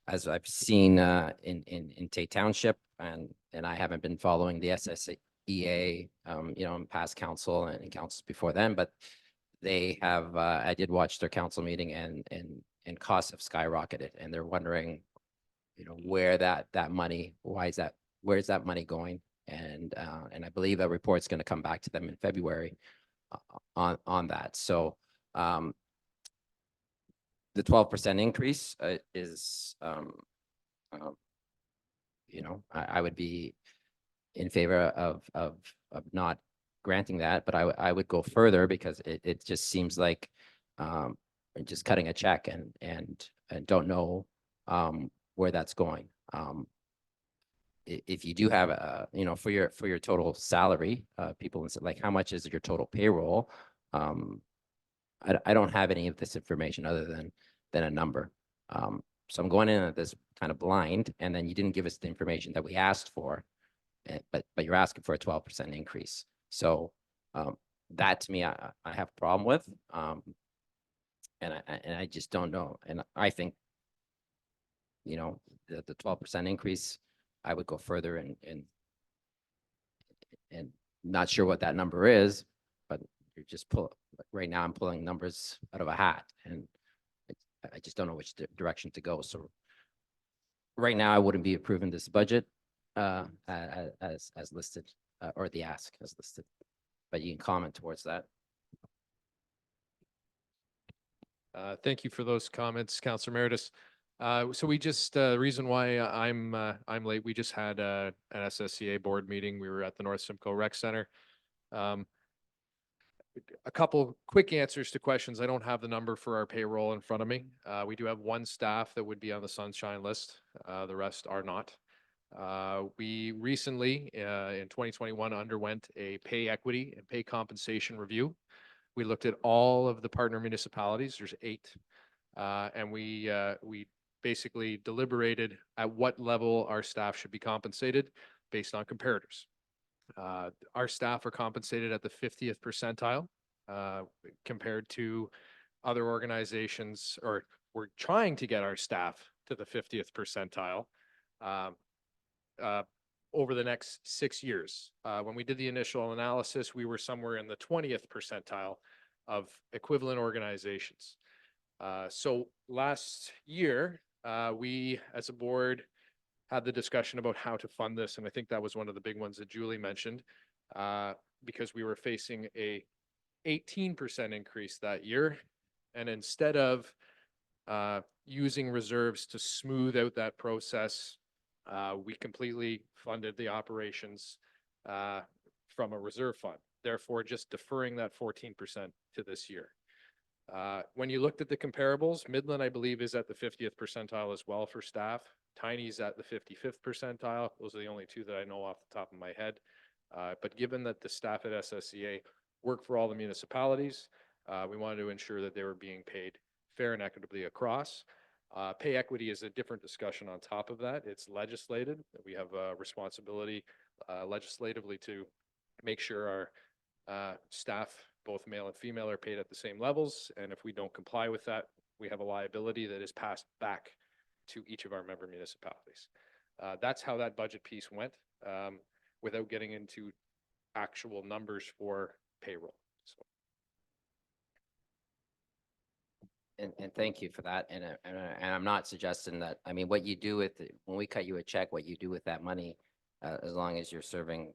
I've seen in Tate Township, and I haven't been following the SSEA, in past council and councils before then, but they have. I did watch their council meeting, and costs have skyrocketed, and they're wondering, where that money, where's that money going? And I believe a report's going to come back to them in February on that. So The 12% increase is, you know, I would be in favor of not granting that, but I would go further because it just seems like just cutting a check and don't know where that's going. If you do have you know, for your total salary, people say like, how much is your total payroll? I don't have any of this information other than a number. So I'm going in at this kind of blind, and then you didn't give us the information that we asked for, but you're asking for a 12% increase. So that to me, I have a problem with, and I just don't know. And I think, you know, the 12% increase, I would go further and not sure what that number is, but you're just right now I'm pulling numbers out of a hat, and I just don't know which direction to go. So right now I wouldn't be approving this budget as listed, or the ask as listed, but you can comment towards that. Thank you for those comments, Councillor Meredith. So we just, the reason why I'm late, we just had an SSCA board meeting. We were at the North Simcoe Rec Center. A couple quick answers to questions. I don't have the number for our payroll in front of me. We do have one staff that would be on the sunshine list. The rest are not. We recently, in 2021, underwent a pay equity and pay compensation review. We looked at all of the partner municipalities. There's 8. And we basically deliberated at what level our staff should be compensated based on comparators. Our staff are compensated at the 50th percentile compared to other organizations, or we're trying to get our staff to the 50th percentile over the next 6 years. When we did the initial analysis, we were somewhere in the 20th percentile of equivalent organizations. So last year, we as a board had the discussion about how to fund this. And I think that was one of the big ones that Julie mentioned, because we were facing a 18% increase that year. And instead of using reserves to smooth out that process, we completely funded the operations from a reserve fund, therefore just deferring that 14% to this year. When you looked at the comparables, Midland, I believe, is at the 50th percentile as well for staff. Tiny's at the 55th percentile. Those are the only 2 that I know off the top of my head. But given that the staff at SSCA work for all the municipalities, we wanted to ensure that they were being paid fair and equitably across. Pay equity is a different discussion on top of that. It's legislated. We have a responsibility legislatively to make sure our staff, both male and female, are paid at the same levels. And if we don't comply with that, we have a liability that is passed back to each of our member municipalities. That's how that budget piece went, without getting into actual numbers for payroll. So. And thank you for that. And I'm not suggesting that, I mean, what you do with it, when we cut you a check, what you do with that money, as long as you're serving,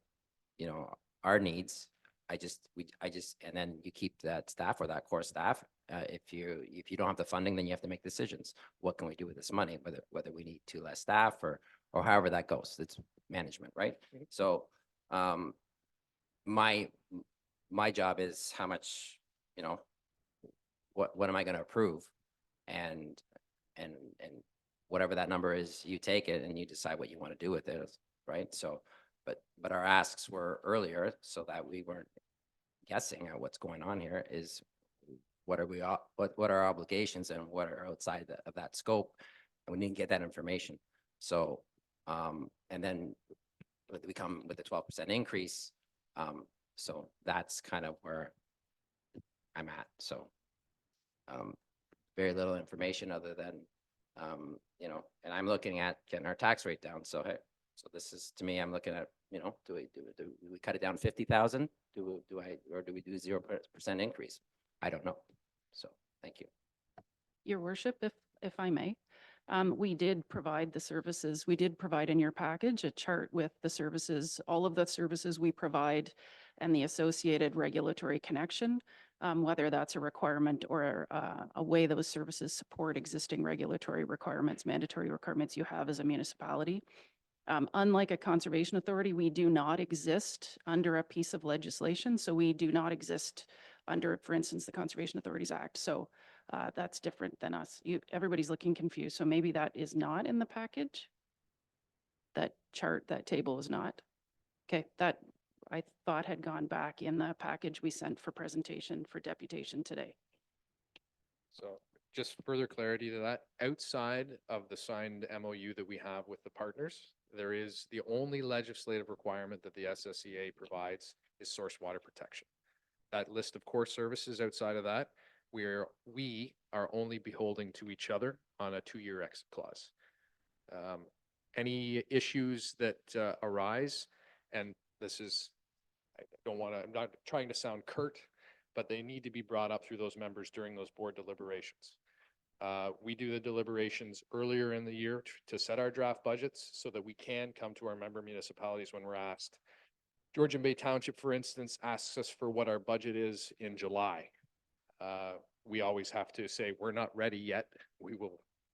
you know, our needs, and then you keep that staff or that core staff. If you don't have the funding, then you have to make decisions. What can we do with this money? Whether we need 2 less staff or however that goes. It's management, right? Mm-hmm. So, my job is how much, you know, what am I going to approve, and whatever that number is, you take it and you decide what you want to do with it, right? So, but our asks were earlier so that we weren't guessing at what's going on here. Is what are our obligations and what are outside of that scope, and we need to get that information. So, and then we come with a 12% increase. So that's kind of where I'm at. So, very little information other than, you know, and I'm looking at getting our tax rate down. So, hey, so this is, to me, I'm looking at, you know, do we cut it down 50,000? Do we do 0% increase? I don't know. So, thank you. Your worship, if I may, we did provide the services. We did provide in your package a chart with the services, all of the services we provide, and the associated regulatory connection, whether that's a requirement or a way those services support existing regulatory requirements, mandatory requirements you have as a municipality. Unlike a conservation authority, we do not exist under a piece of legislation. So we do not exist under, for instance, the Conservation Authorities Act. So that's different than us. Everybody's looking confused. So maybe that is not in the package. That chart, that table is not. Okay, that I thought had gone back in the package we sent for presentation for deputation today. So just further clarity to that, outside of the signed MOU that we have with the partners, there is the only legislative requirement that the SSEA provides is source water protection. That list of core services outside of that, we are only beholden to each other on a 2-year exit clause. Any issues that arise, and this is, I'm not trying to sound curt, but they need to be brought up through those members during those board deliberations. We do the deliberations earlier in the year to set our draft budgets so that we can come to our member municipalities when we're asked. Georgian Bay Township, for instance, asks us for what our budget is in July. We always have to say, we're not ready yet.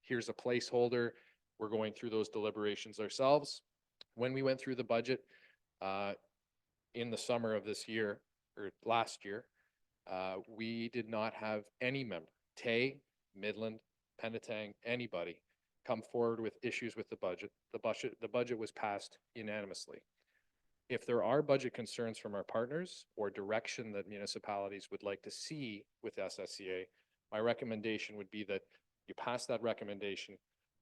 Here's a placeholder. We're going through those deliberations ourselves. When we went through the budget in the summer of this year, or last year, we did not have any member, Tay, Midland, Penetang, anybody, come forward with issues with the budget. The budget was passed unanimously. If there are budget concerns from our partners or direction that municipalities would like to see with SSEA, my recommendation would be that you pass that recommendation,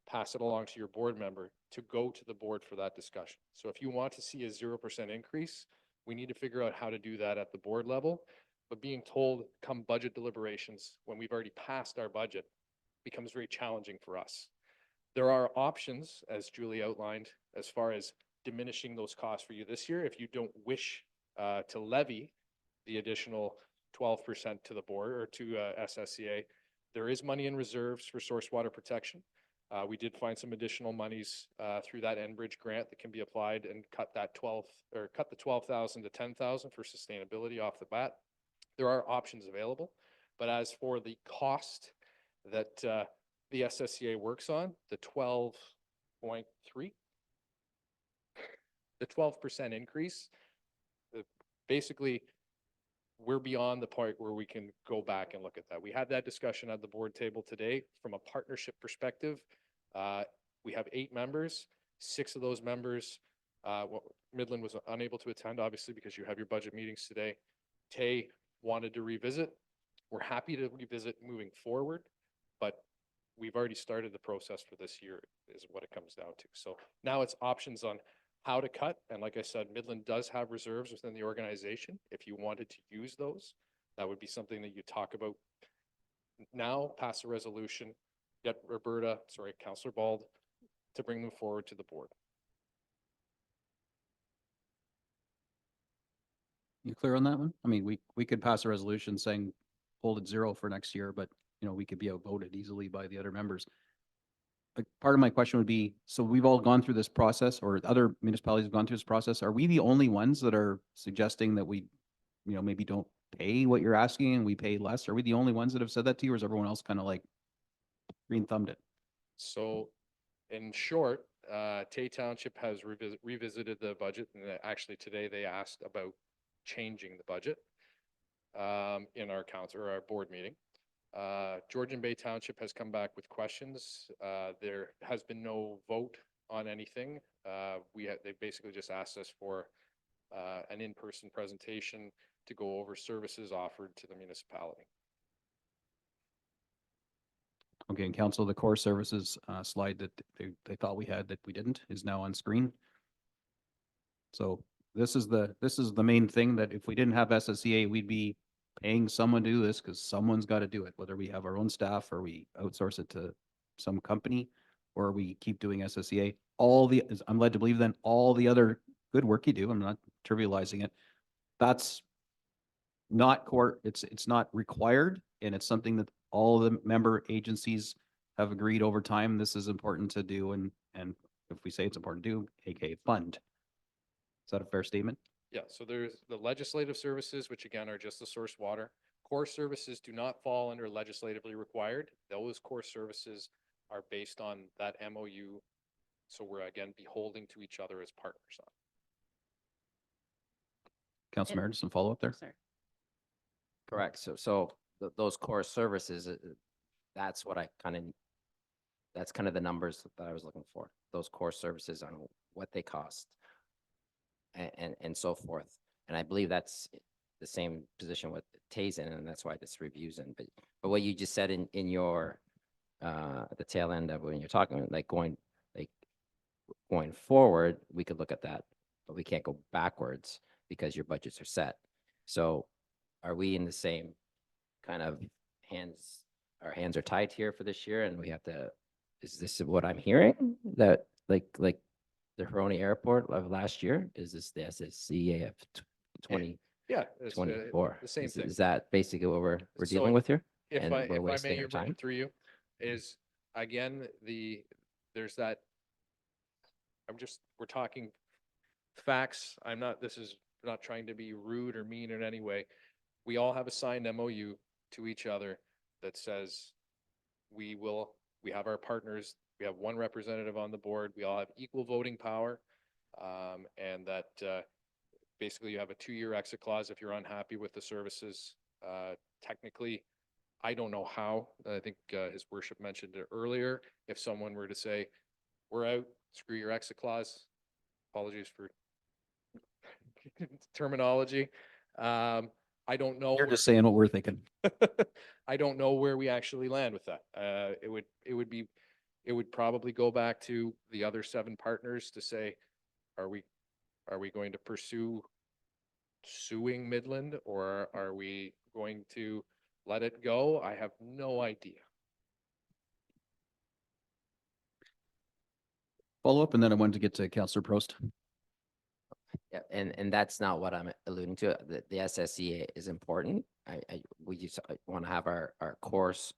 pass it along to your board member to go to the board for that discussion. So if you want to see a 0% increase, we need to figure out how to do that at the board level. But being told come budget deliberations when we've already passed our budget becomes very challenging for us. There are options, as Julie outlined, as far as diminishing those costs for you this year if you don't wish to levy the additional 12% to the board or to SSEA. There is money in reserves for source water protection. We did find some additional monies through that Enbridge grant that can be applied and cut the 12,000 to 10,000 for sustainability off the bat. There are options available, but as for the cost that the SSEA works on, the 12.3, the 12% increase, basically we're beyond the point where we can go back and look at that. We had that discussion at the board table today. From a partnership perspective, we have 8 members. 6 of those members, Midland was unable to attend, obviously, because you have your budget meetings today. Tay wanted to revisit. We're happy to revisit moving forward, but we've already started the process for this year is what it comes down to. So now it's options on how to cut. And like I said, Midland does have reserves within the organization. If you wanted to use those, that would be something that you talk about now, pass a resolution, get Councillor Bald, to bring them forward to the board. You clear on that one? I mean, we could pass a resolution saying hold it 0 for next year, but we could be outvoted easily by the other members. Like, part of my question would be, so we've all gone through this process, or other municipalities have gone through this process. Are we the only ones that are suggesting that we, maybe don't pay what you're asking and we pay less? Are we the only ones that have said that to you, or is everyone else kind of like green thumbed it? So in short, Tay Township has revisited the budget, and actually today they asked about changing the budget in our council or our board meeting. Georgian Bay Township has come back with questions. There has been no vote on anything. They basically just asked us for an in-person presentation to go over services offered to the municipality. Okay, and council, the core services slide that they thought we had that we didn't is now on screen. So this is the main thing, that if we didn't have SSEA, we'd be paying someone to do this because someone's got to do it, whether we have our own staff or we outsource it to some company or we keep doing SSEA. I'm led to believe then all the other good work you do, I'm not trivializing it, that's not core, it's not required, and it's something that all the member agencies have agreed over time this is important to do, and if we say it's important to do, aka fund. Is that a fair statement? Yeah, so there's the legislative services, which again are just the source water. Core services do not fall under legislatively required. Those core services are based on that MOU. So we're again beholden to each other as partners on. Council Meredith, some follow-up there? Sorry. Correct. Those core services, that's what that's kind of the numbers that I was looking for. Those core services on what they cost and so forth. And I believe that's the same position with Tay's in, and that's why this review's in. But what you just said in your at the tail end of when you're talking like going forward, we could look at that, but we can't go backwards because your budgets are set. So are we in the same kind of hands? Our hands are tied here for this year, and we have to. Is this what I'm hearing? That like the Hironi Airport of last year? Is this the SSCA of 2024? The same thing. Is that basically what we're So dealing with here? If And I we're may, wasting our Your Worship, time? through you, is again, there's that, we're talking facts. this is not trying to be rude or mean in any way. We all have a signed MOU to each other that says we have our partners, we have one representative on the board, we all have equal voting power, and that basically you have a 2-year exit clause if you're unhappy with the services. Technically, I don't know how. I think His Worship mentioned it earlier. If someone were to say, we're out, screw your exit clause, apologies for terminology. I don't know. You're just saying what we're thinking. I don't know where we actually land with that. It would probably go back to the other 7 partners to say, are we going to pursue suing Midland, or are we going to let it go? I have no idea. Follow up, and then I wanted to get to Councillor Prost. Yeah, and that's not what I'm alluding to. The SSCA is important. We just want to have our course,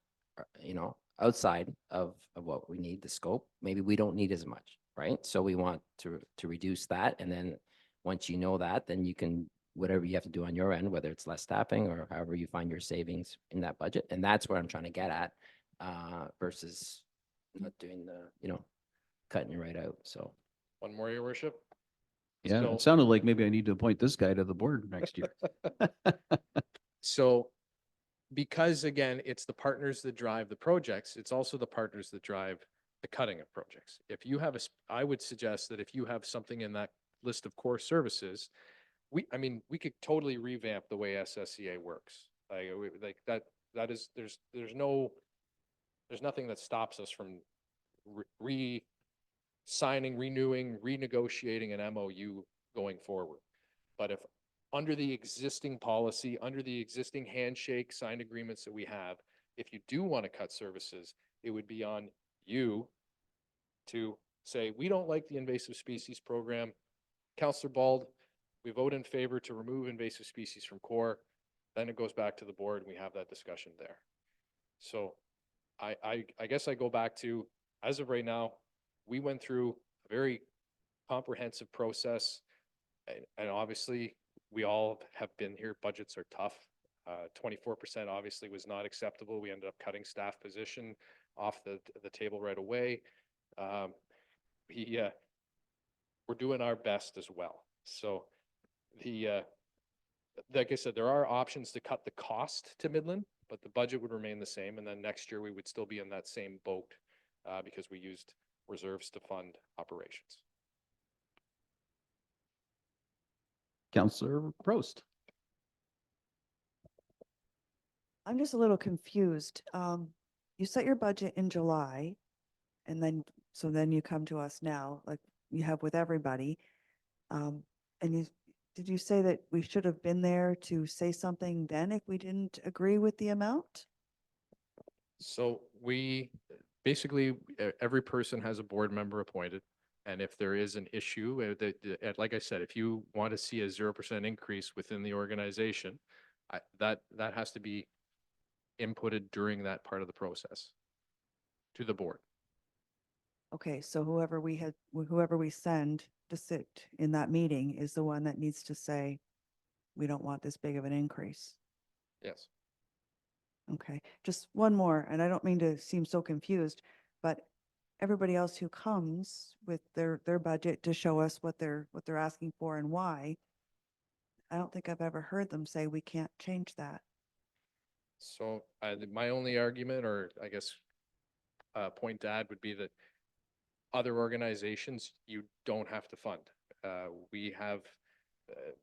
outside of what we need, the scope. Maybe we don't need as much, right? So we want to reduce that. And then once you know that, then you can, whatever you have to do on your end, whether it's less staffing or however you find your savings in that budget. And that's where I'm trying to get at, versus not doing the, cutting it right out. So. One more, Your Worship. Yeah, So- it sounded like maybe I need to appoint this guy to the board next year. So, because again, it's the partners that drive the projects, it's also the partners that drive the cutting of projects. If you have I would suggest that if you have something in that list of core services, we could totally revamp the way SSCA works. Like that is, there's nothing that stops us from signing, renewing, renegotiating an MOU going forward. But if under the existing policy, under the existing handshake signed agreements that we have, if you do want to cut services, it would be on you to say, we don't like the invasive species program. Councillor Bald, we vote in favor to remove invasive species from core. Then it goes back to the board and we have that discussion there. So I guess I go back to, as of right now, we went through a very comprehensive process, and obviously we all have been here. Budgets are tough. 24% obviously was not acceptable. We ended up cutting staff position off the table right away. We're doing our best as well. So like I said, there are options to cut the cost to Midland, but the budget would remain the same. And then next year we would still be in that same boat because we used reserves to fund operations. Councillor Prost. I'm just a little confused. You set your budget in July, and then you come to us now, like you have with everybody. And did you say that we should have been there to say something then if we didn't agree with the amount? So we basically, every person has a board member appointed. And if there is an issue, like I said, if you want to see a 0% increase within the organization, that has to be inputted during that part of the process to the board. Okay, so whoever we send to sit in that meeting is the one that needs to say, we don't want this big of an increase. Yes. Okay, just one more, and I don't mean to seem so confused, but everybody else who comes with their budget to show us what they're asking for and why, I don't think I've ever heard them say we can't change that. So my only argument, or I guess point to add, would be that other organizations, you don't have to fund. We have,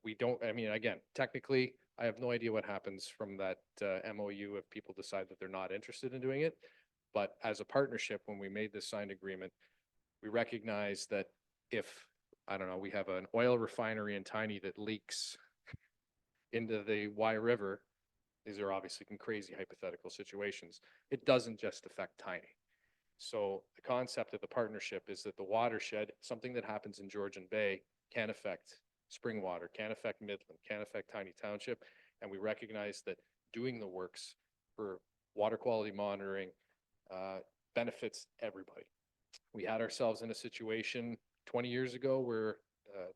we don't, I mean, again, technically, I have no idea what happens from that MOU if people decide that they're not interested in doing it. But as a partnership, when we made this signed agreement, we recognize that if, I don't know, we have an oil refinery in Tiny that leaks into the Wye River, these are obviously some crazy hypothetical situations. It doesn't just affect Tiny. So the concept of the partnership is that the watershed, something that happens in Georgian Bay, can affect Springwater, can affect Midland, can affect Tiny Township. And we recognize that doing the works for water quality monitoring benefits everybody. We had ourselves in a situation 20 years ago where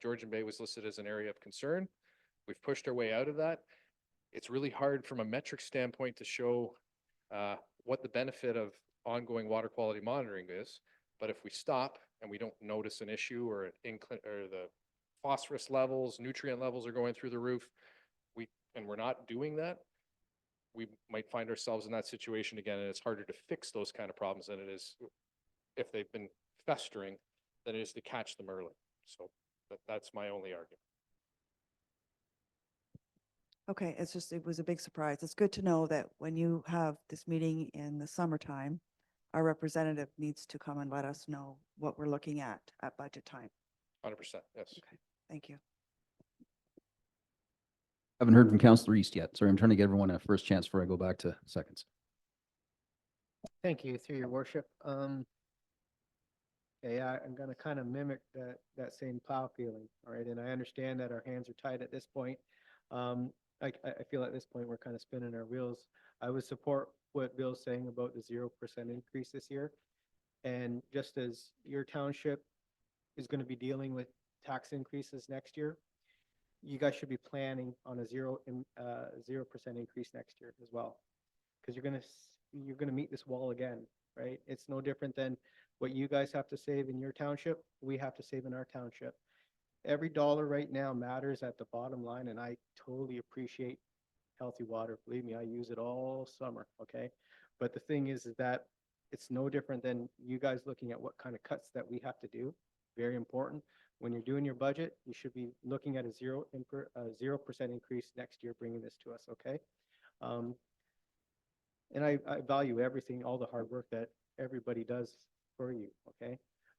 Georgian Bay was listed as an area of concern. We've pushed our way out of that. It's really hard from a metric standpoint to show what the benefit of ongoing water quality monitoring is. But if we stop and we don't notice an issue or the phosphorus levels, nutrient levels are going through the roof, and we're not doing that, we might find ourselves in that situation again, and it's harder to fix those kind of problems than it is if they've been festering than it is to catch them early. So that's my only argument. Okay, it was a big surprise. It's good to know that when you have this meeting in the summertime, our representative needs to come and let us know what we're looking at budget time. 100%, yes. Okay, thank you. Haven't heard from Councillor East yet. Sorry, I'm trying to give everyone a first chance before I go back to seconds. Thank you, through your worship. Yeah, I'm gonna kind of mimic that same plow feeling, all right? And I understand that our hands are tied at this point. I feel at this point, we're kind of spinning our wheels. I would support what Bill's saying about the 0% increase this year. And just as your township is going to be dealing with tax increases next year, you guys should be planning on a 0% increase next year as well. Because you're gonna meet this wall again, right? It's no different than what you guys have to save in your township, we have to save in our township. Every dollar right now matters at the bottom line, and I totally appreciate healthy water. Believe me, I use it all summer, okay? But the thing is that it's no different than you guys looking at what kind of cuts that we have to do. Very important. When you're doing your budget, you should be looking at a 0% increase next year, bringing this to us, okay? And I value everything, all the hard work that everybody does for you, okay?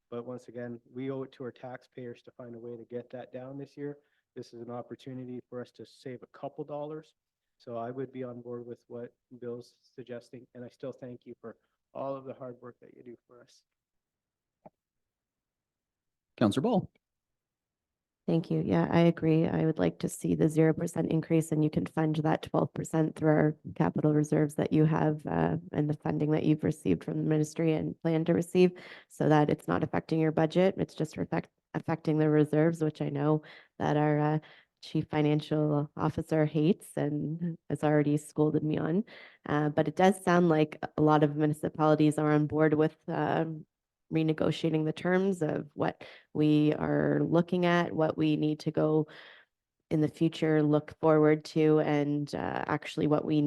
But once again, we owe it to our taxpayers to find a way to get that down this year. This is an opportunity for us to save a couple dollars. So I would be on board with what Bill's suggesting, and I still thank you for all of the hard work that you do for us. Councillor Ball. Thank you. Yeah, I agree. I would like to see the 0% increase, and you can fund that 12% through our capital reserves that you have and the funding that you've received from the ministry and plan to receive, so that it's not affecting your budget. It's just affecting the reserves, which I know that our chief financial officer hates and has already scolded me on. But it does sound like a lot of municipalities are on board with renegotiating the terms of what we are looking at, what we need to go in the future, look forward to, and actually what we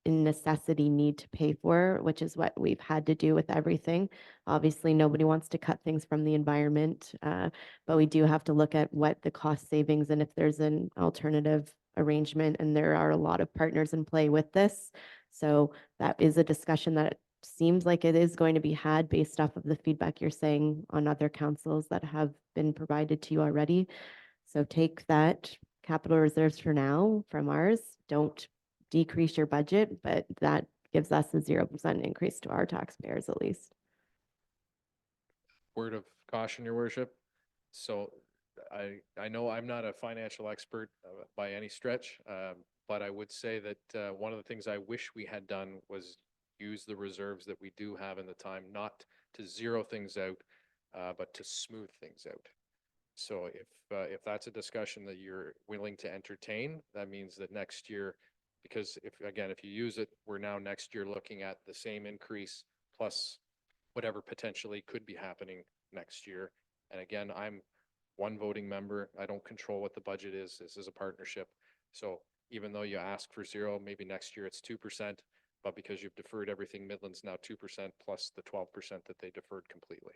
in necessity need to pay for, which is what we've had to do with everything. Obviously, nobody wants to cut things from the environment, but we do have to look at what the cost savings and if there's an alternative arrangement, and there are a lot of partners in play with this. So that is a discussion that seems like it is going to be had based off of the feedback you're saying on other councils that have been provided to you already. So take that capital reserves for now from ours. Don't decrease your budget, but that gives us a 0% increase to our taxpayers at least. Word of caution, your worship. So I know I'm not a financial expert by any stretch, but I would say that one of the things I wish we had done was use the reserves that we do have in the time, not to zero things out, but to smooth things out. So if that's a discussion that you're willing to entertain, that means that next year, because if you use it, we're now next year looking at the same increase plus whatever potentially could be happening next year. And again, I'm one voting member. I don't control what the budget is. This is a partnership. So even though you ask for 0, maybe next year it's 2%, but because you've deferred everything, Midland's now 2% plus the 12% that they deferred completely.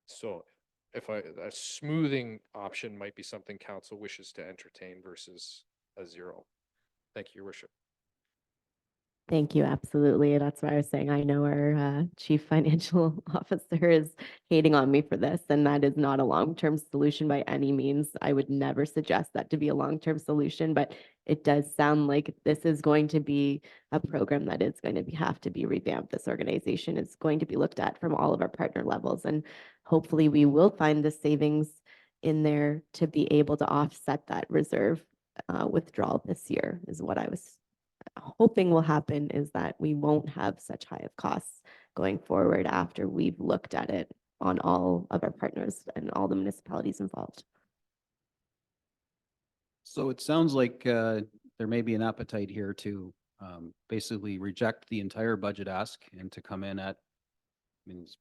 So if a smoothing option might be something council wishes to entertain versus a 0. Thank you, Your Worship. Thank you, absolutely. That's why I was saying, I know our chief financial officer is hating on me for this, and that is not a long-term solution by any means. I would never suggest that to be a long-term solution, but it does sound like this is going to be a program that is going to have to be revamped. This organization is going to be looked at from all of our partner levels, and hopefully we will find the savings in there to be able to offset that reserve withdrawal this year, is what I was hoping will happen, is that we won't have such high of costs going forward after we've looked at it on all of our partners and all the municipalities involved. So it sounds like there may be an appetite here to basically reject the entire budget ask and to come in at,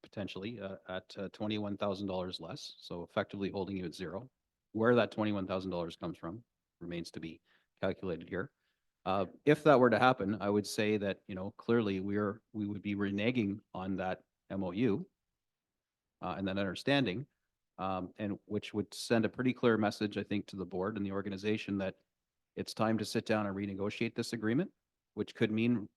potentially at $21,000 less. So effectively holding you at 0. Where that $21,000 comes from remains to be calculated here. If that were to happen, I would say that, clearly we would be reneging on that MOU and that understanding, and which would send a pretty clear message, I think, to the board and the organization that it's time to sit down and renegotiate this agreement, which could mean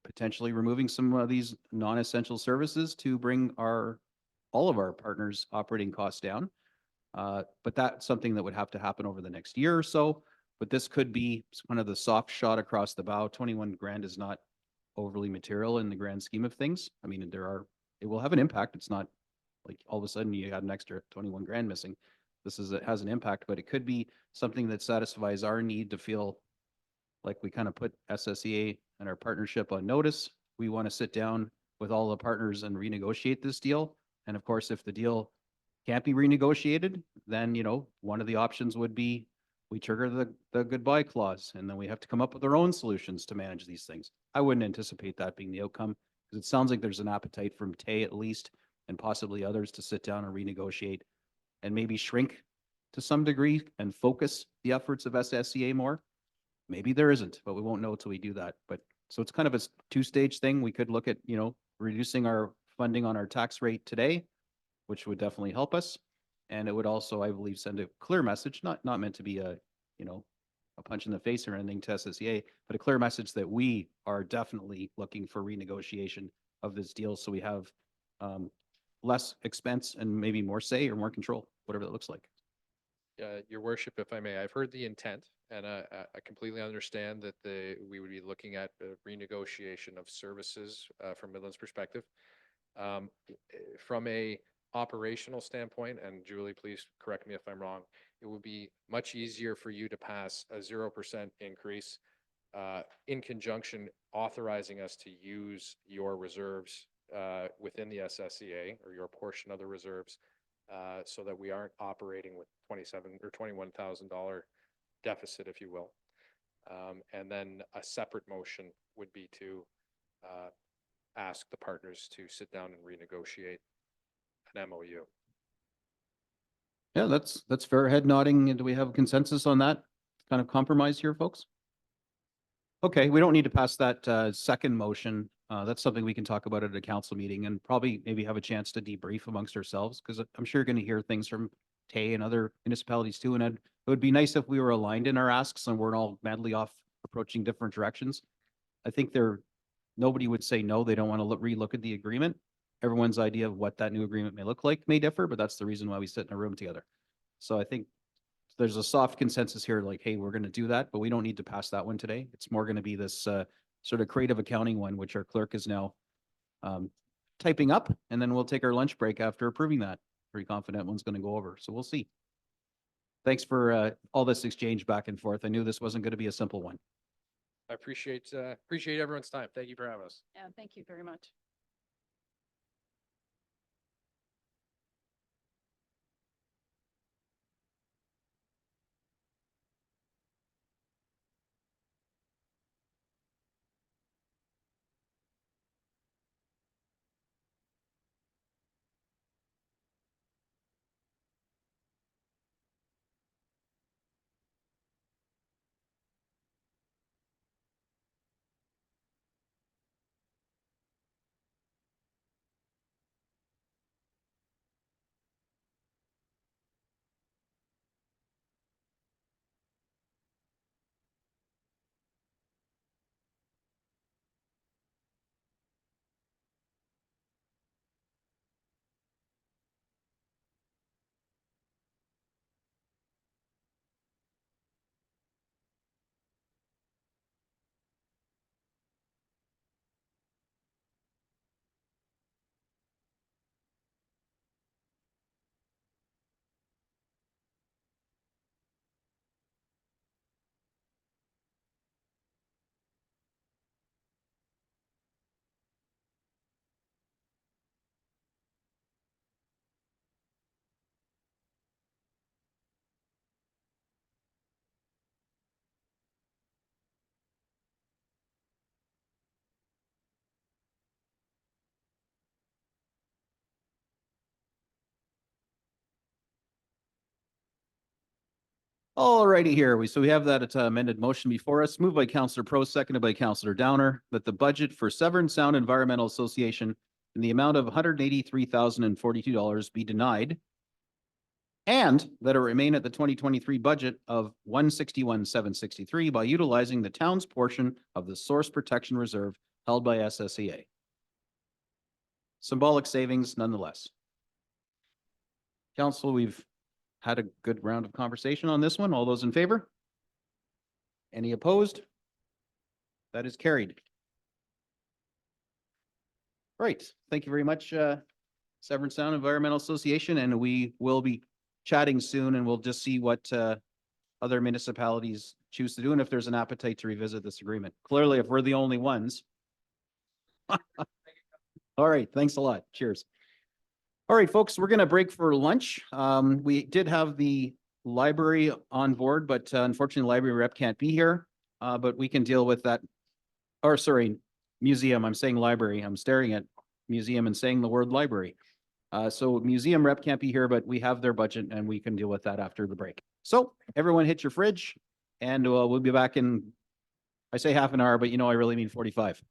potentially removing some of these non-essential services to bring all of our partners' operating costs down. But that's something that would have to happen over the next year or so. But this could be kind of the soft shot across the bow. 21 grand is not overly material in the grand scheme of things. It will have an impact. It's not like all of a sudden you got an extra 21 grand missing. It has an impact, but it could be something that satisfies our need to feel like we kind of put SSEA and our partnership on notice. We want to sit down with all the partners and renegotiate this deal. And of course, if the deal can't be renegotiated, then, one of the options would be we trigger the goodbye clause, and then we have to come up with our own solutions to manage these things. I wouldn't anticipate that being the outcome, because it sounds like there's an appetite from TAY at least, and possibly others, to sit down and renegotiate and maybe shrink to some degree and focus the efforts of SSEA more. Maybe there isn't, but we won't know until we do that. But so it's kind of a two-stage thing. We could look at, reducing our funding on our tax rate today, which would definitely help us. And it would also, I believe, send a clear message, not meant to be a punch in the face or anything to SSEA, but a clear message that we are definitely looking for renegotiation of this deal, so we have less expense and maybe more say or more control, whatever that looks like. Your Worship, if I may, I've heard the intent, and I completely understand that we would be looking at a renegotiation of services from Midland's perspective. From a operational standpoint, and Julie, please correct me if I'm wrong, it would be much easier for you to pass a 0% increase in conjunction authorizing us to use your reserves within the SSEA, or your portion of the reserves, so that we aren't operating with $27,000 or $21,000 deficit, if you will. And then a separate motion would be to ask the partners to sit down and renegotiate an MOU. Yeah, that's fair. Head nodding. And do we have consensus on that kind of compromise here, folks? Okay, we don't need to pass that second motion. That's something we can talk about at a council meeting, and probably maybe have a chance to debrief amongst ourselves, because I'm sure you're going to hear things from TAY and other municipalities too. And it would be nice if we were aligned in our asks and we're all madly off approaching different directions. I think nobody would say no, they don't want to relook at the agreement. Everyone's idea of what that new agreement may look like may differ, but that's the reason why we sit in a room together. So I think there's a soft consensus here, like, hey, we're going to do that, but we don't need to pass that one today. It's more going to be this sort of creative accounting one, which our clerk is now typing up, and then we'll take our lunch break after approving that. Pretty confident one's going to go over, so we'll see. Thanks for all this exchange back and forth. I knew this wasn't going to be a simple one. I appreciate everyone's time. Thank you for having us. Yeah, thank you very much. All righty here. So we have that amended motion before us, moved by Councillor Pro, seconded by Councillor Downer, that the budget for Severn Sound Environmental Association in the amount of $183,042 be denied, and that it remain at the 2023 budget of $161,763 by utilizing the town's portion of the Source Protection Reserve held by SSEA. Symbolic savings nonetheless. Council, we've had a good round of conversation on this one. All those in favor? Any opposed? That is carried. Right. Thank you very much, Severn Sound Environmental Association, and we will be chatting soon, and we'll just see what other municipalities choose to do and if there's an appetite to revisit this agreement. Clearly, if we're the only ones. All right. Thanks a lot. Cheers. All right, folks, we're going to break for lunch. We did have the library on board, but unfortunately, the library rep can't be here. But we can deal with that. Or sorry, museum. I'm saying library. I'm staring at museum and saying the word library. So museum rep can't be here, but we have their budget and we can deal with that after the break. So everyone hit your fridge and we'll be back in, I say half an hour, but you know, I really mean 45.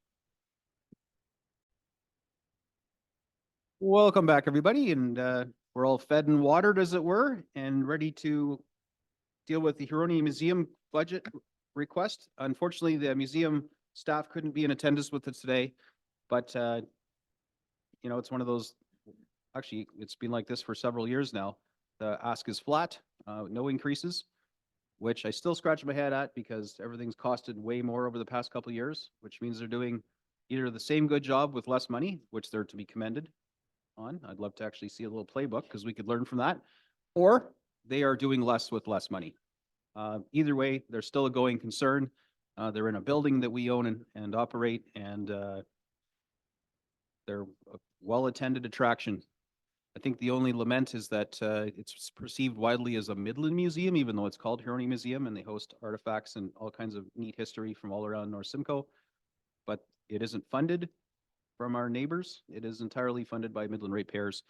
Welcome back, everybody, and we're all fed and watered, as it were, and ready to deal with the Huronia Museum budget request. Unfortunately, the museum staff couldn't be in attendance with us today, but you know, it's one of those, actually, it's been like this for several years now. The ask is flat, no increases, which I still scratch my head at because everything's costed way more over the past couple of years, which means they're doing either the same good job with less money, which they're to be commended on. I'd love to actually see a little playbook because we could learn from that, or they are doing less with less money. Either way, they're still a going concern. They're in a building that we own and operate, and they're a well-attended attraction. I think the only lament is that it's perceived widely as a Midland museum, even though it's called Huronia Museum, and they host artifacts and all kinds of neat history from all around North Simcoe, but it isn't funded from our neighbors. It is entirely funded by Midland ratepayers,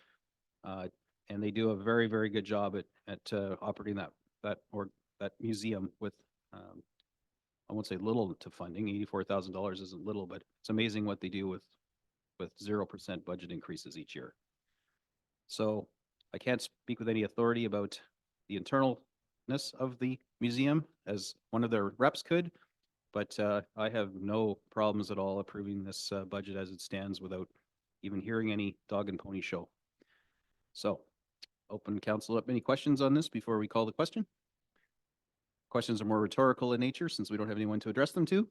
and they do a very, very good job at operating that museum with I won't say little to funding. $84,000 isn't little, but it's amazing what they do with 0% budget increases each year. So I can't speak with any authority about the internalness of the museum as one of their reps could, but I have no problems at all approving this budget as it stands without even hearing any dog and pony show. So open council up. Any questions on this before we call the question? Questions are more rhetorical in nature since we don't have anyone to address them to.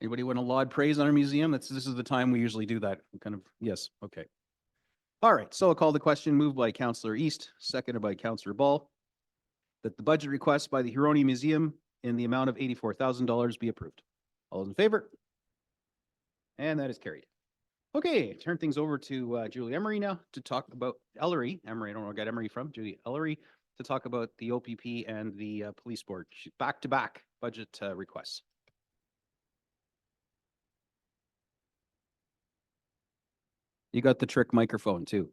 Anybody want to laud praise on our museum? This is the time we usually do that. Kind of, yes, okay. All right, so I'll call the question moved by Councillor East, seconded by Councillor Ball, that the budget request by the Huronia Museum in the amount of $84,000 be approved. All those in favor? And that is carried. Okay, turn things over to Julie Emery now to talk about Ellery. Emery, I don't know where I got Emery from. Julie Ellery to talk about the OPP and the police board. Back-to-back budget requests. You got the trick microphone too.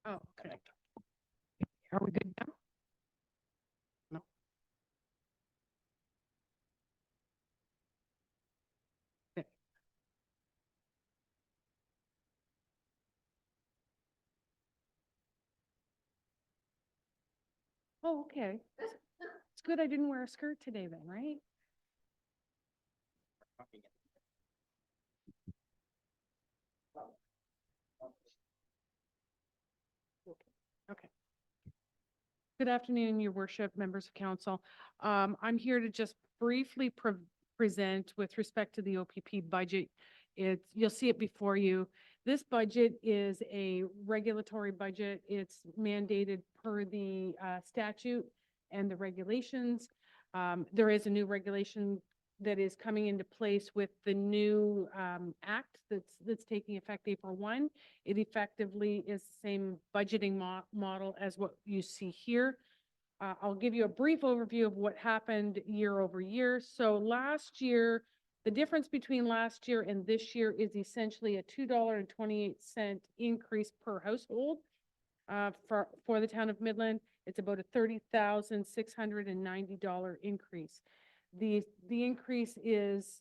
Oh, okay. Are we good now? No. Okay. Oh, okay. It's good I didn't wear a skirt today then, right? Okay. Good afternoon, Your Worship, members of council. I'm here to just briefly present with respect to the OPP budget. You'll see it before you. This budget is a regulatory budget. It's mandated per the statute and the regulations. There is a new regulation that is coming into place with the new act that's taking effect April 1. It effectively is the same budgeting model as what you see here. I'll give you a brief overview of what happened year over year. So last year, The difference between last year and this year is essentially a $2.28 increase per household. For the town of Midland, it's about a $30,690 increase. The increase is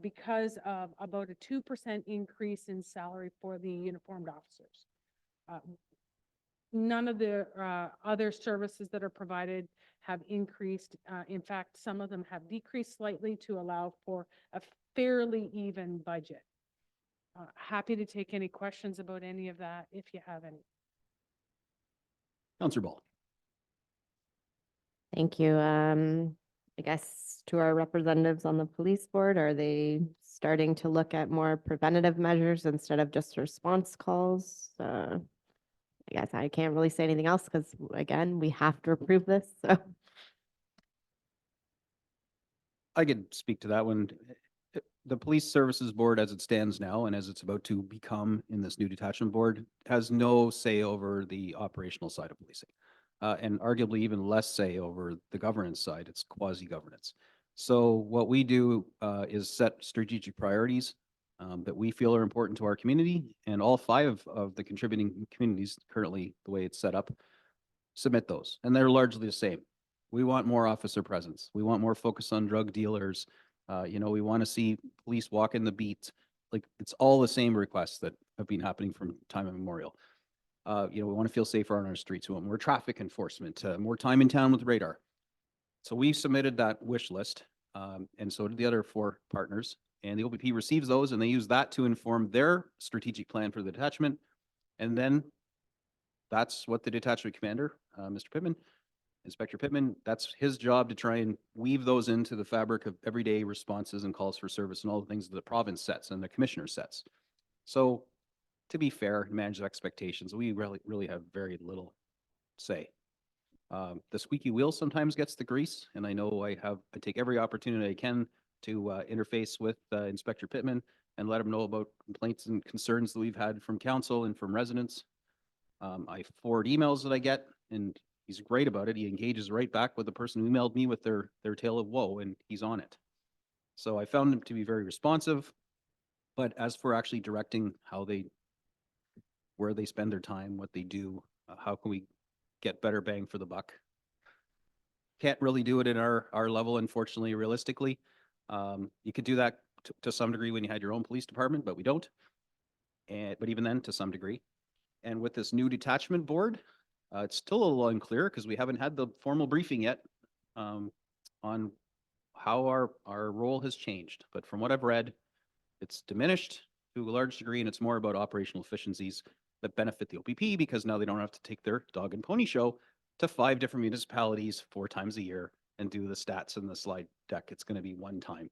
because of about a 2% increase in salary for the uniformed officers. None of the other services that are provided have increased. In fact, some of them have decreased slightly to allow for a fairly even budget. Happy to take any questions about any of that if you have any. Counselor Ball. Thank you. I guess to our representatives on the police board, are they starting to look at more preventative measures instead of just response calls? I guess I can't really say anything else because again, we have to approve this, so. I could speak to that one. The Police Services Board, as it stands now, and as it's about to become in this new detachment board, has no say over the operational side of policing. And arguably even less say over the governance side. It's quasi-governance. So what we do is set strategic priorities that we feel are important to our community, and all 5 of the contributing communities currently, the way it's set up, submit those. And they're largely the same. We want more officer presence. We want more focus on drug dealers. We want to see police walk in the beat. Like, it's all the same requests that have been happening from time immemorial. We want to feel safer on our streets. We want more traffic enforcement, more time in town with radar. So we submitted that wish list, and so did the other 4 partners. And the OPP receives those, and they use that to inform their strategic plan for the detachment. And then that's what the detachment commander, Mr. Pittman, Inspector Pittman, that's his job to try and weave those into the fabric of everyday responses and calls for service and all the things that the province sets and the commissioner sets. So to be fair, manage expectations, we really have very little say. The squeaky wheel sometimes gets the grease, and I know I take every opportunity I can to interface with Inspector Pittman and let him know about complaints and concerns that we've had from council and from residents. I forward emails that I get, and he's great about it. He engages right back with the person who emailed me with their tale of woe, and he's on it. So I found him to be very responsive. But as for actually directing where they spend their time, what they do, how can we get better bang for the buck? Can't really do it in our level, unfortunately, realistically. You could do that to some degree when you had your own police department, but we don't. But even then, to some degree. And with this new detachment board, it's still a little unclear because we haven't had the formal briefing yet on how our role has changed. But from what I've read, it's diminished to a large degree, and it's more about operational efficiencies that benefit the OPP because now they don't have to take their dog and pony show to 5 different municipalities 4 times a year and do the stats in the slide deck. It's going to be one time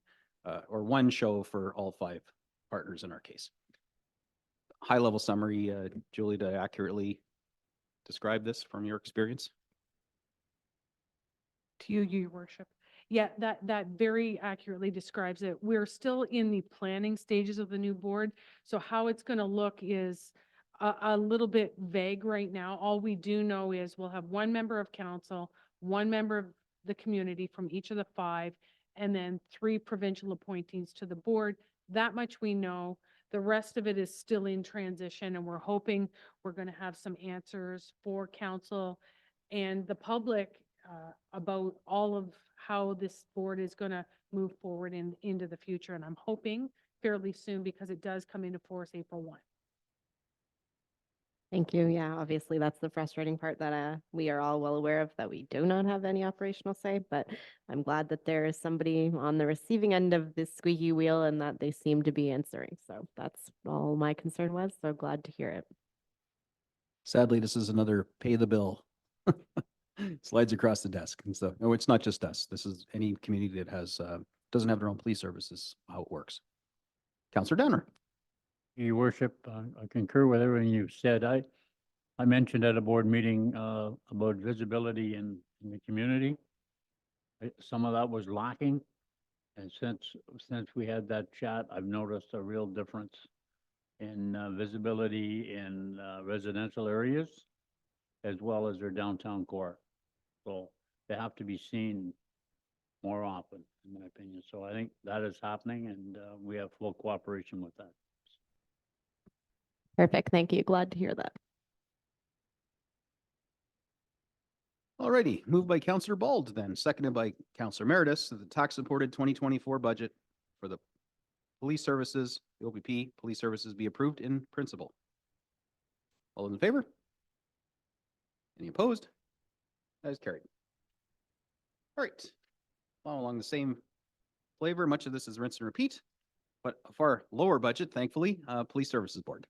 or one show for all 5 partners in our case. High level summary, Julie, to accurately describe this from your experience? To you, your worship. Yeah, that very accurately describes it. We're still in the planning stages of the new board. So how it's going to look is a little bit vague right now. All we do know is we'll have 1 member of council, 1 member of the community from each of the 5, and then 3 provincial appointees to the board. That much we know. The rest of it is still in transition, and we're hoping we're going to have some answers for council and the public about all of how this board is going to move forward into the future. And I'm hoping fairly soon because it does come into force April 1. Thank you. Yeah, obviously that's the frustrating part that we are all well aware of, that we do not have any operational say, but I'm glad that there is somebody on the receiving end of this squeaky wheel and that they seem to be answering. So that's all my concern was. So glad to hear it. Sadly, this is another pay the bill. Slides across the desk. And so, no, it's not just us. This is any community that has doesn't have their own police services, how it works. Councillor Downer. Your worship, I concur with everything you've said. I mentioned at a board meeting about visibility in the community. Some of that was lacking. And since we had that chat, I've noticed a real difference in visibility in residential areas as well as their downtown core. So they have to be seen more often, in my opinion. So I think that is happening and we have full cooperation with that. Perfect. Thank you. Glad to hear that. Alrighty, moved by Counselor Bald, then seconded by Counselor Meredith, that the tax supported 2024 budget for the police services, the OPP, police services be approved in principle. All those in favor? Any opposed? That is carried. All right, well, along the same flavor, much of this is rinse and repeat, but a far lower budget, thankfully, Police Services Board.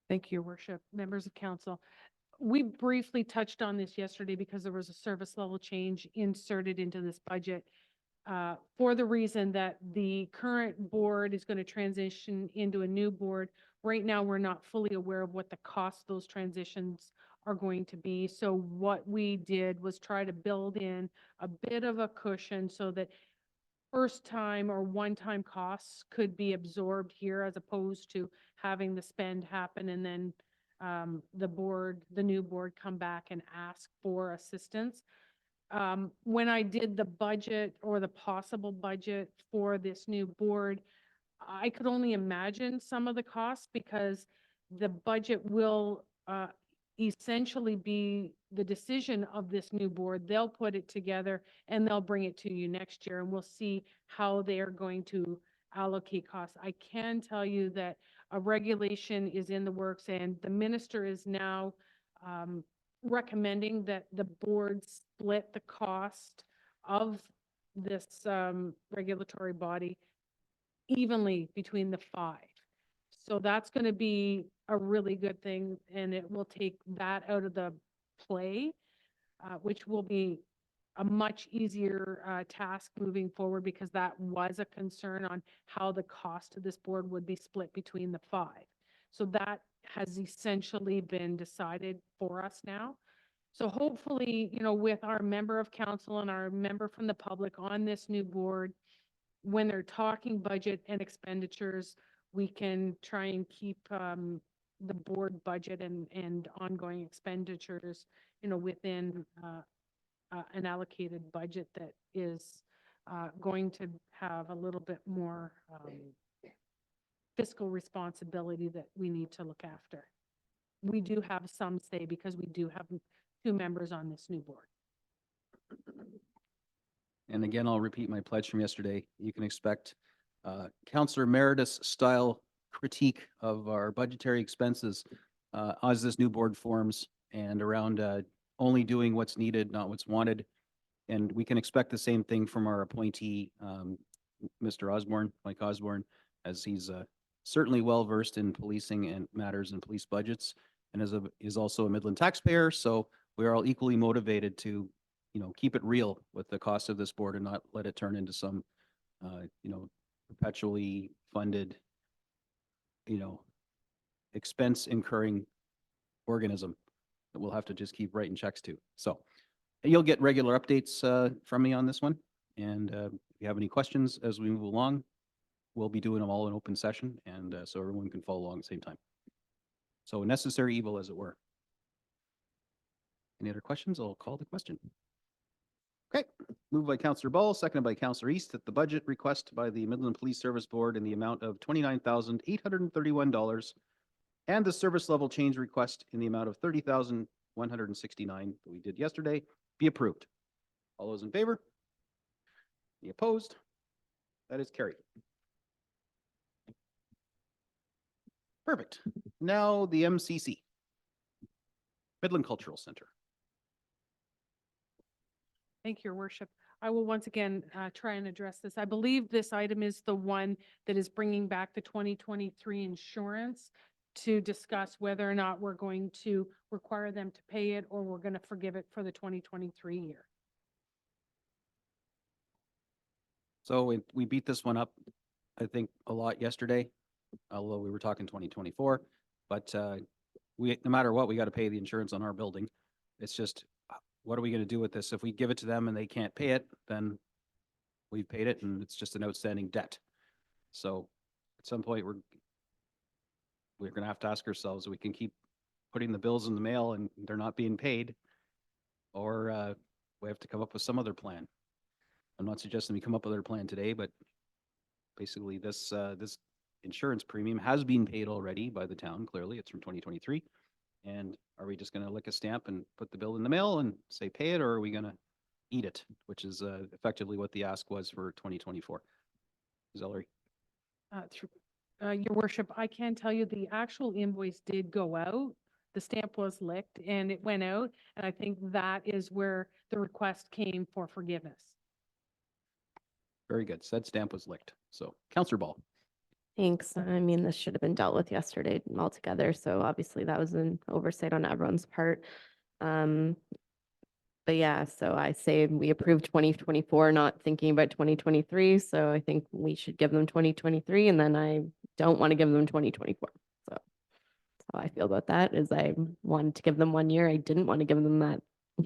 Thank you, Your Worship, members of council. We briefly touched on this yesterday because there was a service level change inserted into this budget for the reason that the current board is going to transition into a new board. Right now, we're not fully aware of what the cost of those transitions are going to be. So what we did was try to build in a bit of a cushion so that first time or one-time costs could be absorbed here as opposed to having the spend happen and then the new board come back and ask for assistance. When I did the budget or the possible budget for this new board, I could only imagine some of the costs because the budget will essentially be the decision of this new board. They'll put it together and they'll bring it to you next year and we'll see how they are going to allocate costs. I can tell you that a regulation is in the works and the minister is now recommending that the board split the cost of this regulatory body evenly between the 5. So that's going to be a really good thing and it will take that out of the play, which will be a much easier task moving forward because that was a concern on how the cost of this board would be split between the 5. So that has essentially been decided for us now. So hopefully, you know, with our member of council and our member from the public on this new board, when they're talking budget and expenditures, we can try and keep the board budget and ongoing expenditures, you know, within an allocated budget that is going to have a little bit more fiscal responsibility that we need to look after. We do have some say because we do have 2 members on this new board. And again, I'll repeat my pledge from yesterday. You can expect Councillor Meredith's style critique of our budgetary expenses as this new board forms and around only doing what's needed, not what's wanted. And we can expect the same thing from our appointee, Mr. Osborne, Mike Osborne, as he's certainly well-versed in policing and matters and police budgets and is also a Midland taxpayer. So we are all equally motivated to, you know, keep it real with the cost of this board and not let it turn into some, you know, perpetually funded, you know, expense incurring organism that we'll have to just keep writing checks to. So you'll get regular updates from me on this one. And if you have any questions as we move along, we'll be doing them all in open session. And so everyone can follow along at the same time. So necessary evil, as it were. Any other questions? I'll call the question. Okay, moved by Councillor Ball, seconded by Councillor East, that the budget request by the Midland Police Service Board in the amount of $29,831 and the service level change request in the amount of $30,169 that we did yesterday be approved. All those in favor? Any opposed? That is carried. Perfect. Now the MCC, Midland Cultural Center. Thank you, Your Worship. I will once again try and address this. I believe this item is the one that is bringing back the 2023 insurance to discuss whether or not we're going to require them to pay it or we're going to forgive it for the 2023 year. So we beat this one up, I think, a lot yesterday, although we were talking 2024. But no matter what, we got to pay the insurance on our building. It's just, what are we going to do with this? If we give it to them and they can't pay it, then we've paid it and it's just an outstanding debt. So at some point, we're going to have to ask ourselves, we can keep putting the bills in the mail and they're not being paid, or we have to come up with some other plan. I'm not suggesting we come up with another plan today, but basically this insurance premium has been paid already by the town. Clearly, it's from 2023. And are we just going to lick a stamp and put the bill in the mail and say pay it, or are we going to eat it, which is effectively what the ask was for 2024? Zellery. Your worship, I can tell you the actual invoice did go out. The stamp was licked and it went out. And I think that is where the request came for forgiveness. Very good. Said stamp was licked. So Councillor Ball. Thanks. I mean, this should have been dealt with yesterday altogether. So obviously that was an oversight on everyone's part. But yeah, so I say we approved 2024, not thinking about 2023. So I think we should give them 2023, and then I don't want to give them 2024. So that's how I feel about that. Is I wanted to give them 1 year. I didn't want to give them that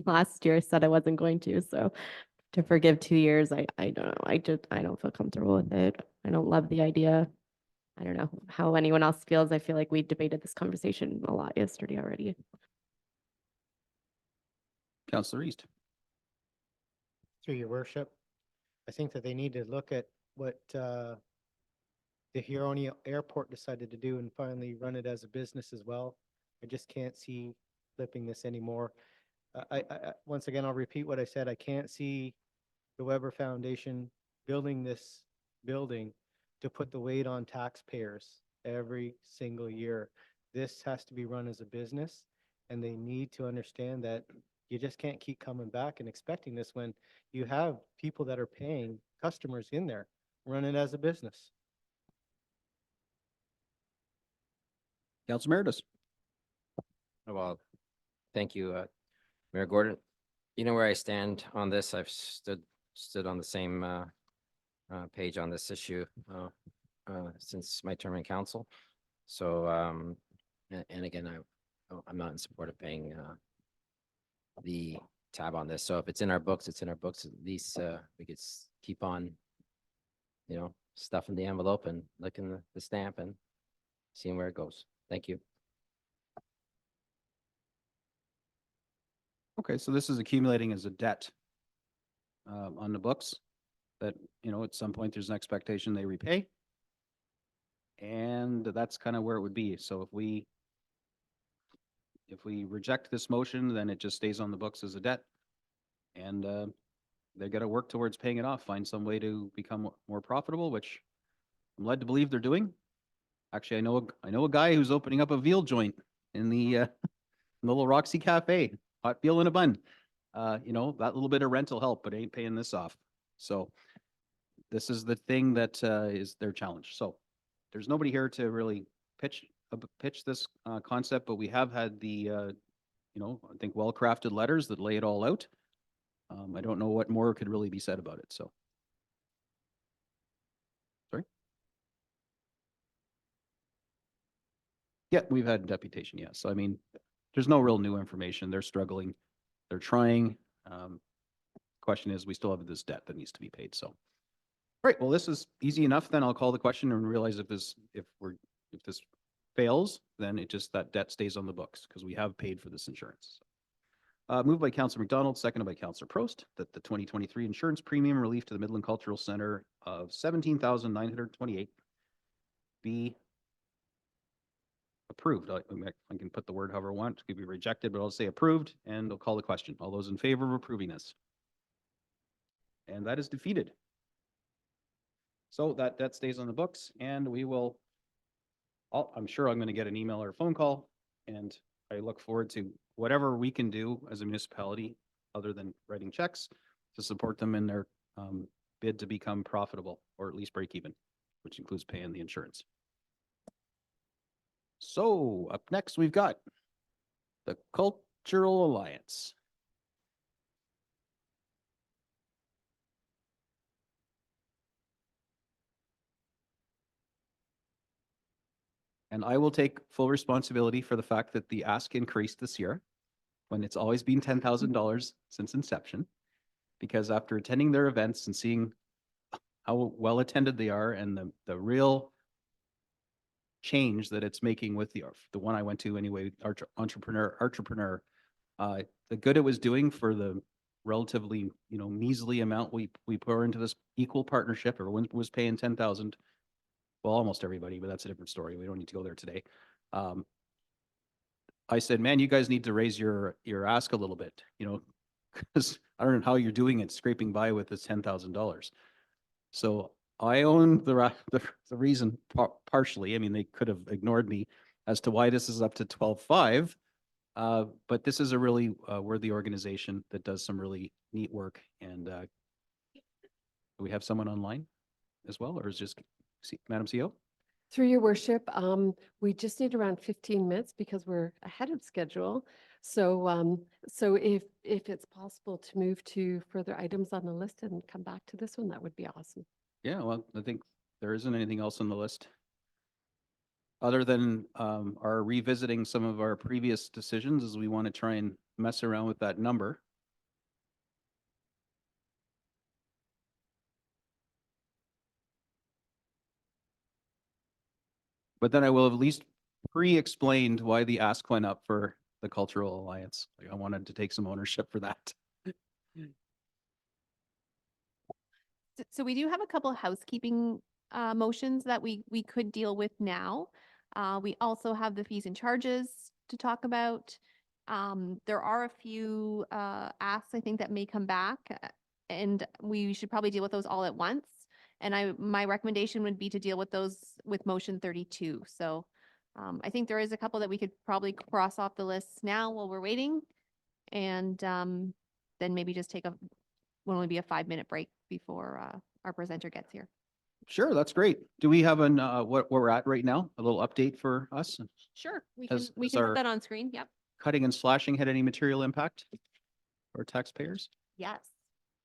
last year. I said I wasn't going to. So to forgive 2 years, I don't know. I don't feel comfortable with it. I don't love the idea. I don't know how anyone else feels. I feel like we debated this conversation a lot yesterday already. Councillor East. Through your worship, I think that they need to look at what the Huronia Airport decided to do and finally run it as a business as well. I just can't see flipping this anymore. I once again, I'll repeat what I said. I can't see the Weber Foundation building this building to put the weight on taxpayers every single year. This has to be run as a business, and they need to understand that you just can't keep coming back and expecting this when you have people that are paying customers in there. Run it as a business. Councillor Meredith. Well, thank you, Mayor Gordon. You know where I stand on this. I've stood on the same page on this issue since my term in council. So, and again, I'm not in support of paying the tab on this. So if it's in our books, it's in our books. At least we could keep on, stuffing the envelope and licking the stamp and seeing where it goes. Thank you. Okay, so this is accumulating as a debt on the books that, at some point there's an expectation they repay. And that's kind of where it would be. So if we reject this motion, then it just stays on the books as a debt. And they got to work towards paying it off, find some way to become more profitable, which I'm led to believe they're doing. Actually, I know a guy who's opening up a veal joint in the Little Roxy Cafe, hot veal in a bun. That little bit of rental help, but ain't paying this off. So this is the thing that is their challenge. So there's nobody here to really pitch this concept, but we have had the, I think well-crafted letters that lay it all out. I don't know what more could really be said about it. So. Sorry. Yeah, we've had deputation. Yes. So, I mean, there's no real new information. They're struggling. They're trying. Question is, we still have this debt that needs to be paid. So, all right. Well, this is easy enough. Then I'll call the question and realize if this fails, then that debt stays on the books because we have paid for this insurance. Moved by Councillor McDonald, seconded by Councillor Prost, that the 2023 insurance premium relief to the Midland Cultural Centre of $17,928 be approved. I can put the word however I want. It could be rejected, but I'll say approved, and I'll call the question. All those in favor of approving this? And that is defeated. So that stays on the books, and we will. I'm sure I'm going to get an email or a phone call, and I look forward to whatever we can do as a municipality, other than writing checks, to support them in their bid to become profitable, or at least break even, which includes paying the insurance. So up next, we've got the Cultural Alliance. And I will take full responsibility for the fact that the ask increased this year when it's always been $10,000 since inception, because after attending their events and seeing how well attended they are and the real change that it's making with the one I went to anyway, entrepreneur, the good it was doing for the relatively, measly amount we pour into this equal partnership. Everyone was paying 10,000. Well, almost everybody, but that's a different story. We don't need to go there today. I said, man, you guys need to raise your ask a little bit, because I don't know how you're doing it, scraping by with this $10,000. So I own the reason partially. I mean, they could have ignored me as to why this is up to 12.5. But this is a really worthy organization that does some really neat work. And do we have someone online as well, or is just Madam CEO? Through your worship, we just need around 15 minutes because we're ahead of schedule. So, so if it's possible to move to further items on the list and come back to this one, that would be awesome. Yeah, well, I think there isn't anything else on the list other than our revisiting some of our previous decisions, as we want to try and mess around with that number. But then I will have at least pre-explained why the ask went up for the Cultural Alliance. Like, I wanted to take some ownership for that. So we do have a couple housekeeping motions that we could deal with now. We also have the fees and charges to talk about. There are a few asks, I think, that may come back, and we should probably deal with those all at once. And my recommendation would be to deal with those with motion 32. So I think there is a couple that we could probably cross off the list now while we're waiting. And then maybe just will only be a 5-minute break before our presenter gets here. Sure, that's great. Do we have what we're at right now? A little update for us? Sure, we Has can our put that on screen. Yep. Cutting and slashing had any material impact for taxpayers? Yes.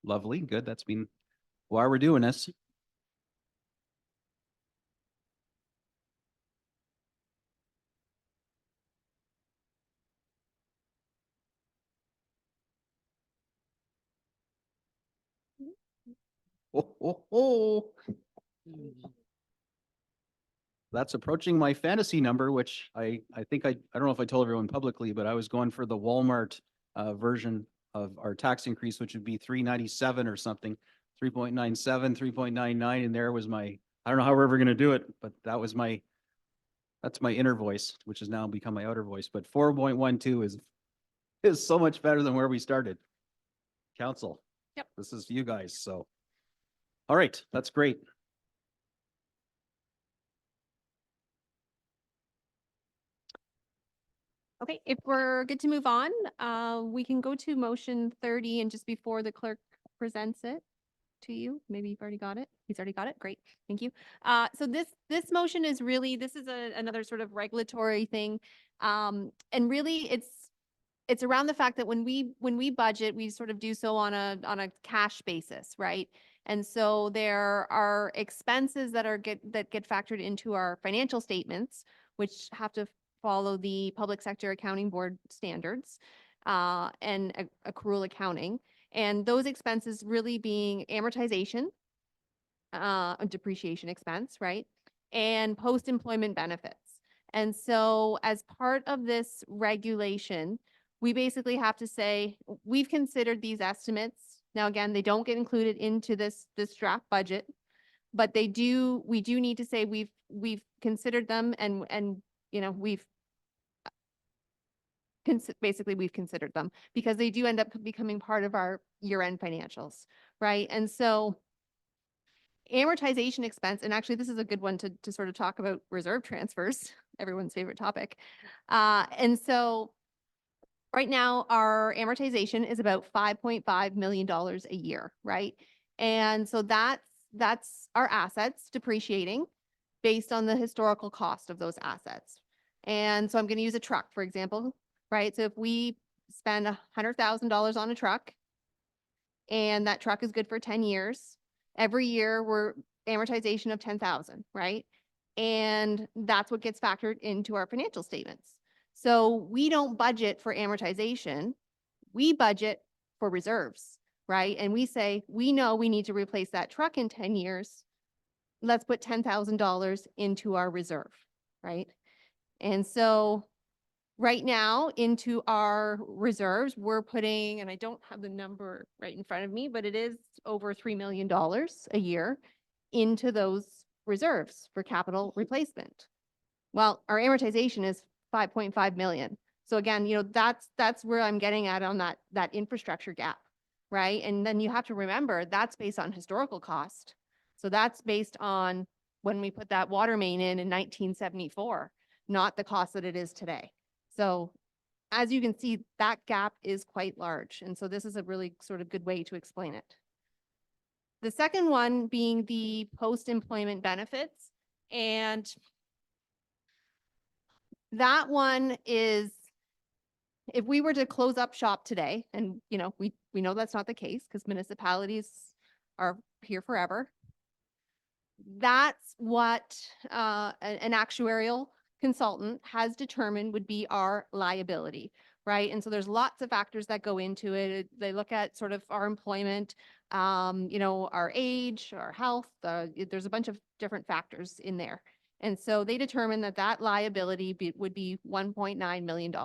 Lovely, good. That's been why we're doing this. Oh. That's approaching my fantasy number, which I think I don't know if I told everyone publicly, but I was going for the Walmart version of our tax increase, which would be 397 or something, 3.97, 3.99. And there was I don't know how we're ever going to do it, but that's my inner voice, which has now become my outer voice. But 4.12 is so much better than where we started. Council. Yep. This is you guys. So, all right, that's great. Okay, if we're good to move on, we can go to motion 30, and just before the clerk presents it to you, maybe you've already got it. He's already got it. Great. Thank you. So this motion is really, this is another sort of regulatory thing. And really it's around the fact that when we budget, we sort of do so on a cash basis, right? And so there are expenses that get factored into our financial statements, which have to follow the Public Sector Accounting Board standards and accrual accounting. And those expenses really being amortization, depreciation expense, right? And post-employment benefits. And so as part of this regulation, we basically have to say, we've considered these estimates. Now, again, they don't get included into this draft budget, but we do need to say we've considered them and basically we've considered them because they do end up becoming part of our year-end financials, right? And so amortization expense, and actually this is a good one to sort of talk about reserve transfers, everyone's favorite topic. And so right now our amortization is about $5.5 million a year, right? And so that's our assets depreciating based on the historical cost of those assets. And so I'm going to use a truck, for example, right? So if we spend $100,000 on a truck and that truck is good for 10 years, every year we're amortization of 10,000, right? And that's what gets factored into our financial statements. So we don't budget for amortization, we budget for reserves, right? And we say, we know we need to replace that truck in 10 years. Let's put $10,000 into our reserve, right? And so Right now, into our reserves, we're putting, and I don't have the number right in front of me, but it is over $3 million a year into those reserves for capital replacement. Well, our amortization is 5.5 million. So again, that's where I'm getting at on that infrastructure gap, right? And then you have to remember that's based on historical cost. So that's based on when we put that water main in 1974, not the cost that it is today. So as you can see, that gap is quite large. And so this is a really sort of good way to explain it. The second one being the post-employment benefits. And that one is, if we were to close up shop today, and we know that's not the case because municipalities are here forever. That's what an actuarial consultant has determined would be our liability, right? And so there's lots of factors that go into it. They look at sort of our employment, our age, our health. There's a bunch of different factors in there. And so they determined that liability would be $1.9 million.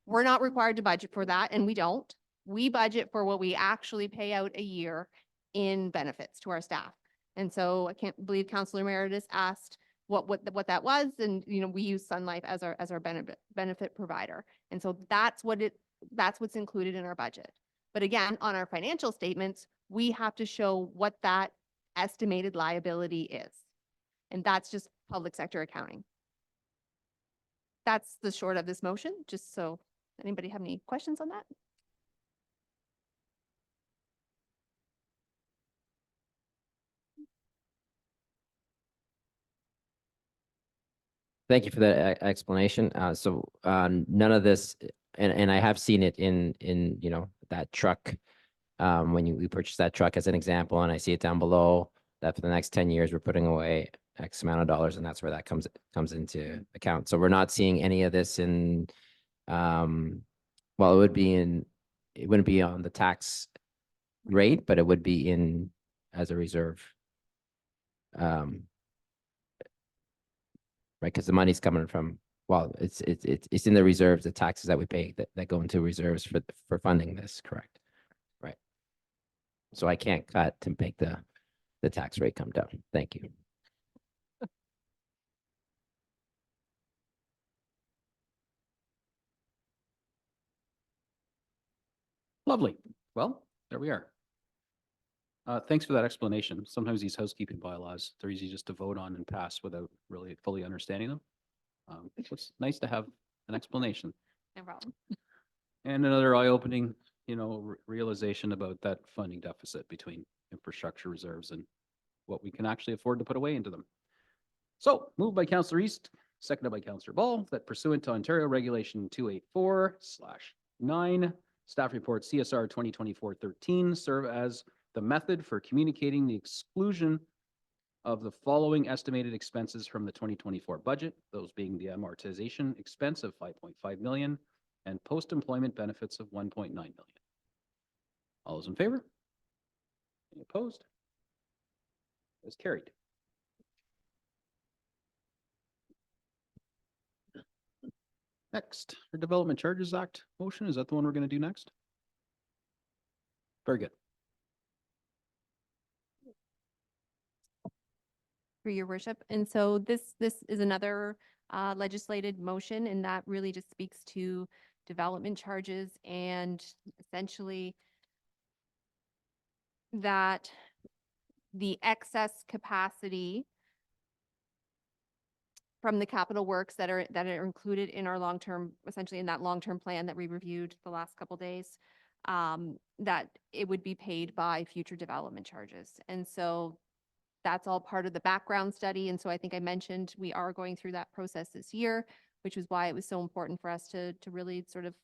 We're not required to budget for that, and we don't. We budget for what we actually pay out a year in benefits to our staff. And so I can't believe Councillor Emeritus asked what that was, and we use Sun Life as our benefit provider. And so that's what's included in our budget. But again, on our financial statements, we have to show what that estimated liability is. And that's just public sector accounting. That's the short of this motion, just so anybody have any questions on that? Thank you for that explanation. None of this, and I have seen it in that truck, when we purchased that truck as an example, and I see it down below that for the next 10 years, we're putting away X amount of dollars, and that's where that comes into account. So we're not seeing any of this in, well, it wouldn't be on the tax rate, but it would be in as a reserve. Right, because the money's coming from, well, it's in the reserves, the taxes that we pay that go into reserves for funding this, correct? Right. So I can't cut to make the tax rate come down. Thank you. Lovely. Well, there we are. Thanks for that explanation. Sometimes these housekeeping bylaws, they're easy just to vote on and pass without really fully understanding them. It's nice to have an explanation. No problem. And another eye-opening, realization about that funding deficit between infrastructure reserves and what we can actually afford to put away into them. So moved by Councillor East, seconded by Councillor Ball, that pursuant to Ontario Regulation 284/9, staff report CSR 2024-13 serve as the method for communicating the exclusion of the following estimated expenses from the 2024 budget, those being the amortization expense of 5.5 million and post-employment benefits of 1.9 million. All those in favor? Any opposed? Is carried. Next, our Development Charges Act motion. Is that the one we're going to do next? Very good. For your worship. And so this is another legislated motion, and that really just speaks to development charges and essentially that the excess capacity from the capital works that are included in our long-term, essentially in that long-term plan that we reviewed the last couple days, that it would be paid by future development charges. And so that's all part of the background study. And so I think I mentioned we are going through that process this year, which is why it was so important for us to really sort of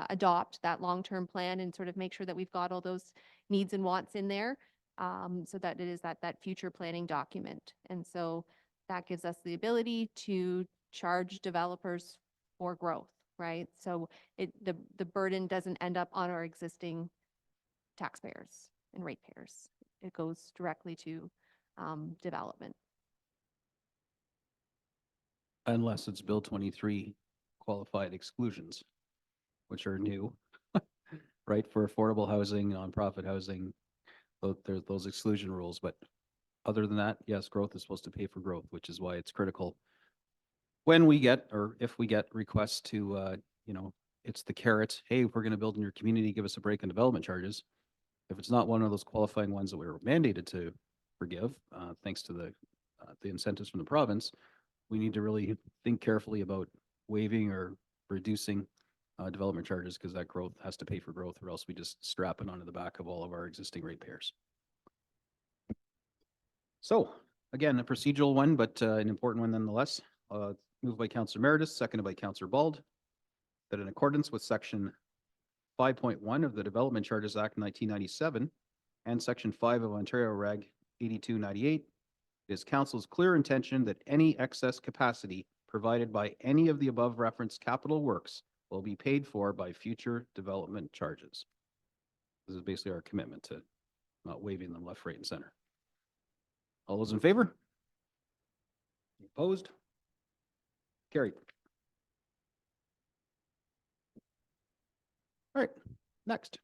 adopt that long-term plan and sort of make sure that we've got all those needs and wants in there, so that it is that future planning document. And so that gives us the ability to charge developers for growth, right? So the burden doesn't end up on our existing taxpayers and ratepayers. It goes directly to development. Unless it's Bill 23 qualified exclusions, which are new, right, for affordable housing, nonprofit housing. There's those exclusion rules, but other than that, yes, growth is supposed to pay for growth, which is why it's critical. When we get, or if we get requests to, it's the carrot, hey, if we're going to build in your community, give us a break in development charges. If it's not one of those qualifying ones that we were mandated to forgive, thanks to the incentives from the province, we need to really think carefully about waiving or reducing development charges, because that growth has to pay for growth, or else we just strap it onto the back of all of our existing ratepayers. So again, a procedural one, but an important one nonetheless. Moved by Councillor Meredith, seconded by Councillor Bald, that in accordance with Section 5.1 of the Development Charges Act 1997 and Section 5 of Ontario Reg 8298, it is Council's clear intention that any excess capacity provided by any of the above referenced capital works will be paid for by future development charges. This is basically our commitment to not waiving them left, right, and center. All those in favor? Opposed? Carried. All right, next.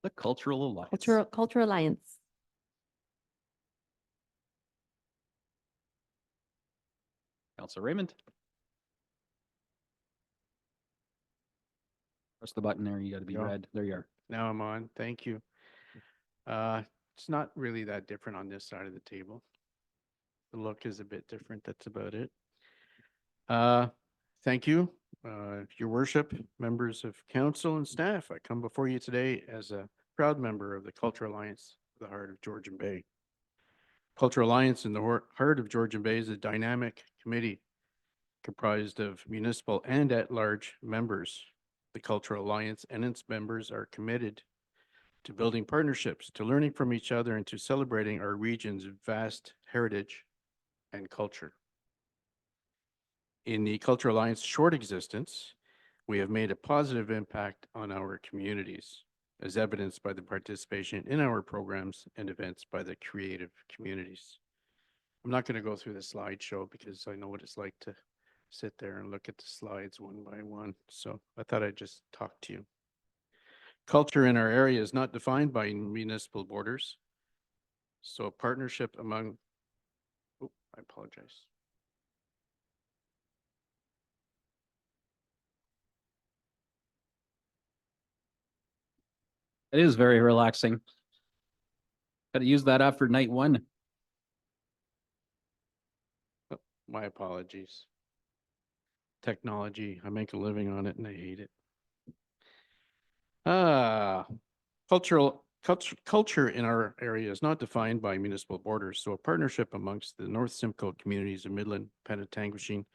The Cultural Alliance. Cultural Alliance. Councillor Raymond. Press the button there. You got to be Go. red. There you are. Now I'm on. Thank you. It's not really that different on this side of the table. The look is a bit different. That's about it. Thank you, Your Worship, members of council and staff. I come before you today as a proud member of the Cultural Alliance of the Heart of Georgian Bay. Cultural Alliance in the Heart of Georgian Bay is a dynamic committee comprised of municipal and at-large members. The Cultural Alliance and its members are committed to building partnerships, to learning from each other, and to celebrating our region's vast heritage and culture. In the Cultural Alliance short existence, we have made a positive impact on our communities, as evidenced by the participation in our programs and events by the creative communities. I'm not going to go through the slideshow because I know what it's like to sit there and look at the slides one by one. So I thought I'd just talk to you. Culture in our area is not defined by municipal borders. So a partnership among, oh, I apologize. It is very relaxing. Got to use that after night one. Oh, my apologies. Technology, I make a living on it and I hate it. Culture in our area is not defined by municipal borders, so a partnership amongst the North Simcoe communities of Midland, Penetanguishene,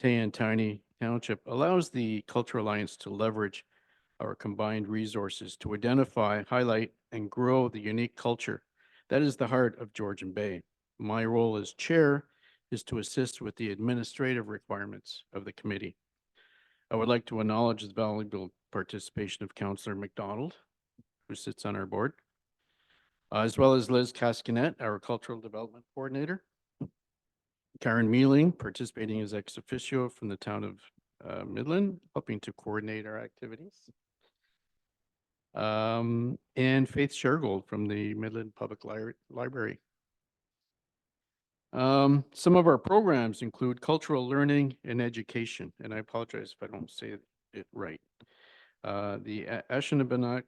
and Tiny Township allows the Cultural Alliance to leverage our combined resources to identify, highlight, and grow the unique culture that is the heart of Georgian Bay. My role as chair is to assist with the administrative requirements of the committee. I would like to acknowledge the valuable participation of Councillor McDonald, who sits on our board, as well as Liz Cascanet, our Cultural Development Coordinator, Karen Mealing, participating as ex officio from the town of Midland, helping to coordinate our activities, and Faith Shergold from the Midland Public Library. Some of our programs include cultural learning and education, and I apologize if I don't say it right. The Anishinaabe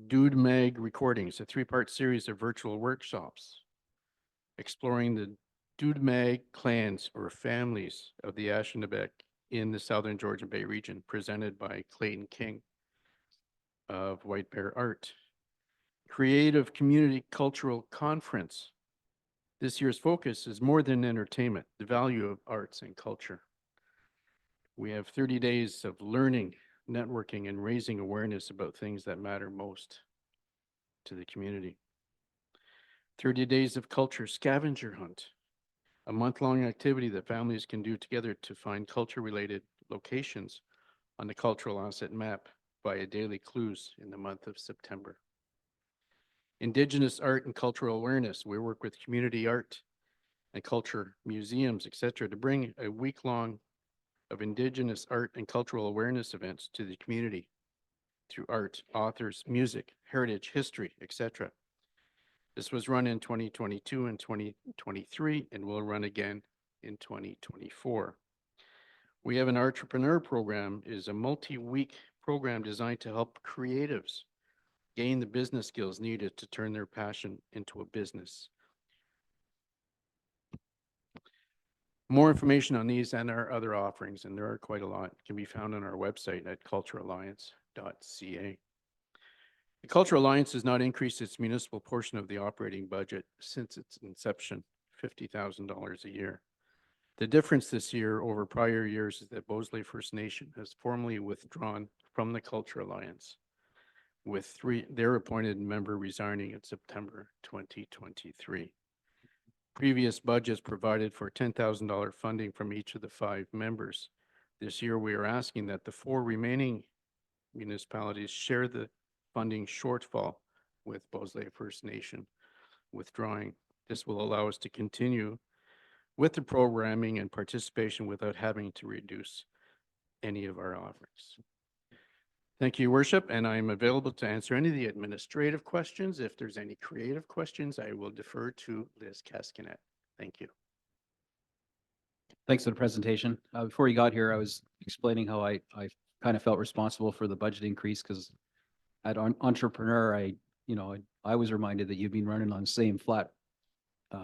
Dude Mag recordings, a three-part series of virtual workshops exploring the Dude Mag clans or families of the Anishinaabe in the Southern Georgian Bay region, presented by Clayton King of White Bear Art. Creative Community Cultural Conference. This year's focus is more than entertainment, the value of arts and culture. We have 30 days of learning, networking, and raising awareness about things that matter most to the community. 30 days of culture scavenger hunt, a month-long activity that families can do together to find culture-related locations on the cultural asset map via daily clues in the month of September. Indigenous art and cultural awareness. We work with community art and culture museums, etc., to bring a week-long of Indigenous art and cultural awareness events to the community through art, authors, music, heritage, history, etc. This was run in 2022 and 2023 and will run again in 2024. We have an entrepreneur program. It is a multi-week program designed to help creatives gain the business skills needed to turn their passion into a business. More information on these and our other offerings, and there are quite a lot, can be found on our website at culturalliance.ca. The Culture Alliance has not increased its municipal portion of the operating budget since its inception, $50,000 a year. The difference this year over prior years is that Bosley First Nation has formally withdrawn from the Culture Alliance, with their appointed member resigning in September 2023. Previous budgets provided for $10,000 funding from each of the 5 members. This year, we are asking that the 4 remaining municipalities share the funding shortfall with Bosley First Nation withdrawing. This will allow us to continue with the programming and participation without having to reduce any of our offerings. Thank you, Your Worship, and I'm available to answer any of the administrative questions. If there's any creative questions, I will defer to Liz Cascanet. Thank you. Thanks for the presentation. Before you got here, I was explaining how I kind of felt responsible for the budget increase because at Entrepreneur, I was reminded that you've been running on the same flat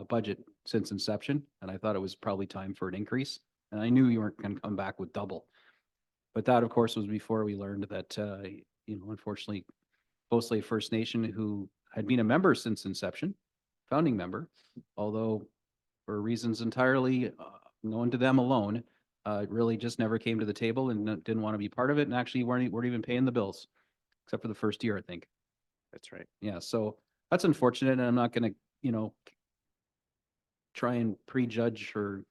budget since inception, and I thought it was probably time for an increase. And I knew you weren't going to come back with double. But that, of course, was before we learned that, unfortunately, Bosley First Nation, who had been a member since inception, founding member, although for reasons entirely known to them alone, really just never came to the table and didn't want to be part of it, and actually weren't even paying the bills, except for the first year, I think. That's right. Yeah, so that's unfortunate, and I'm not going to, try and prejudge or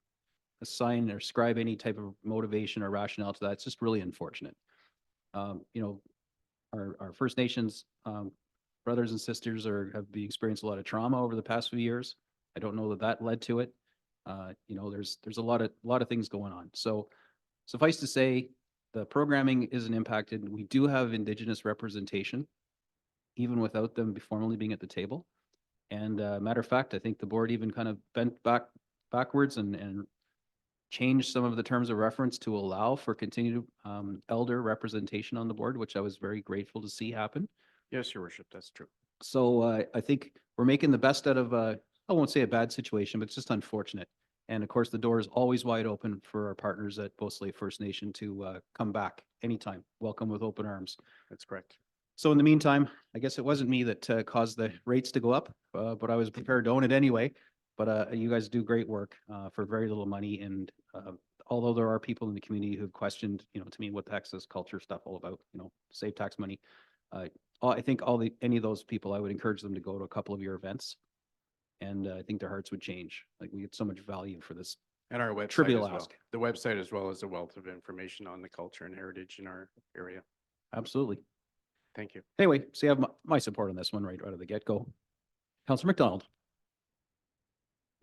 assign or ascribe any type of motivation or rationale to that. It's just really unfortunate. Our First Nations brothers and sisters have experienced a lot of trauma over the past few years. I don't know that led to it. There's a lot of things going on. So suffice to say, the programming isn't impacted. We do have Indigenous representation, even without them formally being at the table. And matter of fact, I think the board even kind of bent backwards and changed some of the terms of reference to allow for continued elder representation on the board, which I was very grateful to see happen. Yes, Your Worship, that's true. So I think we're making the best out of, I won't say a bad situation, but it's just unfortunate. And of course, the door is always wide open for our partners at Bosley First Nation to come back anytime. Welcome with open arms. That's correct. So in the meantime, I guess it wasn't me that caused the rates to go up, but I was prepared to own it anyway. But you guys do great work for very little money. And although there are people in the community who've questioned, to me, what the heck's this culture stuff all about, save tax money. I think any of those people, I would encourage them to go to a couple of your events. And I think their hearts would change. Like, we get so much value for this. And our website trivial as well. ask. The website as well as a wealth of information on the culture and heritage in our area. Absolutely. Thank you. Anyway, so you have my support on this one right out of the get-go. Councillor McDonald.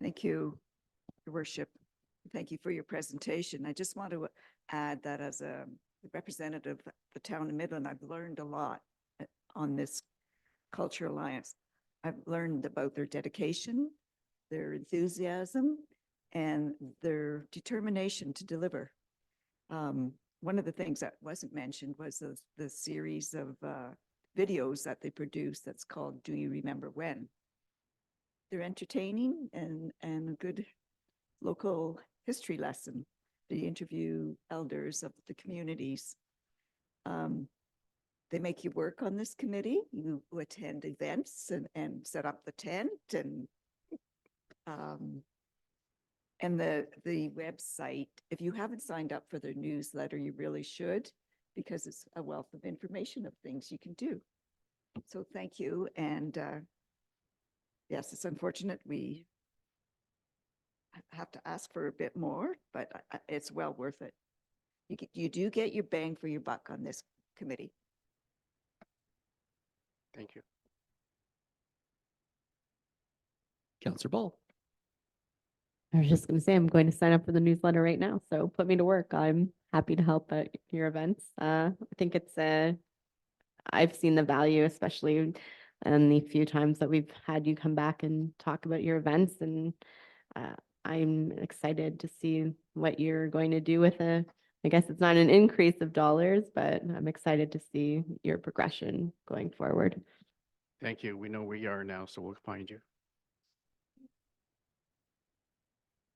Thank you, Your Worship. Thank you for your presentation. I just want to add that as a representative of the town of Midland, I've learned a lot on this Culture Alliance. I've learned about their dedication, their enthusiasm, and their determination to deliver. One of the things that wasn't mentioned was the series of videos that they produce that's called Do You Remember When? They're entertaining and a good local history lesson. They interview elders of the communities. They make you work on this committee. You attend events and set up the tent and the website. If you haven't signed up for their newsletter, you really should, because it's a wealth of information of things you can do. So thank you. And yes, it's unfortunate we have to ask for a bit more, but it's well worth it. You do get your bang for your buck on this committee. Thank you. Counselor Ball. I was just gonna say, I'm going to sign up for the newsletter right now, so put me to work. I'm happy to help at your events. I think I've seen the value, especially in the few times that we've had you come back and talk about your events, and I'm excited to see what you're going to do with I guess it's not an increase of dollars, but I'm excited to see your progression going forward. Thank you. We know where you are now, so we'll find you.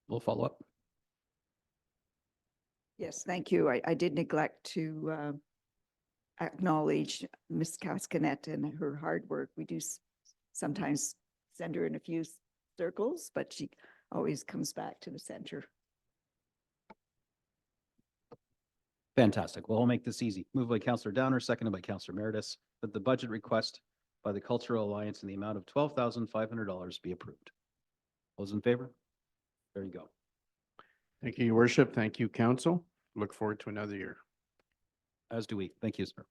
We'll follow up. Yes, thank you. I did neglect to acknowledge Ms. Cascanet and her hard work. We do sometimes send her in a few circles, but she always comes back to the center. Fantastic. Well, I'll make this easy. Moved by Counselor Downer, seconded by Counselor Meredith, that the budget request by the Cultural Alliance in the amount of $12,500 be approved. Those in favor? There you go. Thank you, Your Worship. Thank you, Council. Look forward to another year. As do we. Thank you, sir.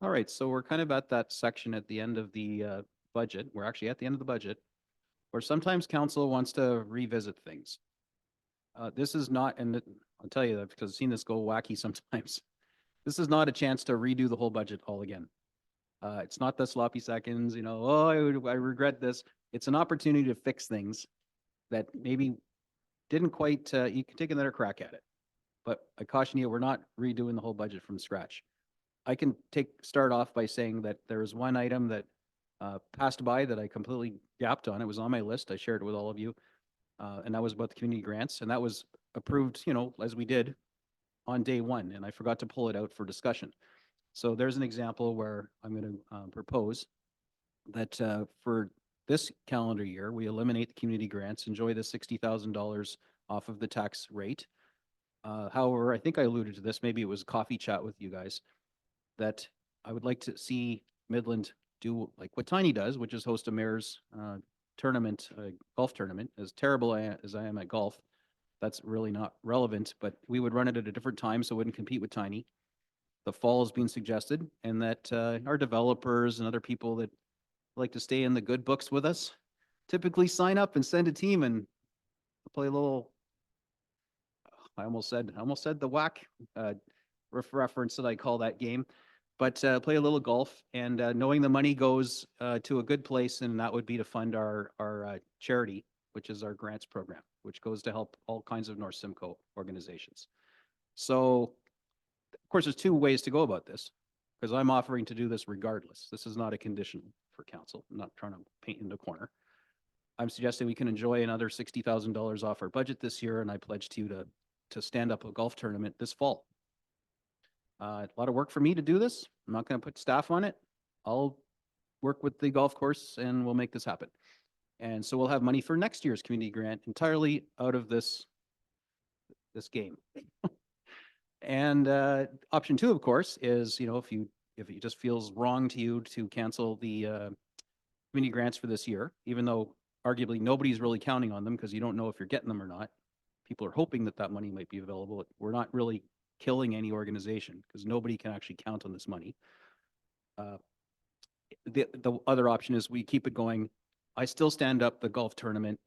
All right, so we're kind of at that section at the end of the budget. We're actually at the end of the budget, where sometimes council wants to revisit things. This is not, and I'll tell you that because I've seen this go wacky sometimes. This is not a chance to redo the whole budget all again. It's not the sloppy seconds, oh, I regret this. It's an opportunity to fix things that maybe didn't quite, you can take another crack at it. But I caution you, we're not redoing the whole budget from scratch. I can start off by saying that there was one item that passed by that I completely gapped on. It was on my list. I shared it with all of you. And that was about the community grants. And that was approved, as we did on day one. And I forgot to pull it out for discussion. So there's an example where I'm going to propose that for this calendar year, we eliminate the community grants, enjoy the $60,000 off of the tax rate. However, I think I alluded to this, maybe it was a coffee chat with you guys, that I would like to see Midland do like what Tiny does, which is host a mayor's tournament, golf tournament. As terrible as I am at golf, that's really not relevant, but we would run it at a different time so it wouldn't compete with Tiny. The fall is being suggested, and that our developers and other people that like to stay in the good books with us typically sign up and send a team and play a little, I almost said the whack reference that I call that game. But play a little golf, and knowing the money goes to a good place, and that would be to fund our charity, which is our grants program, which goes to help all kinds of North Simcoe organizations. So, of course, there's two ways to go about this, because I'm offering to do this regardless. This is not a condition for council. I'm not trying to paint in the corner. I'm suggesting we can enjoy another $60,000 off our budget this year, and I pledge to you to stand up a golf tournament this fall. A lot of work for me to do this. I'm not going to put staff on it. I'll work with the golf course and we'll make this happen. And so we'll have money for next year's community grant entirely out of this game. And option two, of course, is, if it just feels wrong to you to cancel the community grants for this year, even though arguably nobody's really counting on them because you don't know if you're getting them or not. People are hoping that money might be available. We're not really killing any organization because nobody can actually count on this money. The other option is we keep it going. I still stand up the golf tournament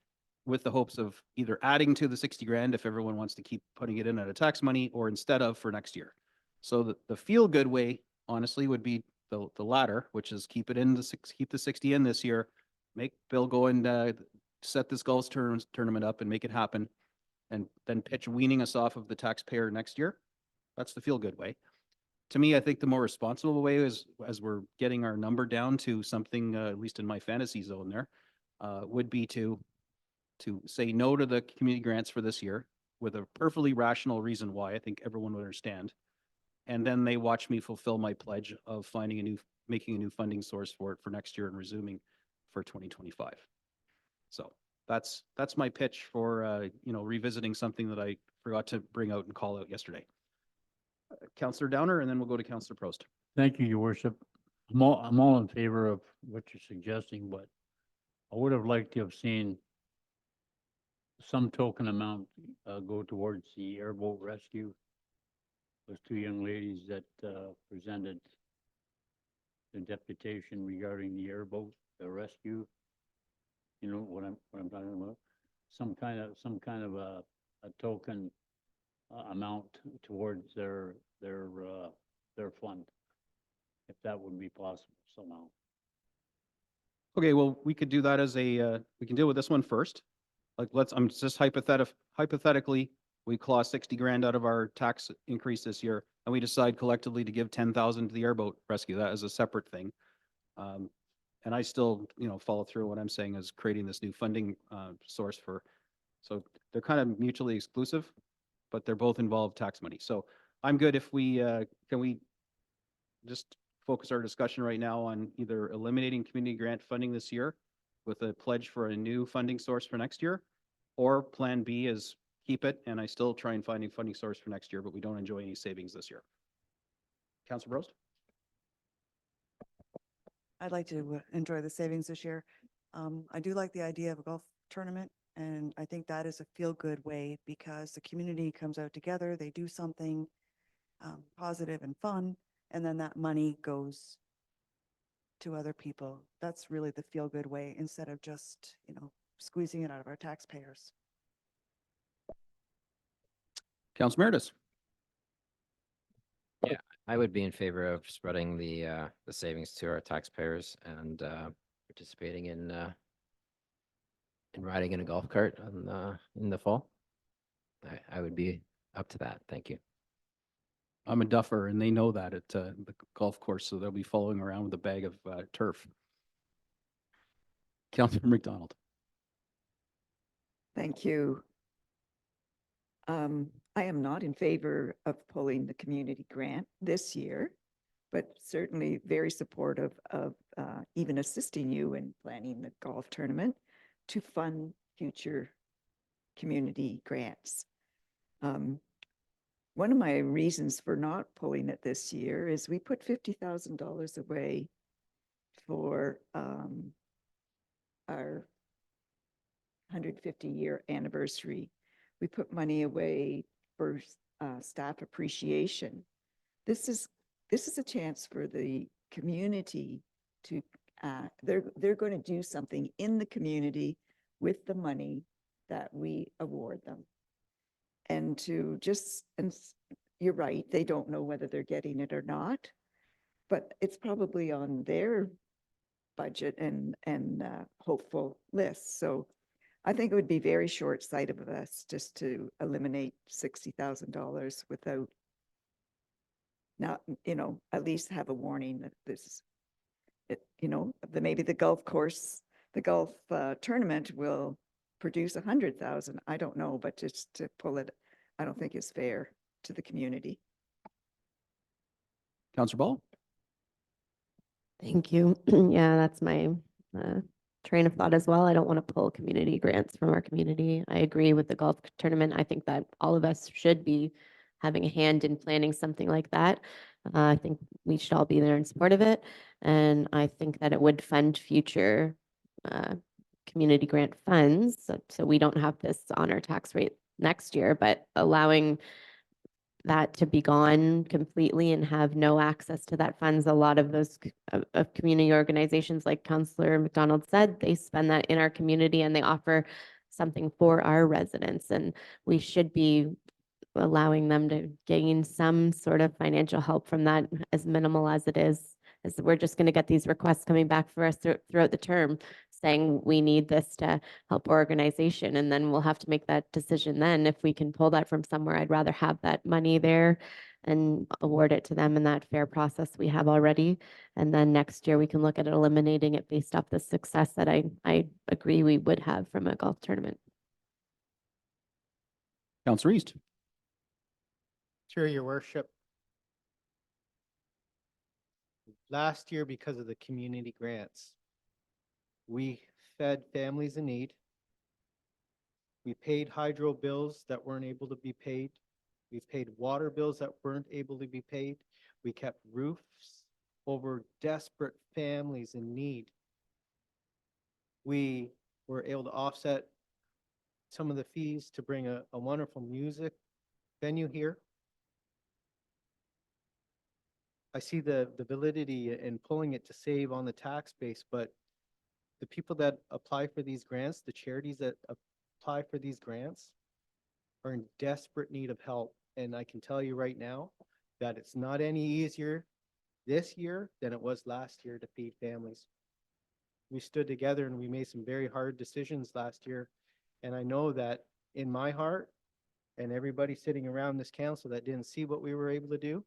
with the hopes of either adding to the 60 grand if everyone wants to keep putting it in at a tax money, or instead of for next year. So the feel good way, honestly, would be the latter, which is keep the 60 in this year, make Bill go and set this golf tournament up and make it happen, and then pitch weaning us off of the taxpayer next year. That's the feel good way. To me, I think the more responsible way is, as we're getting our number down to something, at least in my fantasy zone there, would be to say no to the community grants for this year with a perfectly rational reason why I think everyone would understand. And then they watch me fulfill my pledge of making a new funding source for it for next year and resuming for 2025. So that's my pitch for, revisiting something that I forgot to bring out and call out yesterday. Councillor Downer, and then we'll go to Councillor Prost. Thank you, Your Worship. I'm all in favor of what you're suggesting, but I would have liked to have seen some token amount, go towards the airboat rescue. Those two young ladies that, presented the deputation regarding the airboat, the rescue. You know what I'm talking about? Some kind of a token amount towards their fund. If that would be possible somehow. Okay, well, we could do that as a, we can deal with this one first. Like, I'm just hypothetically, we claw 60 grand out of our tax increase this year, and we decide collectively to give 10,000 to the airboat rescue. That is a separate thing. And I still, follow through what I'm saying is creating this new funding source for, so they're kind of mutually exclusive, but they're both involved tax money. So I'm good if we, can we just focus our discussion right now on either eliminating community grant funding this year with a pledge for a new funding source for next year, or plan B is keep it, and I still try and find a funding source for next year, but we don't enjoy any savings this year. Councilor Brost? I'd like to enjoy the savings this year. I do like the idea of a golf tournament, and I think that is a feel-good way because the community comes out together, they do something positive and fun, and then that money goes to other people. That's really the feel-good way instead of just, squeezing it out of our taxpayers. Councilor Meredith? Yeah, I would be in favor of spreading the savings to our taxpayers and participating in riding in a golf cart in the fall. I would be up to that. Thank you. I'm a duffer, and they know that at the golf course, so they'll be following around with a bag of turf. Councilor McDonald? Thank you. I am not in favor of pulling the community grant this year, but certainly very supportive of even assisting you in planning the golf tournament to fund future community grants. One of my reasons for not pulling it this year is we put $50,000 away for our 150-year anniversary. We put money away for staff appreciation. This is a chance for the community to, they're going to do something in the community with the money that we award them. And to just, and you're right, they don't know whether they're getting it or not, but it's probably on their budget and hopeful list. So I think it would be very short-sighted of us just to eliminate $60,000 without not, at least have a warning that this, maybe the golf course, the golf tournament will produce 100,000. I don't know, but just to pull it, I don't think is fair to the community. Councilor Ball? Thank you. Yeah, that's my train of thought as well. I don't want to pull community grants from our community. I agree with the golf tournament. I think that all of us should be having a hand in planning something like that. I think we should all be there in support of it. And I think that it would fund future community grant funds. So we don't have this on our tax rate next year, but allowing that to be gone completely and have no access to that funds. A lot of those of community organizations, like Councillor McDonald said, they spend that in our community and they offer something for our residents. And we should be allowing them to gain some sort of financial help from that, as minimal as it is. As we're just going to get these requests coming back for us throughout the term saying we need this to help our organization. And then we'll have to make that decision then. If we can pull that from somewhere, I'd rather have that money there and award it to them in that fair process we have already. And then next year we can look at eliminating it based off the success that I agree we would have from a golf tournament. Councilor East? Sure, Your Worship. Last year, because of the community grants, we fed families in need. We paid hydro bills that weren't able to be paid. We paid water bills that weren't able to be paid. We kept roofs over desperate families in need. We were able to offset some of the fees to bring a wonderful music venue here. I see the validity in pulling it to save on the tax base, but the people that apply for these grants, the charities that apply for these grants are in desperate need of help. And I can tell you right now that it's not any easier this year than it was last year to feed families. We stood together and we made some very hard decisions last year. And I know that in my heart and everybody sitting around this council that didn't see what we were able to do,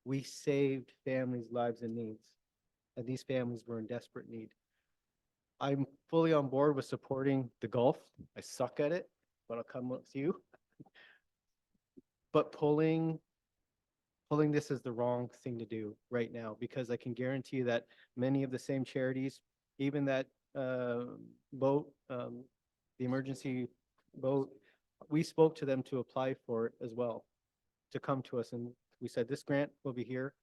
we saved families' lives and needs. And these families were in desperate need. I'm fully on board with supporting the golf. I suck at it, but I'll come with you. But pulling this is the wrong thing to do right now, because I can guarantee you that many of the same charities, even that boat, the emergency boat, we spoke to them to apply for it as well, to come to us. And we said, this grant will be here.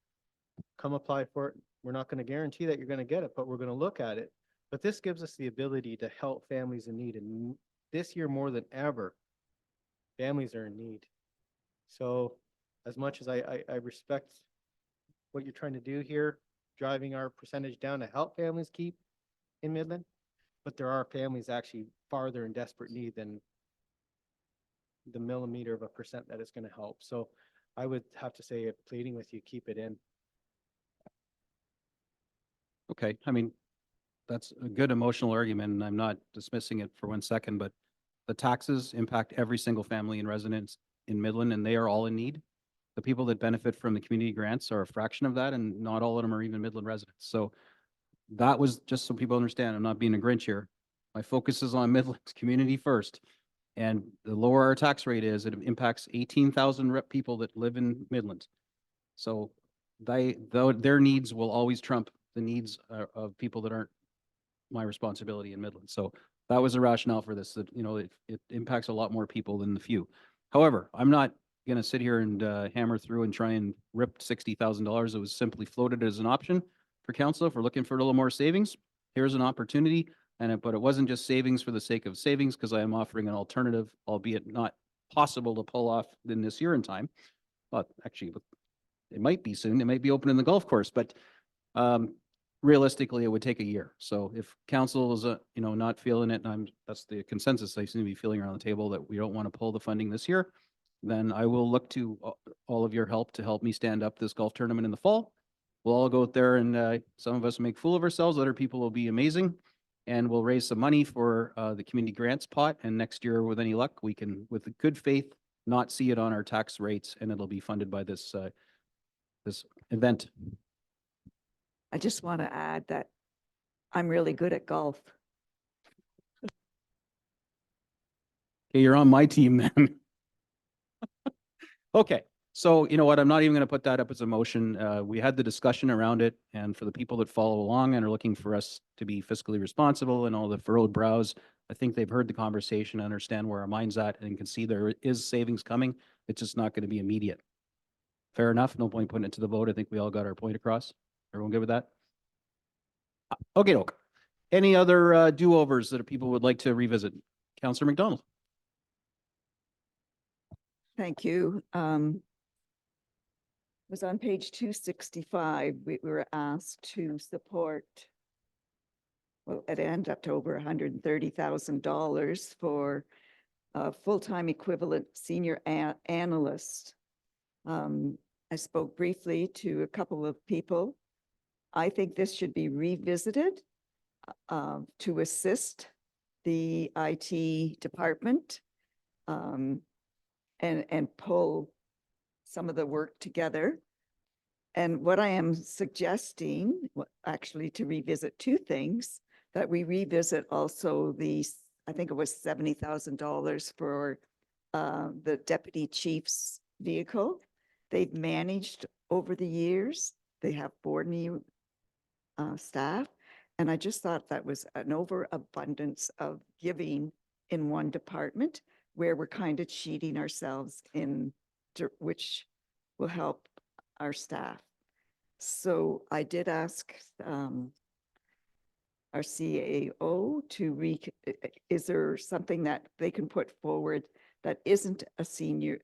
Come apply for it. We're not going to guarantee that you're going to get it, but we're going to look at it. But this gives us the ability to help families in need. And this year more than ever, families are in need. So as much as I respect what you're trying to do here, driving our percentage down to help families keep in Midland, but there are families actually farther in desperate need than the millimeter of a percent that it's going to help. So I would have to say, pleading with you, keep it in. Okay, I mean, that's a good emotional argument, and I'm not dismissing it for 1 second, but the taxes impact every single family and residents in Midland, and they are all in need. The people that benefit from the community grants are a fraction of that, and not all of them are even Midland residents. So that was just so people understand, I'm not being a Grinch here. My focus is on Midland's community first. And the lower our tax rate is, it impacts 18,000 people that live in Midland. So their needs will always trump the needs of people that aren't my responsibility in Midland. So that was a rationale for this, that, you know, it impacts a lot more people than the few. However, I'm not going to sit here and hammer through and try and rip $60,000. It was simply floated as an option for council. If we're looking for a little more savings, here's an opportunity. But it wasn't just savings for the sake of savings, because I am offering an alternative, albeit not possible to pull off in this year in time. But actually, it might be soon. It might be open in the golf course, but realistically, it would take a year. So if council is, you know, not feeling it, and that's the consensus I seem to be feeling around the table, that we don't want to pull the funding this year, then I will look to all of your help to help me stand up this golf tournament in the fall. We'll all go out there and some of us make fool of ourselves. Other people will be amazing. And we'll raise some money for the community grants pot. And next year, with any luck, we can, with good faith, not see it on our tax rates, and it'll be funded by this this event. I just want to add that I'm really good at golf. Okay, you're on my team then. Okay. So you know what, I'm not even going to put that up as a motion. We had the discussion around it, and for the people that follow along and are looking for us to be fiscally responsible and all the furrowed brows, I think they've heard the conversation, understand where our mind's at, and can see there is savings coming. It's just not going to be immediate. Fair enough. No point putting it to the vote. I think we all got our point across. Everyone good with that? Okay, doke. Any other do-overs that people would like to revisit? Councillor McDonald. Thank you. Was on page 265, we were asked to support, well, it ended up to over $130,000 for a full-time equivalent senior analyst. I spoke briefly to a couple of people. I think this should be revisited to assist the IT department and pull some of the work together. And what I am suggesting, actually to revisit two things, that we revisit also I think it was $70,000 for the deputy chief's vehicle. They've managed over the years. They have 4 new staff. And I just thought that was an overabundance of giving in one department, where we're kind of cheating ourselves in which will help our staff. So I did ask our CAO to is there something that they can put forward that isn't a senior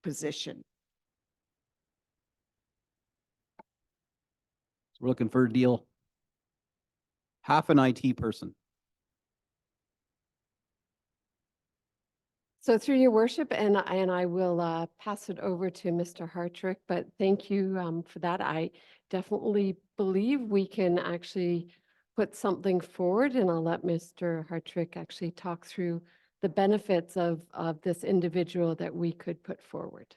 position? We're looking for a deal. Half an IT person. So through your worship, and I will pass it over to Mr. Hartrick, but thank you for that. I definitely believe we can actually put something forward, and I'll let Mr. Hartrick actually talk through the benefits of this individual that we could put forward.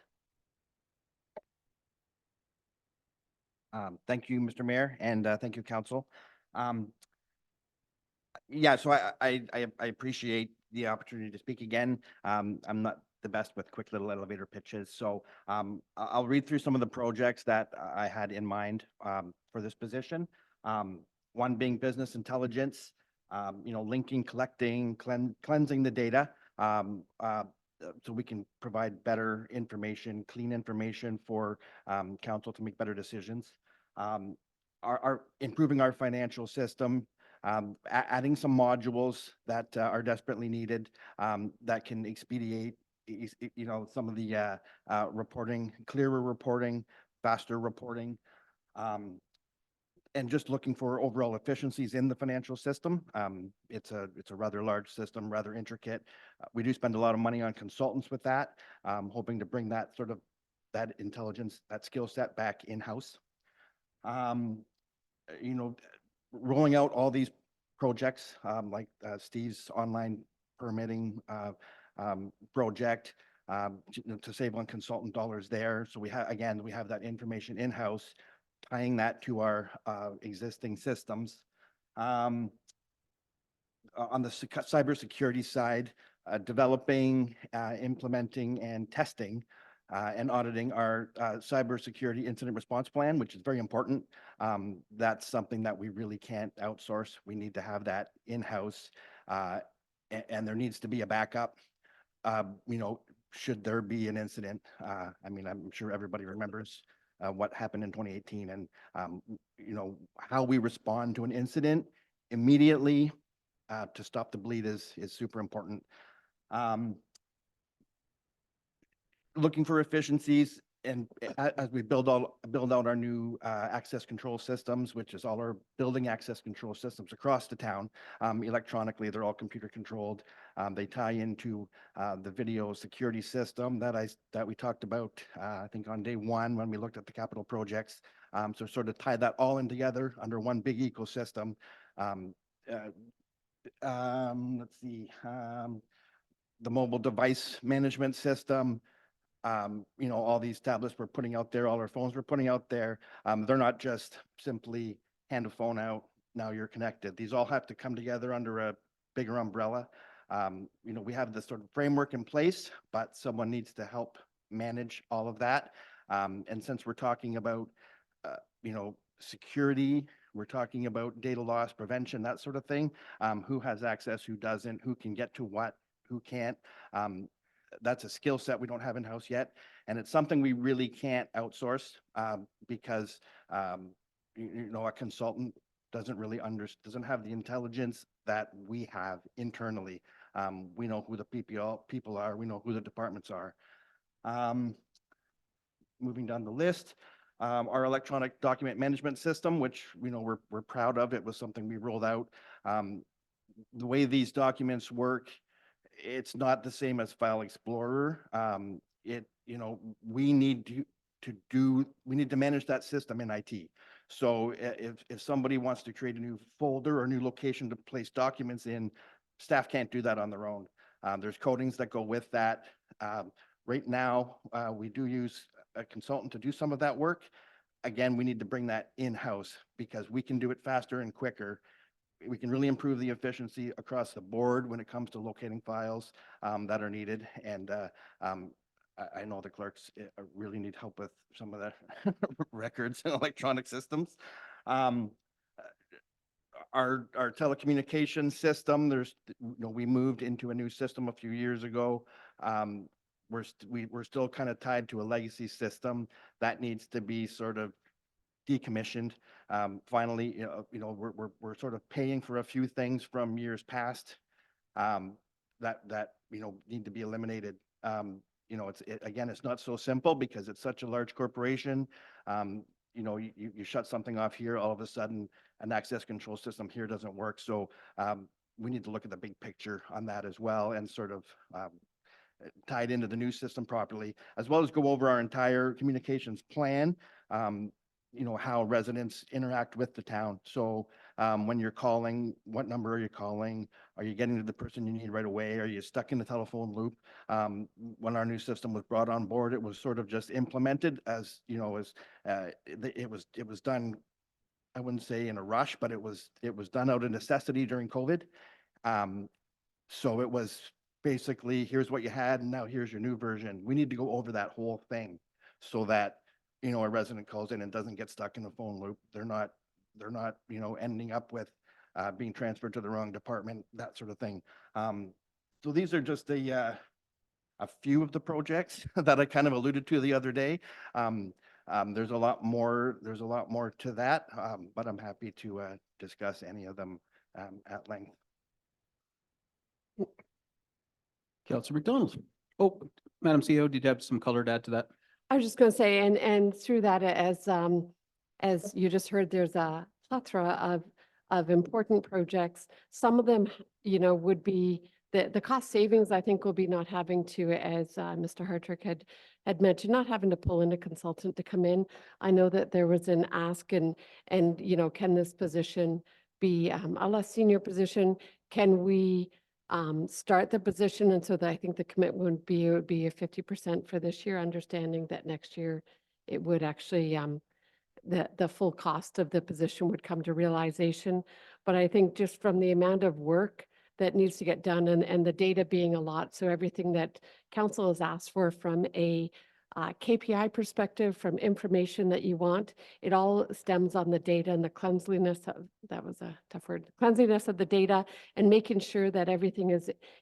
Thank you, Mr. Mayor, and thank you, Council. Yeah, so I appreciate the opportunity to speak again. I'm not the best with quick little elevator pitches, so I'll read through some of the projects that I had in mind for this position. One being business intelligence, linking, collecting, cleansing the data, so we can provide better information, clean information for council to make better decisions. Our improving our financial system, adding some modules that are desperately needed, that can expedite, some of the reporting, clearer reporting, faster reporting, and just looking for overall efficiencies in the financial system. It's a rather large system, rather intricate. We do spend a lot of money on consultants with that, hoping to bring that that intelligence, that skill set back in-house. Rolling out all these projects, like Steve's online permitting project, to save on consultant dollars there. So we have that information in-house, tying that to our existing systems. On the cybersecurity side, developing, implementing, and testing and auditing our cybersecurity incident response plan, which is very important. That's something that we really can't outsource. We need to have that in-house, and there needs to be a backup. Should there be an incident. I'm sure everybody remembers what happened in 2018, and how we respond to an incident immediately to stop the bleed is super important. Looking for efficiencies, and as we build out our new access control systems, which is all our building access control systems across the town, electronically, they're all computer controlled. They tie into the video security system that we talked about, I think on day one when we looked at the capital projects. So sort of tie that all in together under one big ecosystem. Let's see, the mobile device management system. All these tablets we're putting out there, all our phones we're putting out there, they're not just simply hand a phone out, now you're connected. These all have to come together under a bigger umbrella. We have this sort of framework in place, but someone needs to help manage all of that. And since we're talking about, security, we're talking about data loss prevention, that sort of thing. Who has access, who doesn't, who can get to what, who can't. That's a skill set we don't have in-house yet. And it's something we really can't outsource because, a consultant doesn't really doesn't have the intelligence that we have internally. We know who the people are, we know who the departments are. Moving down the list, our electronic document management system, which we're proud of. It was something we rolled out. The way these documents work, it's not the same as File Explorer. We need to manage that system in IT. So if somebody wants to create a new folder or new location to place documents in, staff can't do that on their own. There's codings that go with that. Right now, we do use a consultant to do some of that work. Again, we need to bring that in-house because we can do it faster and quicker. We can really improve the efficiency across the board when it comes to locating files that are needed. And I know the clerks really need help with some of the records and electronic systems. Our telecommunications system, we moved into a new system a few years ago. We're still kind of tied to a legacy system that needs to be sort of decommissioned. Finally, we're sort of paying for a few things from years past that need to be eliminated. Again, it's not so simple because it's such a large corporation. You shut something off here, all of a sudden an access control system here doesn't work. So we need to look at the big picture on that as well and sort of tie it into the new system properly, as well as go over our entire communications plan, how residents interact with the town. So when you're calling, what number are you calling? Are you getting to the person you need right away? Are you stuck in the telephone loop? When our new system was brought on board, it was sort of just implemented as, it was done, I wouldn't say in a rush, but it was done out of necessity during COVID. So it was basically, here's what you had, and now here's your new version. We need to go over that whole thing so that, a resident calls in and doesn't get stuck in the phone loop. They're not, ending up with being transferred to the wrong department, that sort of thing. So these are just a few of the projects that I kind of alluded to the other day. There's a lot more to that, but I'm happy to discuss any of them at length. Councillor McDonald. Oh, Madam CEO, did you have some color to add to that? I was just going to say, and through that, as you just heard, there's a plethora of important projects. Some of them, would be the cost savings, I think, will be not having to, as Mr. Hartrick had mentioned, not having to pull in a consultant to come in. I know that there was an ask and can this position be a less senior position? Can we start the position? And so that I think the commitment would be a 50% for this year, understanding that next year it would actually, the full cost of the position would come to realization. But I think just from the amount of work that needs to get done and the data being a lot, so everything that council has asked for from a KPI perspective, from information that you want, it all stems on the data and the cleanliness of, that was a tough word, cleanliness of the data, and making sure that everything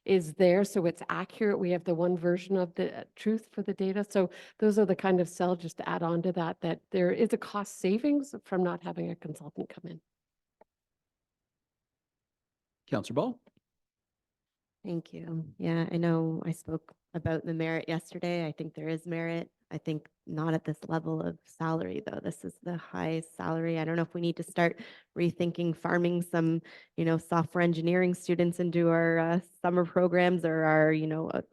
is there so it's accurate. We have the one version of the truth for the data. So those are the kind of sell, just to add on to that there is a cost savings from not having a consultant come in. Councillor Ball. Thank you. Yeah, I know I spoke about the merit yesterday. I think there is merit. I think not at this level of salary, though. This is the highest salary. I don't know if we need to start rethinking farming some, software engineering students into our summer programs or our,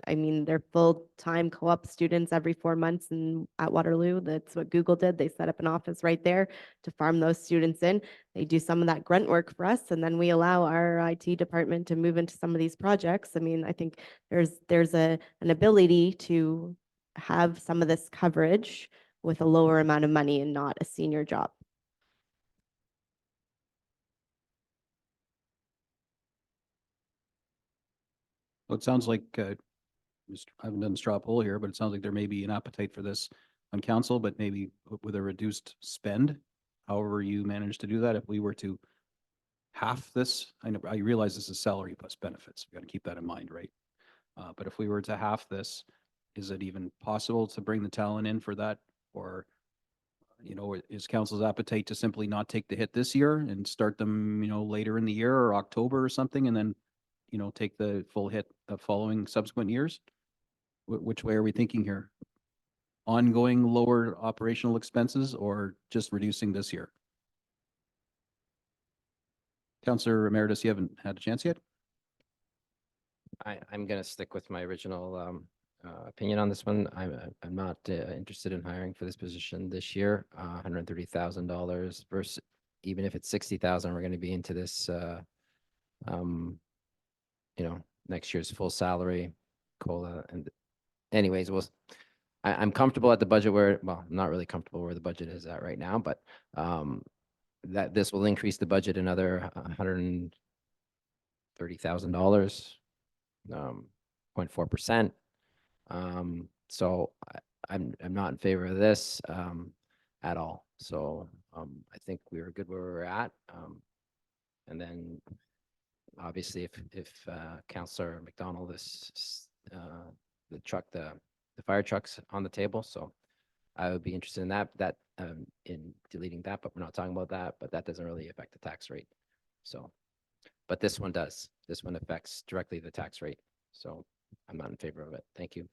they're full-time co-op students every 4 months and at Waterloo. That's what Google did. They set up an office right there to farm those students in. They do some of that grunt work for us, and then we allow our IT department to move into some of these projects. I think there's an ability to have some of this coverage with a lower amount of money and not a senior job. Well, it sounds like, I haven't done the straw poll here, but it sounds like there may be an appetite for this on council, but maybe with a reduced spend. However you manage to do that, if we were to half this, I realize this is salary plus benefits. We got to keep that in mind, right? But if we were to half this, is it even possible to bring the talent in for that? Or, is council's appetite to simply not take the hit this year and start them, later in the year or October or something, and then, take the full hit of following subsequent years? Which way are we thinking here? Ongoing lower operational expenses or just reducing this year? Councillor Emeritus, you haven't had a chance yet? I'm going to stick with my original opinion on this one. I'm not interested in hiring for this position this year. $130,000 versus, even if it's 60,000, we're going to be into this, next year's full salary COLA. And anyways, I'm comfortable at the budget I'm not really comfortable where the budget is at right now, but that this will increase the budget another $130,000, 0.4%. So I'm not in favor of this at all. So I think we were good where we're at. And then obviously if Councillor McDonald is the fire truck's on the table. So I would be interested in that. That in deleting that, but we're not talking about that, but that doesn't really affect the tax rate. So, but this one does. This one affects directly the tax rate. So I'm not in favor of it. Thank you.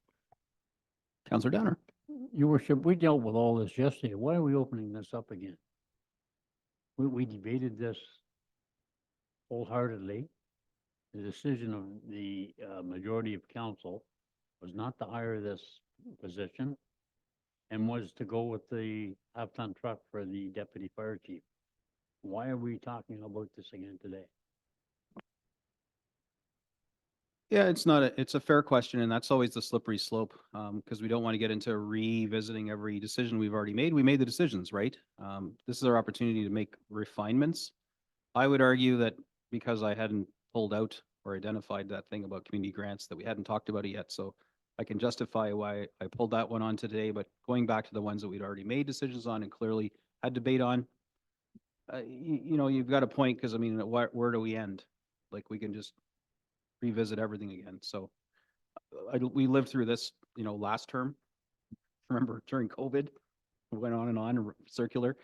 Counselor Downer. Your worship, we dealt with all this yesterday. Why are we opening this up again? We debated this wholeheartedly. The decision of the majority of council was not to hire this position and was to go with the half-ton truck for the deputy fire chief. Why are we talking about this again today? Yeah, it's a fair question, and that's always the slippery slope, because we don't want to get into revisiting every decision we've already made. We made the decisions, right? This is our opportunity to make refinements. I would argue that because I hadn't pulled out or identified that thing about community grants, that we hadn't talked about it yet, so I can justify why I pulled that one on today, but going back to the ones that we'd already made decisions on and clearly had debate on, you know, you've got a point, because I mean, where do we end? Like, we can just revisit everything again. So we lived through this, you know, last term. Remember during COVID, it went on and circular.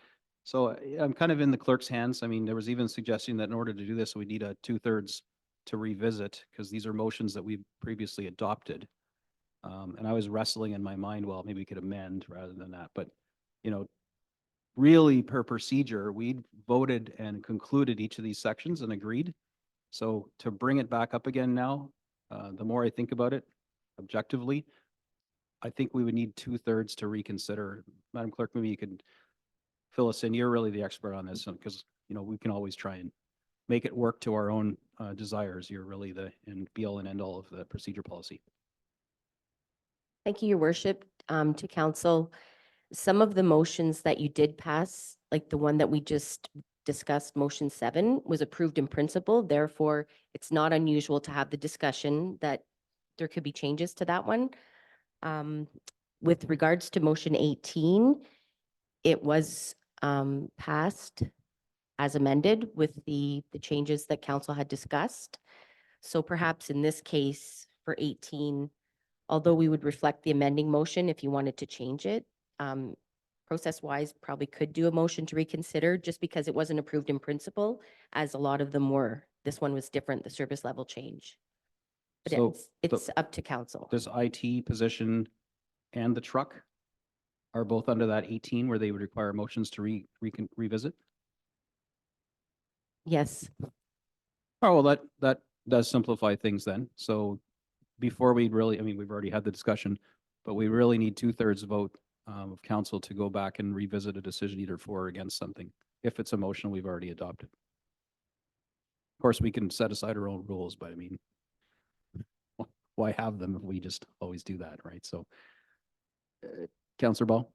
So I'm kind of in the clerk's hands. I mean, there was even suggesting that in order to do this, we need a 2/3 to revisit, because these are motions that we've previously adopted. And I was wrestling in my mind, well, maybe we could amend rather than that. But, you know, really per procedure, we voted and concluded each of these sections and agreed. So to bring it back up again now, the more I think about it objectively, I think we would need 2/3 to reconsider. Madam Clerk, maybe you could fill us in. You're really the expert on this, because, you know, we can always try and make it work to our own desires. You're really the be all and end all of the procedure policy. Thank you, Your Worship. To council, some of the motions that you did pass, like the one that we just discussed, motion 7, was approved in principle. Therefore, it's not unusual to have the discussion that there could be changes to that one. With regards to motion 18, it was passed as amended with the changes that council had discussed. So perhaps in this case for 18, although we would reflect the amending motion if you wanted to change it, process-wise, probably could do a motion to reconsider just because it wasn't approved in principle, as a lot of them were. This one was different, the service level change. But So it's up to council. This IT position and the truck are both under that 18 where they would require motions to revisit? Yes. Oh, well, that does simplify things then. So before we really, I mean, we've already had the discussion, but we really need 2/3 vote of council to go back and revisit a decision either for or against something, if it's a motion we've already adopted. Of course, we can set aside our own rules, but I mean, why have them if we just always do that, right? So, Councillor Ball?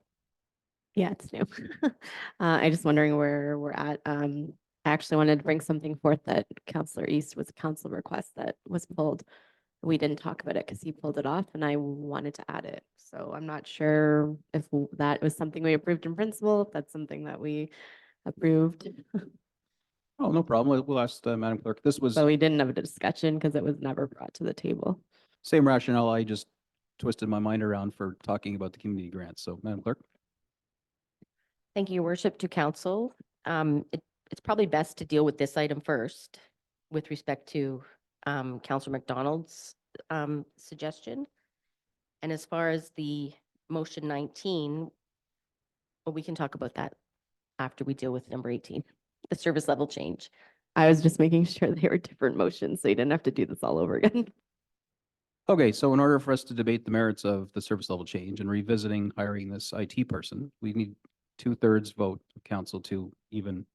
Yeah, it's new. I just wondering where we're at. I actually wanted to bring something forth that Councillor East was a council request that was pulled. We didn't talk about it because he pulled it off and I wanted to add it. So I'm not sure if that was something we approved in principle, if that's something that we approved. Oh, no problem. We'll ask Madam Clerk. This was But we didn't have a discussion because it was never brought to the table. same rationale. I just twisted my mind around for talking about the community grants. So, Madam Clerk? Thank you, Your Worship, to council. It's probably best to deal with this item first with respect to Councillor McDonald's suggestion. And as far as the motion 19, well, we can talk about that after we deal with number 18, the service level change. I was just making sure they were different motions, so you didn't have to do this all over again. Okay, so in order for us to debate the merits of the service level change and revisiting hiring this IT person, we need 2/3 vote of council to even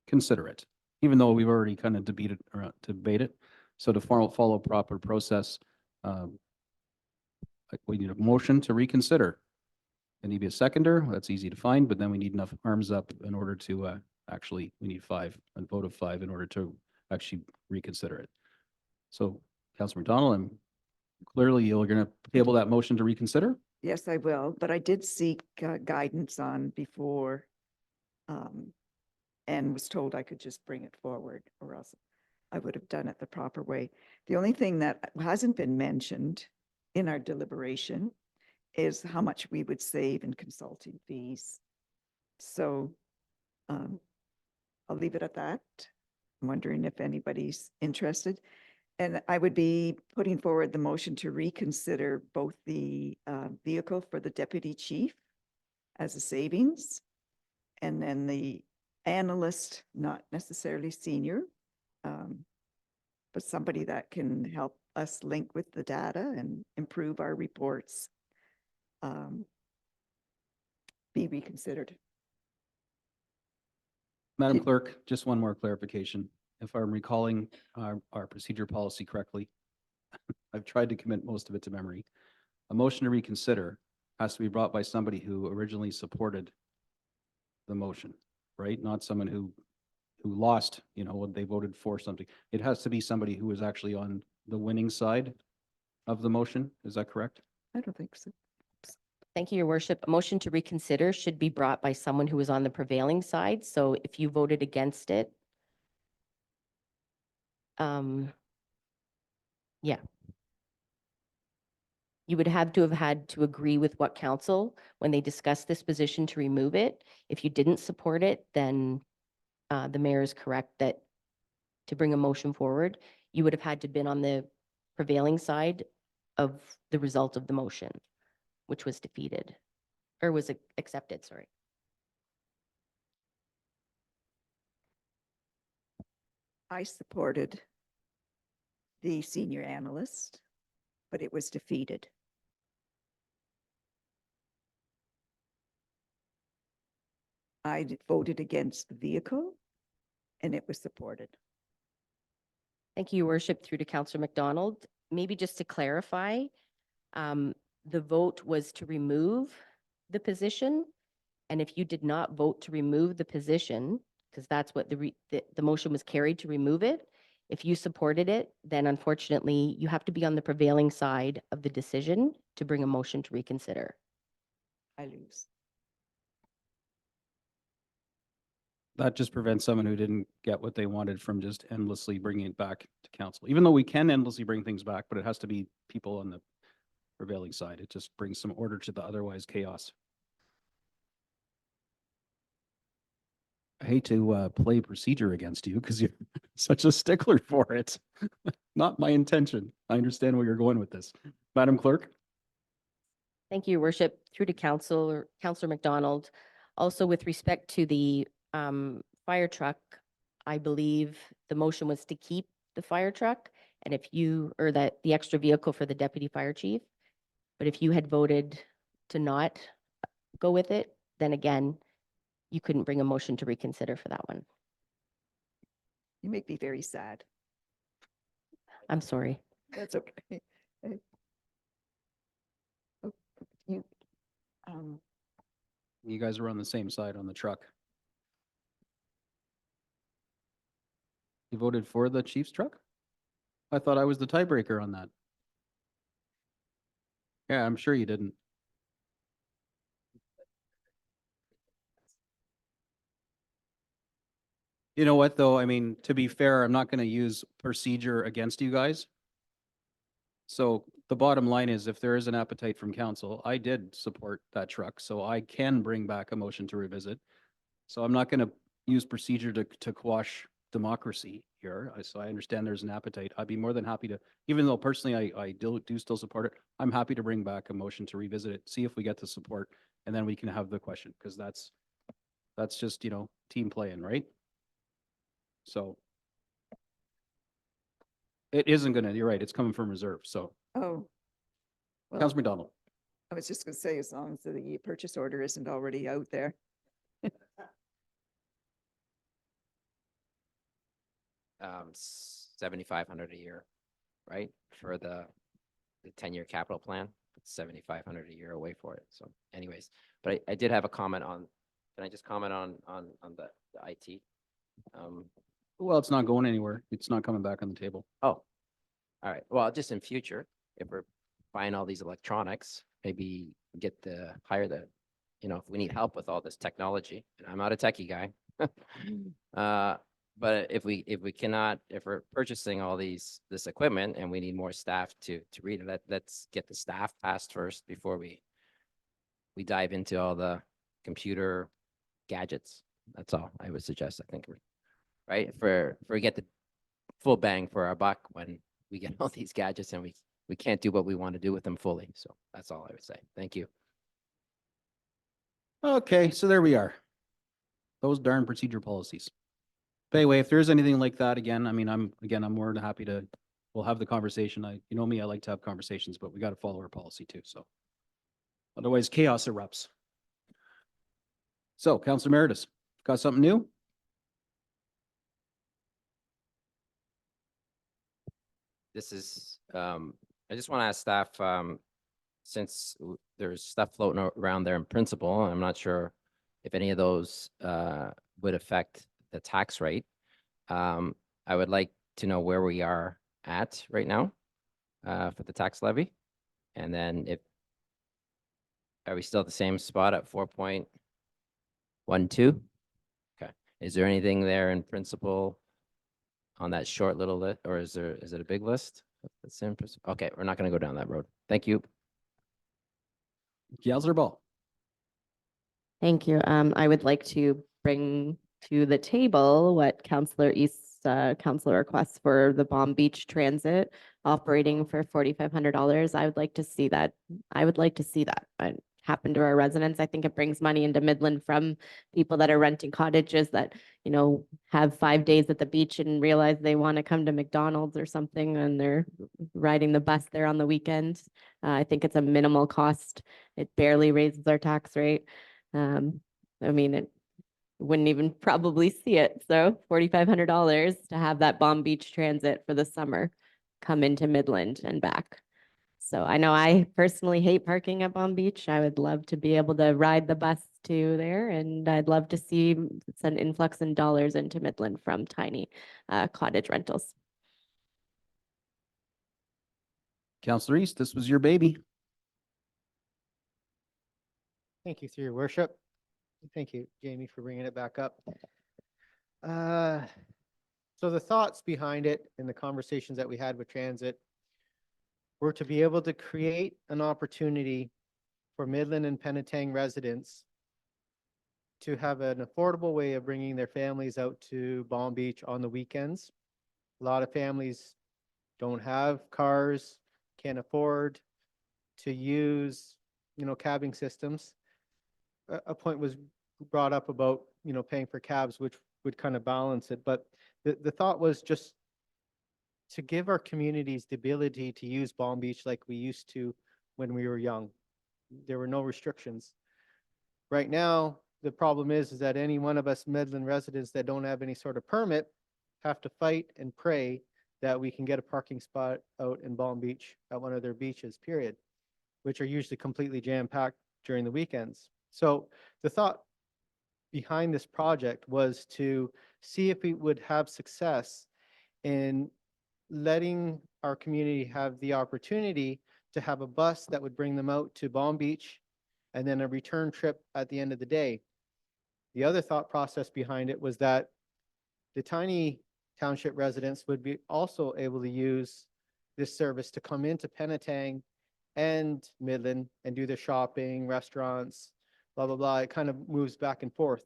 consider it, even though we've already kind of debated or debate it. So to follow proper process, we need a motion to reconsider. There need to be a seconder. That's easy to find, but then we need enough arms up in order to actually, we need 5, a vote of 5 in order to actually reconsider it. So, Councillor McDonald, I'm clearly you're going to table that motion to reconsider? Yes, I will, but I did seek guidance on before and was told I could just bring it forward, or else I would have done it the proper way. The only thing that hasn't been mentioned in our deliberation is how much we would save in consulting fees. So I'll leave it at that. I'm wondering if anybody's interested. And I would be putting forward the motion to reconsider both the vehicle for the deputy chief as a savings, and then the analyst, not necessarily senior, but somebody that can help us link with the data and improve our reports, be reconsidered. Madam Clerk, just one more clarification. If I'm recalling our procedure policy correctly, I've tried to commit most of it to memory. A motion to reconsider has to be brought by somebody who originally supported the motion, right? Not someone who lost, you know, when they voted for something. It has to be somebody who was actually on the winning side of the motion. Is that correct? I don't think so. Thank you, Your Worship. A motion to reconsider should be brought by someone who is on the prevailing side. So if you voted against it, yeah. You would have to had to agree with what council, when they discussed this position, to remove it. If you didn't support it, then the mayor is correct that to bring a motion forward, you would have had to been on the prevailing side of the result of the motion, which was defeated or was accepted, sorry. I supported the senior analyst, but it was defeated. I voted against the vehicle and it was supported. Thank you, Your Worship, through to Councillor McDonald. Maybe just to clarify, the vote was to remove the position. And if you did not vote to remove the position, because that's what the motion was carried to remove it, if you supported it, then unfortunately you have to be on the prevailing side of the decision to bring a motion to reconsider. I lose. That just prevents someone who didn't get what they wanted from just endlessly bringing it back to council. Even though we can endlessly bring things back, but it has to be people on the prevailing side. It just brings some order to the otherwise chaos. I hate to play procedure against you because you're such a stickler for it. Not my intention. I understand where you're going with this. Madam Clerk? Thank you, Your Worship. Through to Councillor McDonald. Also, with respect to the fire truck, I believe the motion was to keep the fire truck, and if you, or that the extra vehicle for the deputy fire chief. But if you had voted to not go with it, then again, you couldn't bring a motion to reconsider for that one. You make me very sad. I'm sorry. That's okay. Oh, You, You guys are on the same side on the truck. You voted for the chief's truck? I thought I was the tiebreaker on that. Yeah, I'm sure you didn't. You know what, though? I mean, to be fair, I'm not going to use procedure against you guys. So the bottom line is, if there is an appetite from council, I did support that truck, so I can bring back a motion to revisit. So I'm not going to use procedure to quash democracy here. So I understand there's an appetite. I'd be more than happy to, even though personally I do still support it, I'm happy to bring back a motion to revisit it, see if we get the support, and then we can have the question, because that's just, you know, team playing, right? So it isn't gonna, you're right, it's coming from reserve, so. oh. Well, Councilor McDonald. I was just gonna say, as long as the purchase order isn't already out there. 7,500 a year, right? For the 10-year capital plan, 7,500 a year away for it. So anyways, but I did have a comment on, can I just comment on the IT? Well, it's not going anywhere. It's not coming back on the table. Oh, all right. Well, just in future, if we're buying all these electronics, maybe hire the, you know, if we need help with all this technology, and I'm not a techie guy. But if we're purchasing all this equipment and we need more staff to read it, let's get the staff passed first before we dive into all the computer gadgets. That's all I would suggest, I think, right? For we get the full bang for our buck when we get all these gadgets and we can't do what we want to do with them fully. So that's all I would say. Thank you. Okay, so there we are. Those darn procedure policies. But anyway, if there is anything like that, again, I mean, I'm more than happy to, we'll have the conversation. You know me, I like to have conversations, but we got to follow our policy too, so. Otherwise chaos erupts. So, Councilor Meredith, got something new? This is, I just want to ask staff, since there's stuff floating around there in principle, I'm not sure if any of those would affect the tax rate. I would like to know where we are at right now for the tax levy. And then are we still at the same spot at 4.12? Okay. Is there anything there in principle on that short little list, or is it a big list? Okay, we're not going to go down that road. Thank you. Councilor Ball. Thank you. I would like to bring to the table what Councillor East's council requests for the Bomb Beach Transit operating for $4,500. I would like to see that. I would like to see that happen to our residents. I think it brings money into Midland from people that are renting cottages that, you know, have 5 days at the beach and realize they want to come to McDonald's or something and they're riding the bus there on the weekends. I think it's a minimal cost. It barely raises our tax rate. I mean, it wouldn't even probably see it. So $4,500 to have that Bomb Beach Transit for the summer come into Midland and back. So I know I personally hate parking at Bomb Beach. I would love to be able to ride the bus to there, and I'd love to see an influx in dollars into Midland from tiny cottage rentals. Councilor East, this was your baby. Thank you, through your worship. Thank you, Jamie, for bringing it back up. So the thoughts behind it and the conversations that we had with transit were to be able to create an opportunity for Midland and Penetang residents to have an affordable way of bringing their families out to Bomb Beach on the weekends. A lot of families don't have cars, can't afford to use, you know, cabbing systems. A point was brought up about, you know, paying for cabs, which would kind of balance it. But the thought was just to give our communities the ability to use Bomb Beach like we used to when we were young. There were no restrictions. Right now, the problem is that any one of us Midland residents that don't have any sort of permit have to fight and pray that we can get a parking spot out in Bomb Beach at one of their beaches, period, which are usually completely jam-packed during the weekends. So the thought behind this project was to see if we would have success in letting our community have the opportunity to have a bus that would bring them out to Bomb Beach and then a return trip at the end of the day. The other thought process behind it was that the tiny township residents would be also able to use this service to come into Penetang and Midland and do their shopping, restaurants, blah, blah, blah. It kind of moves back and forth.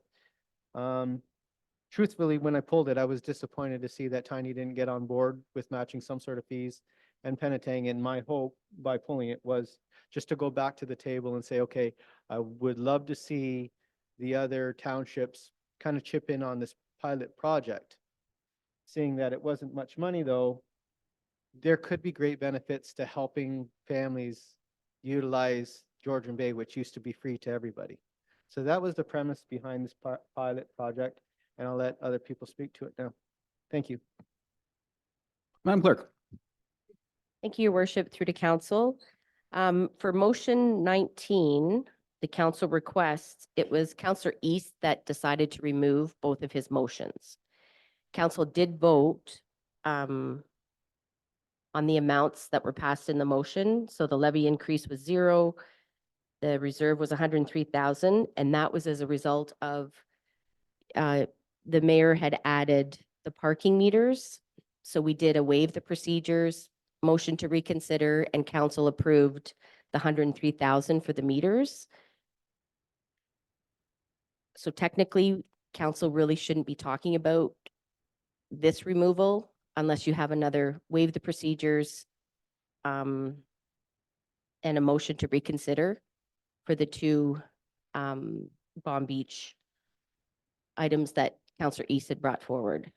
Truthfully, when I pulled it, I was disappointed to see that Tiny didn't get on board with matching some sort of fees and Penetang. And my hope by pulling it was just to go back to the table and say, okay, I would love to see the other townships kind of chip in on this pilot project. Seeing that it wasn't much money though, there could be great benefits to helping families utilize Georgian Bay, which used to be free to everybody. So that was the premise behind this pilot project, and I'll let other people speak to it now. Thank you. Madam Clerk. Thank you, Your Worship, through to council. For motion 19, the council requests, it was Councillor East that decided to remove both of his motions. Council did vote on the amounts that were passed in the motion. So the levy increase was 0. The reserve was 103,000, and that was as a result of the mayor had added the parking meters. So we did a waive the procedures, motion to reconsider, and council approved the 103,000 for the meters. So technically, council really shouldn't be talking about this removal unless you have another waive the procedures and a motion to reconsider for the two Bomb Beach items that Councillor East had brought forward.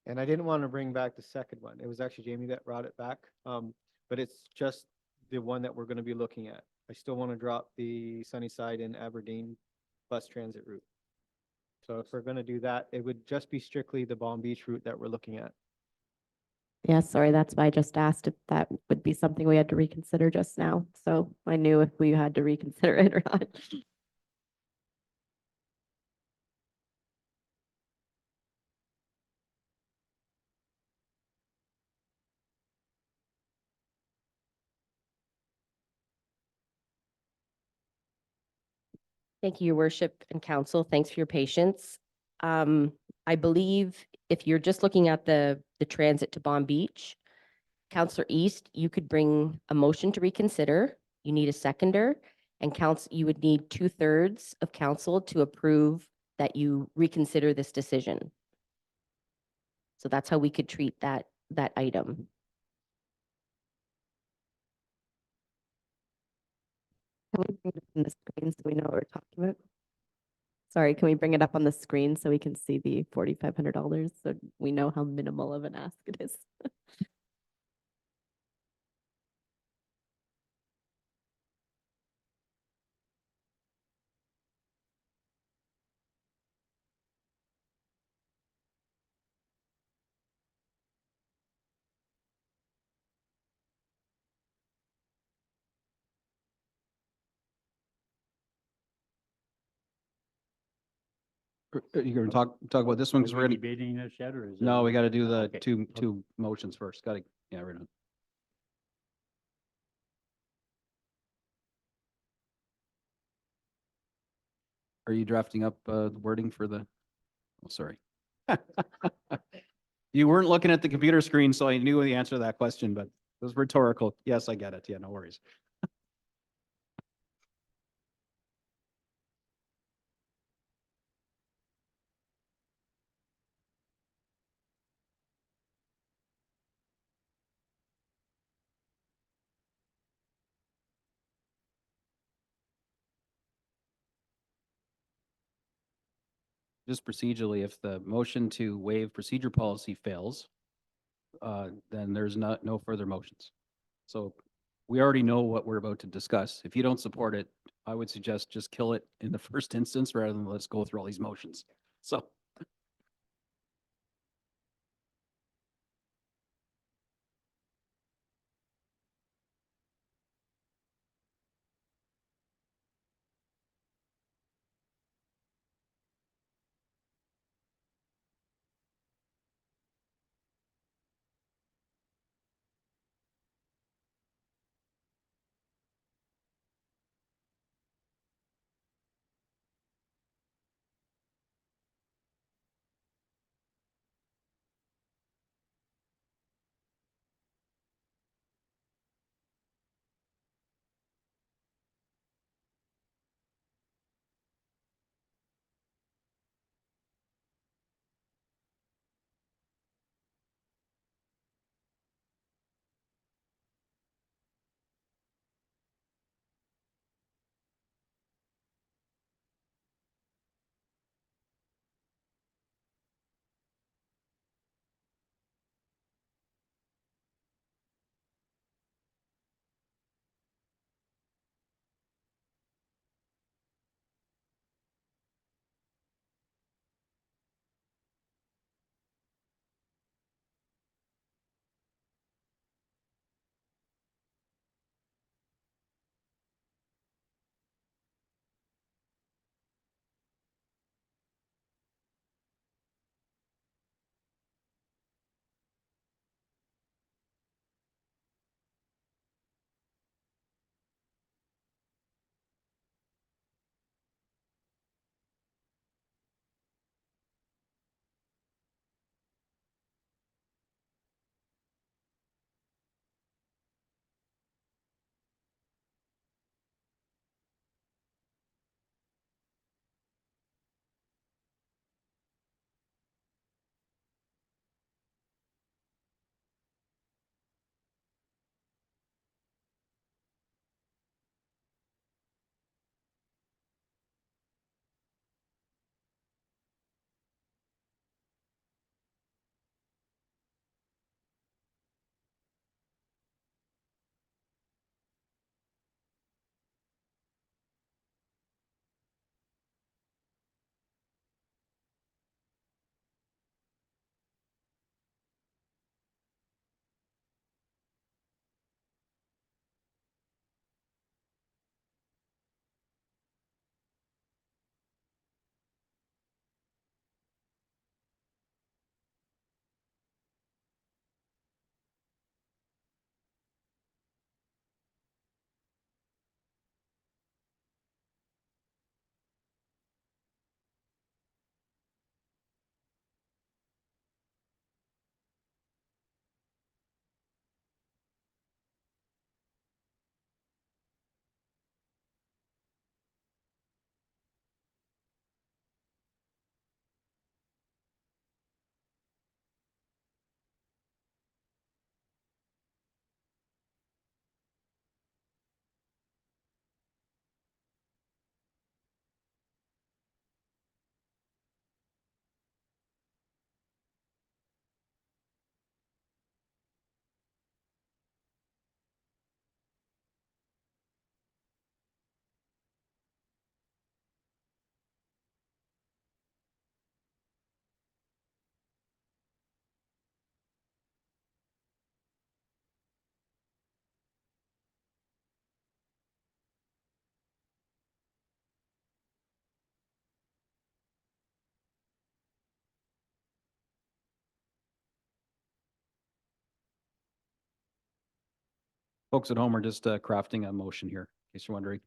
And I didn't want to bring back the second one. It was actually Jamie that brought it back. But it's just the one that we're going to be looking at. I still want to drop the Sunnyside and Aberdeen bus transit route. So if we're going to do that, it would just be strictly the Palm Beach route that we're looking at. Yeah, sorry, that's why I just asked if that would be something we had to reconsider just now. So I knew if we had to reconsider it or not. Thank you, Your Worship and Council. Thanks for your patience. I believe if you're just looking at the transit to Bomb Beach, Councillor East, you could bring a motion to reconsider. You need a seconder, and you would need 2/3 of council to approve that you reconsider this decision. So that's how we could treat that item. Can we bring it up on the screen so we know what we're talking about? Sorry, can we bring it up on the screen so we can see the $4,500 so we know how minimal of an ask it is? You're gonna talk about this one because we're gonna, debating this yet, or is it? no, we gotta do the Okay. two motions first. Gotta, yeah, right on. Are you drafting up the wording for the, oh, sorry. You weren't looking at the computer screen, so I knew the answer to that question, but it was rhetorical. Yes, I get it. Yeah, no worries. Just procedurally, if the motion to waive procedure policy fails, then there's no further motions. So we already know what we're about to discuss. If you don't support it, I would suggest just kill it in the first instance rather than let's go through all these motions. So Folks at home are just crafting a motion here, in case you're wondering.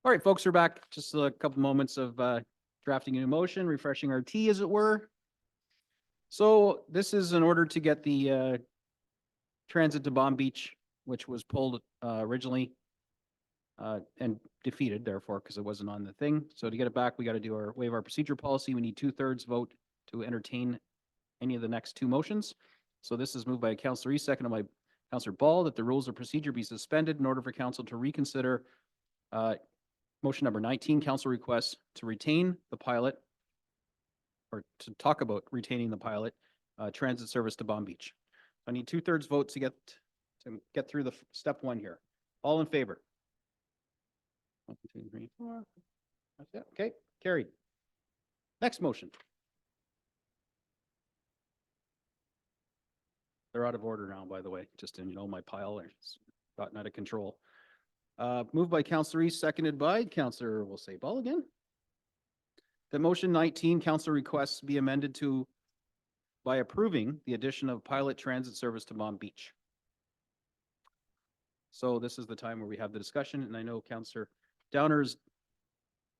All right, folks, we're back. Just a couple moments of drafting a new motion, refreshing our tea, as it were. So this is in order to get the transit to Bomb Beach, which was pulled originally and defeated, therefore, because it wasn't on the thing. So to get it back, we got to do our waive our procedure policy. We need 2/3 vote to entertain any of the next two motions. So this is moved by Councillor East, seconded by Councillor Ball, that the rules of procedure be suspended in order for council to reconsider motion number 19, council requests to retain the pilot, or to talk about retaining the pilot transit service to Bomb Beach. I need 2/3 vote to get through the step one here. All in favor? 1, 2, 3, 4. That's it. Okay, carried. Next motion. They're out of order now, by the way, just in, my pile it's gotten out of control. Moved by Councillor East, seconded by Councillor, we'll say Ball again. That motion 19, council requests be amended by approving the addition of pilot transit service to Bomb Beach. So this is the time where we have the discussion, and I know Councillor Downer's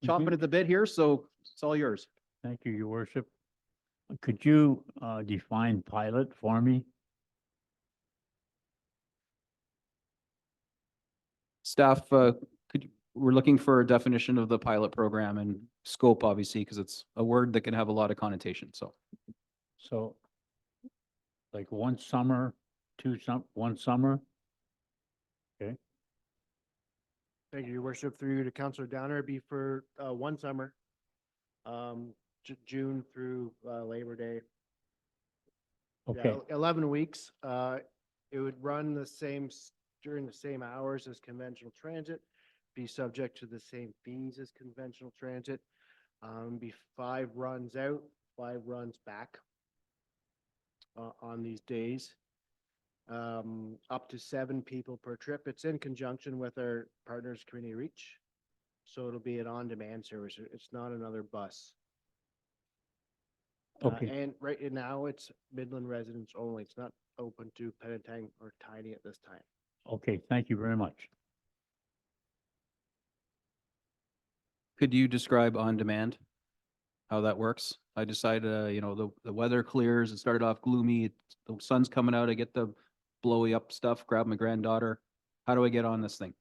chomping at the bit here, so it's all yours. Thank you, your worship. Could you define pilot for me? Staff, we're looking for a definition of the pilot program and scope, obviously, because it's a word that can have a lot of connotation, so. So like one summer, one summer? Okay. Thank you, your worship. Through you to Councillor Downer, it'd be for one summer, June through Labor Day. Okay. Yeah, 11 weeks. It would run during the same hours as conventional transit, be subject to the same fees as conventional transit. Be 5 runs out, 5 runs back on these days. Up to 7 people per trip. It's in conjunction with our partners, Community Reach. So it'll be an on-demand service. It's not another bus. Okay. And right now it's Midland residents only. It's not open to Penetang or Tiny at this time. Okay, thank you very much. Could you describe on demand? how that works. I decide, you know, the weather clears, it started off gloomy, the sun's coming out, I get the blowy up stuff, grab my granddaughter. How do I get on this thing?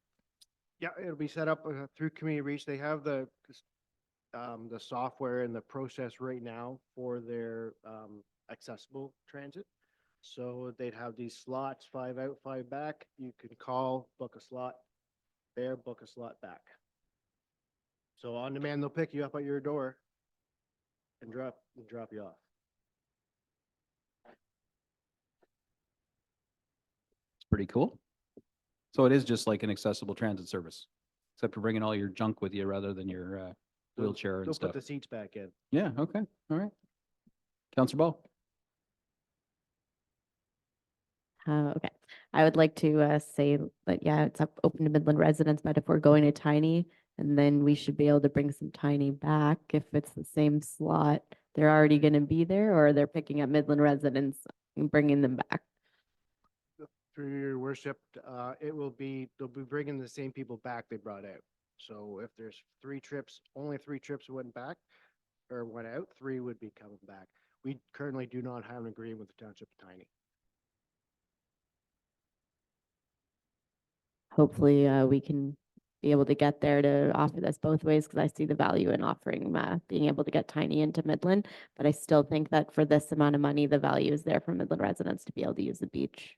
Yeah, it'll be set up through Community Reach. They have the software and the process right now for their accessible transit. So they'd have these slots, 5 out, 5 back. You can call, book a slot there, book a slot back. So on demand, they'll pick you up at your door and drop you off. It's pretty cool. So it is just like an accessible transit service, except for bringing all your junk with you rather than your wheelchair and They'll stuff. put the seats back in. Yeah, okay, all right. Counselor Ball? Okay, I would like to say that, yeah, it's up open to Midland residents, but if we're going to Tiny, and then we should be able to bring some Tiny back if it's the same slot. They're already going to be there, or they're picking up Midland residents and bringing them back. Through your worship, they'll be bringing the same people back they brought out. So if there's 3 trips, only 3 trips went back or went out, 3 would be coming back. We currently do not have an agreement with the Township of Tiny. Hopefully, we can be able to get there to offer this both ways, because I see the value in offering, being able to get Tiny into Midland. But I still think that for this amount of money, the value is there for Midland residents to be able to use the beach.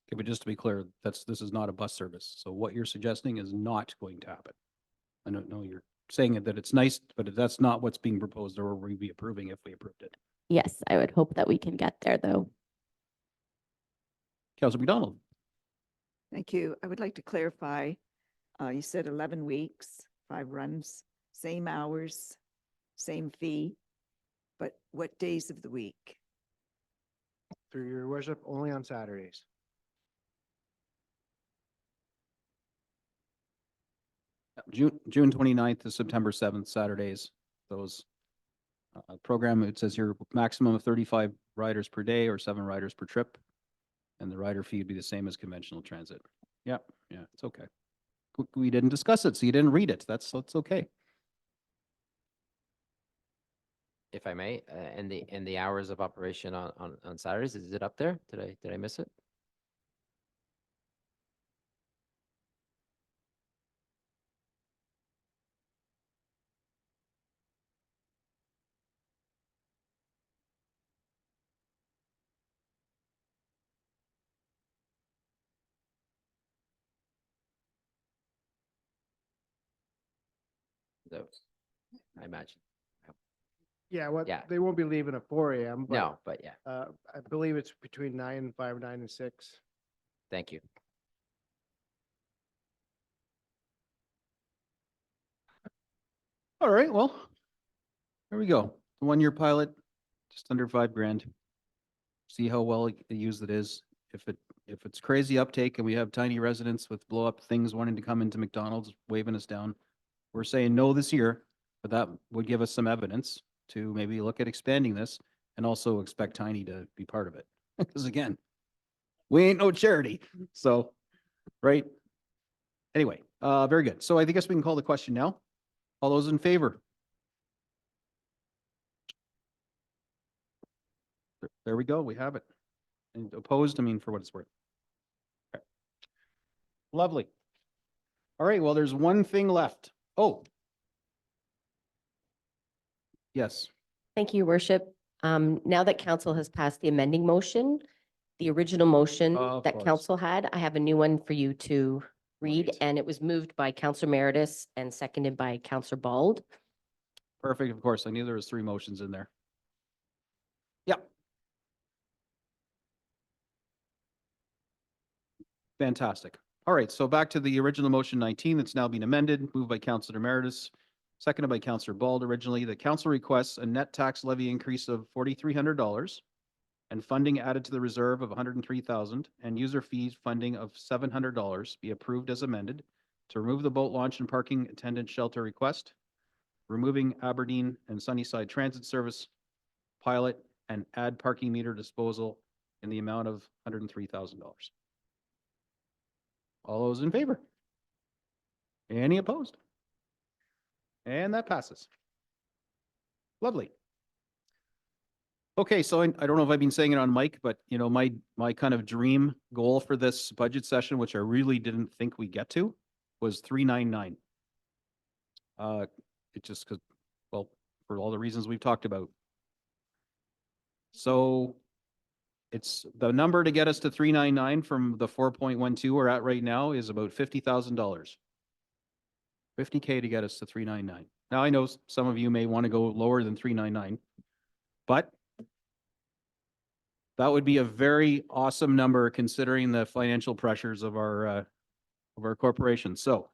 Okay, but just to be clear, this is not a bus service. So what you're suggesting is not going to happen. I don't know, you're saying that it's nice, but that's not what's being proposed or we'd be approving if we approved it. Yes, I would hope that we can get there, though. Councilor McDonald? Thank you. I would like to clarify, you said 11 weeks, 5 runs, same hours, same fee, but what days of the week? Through your worship, only on Saturdays. June 29th to September 7th, Saturdays, those program, it says here maximum of 35 riders per day or 7 riders per trip. And the rider fee would be the same as conventional transit. Yeah, it's okay. We didn't discuss it, so you didn't read it. That's okay. If I may, and the hours of operation on Saturdays, is it up there? Did I miss it? Those, I imagine. Yeah, Yeah. they won't be leaving at 4 a.m. but, No, but yeah, I believe it's between 9 and 5, 9 and 6. thank you. All right, well, there we go. The 1-year pilot, just under $5,000. See how well used it is. If it's crazy uptake and we have tiny residents with blow up things wanting to come into McDonald's, waving us down, we're saying no this year, but that would give us some evidence to maybe look at expanding this and also expect Tiny to be part of it. Because again, we ain't no charity. So, right? Anyway, very good. So I guess we can call the question now. All those in favor? There we go. We have it. And opposed, I mean, for what it's worth. Okay. Lovely. All right, well, there's one thing left. Oh. Yes. Thank you, Your Worship. Now that council has passed the amending motion, the original motion Of that course. council had, I have a new one for you to read, Right. and it was moved by Councillor Meredith and seconded by Councillor Bald. Perfect, of course. I knew there was 3 motions in there. Yep. Fantastic. All right, so back to the original motion 19 that's now been amended, moved by Councillor Meredith, seconded by Councillor Bald. Originally, the council requests a net tax levy increase of $4,300 and funding added to the reserve of $103,000 and user fees funding of $700 be approved as amended to remove the boat launch and parking attendant shelter request, removing Aberdeen and Sunnyside Transit Service pilot, and add parking meter disposal in the amount of $103,000. All those in favor? Any opposed? And that passes. Lovely. Okay, so I don't know if I've been saying it on mic, but you know, my kind of dream goal for this budget session, which I really didn't think we get to, was 399. It just because, well, for all the reasons we've talked about. So it's the number to get us to 399 from the 4.12 we're at right now is about $50,000. $50K to get us to 399. Now I know some of you may want to go lower than 399, but that would be a very awesome number considering the financial pressures of our corporation. So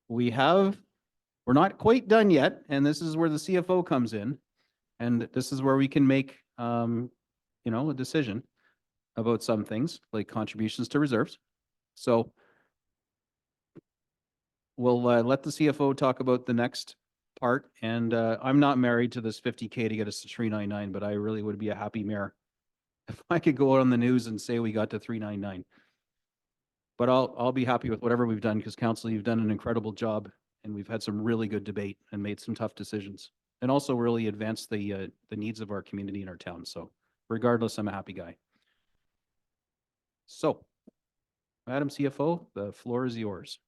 we're not quite done yet, and this is where the CFO comes in, and this is where we can make, you know, a decision about some things like contributions to reserves. So we'll let the CFO talk about the next part, and I'm not married to this 50K to get us to 399, but I really would be a happy mayor if I could go out on the news and say we got to 399. But I'll be happy with whatever we've done because council, you've done an incredible job and we've had some really good debate and made some tough decisions and also really advanced the needs of our community and our town. So regardless, I'm a happy guy. So, Madam CFO, the floor is yours.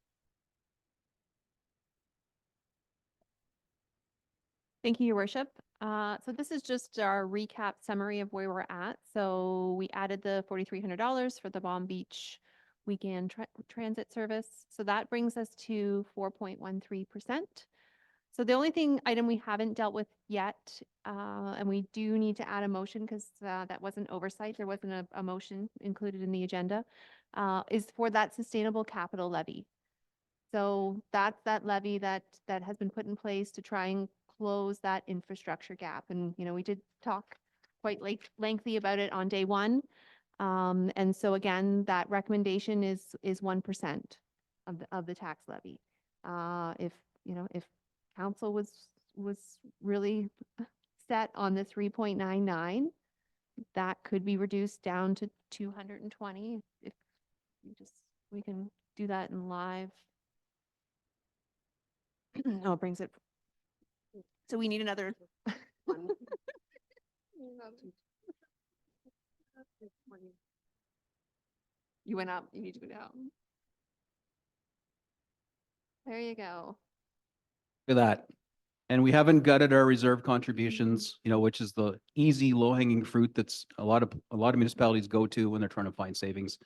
Thank you, Your Worship. So this is just our recap summary of where we're at. So we added the $4,300 for the Bomb Beach weekend transit service. So that brings us to 4.13%. So the only item we haven't dealt with yet, and we do need to add a motion because that wasn't oversight. There wasn't a motion included in the agenda, is for that sustainable capital levy. So that's that levy that has been put in place to try and close that infrastructure gap. And, you know, we did talk quite lengthy about it on day one. And so again, that recommendation is 1% of the tax levy. If council was really set on the 3.99, that could be reduced down to 220 if we can do that in live. Oh, it brings it. So we need another one. You went up, you need to go down. There you go. Look at that. And we haven't gutted our reserve contributions, you know, which is the easy low hanging fruit that's a lot of municipalities go to when they're trying to find savings.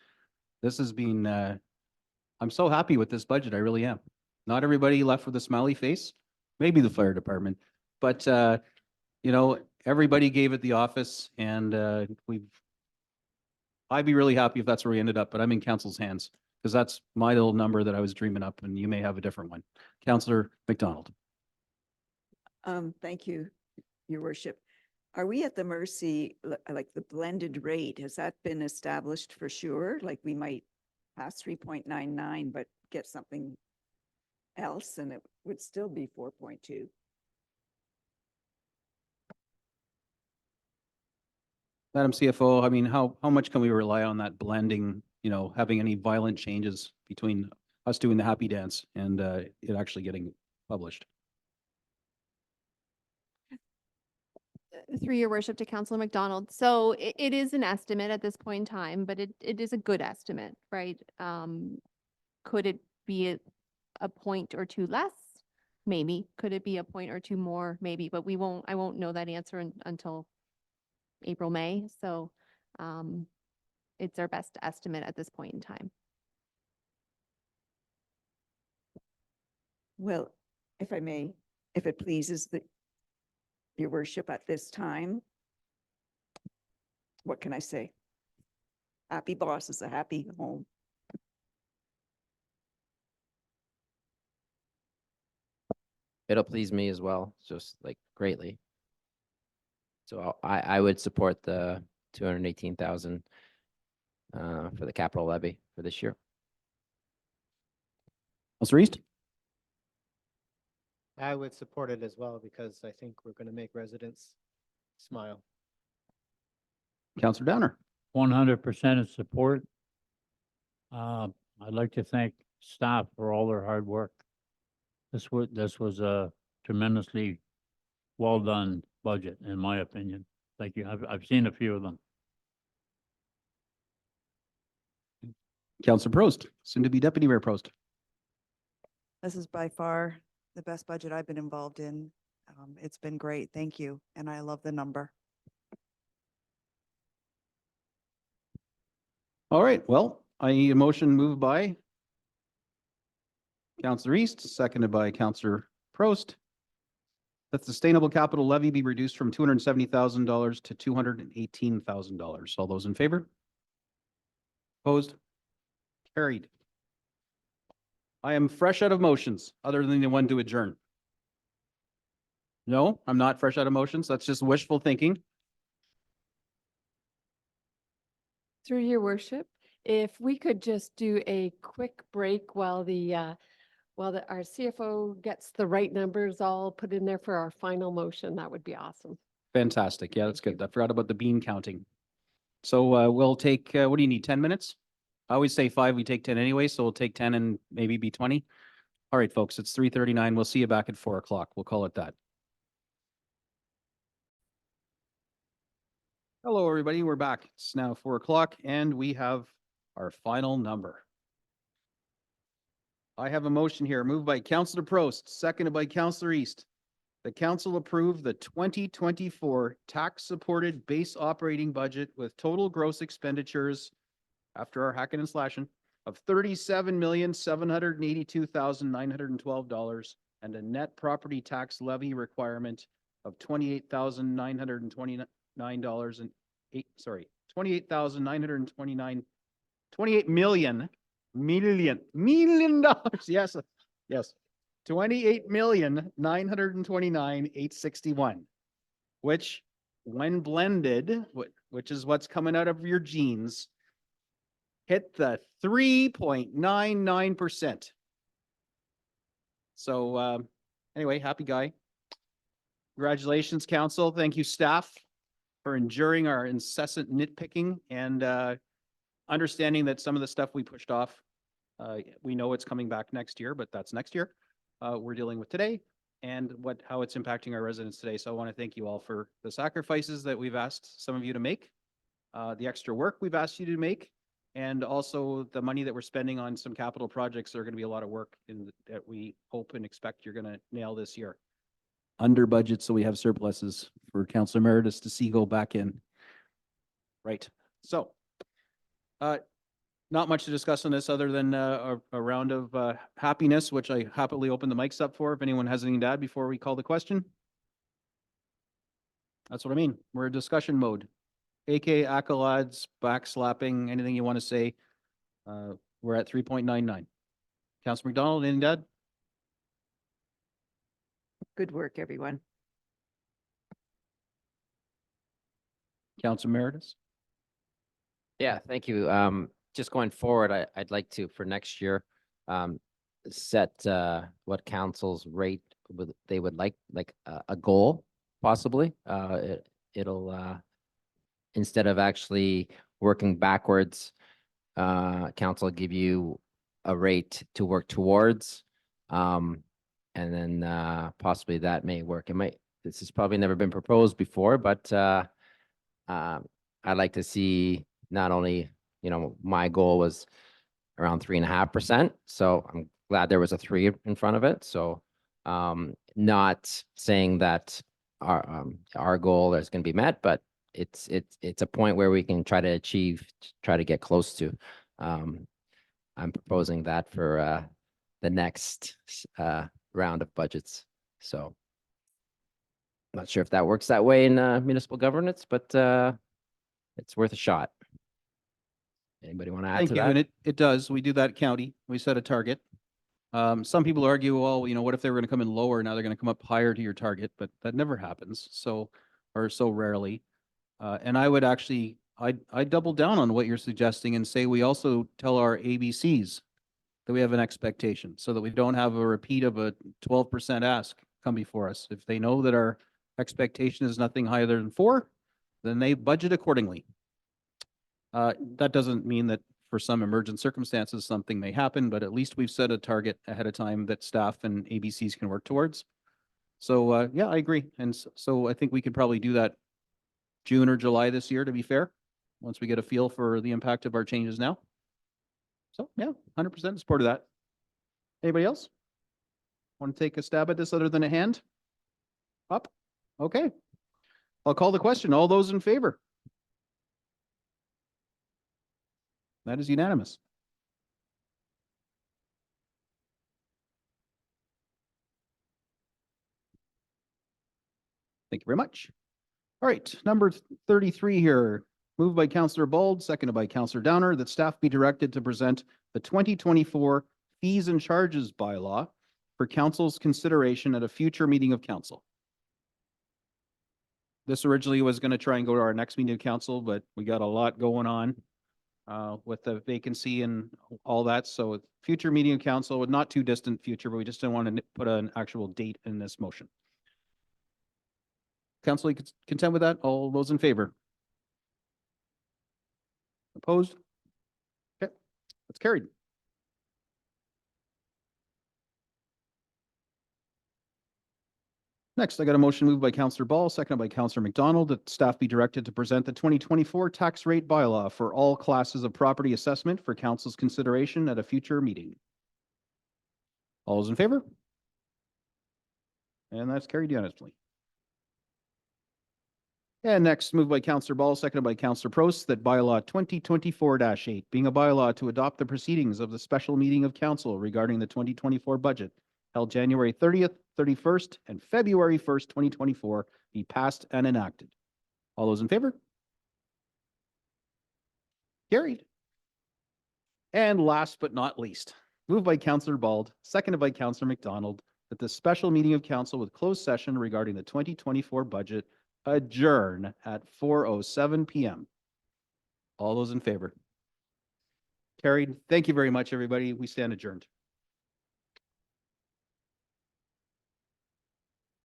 This has been, I'm so happy with this budget. I really am. Not everybody left with a smiley face, maybe the fire department, but you know, everybody gave it the office and I'd be really happy if that's where we ended up, but I'm in council's hands because that's my little number that I was dreaming up and you may have a different one. Councillor McDonald. Thank you, Your Worship. Are we at the mercy, like the blended rate, has that been established for sure? Like we might pass 3.99, but get something else and it would still be 4.2. Madam CFO, I mean, how much can we rely on that blending, you know, having any violent changes between us doing the happy dance and it actually getting published? Through Your Worship to Councilor McDonald. So it is an estimate at this point in time, but it is a good estimate, right? Could it be a point or two less? Maybe. Could it be a point or two more? Maybe, but I won't know that answer until April, May. So it's our best estimate at this point in time. Well, if I may, if it pleases Your Worship at this time, what can I say? Happy boss is a happy home. It'll please me as well, just like greatly. So I would support the 218,000 for the capital levy for this year. Councillor East? I would support it as well because I think we're going to make residents smile. Councillor Downer? 100% of support. I'd like to thank staff for all their hard work. This was a tremendously well done budget, in my opinion. Thank you. I've seen a few of them. Councillor Prost, soon to be Deputy Mayor Prost. This is by far the best budget I've been involved in. It's been great. Thank you. And I love the number. All right, well, I need a motion moved by Councillor East, seconded by Councillor Prost, that sustainable capital levy be reduced from $270,000 to $218,000. All those in favor? Opposed? Carried. I am fresh out of motions, other than the one to adjourn. No, I'm not fresh out of motions. That's just wishful thinking. Through your worship, if we could just do a quick break while our CFO gets the right numbers all put in there for our final motion, that would be awesome. Fantastic. Yeah, that's good. I forgot about the bean counting. So we'll take, what do you need, 10 minutes? I always say 5, we take 10 anyway, so we'll take 10 and maybe be 20. All right, folks, it's 3:39. We'll see you back at 4 o'clock. We'll call it that. Hello, everybody. We're back. It's now 4 o'clock and we have our final number. I have a motion here moved by Councillor Prost, seconded by Councillor East. The council approved the 2024 tax-supported base operating budget with total gross expenditures after our hacking and slashing of $37,782,912 and a net property tax levy requirement of $28,929 and $28 million. Yes, yes. 28,929,861, which when blended, which is what's coming out of your jeans, hit the 3.99%. So anyway, happy guy. Congratulations, council. Thank you, staff, for enduring our incessant nitpicking and understanding that some of the stuff we pushed off, we know it's coming back next year, but that's next year. We're dealing with today and how it's impacting our residents today. So I want to thank you all for the sacrifices that we've asked some of you to make, the extra work we've asked you to make, and also the money that we're spending on some capital projects that are going to be a lot of work that we hope and expect you're going to nail this year. Under budget, so we have surpluses for Councillor Emeritus to see go back in. Right. So not much to discuss on this other than a round of happiness, which I happily open the mics up for if anyone has anything to add before we call the question. That's what I mean. We're in discussion mode. AK, accolades, backslapping, anything you want to say. We're at 3.99. Councillor McDonald, anything to add? Good work, everyone. Councillor Emeritus? Yeah, thank you. Just going forward, I'd like to, for next year, set what council's rate they would like a goal, possibly. It'll instead of actually working backwards, council will give you a rate to work towards. And then possibly that may work. This has probably never been proposed before, but I'd like to see not only, my goal was around 3.5%. So I'm glad there was a 3 in front of it. So not saying that our goal is going to be met, but it's a point where we can try to achieve, try to get close to. I'm proposing that for the next round of budgets. So I'm not sure if that works that way in municipal governance, but it's worth a shot. Anybody want to add Thank to you. that? And it does. We do that county. We set a target. Some people argue, well, what if they were going to come in lower? Now they're going to come up higher to your target, but that never happens. So rarely. And I would actually, I'd double down on what you're suggesting and say we also tell our ABCs that we have an expectation so that we don't have a repeat of a 12% ask come before us. If they know that our expectation is nothing higher than 4, then they budget accordingly. That doesn't mean that for some emergent circumstances, something may happen, but at least we've set a target ahead of time that staff and ABCs can work towards. So, yeah, I agree. And so I think we could probably do that June or July this year, to be fair, once we get a feel for the impact of our changes now. So, yeah, 100% support of that. Anybody else want to take a stab at this other than a hand up? Okay. I'll call the question. All those in favor? That is unanimous. Thank you very much. All right, number 33 here, moved by Councillor Bald, seconded by Councillor Downer, that staff be directed to present the 2024 fees and charges bylaw for council's consideration at a future meeting of council. This originally was going to try and go to our next meeting of council, but we got a lot going on with the vacancy and all that. So future meeting of council, not too distant future, but we just didn't want to put an actual date in this motion. Council, you content with that? All those in favor? Opposed? Okay, that's carried. Next, I got a motion moved by Councillor Ball, seconded by Councillor McDonald, that staff be directed to present the 2024 tax rate bylaw for all classes of property assessment for council's consideration at a future meeting. All those in favor? And that's carried unanimously. And next, moved by Councillor Ball, seconded by Councillor Prost, that bylaw 2024-8, being a bylaw to adopt the proceedings of the special meeting of council regarding the 2024 budget, held January 30th, 31st, and February 1st, 2024, be passed and enacted. All those in favor? Carried. And last but not least, moved by Councillor Bald, seconded by Councillor McDonald, that the special meeting of council with closed session regarding the 2024 budget adjourn at 4:07 p.m. All those in favor? Carried. Thank you very much, everybody. We stand adjourned.